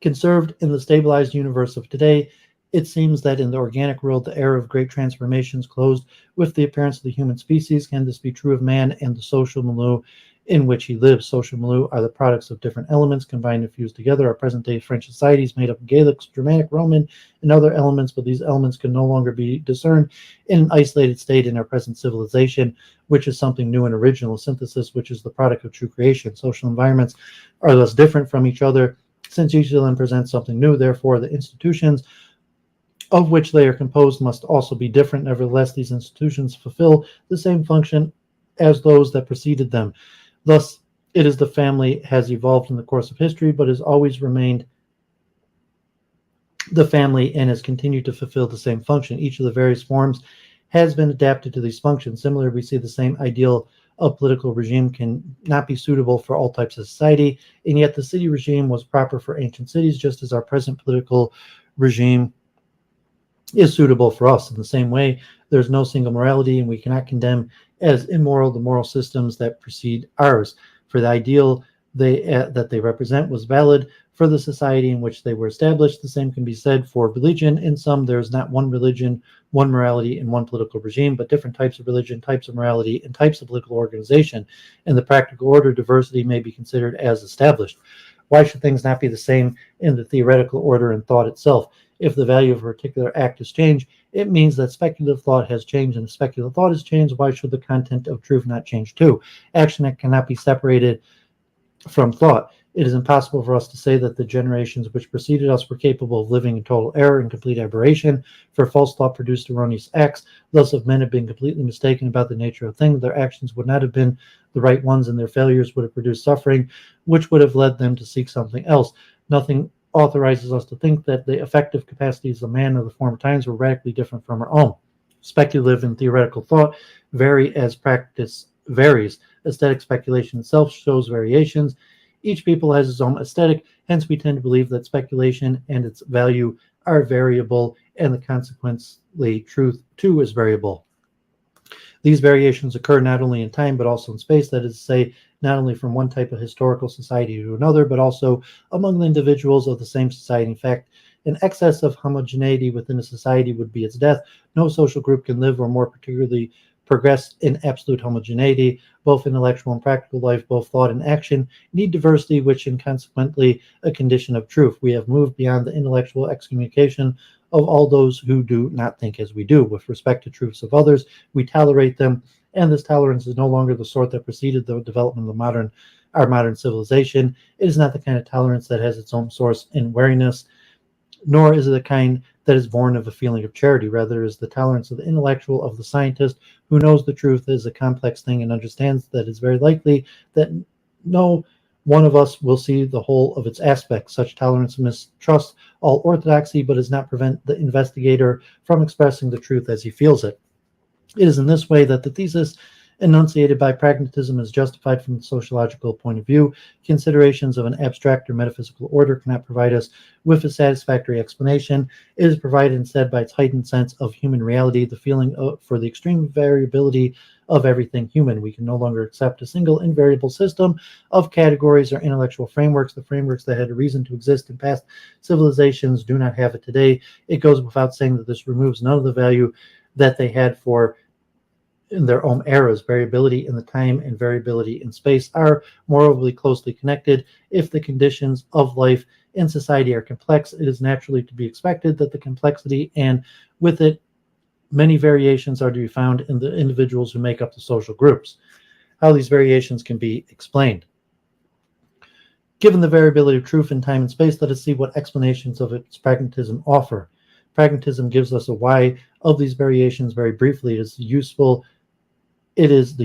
conserved in the stabilized universe of today. It seems that in the organic world, the era of great transformations closed with the appearance of the human species. Can this be true of man and the social milieu in which he lives? Social milieu are the products of different elements combined and fused together. Our present-day French society is made up of Gaelic, Germanic, Roman, and other elements, but these elements can no longer be discerned in an isolated state in our present civilization, which is something new and original. Synthesis, which is the product of true creation. Social environments are thus different from each other, since each of them presents something new. Therefore, the institutions of which they are composed must also be different. Nevertheless, these institutions fulfill the same function as those that preceded them. Thus, it is the family has evolved in the course of history, but has always remained the family and has continued to fulfill the same function. Each of the various forms has been adapted to these functions. Similarly, we see the same ideal of political regime can not be suitable for all types of society, and yet the city regime was proper for ancient cities, just as our present political regime is suitable for us. In the same way, there's no single morality, and we cannot condemn as immoral the moral systems that precede ours. For the ideal that they represent was valid for the society in which they were established. The same can be said for religion. In some, there is not one religion, one morality, and one political regime, but different types of religion, types of morality, and types of political organization. In the practical order, diversity may be considered as established. Why should things not be the same in the theoretical order and thought itself? If the value of a particular act has changed, it means that speculative thought has changed, and if speculative thought has changed, why should the content of truth not change too? Action that cannot be separated from thought. It is impossible for us to say that the generations which preceded us were capable of living in total error and complete aberration, for false thought produced erroneous acts. Thus, if men had been completely mistaken about the nature of things, their actions would not have been the right ones, and their failures would have produced suffering, which would have led them to seek something else. Nothing authorizes us to think that the effective capacities of man of the former times were radically different from our own. Speculative and theoretical thought vary as practice varies. Aesthetic speculation itself shows variations Each people has its own aesthetic, hence we tend to believe that speculation and its value are variable, and the consequently truth too is variable. These variations occur not only in time but also in space, that is to say, not only from one type of historical society to another, but also among the individuals of the same society. In fact, an excess of homogeneity within a society would be its death. No social group can live or more particularly progress in absolute homogeneity. Both intellectual and practical life, both thought and action, need diversity, which is consequently a condition of truth. We have moved beyond the intellectual excommunication of all those who do not think as we do. With respect to truths of others, we tolerate them, and this tolerance is no longer the sort that preceded the development of our modern civilization. It is not the kind of tolerance that has its own source in wariness, nor is it the kind that is born of a feeling of charity. Rather, it is the tolerance of the intellectual, of the scientist, who knows the truth is a complex thing and understands that it's very likely that no one of us will see the whole of its aspects. Such tolerance mistrusts all orthodoxy, but does not prevent the investigator from expressing the truth as he feels it. It is in this way that the thesis enunciated by pragmatism is justified from the sociological point of view. Considerations of an abstract or metaphysical order cannot provide us with a satisfactory explanation. It is provided instead by its heightened sense of human reality, the feeling for the extreme variability of everything human. We can no longer accept a single invariable system of categories or intellectual frameworks. The frameworks that had a reason to exist in past civilizations do not have it today. It goes without saying that this removes none of the value that they had for in their own eras. Variability in the time and variability in space are morally closely connected. If the conditions of life in society are complex, it is naturally to be expected that the complexity and with it many variations are to be found in the individuals who make up the social groups. How these variations can be explained. Given the variability of truth in time and space, let us see what explanations of its pragmatism offer. Pragmatism gives us a why of these variations very briefly. It is the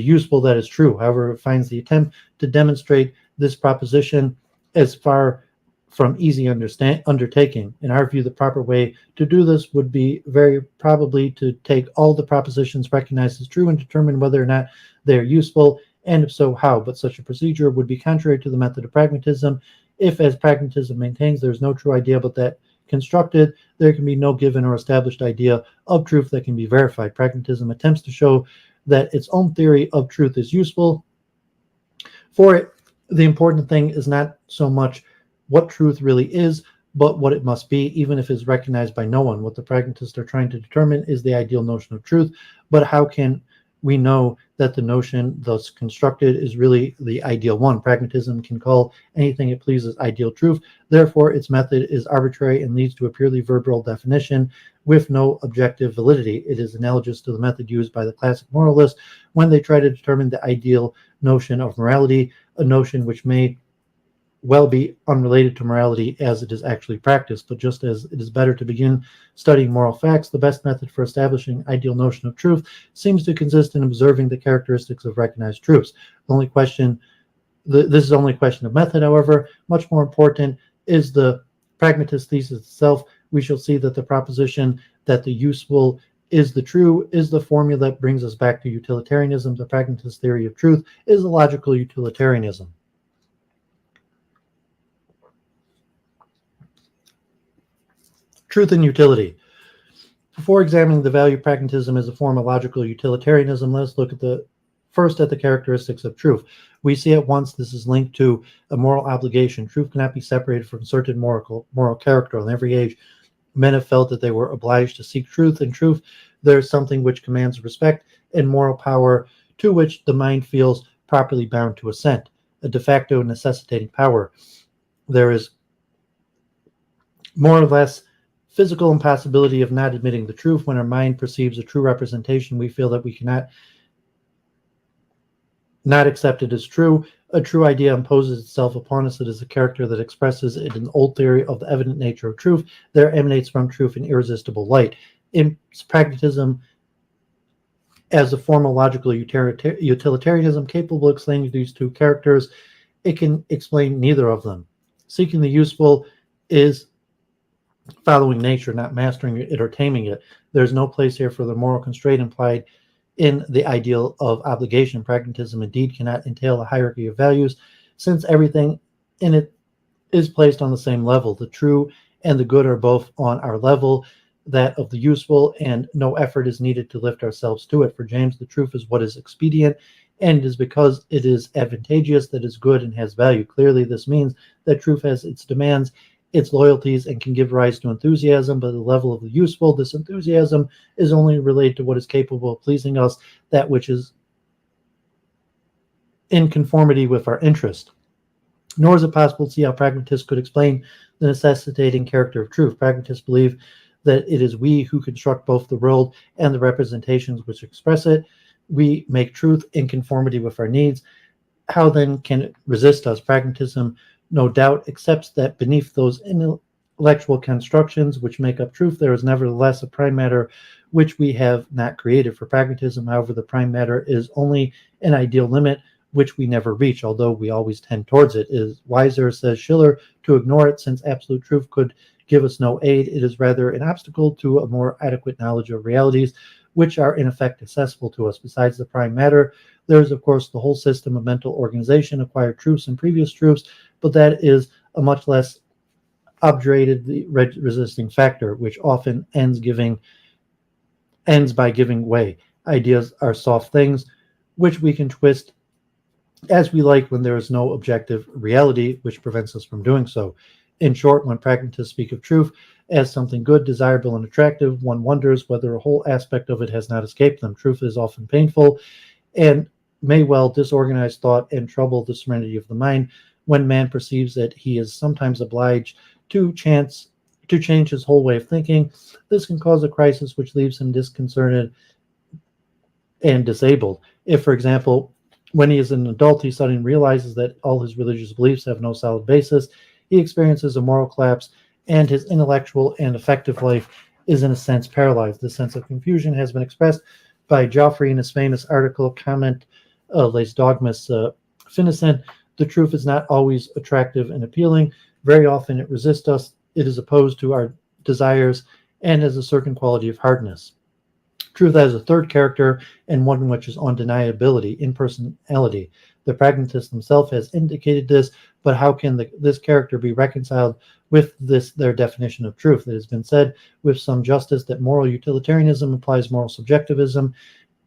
useful that is true. However, it finds the attempt to demonstrate this proposition as far from easy undertaking. In our view, the proper way to do this would be very probably to take all the propositions recognized as true and determine whether or not they are useful, and if so, how. But such a procedure would be contrary to the method of pragmatism. If, as pragmatism maintains, there is no true idea but that constructed, there can be no given or established idea of truth that can be verified. Pragmatism attempts to show that its own theory of truth is useful. For it, the important thing is not so much what truth really is, but what it must be, even if it is recognized by no one. What the pragmatists are trying to determine is the ideal notion of truth, but how can we know that the notion thus constructed is really the ideal one? Pragmatism can call anything it pleases ideal truth. Therefore, its method is arbitrary and leads to a purely verbal definition with no objective validity. It is analogous to the method used by the classic moralists when they try to determine the ideal notion of morality, a notion which may well be unrelated to morality as it is actually practiced. But just as it is better to begin studying moral facts, the best method for establishing ideal notion of truth seems to consist in observing the characteristics of recognized truths. This is only a question of method, however. Much more important is the pragmatist thesis itself. We shall see that the proposition that the useful is the true is the formula that brings us back to utilitarianism. The pragmatist theory of truth is a logical utilitarianism. Truth and utility. Before examining the value of pragmatism as a form of logical utilitarianism, let us look at the characteristics of truth. We see at once this is linked to a moral obligation. Truth cannot be separated from certain moral character. In every age, men have felt that they were obliged to seek truth. In truth, there is something which commands respect and moral power to which the mind feels properly bound to assent, a de facto necessitating power. There is more or less physical impossibility of not admitting the truth. When our mind perceives a true representation, we feel that we cannot not accept it as true. A true idea imposes itself upon us. It is a character that expresses it in old theory of the evident nature of truth. There emanates from truth an irresistible light. In pragmatism, as a formal logical utilitarianism capable of explaining these two characters, it can explain neither of them. Seeking the useful is following nature, not mastering it or taming it. There's no place here for the moral constraint implied in the ideal of obligation. Pragmatism indeed cannot entail a hierarchy of values, since everything and it is placed on the same level. The true and the good are both on our level, that of the useful, and no effort is needed to lift ourselves to it. For James, the truth is what is expedient, and it is because it is advantageous that is good and has value. Clearly, this means that truth has its demands, its loyalties, and can give rise to enthusiasm, but at the level of the useful, this enthusiasm is only related to what is capable of pleasing us, that which is in conformity with our interest. Nor is it possible to see how pragmatists could explain the necessitating character of truth. Pragmatists believe that it is we who construct both the world and the representations which express it. We make truth in conformity with our needs. How then can it resist us? Pragmatism, no doubt, accepts that beneath those intellectual constructions which make up truth, there is nevertheless a prime matter which we have not created. For pragmatism, however, the prime matter is only an ideal limit which we never reach, although we always tend towards it. It is wiser, says Schiller, to ignore it, since absolute truth could give us no aid. It is rather an obstacle to a more adequate knowledge of realities which are in effect accessible to us. Besides the prime matter, there is, of course, the whole system of mental organization, acquired truths and previous truths, but that is a much less obdurated resisting factor, which often ends by giving way. Ideas are soft things which we can twist as we like when there is no objective reality which prevents us from doing so. In short, when pragmatists speak of truth as something good, desirable, and attractive, one wonders whether a whole aspect of it has not escaped them. Truth is often painful and may well disorganize thought and trouble the serenity of the mind. When man perceives that he is sometimes obliged to change his whole way of thinking, this can cause a crisis which leaves him disconcerted and disabled. If, for example, when he is an adult, he suddenly realizes that all his religious beliefs have no solid basis, he experiences a moral collapse, and his intellectual and affective life is in a sense paralyzed. This sense of confusion has been expressed by Joffrey in his famous article, Comment Les Dogmas Finissant. The truth is not always attractive and appealing. Very often it resists us, it is opposed to our desires, and has a certain quality of hardness. Truth has a third character, and one which is undeniability, impersonality. The pragmatist himself has indicated this, but how can this character be reconciled with their definition of truth? It has been said with some justice that moral utilitarianism implies moral subjectivism.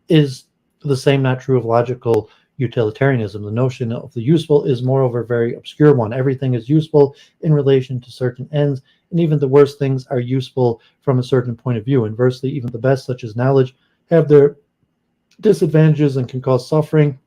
Is the same not true of logical utilitarianism? The notion of the useful is moreover a very obscure one. Everything is useful in relation to certain ends, and even the worst things are useful from a certain point of view. Inversely, even the best, such as knowledge, have their disadvantages and can cause suffering.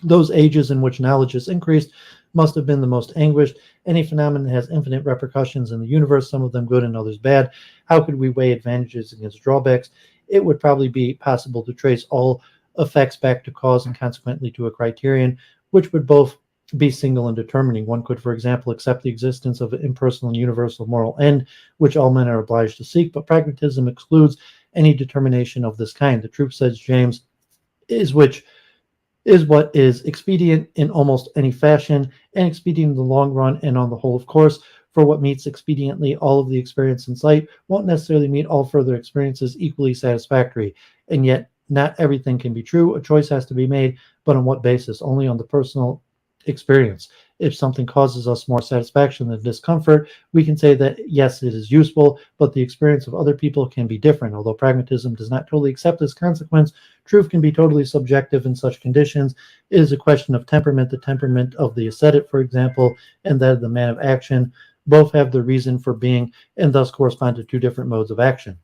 Those ages in which knowledge is increased must have been the most anguished. Any phenomenon has infinite repercussions in the universe, some of them good and others bad. How could we weigh advantages against drawbacks? It would probably be possible to trace all effects back to cause and consequently to a criterion, which would both be single and determining. One could, for example, accept the existence of an impersonal and universal moral end, which all men are obliged to seek, but pragmatism excludes any determination of this kind. The truth, says James, is what is expedient in almost any fashion, and expedient in the long run and on the whole, of course, for what meets expediently all of the experience in sight won't necessarily meet all further experiences equally satisfactory, and yet not everything can be true. A choice has to be made, but on what basis? Only on the personal experience. If something causes us more satisfaction than discomfort, we can say that yes, it is useful, but the experience of other people can be different. Although pragmatism does not totally accept this consequence, truth can be totally subjective in such conditions. It is a question of temperament. The temperament of the ascetic, for example, and that of the man of action, both have the reason for being and thus correspond to two different modes of action.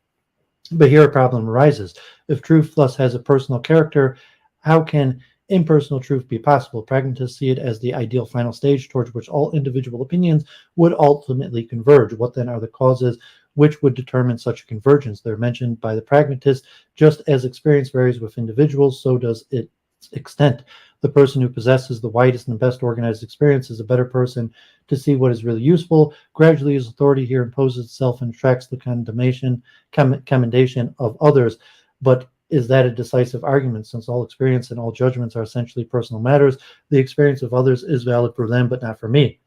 But here a problem arises. If truth thus has a personal character, how can impersonal truth be possible? Pragmatists see it as the ideal final stage towards which all individual opinions would ultimately converge. What then are the causes which would determine such a convergence? They're mentioned by the pragmatist. Just as experience varies with individuals, so does its extent. The person who possesses the widest and best organized experience is a better person to see what is really useful. Gradually, his authority here imposes itself and attracts the commendation of others. But is that a decisive argument? Since all experience and all judgments are essentially personal matters, the experience of others is valid for them, but not for me.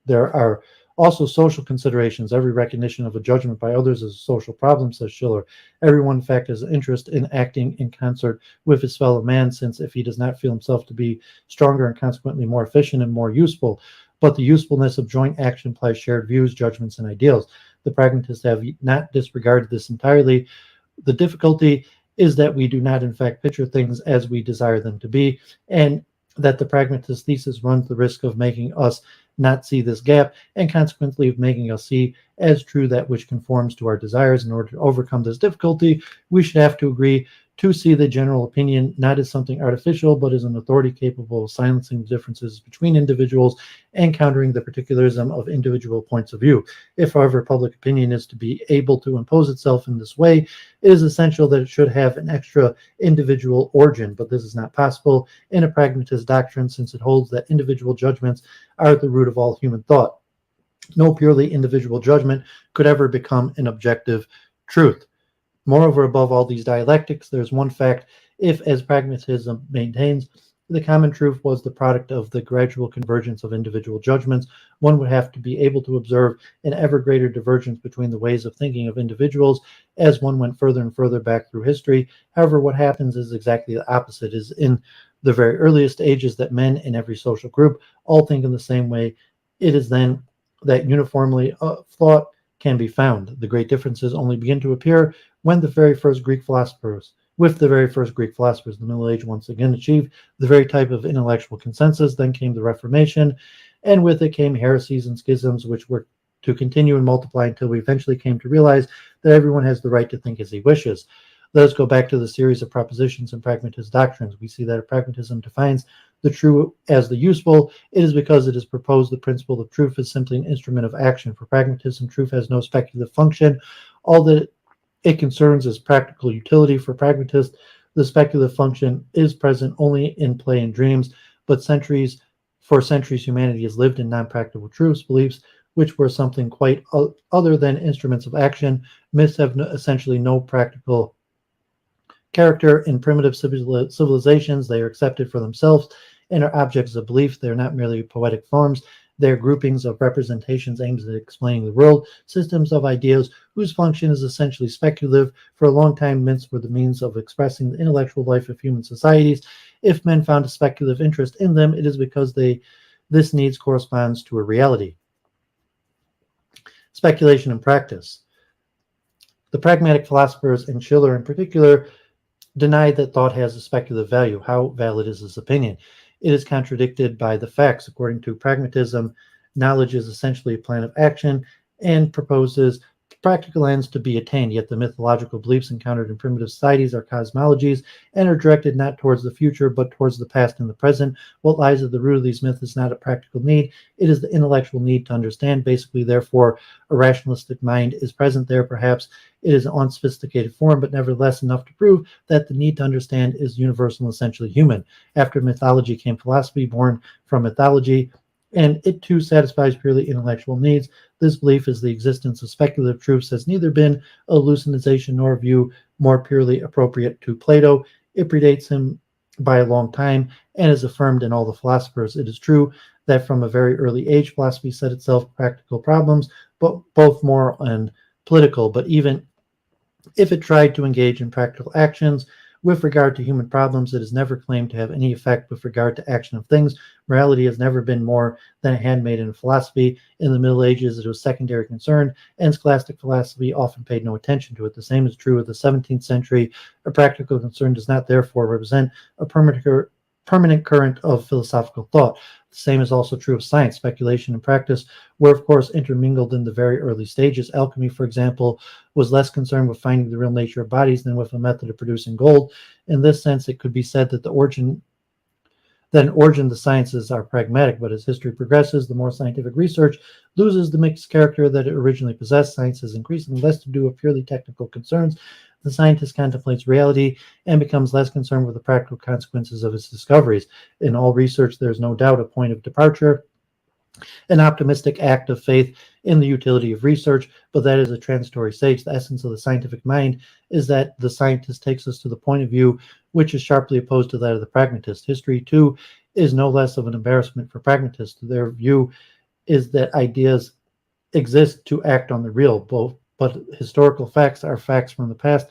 There are also social considerations. Every recognition of a judgment by others is a social problem, says Schiller. Everyone, in fact, has an interest in acting in concert with his fellow man, since if he does not feel himself to be stronger and consequently more efficient and more useful, but the usefulness of joint action implies shared views, judgments, and ideals. The pragmatists have not disregarded this entirely. The difficulty is that we do not, in fact, picture things as we desire them to be, and that the pragmatist thesis runs the risk of making us not see this gap, and consequently of making us see as true that which conforms to our desires. In order to overcome this difficulty, we should have to agree to see the general opinion not as something artificial, but as an authority capable of silencing the differences between individuals and countering the particularism of individual points of view. If, however, public opinion is to be able to impose itself in this way, it is essential that it should have an extra individual origin, but this is not possible in a pragmatist doctrine, since it holds that individual judgments are at the root of all human thought. No purely individual judgment could ever become an objective truth. Moreover, above all these dialectics, there's one fact: if, as pragmatism maintains, the common truth was the product of the gradual convergence of individual judgments, one would have to be able to observe an ever greater divergence between the ways of thinking of individuals as one went further and further back through history. However, what happens is exactly the opposite. Is in the very earliest ages that men in every social group all think in the same way. It is then that uniformly thought can be found. The great differences only begin to appear when with the very first Greek philosophers, the Middle Age once again achieved the very type of intellectual consensus. Then came the Reformation, and with it came heresies and schisms, which were to continue and multiply until we eventually came to realize that everyone has the right to think as he wishes. Let us go back to the series of propositions and pragmatist doctrines. We see that if pragmatism defines the true as the useful, it is because it has proposed the principle of truth is simply an instrument of action. For pragmatism, truth has no speculative function. All that it concerns is practical utility. For pragmatists, the speculative function is present only in play and dreams, but for centuries humanity has lived in non-practical truths, beliefs which were something quite other than instruments of action. Myths have essentially no practical character. In primitive civilizations, they are accepted for themselves and are objects of belief. They are not merely poetic forms. They are groupings of representations aimed at explaining the world, systems of ideas whose function is essentially speculative. For a long time, myths were the means of expressing the intellectual life of human societies. If men found a speculative interest in them, it is because this needs corresponds to a reality. Speculation and practice. The pragmatic philosophers, and Schiller in particular, deny that thought has a speculative value. How valid is this opinion? It is contradicted by the facts. According to pragmatism, knowledge is essentially a plan of action and proposes practical ends to be attained, yet the mythological beliefs encountered in primitive societies are cosmologies and are directed not towards the future but towards the past and the present. What lies at the root of these myths is not a practical need, it is the intellectual need to understand. Basically, therefore, a rationalistic mind is present there. Perhaps it is an unsophisticated form, but nevertheless enough to prove that the need to understand is universal and essentially human. After mythology came philosophy, born from mythology, and it too satisfies purely intellectual needs. This belief is the existence of speculative truths has neither been a hallucination nor a view more purely appropriate to Plato. It predates him by a long time and is affirmed in all the philosophers. It is true that from a very early age, philosophy set itself practical problems, but both moral and political. But even if it tried to engage in practical actions with regard to human problems, it has never claimed to have any effect with regard to action of things. Morality has never been more than a handmaiden in philosophy. In the Middle Ages, it was secondary concern, and scholastic philosophy often paid no attention to it. The same is true of the 17th century. A practical concern does not therefore represent a permanent current of philosophical thought. The same is also true of science. Speculation and practice were, of course, intermingled in the very early stages. Alchemy, for example, was less concerned with finding the real nature of bodies than with a method of producing gold. In this sense, it could be said that in origin the sciences are pragmatic, but as history progresses, the more scientific research loses the mixed character that it originally possessed. Science has increasingly less to do with purely technical concerns. The scientist contemplates reality and becomes less concerned with the practical consequences of his discoveries. In all research, there is no doubt a point of departure, an optimistic act of faith in the utility of research, but that is a transitory stage. The essence of the scientific mind is that the scientist takes us to the point of view which is sharply opposed to that of the pragmatist. History, too, is no less of an embarrassment for pragmatists. Their view is that ideas exist to act on the real, but historical facts are facts from the past.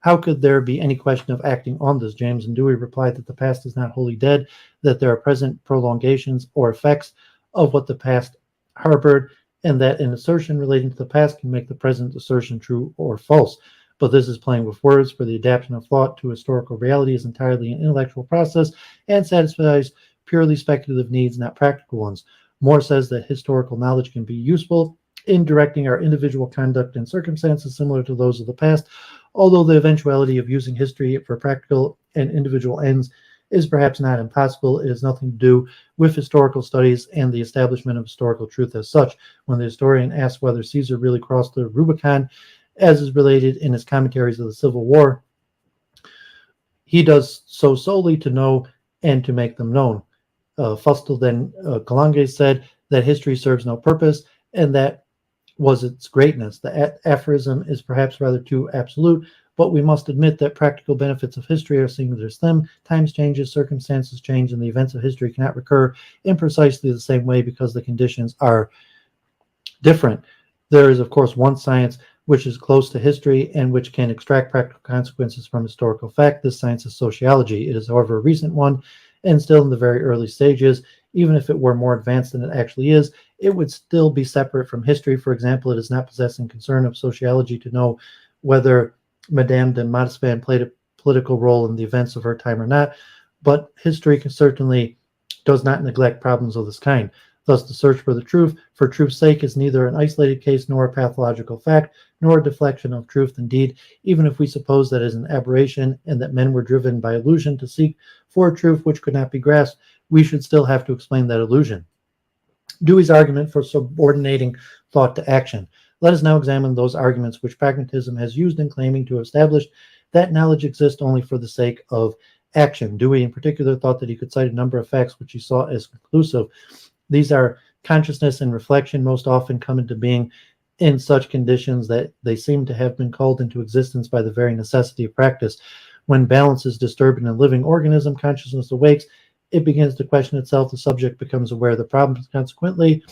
How could there be any question of acting on this? James and Dewey replied that the past is not wholly dead, that there are present prolongations or effects of what the past harbored, and that an assertion relating to the past can make the present assertion true or false. But this is playing with words, for the adaptation of thought to historical reality is entirely an intellectual process and satisfies purely speculative needs, not practical ones. Moore says that historical knowledge can be useful in directing our individual conduct in circumstances similar to those of the past, although the eventuality of using history for practical and individual ends is perhaps not impossible. It has nothing to do with historical studies and the establishment of historical truth as such. When the historian asks whether Caesar really crossed the Rubicon, as is related in his commentaries of the Civil War, he does so solely to know and to make them known. Fustel then Galange said that history serves no purpose, and that was its greatness. The aphorism is perhaps rather too absolute, but we must admit that practical benefits of history are singular slim. Times changes, circumstances change, and the events of history cannot recur in precisely the same way because the conditions are different. There is, of course, one science which is close to history and which can extract practical consequences from historical fact. This science is sociology. It is, however, a recent one and still in the very early stages. Even if it were more advanced than it actually is, it would still be separate from history. For example, it is not possessing concern of sociology to know whether Madame de Montespan played a political role in the events of her time or not, but history certainly does not neglect problems of this kind. Thus, the search for the truth, for truth's sake, is neither an isolated case nor a pathological fact, nor a deflection of truth. Indeed, even if we suppose that it is an aberration and that men were driven by illusion to seek for a truth which could not be grasped, we should still have to explain that illusion. Dewey's argument for subordinating thought to action. Let us now examine those arguments which pragmatism has used in claiming to establish that knowledge exists only for the sake of action. Dewey, in particular, thought that he could cite a number of facts which he saw as conclusive. These are consciousness and reflection most often come into being in such conditions that they seem to have been called into existence by the very necessity of practice. When balance is disturbed in a living organism, consciousness awakes, it begins to question itself, the subject becomes aware of the problems. Consequently,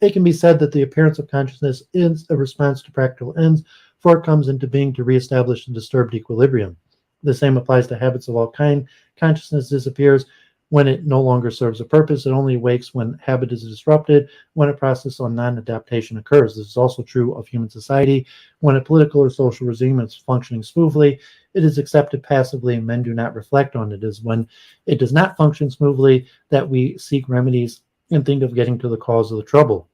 it can be said that the appearance of consciousness is a response to practical ends, for it comes into being to reestablish the disturbed equilibrium. The same applies to habits of all kinds. Consciousness disappears when it no longer serves a purpose. It only awakes when habit is disrupted, when a process of non-adaptation occurs. This is also true of human society. When a political or social regime is functioning smoothly, it is accepted passively and men do not reflect on it. It is when it does not function smoothly that we seek remedies and think of getting to the cause of the trouble.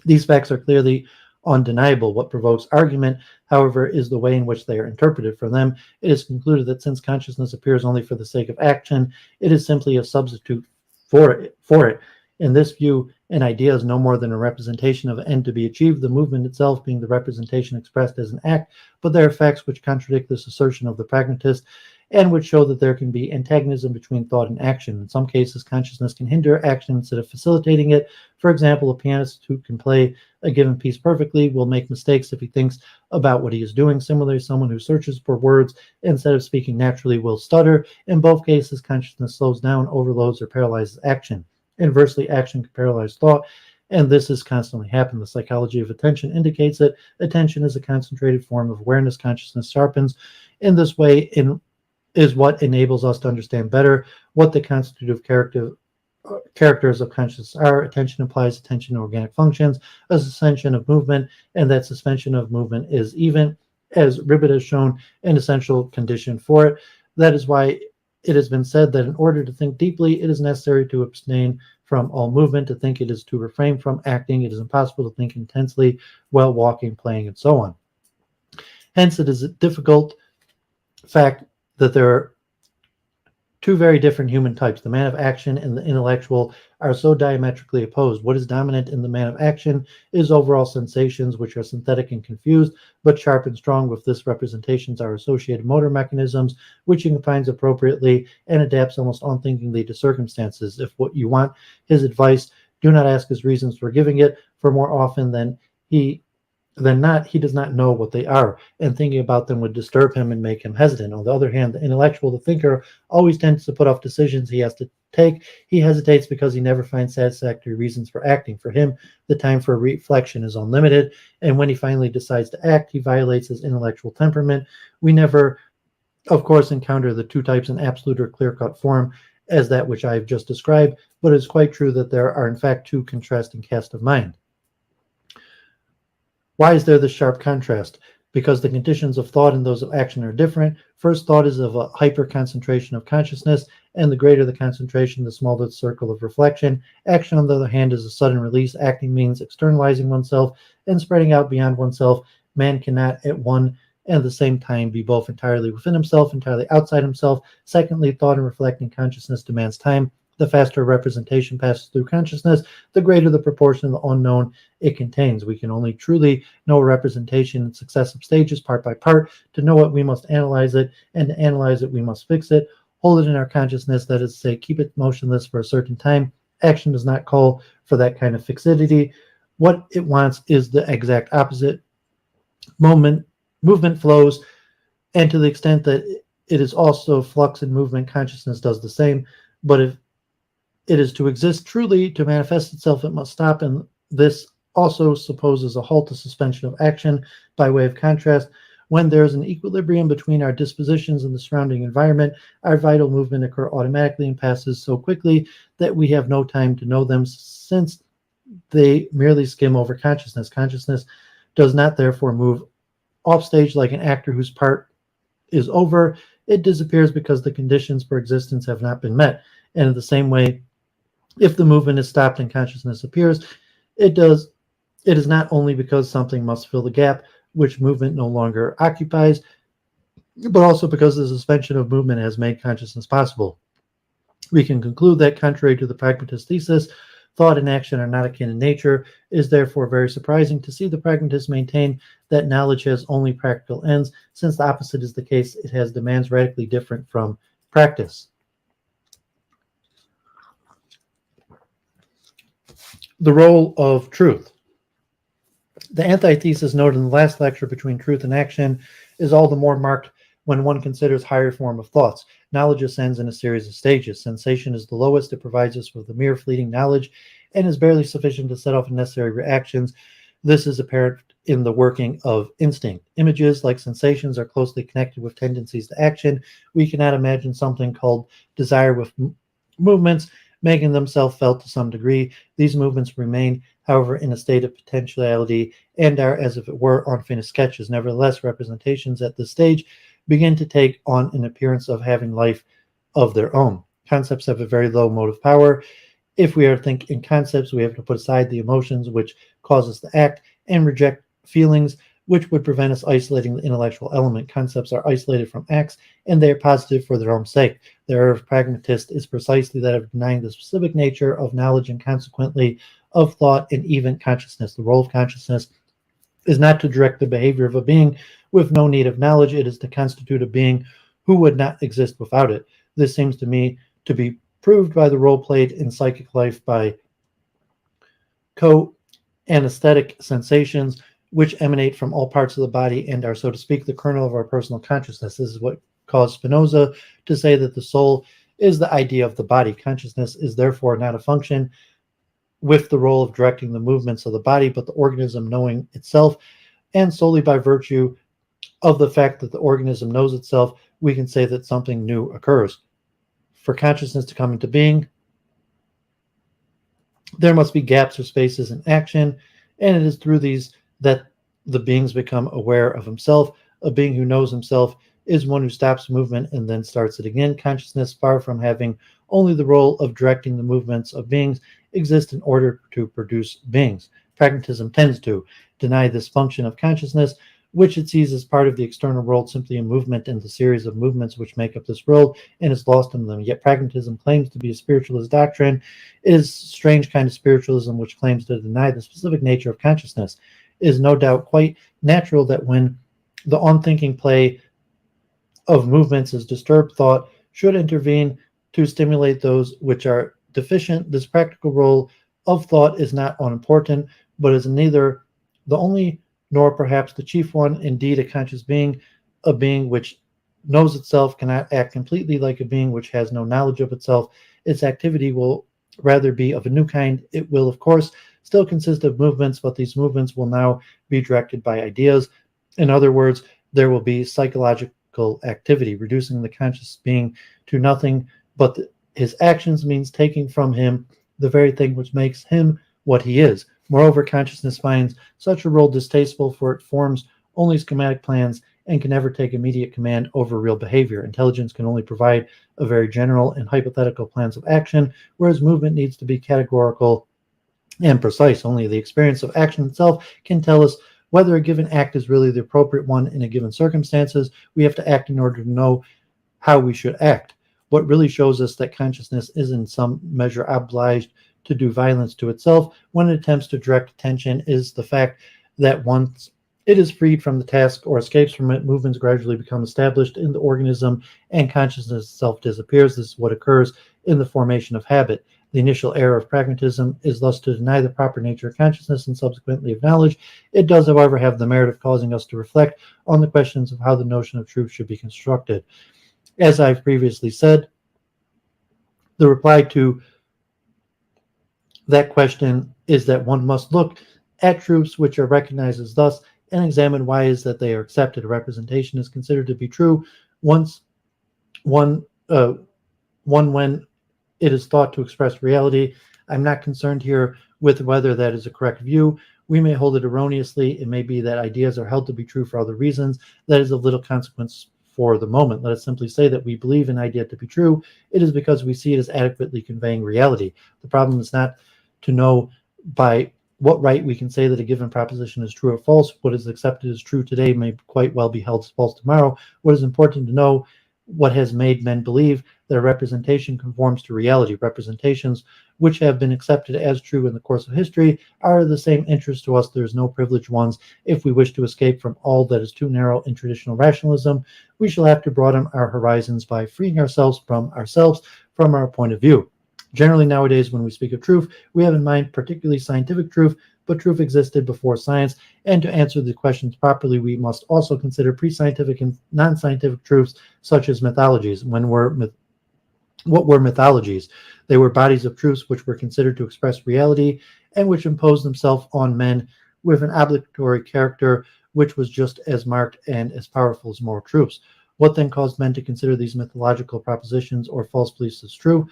These facts are clearly undeniable. What provokes argument, however, is the way in which they are interpreted. For them, it is concluded that since consciousness appears only for the sake of action, it is simply a substitute for it. In this view, an idea is no more than a representation of an end to be achieved, the movement itself being the representation expressed as an act, but there are facts which contradict this assertion of the pragmatist and which show that there can be antagonism between thought and action. In some cases, consciousness can hinder action instead of facilitating it. For example, a pianist who can play a given piece perfectly will make mistakes if he thinks about what he is doing. Similarly, someone who searches for words instead of speaking naturally will stutter. In both cases, consciousness slows down, overloads, or paralyzes action. Inversely, action can paralyze thought, and this has constantly happened. The psychology of attention indicates that attention is a concentrated form of awareness. Consciousness sharpens in this way is what enables us to understand better what the constitutive characters of consciousness are. Attention implies attention to organic functions, a suspension of movement, and that suspension of movement is, even as Ribbett has shown, an essential condition for it. That is why it has been said that in order to think deeply, it is necessary to abstain from all movement. To think it is to refrain from acting. It is impossible to think intensely while walking, playing, and so on. Hence, it is a difficult fact that there are two very different human types. The man of action and the intellectual are so diametrically opposed. What is dominant in the man of action is overall sensations, which are synthetic and confused, but sharp and strong. With this, representations are associated motor mechanisms, which he confines appropriately and adapts almost unthinkingly to circumstances. If what you want his advice, do not ask his reasons for giving it, for more often than not, he does not know what they are, and thinking about them would disturb him and make him hesitant. On the other hand, the intellectual, the thinker, always tends to put off decisions he has to take. He hesitates because he never finds satisfactory reasons for acting. For him, the time for reflection is unlimited, and when he finally decides to act, he violates his intellectual temperament. We never, of course, encounter the two types in absolute or clear-cut form as that which I have just described, but it is quite true that there are in fact two contrasting casts of mind. Why is there this sharp contrast? Because the conditions of thought and those of action are different. First, thought is of a hyper-concentration of consciousness, and the greater the concentration, the smaller the circle of reflection. Action, on the other hand, is a sudden release. Acting means externalizing oneself and spreading out beyond oneself. Man cannot at one and the same time be both entirely within himself, entirely outside himself. Secondly, thought and reflecting consciousness demands time. The faster representation passes through consciousness, the greater the proportion of the unknown it contains. We can only truly know a representation in successive stages, part by part. To know it, we must analyze it, and to analyze it, we must fix it, hold it in our consciousness, that is to say, keep it motionless for a certain time. Action does not call for that kind of fixity. What it wants is the exact opposite. Movement flows, and to the extent that it is also flux and movement, consciousness does the same. But if it is to exist truly, to manifest itself, it must stop, and this also supposes a halt, a suspension of action. By way of contrast, when there is an equilibrium between our dispositions and the surrounding environment, our vital movement occurs automatically and passes so quickly that we have no time to know them, since they merely skim over consciousness. Consciousness does not therefore move off stage like an actor whose part is over. It disappears because the conditions for existence have not been met. And in the same way, if the movement is stopped and consciousness appears, it is not only because something must fill the gap which movement no longer occupies, but also because the suspension of movement has made consciousness possible. We can conclude that, contrary to the pragmatist thesis, thought and action are not akin in nature. It is therefore very surprising to see the pragmatists maintain that knowledge has only practical ends. Since the opposite is the case, it has demands radically different from practice. The role of truth. The antithesis noted in the last lecture between truth and action is all the more marked when one considers higher form of thoughts. Knowledge ascends in a series of stages. Sensation is the lowest. It provides us with a mere fleeting knowledge and is barely sufficient to set off necessary reactions. This is apparent in the working of instinct. Images, like sensations, are closely connected with tendencies to action. We cannot imagine something called desire with movements making themselves felt to some degree. These movements remain, however, in a state of potentiality and are, as if it were, unfinished sketches. Nevertheless, representations at this stage begin to take on an appearance of having life of their own. Concepts have a very low motive power. If we are to think in concepts, we have to put aside the emotions which cause us to act and reject feelings which would prevent us isolating the intellectual element. Concepts are isolated from acts, and they are positive for their own sake. The error of pragmatists is precisely that of denying the specific nature of knowledge and consequently of thought and even consciousness. The role of consciousness is not to direct the behavior of a being with no need of knowledge. It is to constitute a being who would not exist without it. This seems to me to be proved by the role played in psychic life by co-anesthetic sensations, which emanate from all parts of the body and are, so to speak, the kernel of our personal consciousness. This is what caused Spinoza to say that the soul is the idea of the body. Consciousness is therefore not a function with the role of directing the movements of the body, but the organism knowing itself, and solely by virtue of the fact that the organism knows itself, we can say that something new occurs. For consciousness to come into being, there must be gaps or spaces in action, and it is through these that the beings become aware of himself. A being who knows himself is one who stops movement and then starts it again. Consciousness, far from having only the role of directing the movements of beings, exists in order to produce beings. Pragmatism tends to deny this function of consciousness, which it sees as part of the external world, simply a movement in the series of movements which make up this world, and is lost in them. Yet pragmatism claims to be a spiritualist doctrine. It is a strange kind of spiritualism which claims to deny the specific nature of consciousness. It is no doubt quite natural that when the unthinking play of movements is disturbed, thought should intervene to stimulate those which are deficient. This practical role of thought is not unimportant, but is neither the only nor perhaps the chief one. Indeed, a conscious being, a being which knows itself, cannot act completely like a being which has no knowledge of itself. Its activity will rather be of a new kind. It will, of course, still consist of movements, but these movements will now be directed by ideas. In other words, there will be psychological activity, reducing the conscious being to nothing but his actions means taking from him the very thing which makes him what he is. Moreover, consciousness finds such a role distasteful, for it forms only schematic plans and can never take immediate command over real behavior. Intelligence can only provide a very general and hypothetical plans of action, whereas movement needs to be categorical and precise. Only the experience of action itself can tell us whether a given act is really the appropriate one in a given circumstances. We have to act in order to know how we should act. What really shows us that consciousness is in some measure obliged to do violence to itself when it attempts to direct attention is the fact that once it is freed from the task or escapes from it, movements gradually become established in the organism and consciousness itself disappears. This is what occurs in the formation of habit. The initial error of pragmatism is thus to deny the proper nature of consciousness and subsequently of knowledge. It does, however, have the merit of causing us to reflect on the questions of how the notion of truth should be constructed. As I've previously said, the reply to that question is that one must look at truths which are recognized as thus and examine why it is that they are accepted. A representation is considered to be true once when it is thought to express reality. I'm not concerned here with whether that is a correct view. We may hold it erroneously. It may be that ideas are held to be true for other reasons. That is of little consequence for the moment. Let us simply say that we believe an idea to be true. It is because we see it as adequately conveying reality. The problem is not to know by what right we can say that a given proposition is true or false. What is accepted as true today may quite well be held as false tomorrow. What is important to know what has made men believe that a representation conforms to reality. Representations which have been accepted as true in the course of history are of the same interest to us. There is no privileged ones. If we wish to escape from all that is too narrow in traditional rationalism, we shall have to broaden our horizons by freeing ourselves from our point of view. Generally nowadays, when we speak of truth, we have in mind particularly scientific truth, but truth existed before science, and to answer the questions properly, we must also consider pre-scientific and non-scientific truths, such as mythologies. What were mythologies? They were bodies of truths which were considered to express reality and which imposed themselves on men with an obligatory character which was just as marked and as powerful as moral truths. What then caused men to consider these mythological propositions or false beliefs as true?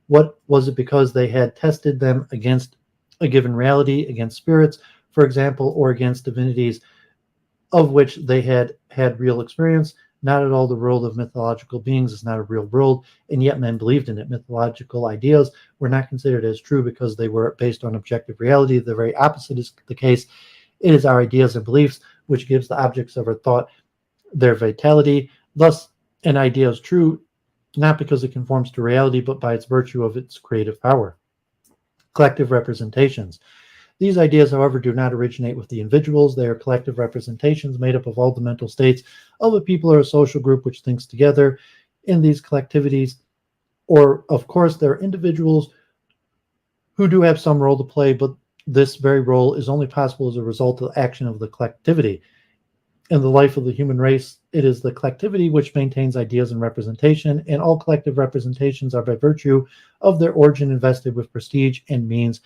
What was it because they had tested them against a given reality, against spirits, for example, or against divinities of which they had had real experience? Not at all. The world of mythological beings is not a real world, and yet men believed in it. Mythological ideas were not considered as true because they were based on objective reality. The very opposite is the case. It is our ideas and beliefs which gives the objects of our thought their vitality. Thus, an idea is true not because it conforms to reality, but by its virtue of its creative power. Collective representations. These ideas, however, do not originate with the individuals. They are collective representations made up of all the mental states of a people or a social group which thinks together in these collectivities. Or, of course, there are individuals who do have some role to play, but this very role is only possible as a result of the action of the collectivity. In the life of the human race, it is the collectivity which maintains ideas and representation, and all collective representations are by virtue of their origin invested with prestige and means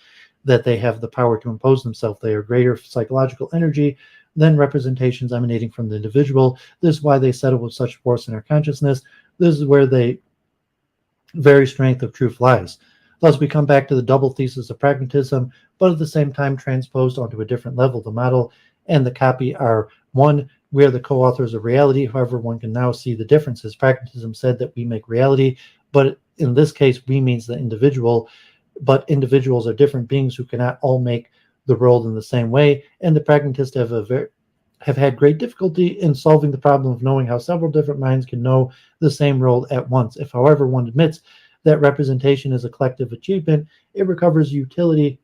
that they have the power to impose themselves. They are greater psychological energy than representations emanating from the individual. This is why they settle with such force in our consciousness. This is where the very strength of truth lies. Thus, we come back to the double thesis of pragmatism, but at the same time transposed onto a different level. The model and the copy are one. We are the co-authors of reality. However, one can now see the differences. Pragmatism said that we make reality, but in this case, we means the individual. But individuals are different beings who cannot all make the world in the same way. And the pragmatists have had great difficulty in solving the problem of knowing how several different minds can know the same world at once. If, however, one admits that representation is a collective achievement, it recovers unity,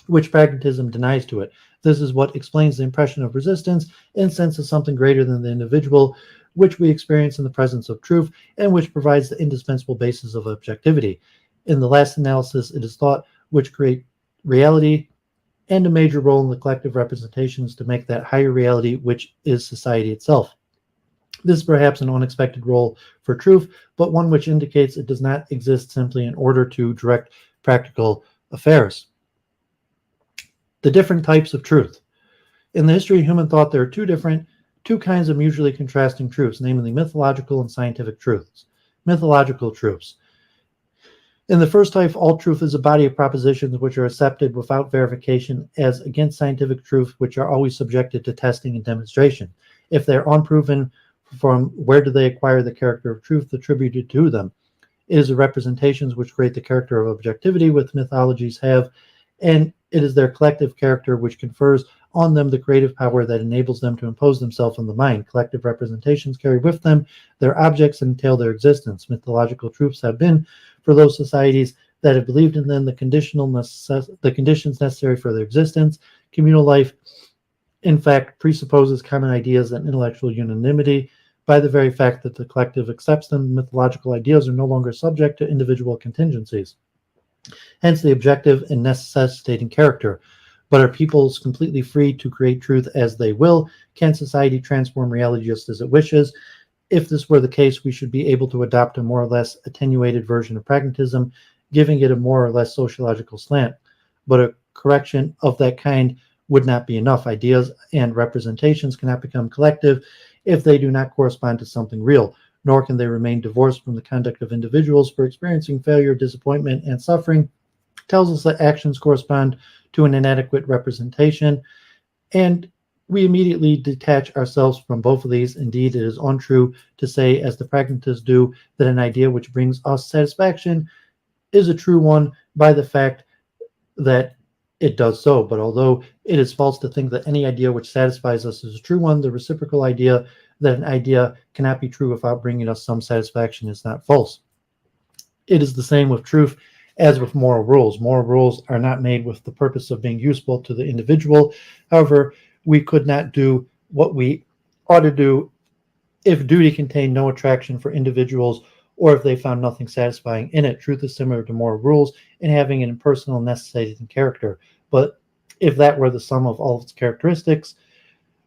which pragmatism denies to it. This is what explains the impression of resistance and sense of something greater than the individual, which we experience in the presence of truth, and which provides the indispensable basis of objectivity. In the last analysis, it is thought which create reality and a major role in the collective representations to make that higher reality, which is society itself. This is perhaps an unexpected role for truth, but one which indicates it does not exist simply in order to direct practical affairs. The different types of truth. In the history of human thought, there are two kinds of mutually contrasting truths, namely mythological and scientific truths. Mythological truths. In the first type, all truth is a body of propositions which are accepted without verification as against scientific truth, which are always subjected to testing and demonstration. If they are unproven, from where do they acquire the character of truth attributed to them? It is the representations which create the character of objectivity, which mythologies have, and it is their collective character which confers on them the creative power that enables them to impose themselves on the mind. Collective representations carry with them their objects and entail their existence. Mythological truths have been, for those societies that have believed in them, the conditions necessary for their existence. Communal life, in fact, presupposes common ideas and intellectual unanimity. By the very fact that the collective accepts them, mythological ideas are no longer subject to individual contingencies. Hence the objective and necessitating character. But are peoples completely free to create truth as they will? Can society transform reality just as it wishes? If this were the case, we should be able to adopt a more or less attenuated version of pragmatism, giving it a more or less sociological slant. But a correction of that kind would not be enough. Ideas and representations cannot become collective if they do not correspond to something real, nor can they remain divorced from the conduct of individuals, for experiencing failure, disappointment, and suffering tells us that actions correspond to an inadequate representation, and we immediately detach ourselves from both of these. Indeed, it is untrue to say, as the pragmatists do, that an idea which brings us satisfaction is a true one by the fact that it does so. But although it is false to think that any idea which satisfies us is a true one, the reciprocal idea that an idea cannot be true without bringing us some satisfaction is not false. It is the same with truth as with moral rules. Moral rules are not made with the purpose of being useful to the individual. However, we could not do what we ought to do if duty contained no attraction for individuals or if they found nothing satisfying in it. Truth is similar to moral rules in having an impersonal, necessitating character. But if that were the sum of all its characteristics,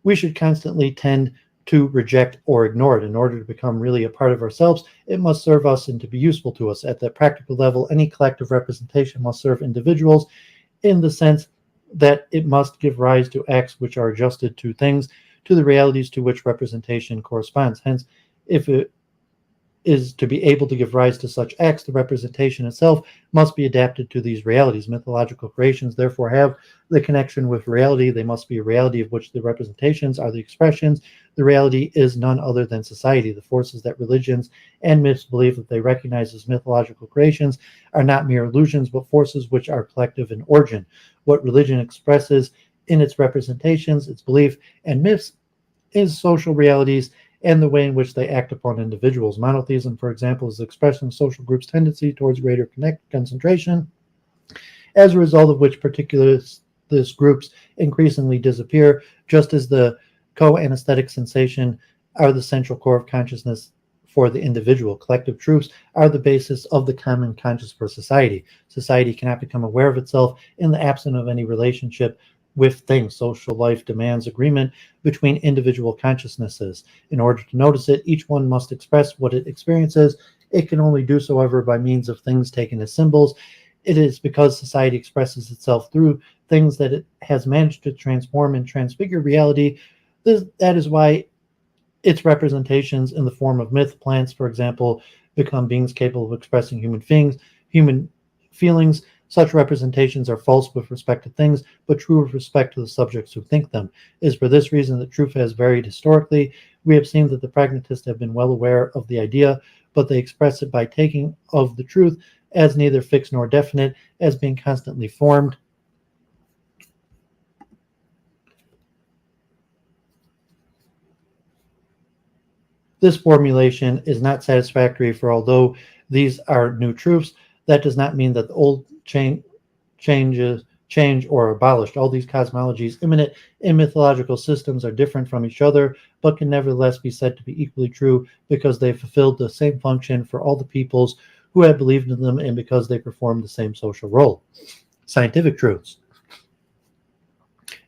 we should constantly tend to reject or ignore it. In order to become really a part of ourselves, it must serve us and to be useful to us. At the practical level, any collective representation must serve individuals in the sense that it must give rise to acts which are adjusted to things, to the realities to which representation corresponds. Hence, if it is to be able to give rise to such acts, the representation itself must be adapted to these realities. Mythological creations therefore have the connection with reality. They must be a reality of which the representations are the expressions. The reality is none other than society. The forces that religions and myths believe that they recognize as mythological creations are not mere illusions, but forces which are collective in origin. What religion expresses in its representations, its belief, and myths is social realities and the way in which they act upon individuals. Monotheism, for example, is the expression of social groups' tendency towards greater concentration, as a result of which particular groups increasingly disappear, just as the co-anesthetic sensation are the central core of consciousness for the individual. Collective truths are the basis of the common conscious for society. Society cannot become aware of itself in the absence of any relationship with things. Social life demands agreement between individual consciousnesses. In order to notice it, each one must express what it experiences. It can only do so, however, by means of things taken as symbols. It is because society expresses itself through things that it has managed to transform and transfigure reality. That is why its representations in the form of myth, plants, for example, become beings capable of expressing human feelings. Such representations are false with respect to things, but true with respect to the subjects who think them. It is for this reason that truth has varied historically. We have seen that the pragmatists have been well aware of the idea, but they express it by taking of the truth as neither fixed nor definite, as being constantly formed. This formulation is not satisfactory, for although these are new truths, that does not mean that the old change or abolished. All these cosmologies immanent in mythological systems are different from each other, but can nevertheless be said to be equally true because they fulfilled the same function for all the peoples who had believed in them and because they performed the same social role. Scientific truths.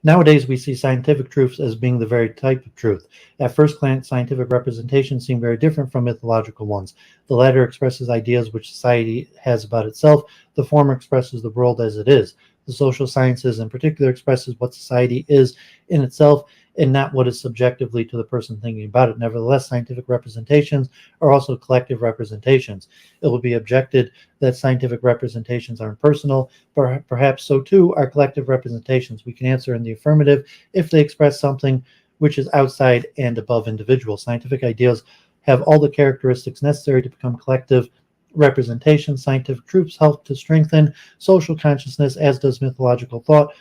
Nowadays, we see scientific truths as being the very type of truth. At first glance, scientific representations seem very different from mythological ones. The latter expresses ideas which society has about itself. The former expresses the world as it is. The social sciences in particular expresses what society is in itself. and not what is subjectively to the person thinking about it. Nevertheless, scientific representations are also collective representations. It will be objected that scientific representations are impersonal, but perhaps so too are collective representations. We can answer in the affirmative if they express something which is outside and above individuals. Scientific ideas have all the characteristics necessary to become collective representations. Scientific truths help to strengthen social consciousness, as does mythological thought,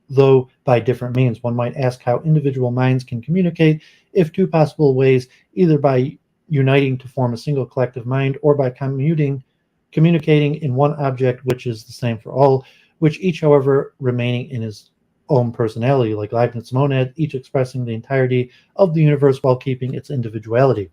though by different means. One might ask how individual minds can communicate if two possible ways, either by uniting to form a single collective mind or by communicating in one object which is the same for all, which each, however, remaining in his own personality, like Leibniz's monad, each expressing the entirety of the universe while keeping its individuality.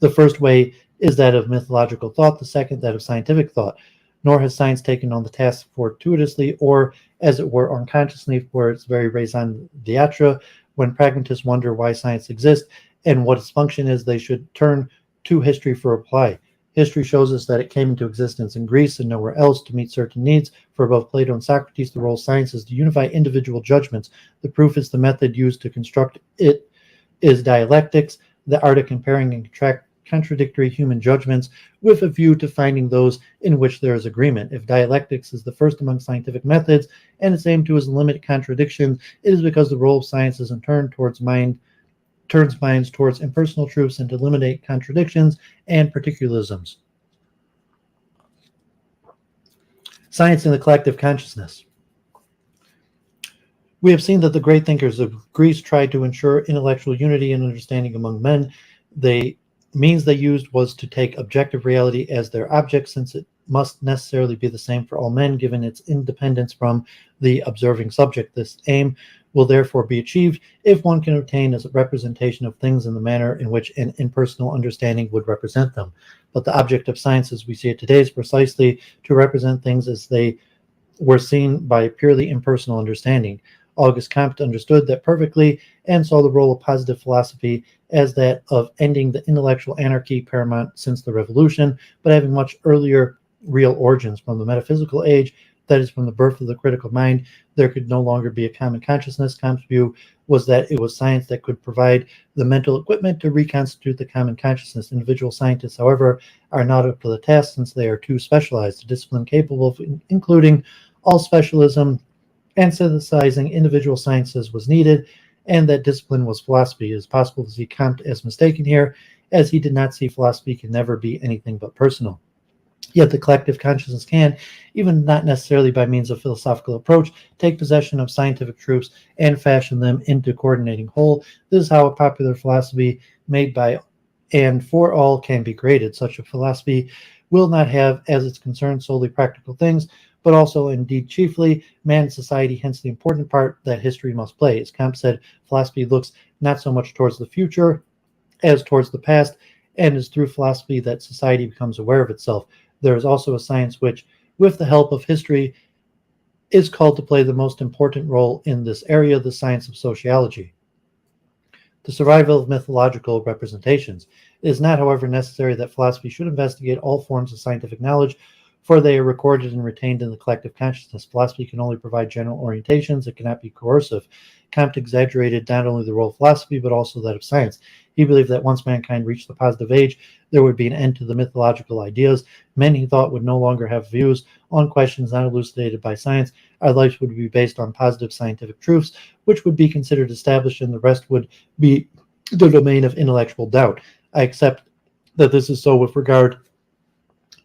The first way is that of mythological thought, the second that of scientific thought. Nor has science taken on the task fortuitously or, as it were, unconsciously for its very raison d'etre. When pragmatists wonder why science exists and what its function is, they should turn to history for reply. History shows us that it came into existence in Greece and nowhere else to meet certain needs. For above Plato and Socrates, the role of science is to unify individual judgments. The proof is the method used to construct it is dialectics, the art of comparing and contradictory human judgments with a view to finding those in which there is agreement. If dialectics is the first among scientific methods and its aim to is limit contradictions, it is because the role of science is in turn turns minds towards impersonal truths and to eliminate contradictions and particularisms. Science in the collective consciousness. We have seen that the great thinkers of Greece tried to ensure intellectual unity and understanding among men. The means they used was to take objective reality as their object, since it must necessarily be the same for all men, given its independence from the observing subject. This aim will therefore be achieved if one can obtain a representation of things in the manner in which an impersonal understanding would represent them. But the object of science as we see it today is precisely to represent things as they were seen by a purely impersonal understanding. Auguste Comte understood that perfectly and saw the role of positive philosophy as that of ending the intellectual anarchy paramount since the Revolution, but having much earlier real origins. From the metaphysical age, that is, from the birth of the critical mind, there could no longer be a common consciousness. Comte's view was that it was science that could provide the mental equipment to reconstitute the common consciousness. Individual scientists, however, are not up to the task, since they are too specialized. A discipline capable of including all specialism and synthesizing individual sciences was needed, and that discipline was philosophy. It is possible to see Comte as mistaken here, as he did not see philosophy can never be anything but personal. Yet the collective consciousness can, even not necessarily by means of philosophical approach, take possession of scientific truths and fashion them into coordinating whole. This is how a popular philosophy made by and for all can be created. Such a philosophy will not have as its concern solely practical things, but also, indeed chiefly, man and society, hence the important part that history must play. As Comte said, philosophy looks not so much towards the future as towards the past, and it is through philosophy that society becomes aware of itself. There is also a science which, with the help of history, is called to play the most important role in this area, the science of sociology. The survival of mythological representations. It is not, however, necessary that philosophy should investigate all forms of scientific knowledge, for they are recorded and retained in the collective consciousness. Philosophy can only provide general orientations. It cannot be coercive. Comte exaggerated not only the role of philosophy, but also that of science. He believed that once mankind reached the positive age, there would be an end to the mythological ideas. Men, he thought, would no longer have views on questions not elucidated by science. Our lives would be based on positive scientific truths, which would be considered established, and the rest would be the domain of intellectual doubt. I accept that this is so with regard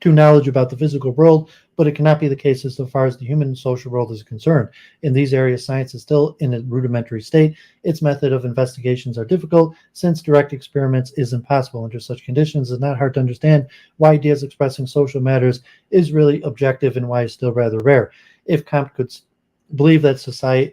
to knowledge about the physical world, but it cannot be the case as far as the human and social world is concerned. In these areas, science is still in a rudimentary state. Its method of investigations are difficult, since direct experiments is impossible. Under such conditions, it's not hard to understand why ideas expressing social matters is really objective and why it's still rather rare. If Comte could believe that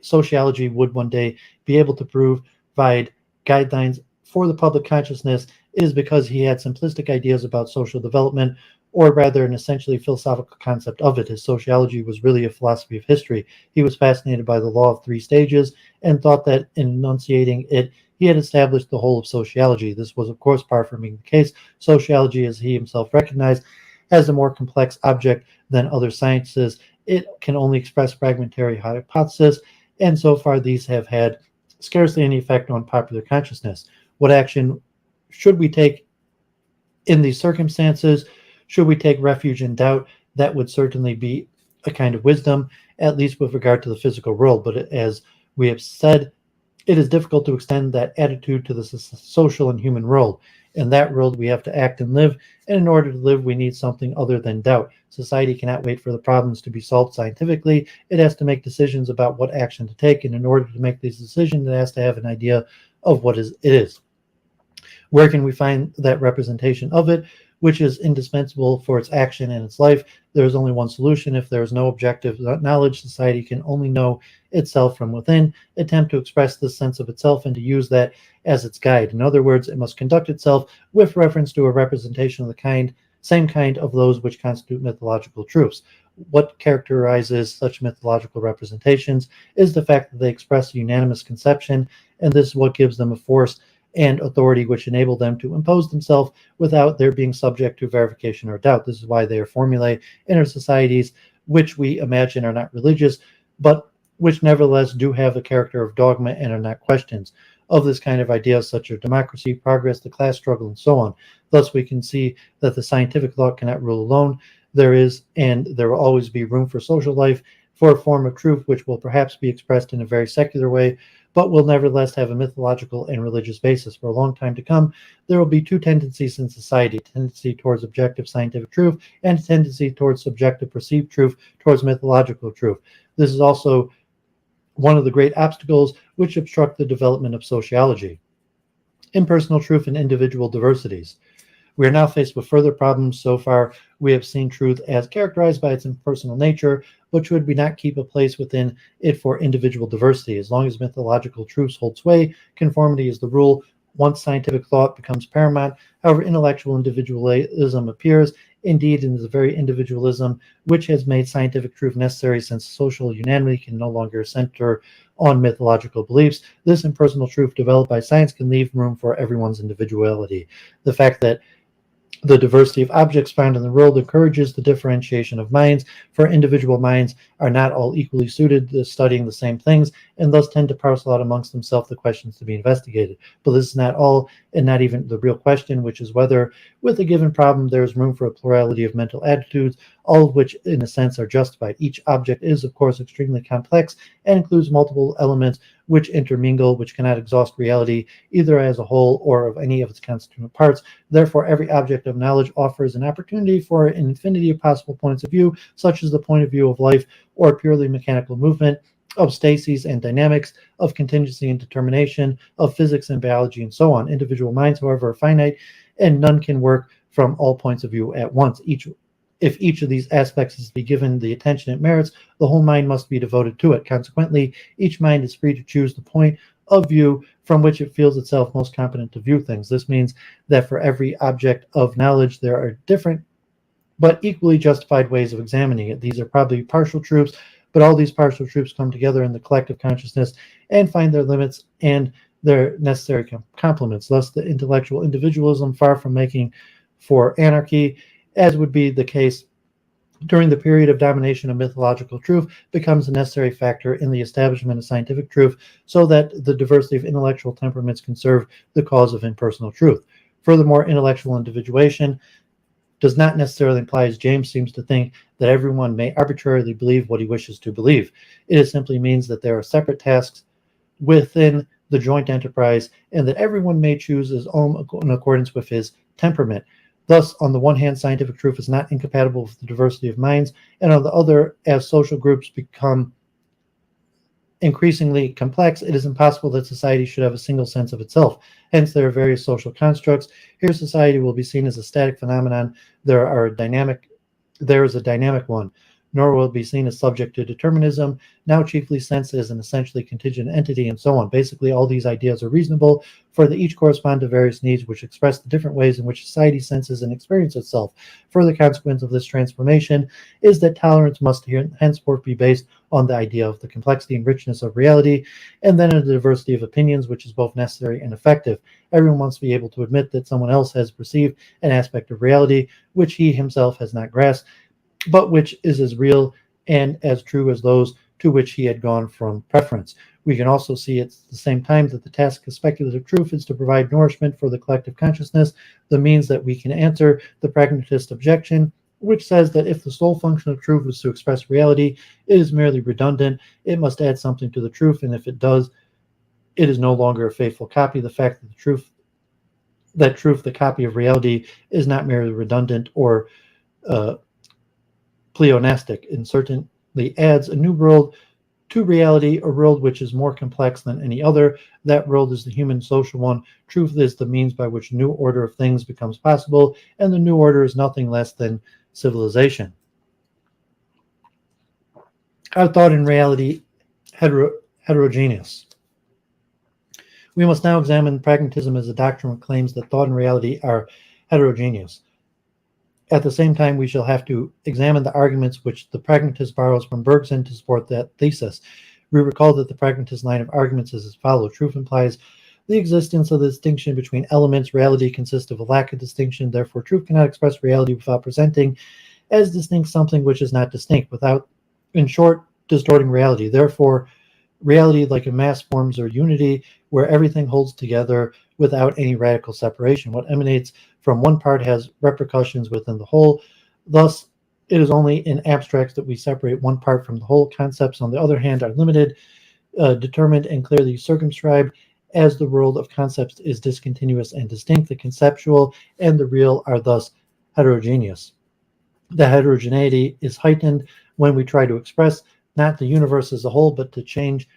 sociology would one day be able to provide guidelines for the public consciousness, it is because he had simplistic ideas about social development, or rather an essentially philosophical concept of it. His sociology was really a philosophy of history. He was fascinated by the law of three stages and thought that in enunciating it, he had established the whole of sociology. This was, of course, far from being the case. Sociology, as he himself recognized, has a more complex object than other sciences. It can only express fragmentary hypotheses, and so far these have had scarcely any effect on popular consciousness. What action should we take in these circumstances? Should we take refuge in doubt? That would certainly be a kind of wisdom, at least with regard to the physical world. But as we have said, it is difficult to extend that attitude to the social and human world. In that world, we have to act and live, and in order to live, we need something other than doubt. Society cannot wait for the problems to be solved scientifically. It has to make decisions about what action to take, and in order to make these decisions, it has to have an idea of what it is. Where can we find that representation of it, which is indispensable for its action and its life? There is only one solution. If there is no objective knowledge, society can only know itself from within, attempt to express this sense of itself, and to use that as its guide. In other words, it must conduct itself with reference to a representation of the same kind of those which constitute mythological truths. What characterizes such mythological representations is the fact that they express a unanimous conception, and this is what gives them a force and authority which enable them to impose themselves without their being subject to verification or doubt. This is why they are formulae in our societies, which we imagine are not religious, but which nevertheless do have the character of dogma and are not questions of this kind of ideas such as democracy, progress, the class struggle, and so on. Thus, we can see that the scientific thought cannot rule alone. There is, and there will always be, room for social life, for a form of truth which will perhaps be expressed in a very secular way, but will nevertheless have a mythological and religious basis. For a long time to come, there will be two tendencies in society: a tendency towards objective scientific truth and a tendency towards subjective perceived truth, towards mythological truth. This is also one of the great obstacles which obstruct the development of sociology. Impersonal truth and individual diversities. We are now faced with further problems. So far, we have seen truth as characterized by its impersonal nature, but should we not keep a place within it for individual diversity? As long as mythological truths hold sway, conformity is the rule. Once scientific thought becomes paramount, however, intellectual individualism appears. Indeed, it is the very individualism which has made scientific truth necessary, since social unanimity can no longer center on mythological beliefs. This impersonal truth developed by science can leave room for everyone's individuality. The fact that the diversity of objects found in the world encourages the differentiation of minds, for individual minds are not all equally suited to studying the same things, and thus tend to parcel out amongst themselves the questions to be investigated. But this is not all, and not even the real question, which is whether, with a given problem, there is room for a plurality of mental attitudes, all of which, in a sense, are justified. Each object is, of course, extremely complex and includes multiple elements which intermingle, which cannot exhaust reality either as a whole or of any of its constituent parts. Therefore, every object of knowledge offers an opportunity for an infinity of possible points of view, such as the point of view of life or purely mechanical movement, of stasis and dynamics, of contingency and determination, of physics and biology, and so on. Individual minds, however, are finite, and none can work from all points of view at once. If each of these aspects is to be given the attention it merits, the whole mind must be devoted to it. Consequently, each mind is free to choose the point of view from which it feels itself most competent to view things. This means that for every object of knowledge, there are different but equally justified ways of examining it. These are probably partial truths, but all these partial truths come together in the collective consciousness and find their limits and their necessary complements. Thus, the intellectual individualism, far from making for anarchy, as would be the case during the period of domination of mythological truth, becomes a necessary factor in the establishment of scientific truth, so that the diversity of intellectual temperaments can serve the cause of impersonal truth. Furthermore, intellectual individuation does not necessarily imply, as James seems to think, that everyone may arbitrarily believe what he wishes to believe. It simply means that there are separate tasks within the joint enterprise, and that everyone may choose his own in accordance with his temperament. Thus, on the one hand, scientific truth is not incompatible with the diversity of minds, and on the other, as social groups become increasingly complex, it is impossible that society should have a single sense of itself. Hence, there are various social constructs. Here, society will be seen as a static phenomenon. There is a dynamic one, nor will it be seen as subject to determinism, now chiefly sensed as an essentially contingent entity, and so on. Basically, all these ideas are reasonable, for they each correspond to various needs which express the different ways in which society senses and experiences itself. Further consequence of this transformation is that tolerance must henceforth be based on the idea of the complexity and richness of reality, and then in the diversity of opinions, which is both necessary and effective. Everyone wants to be able to admit that someone else has perceived an aspect of reality which he himself has not grasped, but which is as real and as true as those to which he had gone from preference. We can also see at the same time that the task of speculative truth is to provide nourishment for the collective consciousness, the means that we can answer the pragmatist objection, which says that if the sole function of truth is to express reality, it is merely redundant. It must add something to the truth, and if it does, it is no longer a faithful copy. The fact that truth, the copy of reality, is not merely redundant or pleonastic, and certainly adds a new world to reality, a world which is more complex than any other. That world is the human social one. Truth is the means by which a new order of things becomes possible, and the new order is nothing less than civilization. Are thought and reality heterogeneous? We must now examine pragmatism as a doctrine which claims that thought and reality are heterogeneous. At the same time, we shall have to examine the arguments which the pragmatist borrows from Bergson to support that thesis. We recall that the pragmatist line of arguments is as follows. Truth implies the existence of the distinction between elements. Reality consists of a lack of distinction. Therefore, truth cannot express reality without presenting as distinct something which is not distinct, without, in short, distorting reality. Therefore, reality, like a mass, forms or unity where everything holds together without any radical separation. What emanates from one part has repercussions within the whole. Thus, it is only in abstracts that we separate one part from the whole. Concepts, on the other hand, are limited, determined, and clearly circumscribed. As the world of concepts is discontinuous and distinct, the conceptual and the real are thus heterogeneous. The heterogeneity is heightened when we try to express not the universe as a whole, but to change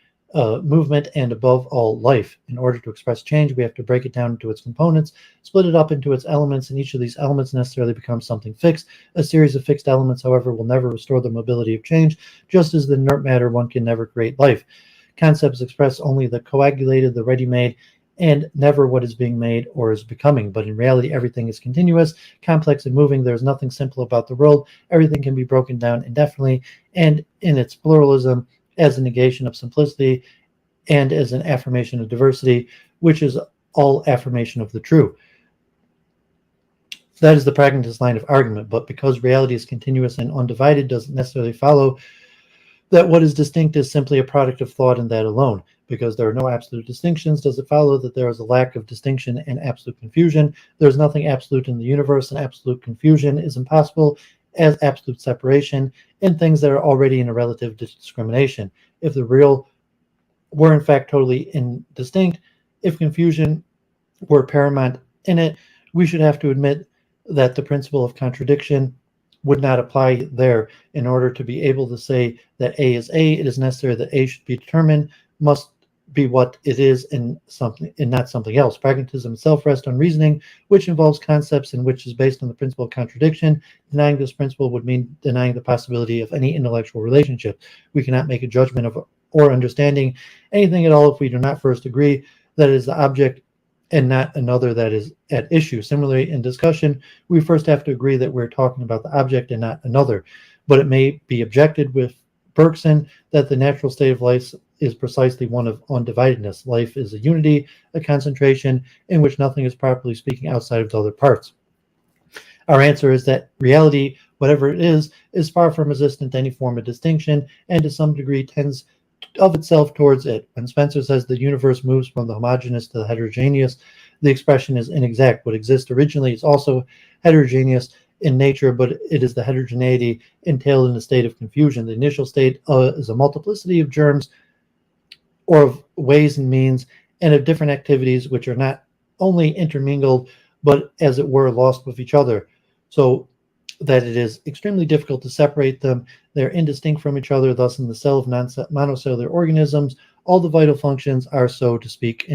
movement and above all life. In order to express change, we have to break it down into its components, split it up into its elements, and each of these elements necessarily becomes something fixed. A series of fixed elements, however, will never restore the mobility of change, just as the inert matter one can never create life. Concepts express only the coagulated, the ready-made, and never what is being made or is becoming. But in reality, everything is continuous, complex, and moving. There is nothing simple about the world. Everything can be broken down indefinitely, and in its pluralism, as a negation of simplicity and as an affirmation of diversity, which is all affirmation of the true. That is the pragmatist line of argument. But because reality is continuous and undivided, doesn't necessarily follow that what is distinct is simply a product of thought and that alone. Because there are no absolute distinctions, does it follow that there is a lack of distinction and absolute confusion? There is nothing absolute in the universe, and absolute confusion is impossible as absolute separation in things that are already in a relative discrimination. If the real were in fact totally indistinct, if confusion were paramount in it, we should have to admit that the principle of contradiction would not apply there. In order to be able to say that A is A, it is necessary that A should be determined, must be what it is and something and not something else. Pragmatism itself rests on reasoning, which involves concepts and which is based on the principle of contradiction. Denying this principle would mean denying the possibility of any intellectual relationship. We cannot make a judgment of or understanding anything at all if we do not first agree that it is the object and not another that is at issue. Similarly, in discussion, we first have to agree that we're talking about the object and not another. But it may be objected with Bergson that the natural state of life is precisely one of undividedness. Life is a unity, a concentration, in which nothing is properly speaking outside of the other parts. Our answer is that reality, whatever it is far from resistant to any form of distinction, and to some degree tends of itself towards it. When Spencer says the universe moves from the homogeneous to the heterogeneous, the expression is inexact. What exists originally is also heterogeneous in nature, but it is the heterogeneity entailed in a state of confusion. The initial state is a multiplicity of germs or of ways and means and of different activities which are not only intermingled, but as it were lost with each other, so that it is extremely difficult to separate them. They're indistinct from each other. Thus, in the cell of monocellular organisms, all the vital functions are, so to speak,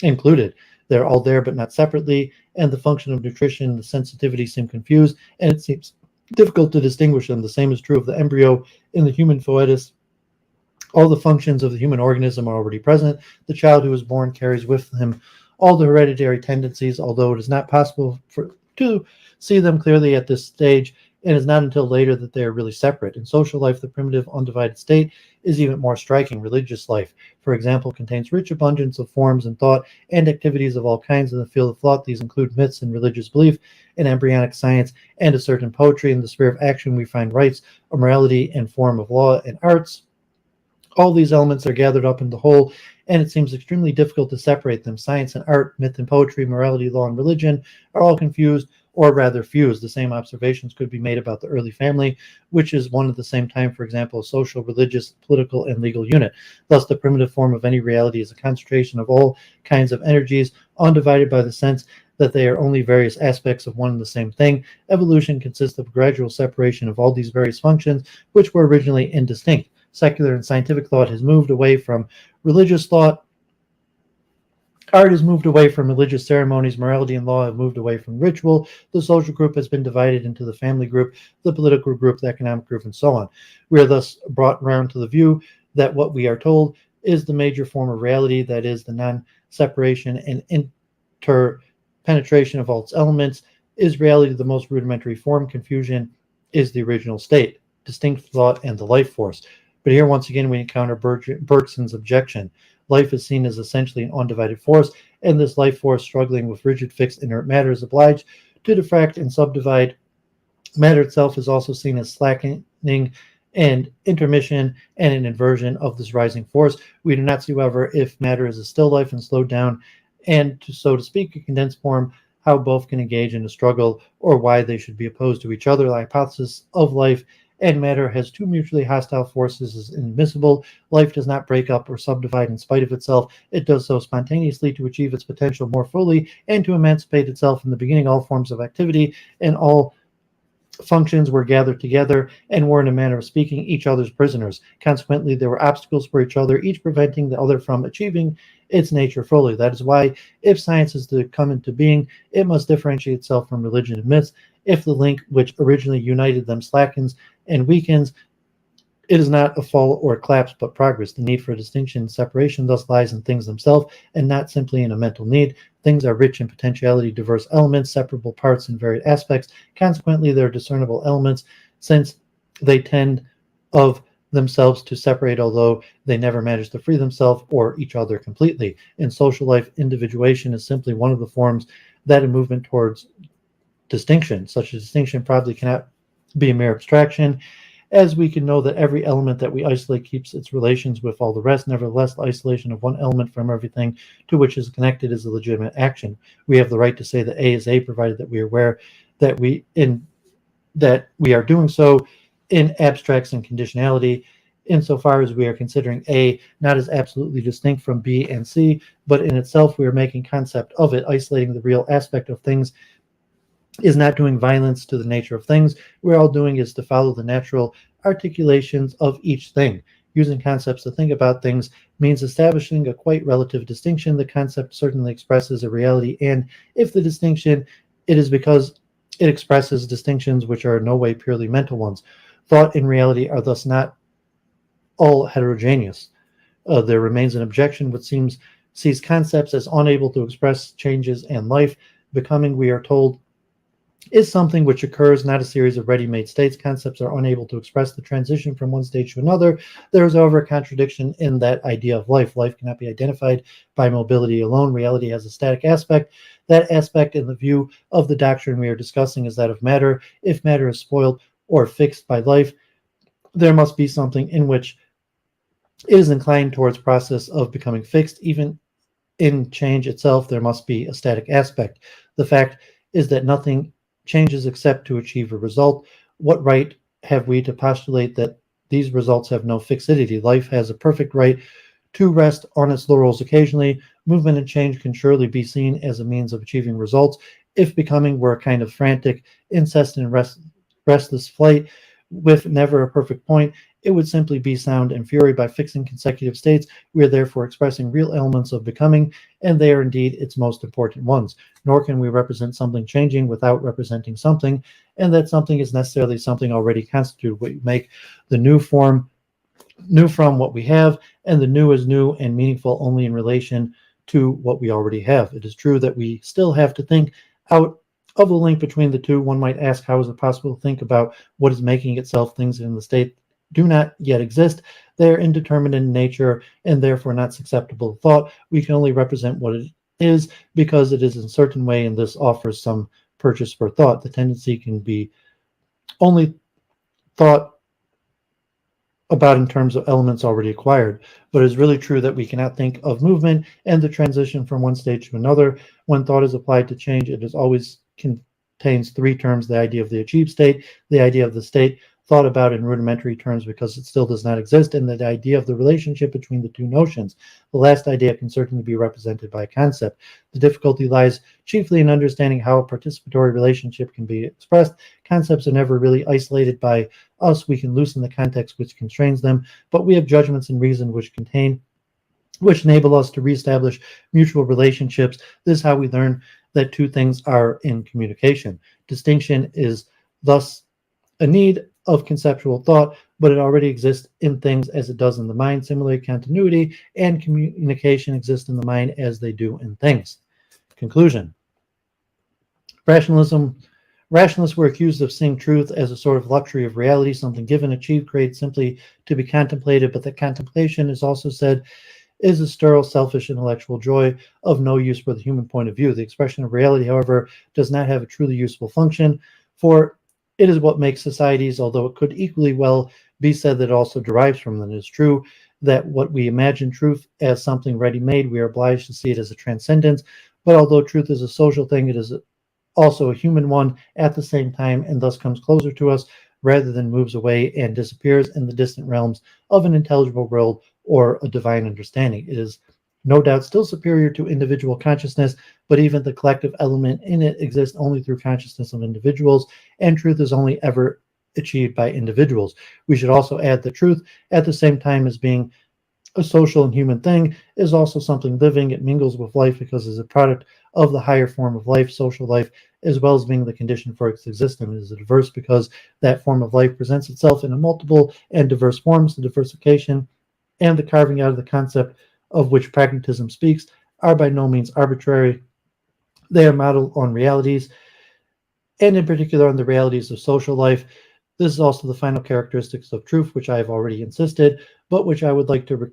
included. They're all there, but not separately, and the function of nutrition and the sensitivity seem confused, and it seems difficult to distinguish them. The same is true of the embryo in the human fetus. All the functions of the human organism are already present. The child who is born carries with him all the hereditary tendencies, although it is not possible to see them clearly at this stage, and it is not until later that they are really separate. In social life, the primitive undivided state is even more striking. Religious life, for example, contains rich abundance of forms and thought and activities of all kinds in the field of thought. These include myths and religious belief and embryonic science and a certain poetry. In the sphere of action, we find rites, a morality, and form of law and arts. All these elements are gathered up in the whole, and it seems extremely difficult to separate them. Science and art, myth and poetry, morality, law, and religion are all confused, or rather fused. The same observations could be made about the early family, which is one at the same time, for example, a social, religious, political, and legal unit. Thus, the primitive form of any reality is a concentration of all kinds of energies, undivided by the sense that they are only various aspects of one and the same thing. Evolution consists of gradual separation of all these various functions, which were originally indistinct. Secular and scientific thought has moved away from religious thought. Art has moved away from religious ceremonies. Morality and law have moved away from ritual. The social group has been divided into the family group, the political group, the economic group, and so on. We are thus brought round to the view that what we are told is the major form of reality, that is, the non-separation and interpenetration of all its elements, is reality the most rudimentary form. Confusion is the original state, distinct thought, and the life force. But here, once again, we encounter Bergson's objection. Life is seen as essentially an undivided force, and this life force, struggling with rigid, fixed, inert matter, is obliged to diffract and subdivide. Matter itself is also seen as slackening and intermission and an inversion of this rising force. We do not see, however, if matter is a still life and slowed down, and so to speak, a condensed form, how both can engage in a struggle, or why they should be opposed to each other. The hypothesis of life and matter has two mutually hostile forces is inadmissible. Life does not break up or subdivide in spite of itself. It does so spontaneously to achieve its potential more fully and to emancipate itself. In the beginning, all forms of activity and all functions were gathered together and were, in a manner of speaking, each other's prisoners. Consequently, there were obstacles for each other, each preventing the other from achieving its nature fully. That is why, if science is to come into being, it must differentiate itself from religion and myths. If the link which originally united them slackens and weakens, it is not a fall or a collapse, but progress. The need for distinction and separation thus lies in things themselves, and not simply in a mental need. Things are rich in potentiality, diverse elements, separable parts, and varied aspects. Consequently, they are discernible elements, since they tend of themselves to separate, although they never manage to free themselves or each other completely. In social life, individuation is simply one of the forms that a movement towards distinction. Such a distinction probably cannot be a mere abstraction, as we can know that every element that we isolate keeps its relations with all the rest. Nevertheless, the isolation of one element from everything to which is connected is a legitimate action. We have the right to say that A is A, provided that we are aware that we are doing so in abstracts and conditionality, insofar as we are considering A not as absolutely distinct from B and C, but in itself we are making concept of it. Isolating the real aspect of things is not doing violence to the nature of things. We're all doing is to follow the natural articulations of each thing. Using concepts to think about things means establishing a quite relative distinction. The concept certainly expresses a reality, and if the distinction, it is because it expresses distinctions which are in no way purely mental ones. Thought and reality are thus not all heterogeneous. There remains an objection which sees concepts as unable to express changes in life. Becoming, we are told, is something which occurs, not a series of ready-made states. Concepts are unable to express the transition from one stage to another. There is, however, a contradiction in that idea of life. Life cannot be identified by mobility alone. Reality has a static aspect. That aspect, in the view of the doctrine we are discussing, is that of matter. If matter is spoiled or fixed by life, there must be something in which it is inclined towards process of becoming fixed. Even in change itself, there must be a static aspect. The fact is that nothing changes except to achieve a result. What right have we to postulate that these results have no fixity? Life has a perfect right to rest on its laurels occasionally. Movement and change can surely be seen as a means of achieving results. If becoming were a kind of frantic, incessant, restless flight with never a perfect point, it would simply be sound and fury. By fixing consecutive states, we are therefore expressing real elements of becoming, and they are indeed its most important ones. Nor can we represent something changing without representing something, and that something is necessarily something already constituted. We make the new form new from what we have, and the new is new and meaningful only in relation to what we already have. It is true that we still have to think out of the link between the two. One might ask, how is it possible to think about what is making itself things in the state do not yet exist? They are indeterminate in nature and therefore not susceptible to thought. We can only represent what it is because it is in a certain way, and this offers some purchase for thought. The tendency can be only thought about in terms of elements already acquired, but it is really true that we cannot think of movement and the transition from one stage to another. When thought is applied to change, it is always contains three terms: the idea of the achieved state, the idea of the state thought about in rudimentary terms because it still does not exist, and the idea of the relationship between the two notions. The last idea can certainly be represented by a concept. The difficulty lies chiefly in understanding how a participatory relationship can be expressed. Concepts are never really isolated by us. We can loosen the context which constrains them, but we have judgments and reason which enable us to reestablish mutual relationships. This is how we learn that two things are in communication. Distinction is thus a need of conceptual thought, but it already exists in things as it does in the mind. Similarly, continuity and communication exist in the mind as they do in things. Conclusion. Rationalists were accused of seeing truth as a sort of luxury of reality, something given, achieved, created simply to be contemplated, but that contemplation is also said is a sterile, selfish, intellectual joy of no use for the human point of view. The expression of reality, however, does not have a truly useful function, for it is what makes societies, although it could equally well be said that it also derives from them. It is true that what we imagine truth as something ready-made, we are obliged to see it as a transcendence, but although truth is a social thing, it is also a human one at the same time, and thus comes closer to us rather than moves away and disappears in the distant realms of an intelligible world or a divine understanding. It is no doubt still superior to individual consciousness, but even the collective element in it exists only through consciousness of individuals, and truth is only ever achieved by individuals. We should also add that truth, at the same time as being a social and human thing, is also something living. It mingles with life because it is a product of the higher form of life, social life, as well as being the condition for its existence. It is diverse because that form of life presents itself in a multiple and diverse forms. The diversification and the carving out of the concept of which pragmatism speaks are by no means arbitrary. They are modeled on realities, and in particular on the realities of social life. This is also the final characteristics of truth, which I have already insisted, but which I would like to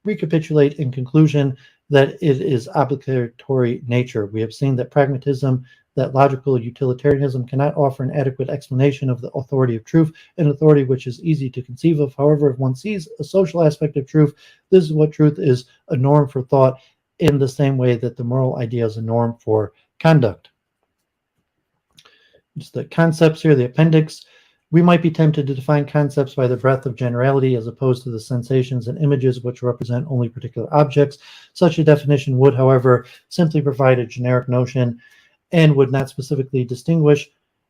recapitulate in conclusion, that it is obligatory nature. We have seen that pragmatism, that logical utilitarianism cannot offer an adequate explanation of the authority of truth, an authority which is easy to conceive of. However, if one sees a social aspect of truth, this is what truth is: a norm for thought, in the same way that the moral idea is a norm for conduct. Just the concepts here, the appendix. We might be tempted to define concepts by the breadth of generality as opposed to the sensations and images which represent only particular objects. Such a definition would, however, simply provide a generic notion and would not specifically distinguish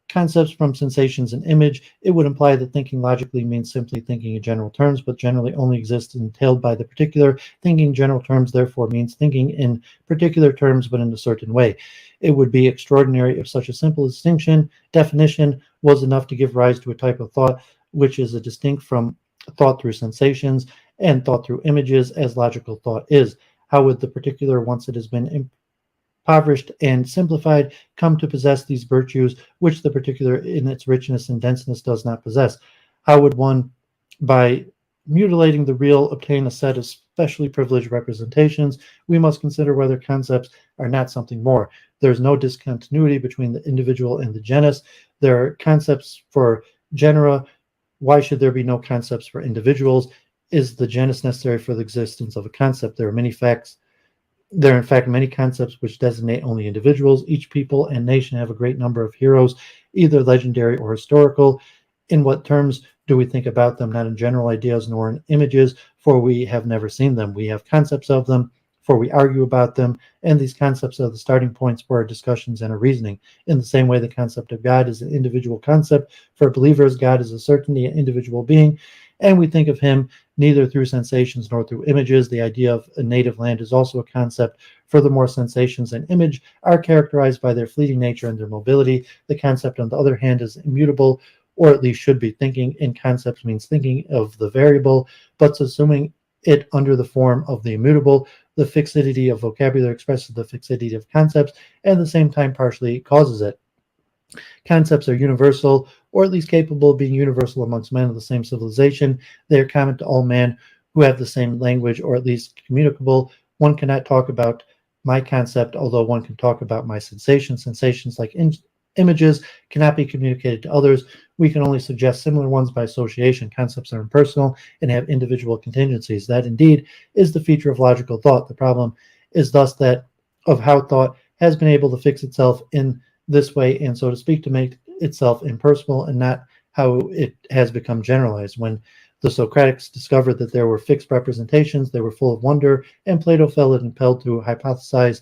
concepts from sensations and image. It would imply that thinking logically means simply thinking in general terms, but generally only exists entailed by the particular. Thinking in general terms, therefore, means thinking in particular terms, but in a certain way. It would be extraordinary if such a simple definition was enough to give rise to a type of thought which is distinct from thought through sensations and thought through images, as logical thought is. How would the particular, once it has been impoverished and simplified, come to possess these virtues which the particular in its richness and denseness does not possess? How would one, by mutilating the real, obtain a set of specially privileged representations? We must consider whether concepts are not something more. There is no discontinuity between the individual and the genus. There are concepts for genera. Why should there be no concepts for individuals? Is the genus necessary for the existence of a concept? There are in fact many concepts which designate only individuals. Each people and nation have a great number of heroes, either legendary or historical. In what terms do we think about them? Not in general ideas nor in images, for we have never seen them. We have concepts of them, for we argue about them, and these concepts are the starting points for our discussions and our reasoning. In the same way, the concept of God is an individual concept. For believers, God is a certainty, an individual being, and we think of him neither through sensations nor through images. The idea of a native land is also a concept. Furthermore, sensations and image are characterized by their fleeting nature and their mobility. The concept, on the other hand, is immutable, or at least should be. Thinking in concepts means thinking of the variable, but assuming it under the form of the immutable. The fixity of vocabulary expresses the fixity of concepts, and at the same time partially causes it. Concepts are universal, or at least capable of being universal amongst men of the same civilization. They are common to all men who have the same language, or at least communicable. One cannot talk about my concept, although one can talk about my sensations. Sensations like images cannot be communicated to others. We can only suggest similar ones by association. Concepts are impersonal and have individual contingencies. That indeed is the feature of logical thought. The problem is thus that of how thought has been able to fix itself in this way, and so to speak, to make itself impersonal, and not how it has become generalized. When the Socratics discovered that there were fixed representations, they were full of wonder, and Plato felt impelled to hypothesize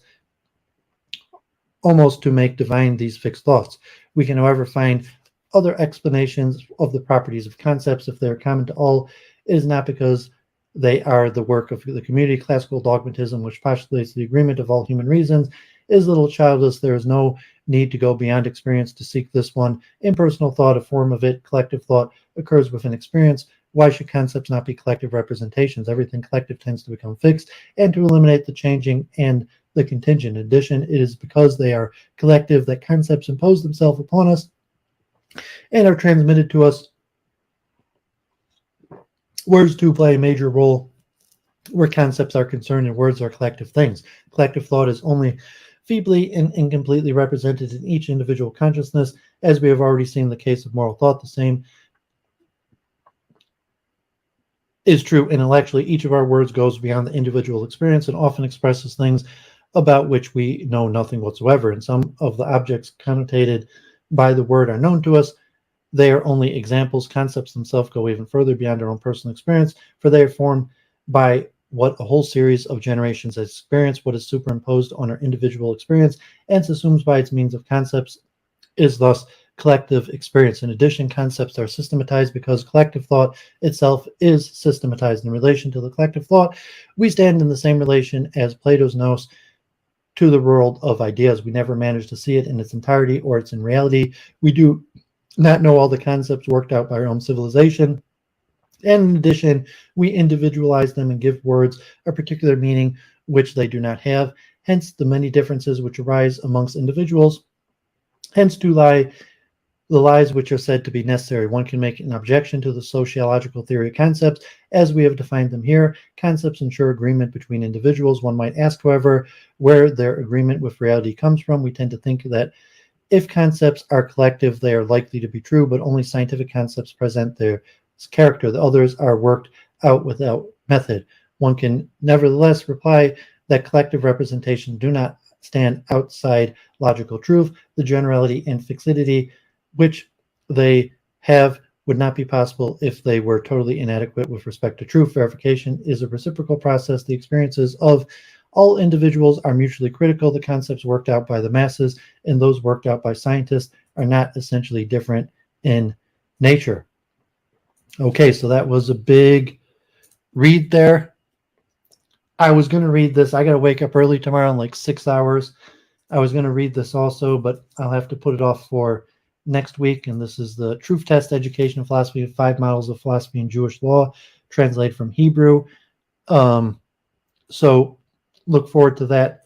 almost to make divine these fixed thoughts. We can, however, find other explanations of the properties of concepts. If they are common to all, it is not because they are the work of the community. Classical dogmatism, which postulates the agreement of all human reasons, is a little childish. There is no need to go beyond experience to seek this one. Impersonal thought, a form of it, collective thought, occurs within experience. Why should concepts not be collective representations? Everything collective tends to become fixed, and to eliminate the changing and the contingent. In addition, it is because they are collective that concepts impose themselves upon us and are transmitted to us. Words too play a major role where concepts are concerned, and words are collective things. Collective thought is only feebly and incompletely represented in each individual consciousness, as we have already seen in the case of moral thought. The same is true intellectually. Each of our words goes beyond the individual experience and often expresses things about which we know nothing whatsoever. And some of the objects connotated by the word are known to us. They are only examples. Concepts themselves go even further beyond our own personal experience, for they are formed by what a whole series of generations has experienced. What is superimposed on our individual experience and assumes by its means of concepts is thus collective experience. In addition, concepts are systematized because collective thought itself is systematized. In relation to the collective thought, we stand in the same relation as Plato's nous to the world of ideas. We never manage to see it in its entirety or its in reality. We do not know all the concepts worked out by our own civilization. And in addition, we individualize them and give words a particular meaning which they do not have. Hence the many differences which arise amongst individuals. Hence do lie the lies which are said to be necessary. One can make an objection to the sociological theory of concepts as we have defined them here. Concepts ensure agreement between individuals. One might ask, however, where their agreement with reality comes from. We tend to think that if concepts are collective, they are likely to be true, but only scientific concepts present their character. The others are worked out without method. One can nevertheless reply that collective representations do not stand outside logical truth. The generality and fixity which they have would not be possible if they were totally inadequate with respect to truth. Verification is a reciprocal process. The experiences of all individuals are mutually critical. The concepts worked out by the masses and those worked out by scientists are not essentially different in nature. Okay, so that was a big read there. I was going to read this. I got to wake up early tomorrow in like 6 hours. I was going to read this also, but I'll have to put it off for next week. And this is the Truth Test, Education and Philosophy of 5 Models of Philosophy and Jewish Law, translated from Hebrew. So look forward to that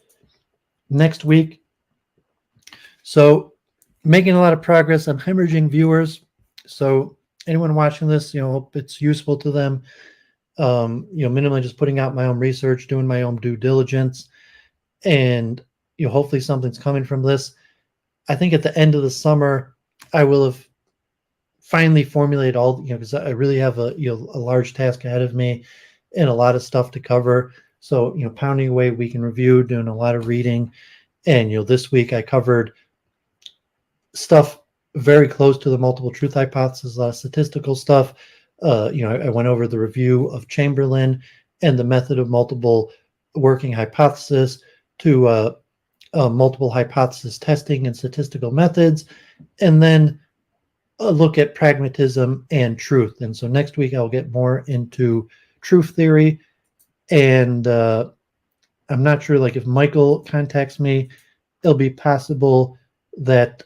next week. So making a lot of progress. I'm hemorrhaging viewers. So anyone watching this, hope it's useful to them. Minimally just putting out my own research, doing my own due diligence, and hopefully something's coming from this. I think at the end of the summer, I will have finally formulated all, because I really have a large task ahead of me and a lot of stuff to cover. So, pounding away week in review, doing a lot of reading. And, this week I covered stuff very close to the multiple truth hypothesis, a lot of statistical stuff. I went over the review of Chamberlin and the method of multiple working hypothesis to multiple hypothesis testing and statistical methods, and then a look at pragmatism and truth. And so next week I'll get more into truth theory, and I'm not sure, like, if Michael contacts me, it'll be possible that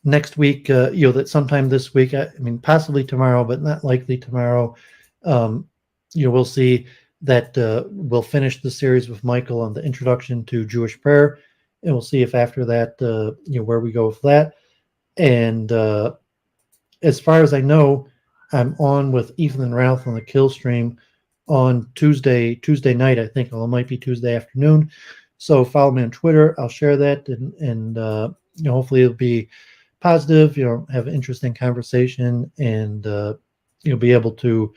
next week, that sometime this week, I mean, possibly tomorrow, but not likely tomorrow. We'll see that we'll finish the series with Michael on the introduction to Jewish prayer, and we'll see if after that, where we go with that. And as far as I know, I'm on with Ethan and Ralph on the Kill stream on Tuesday night, I think. Well, it might be Tuesday afternoon. So follow me on Twitter. I'll share that, and hopefully it'll be positive. Have an interesting conversation, and you'll be able to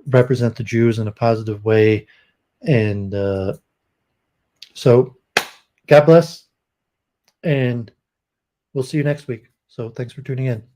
represent the Jews in a positive way. And so, God bless, and we'll see you next week. So thanks for tuning in.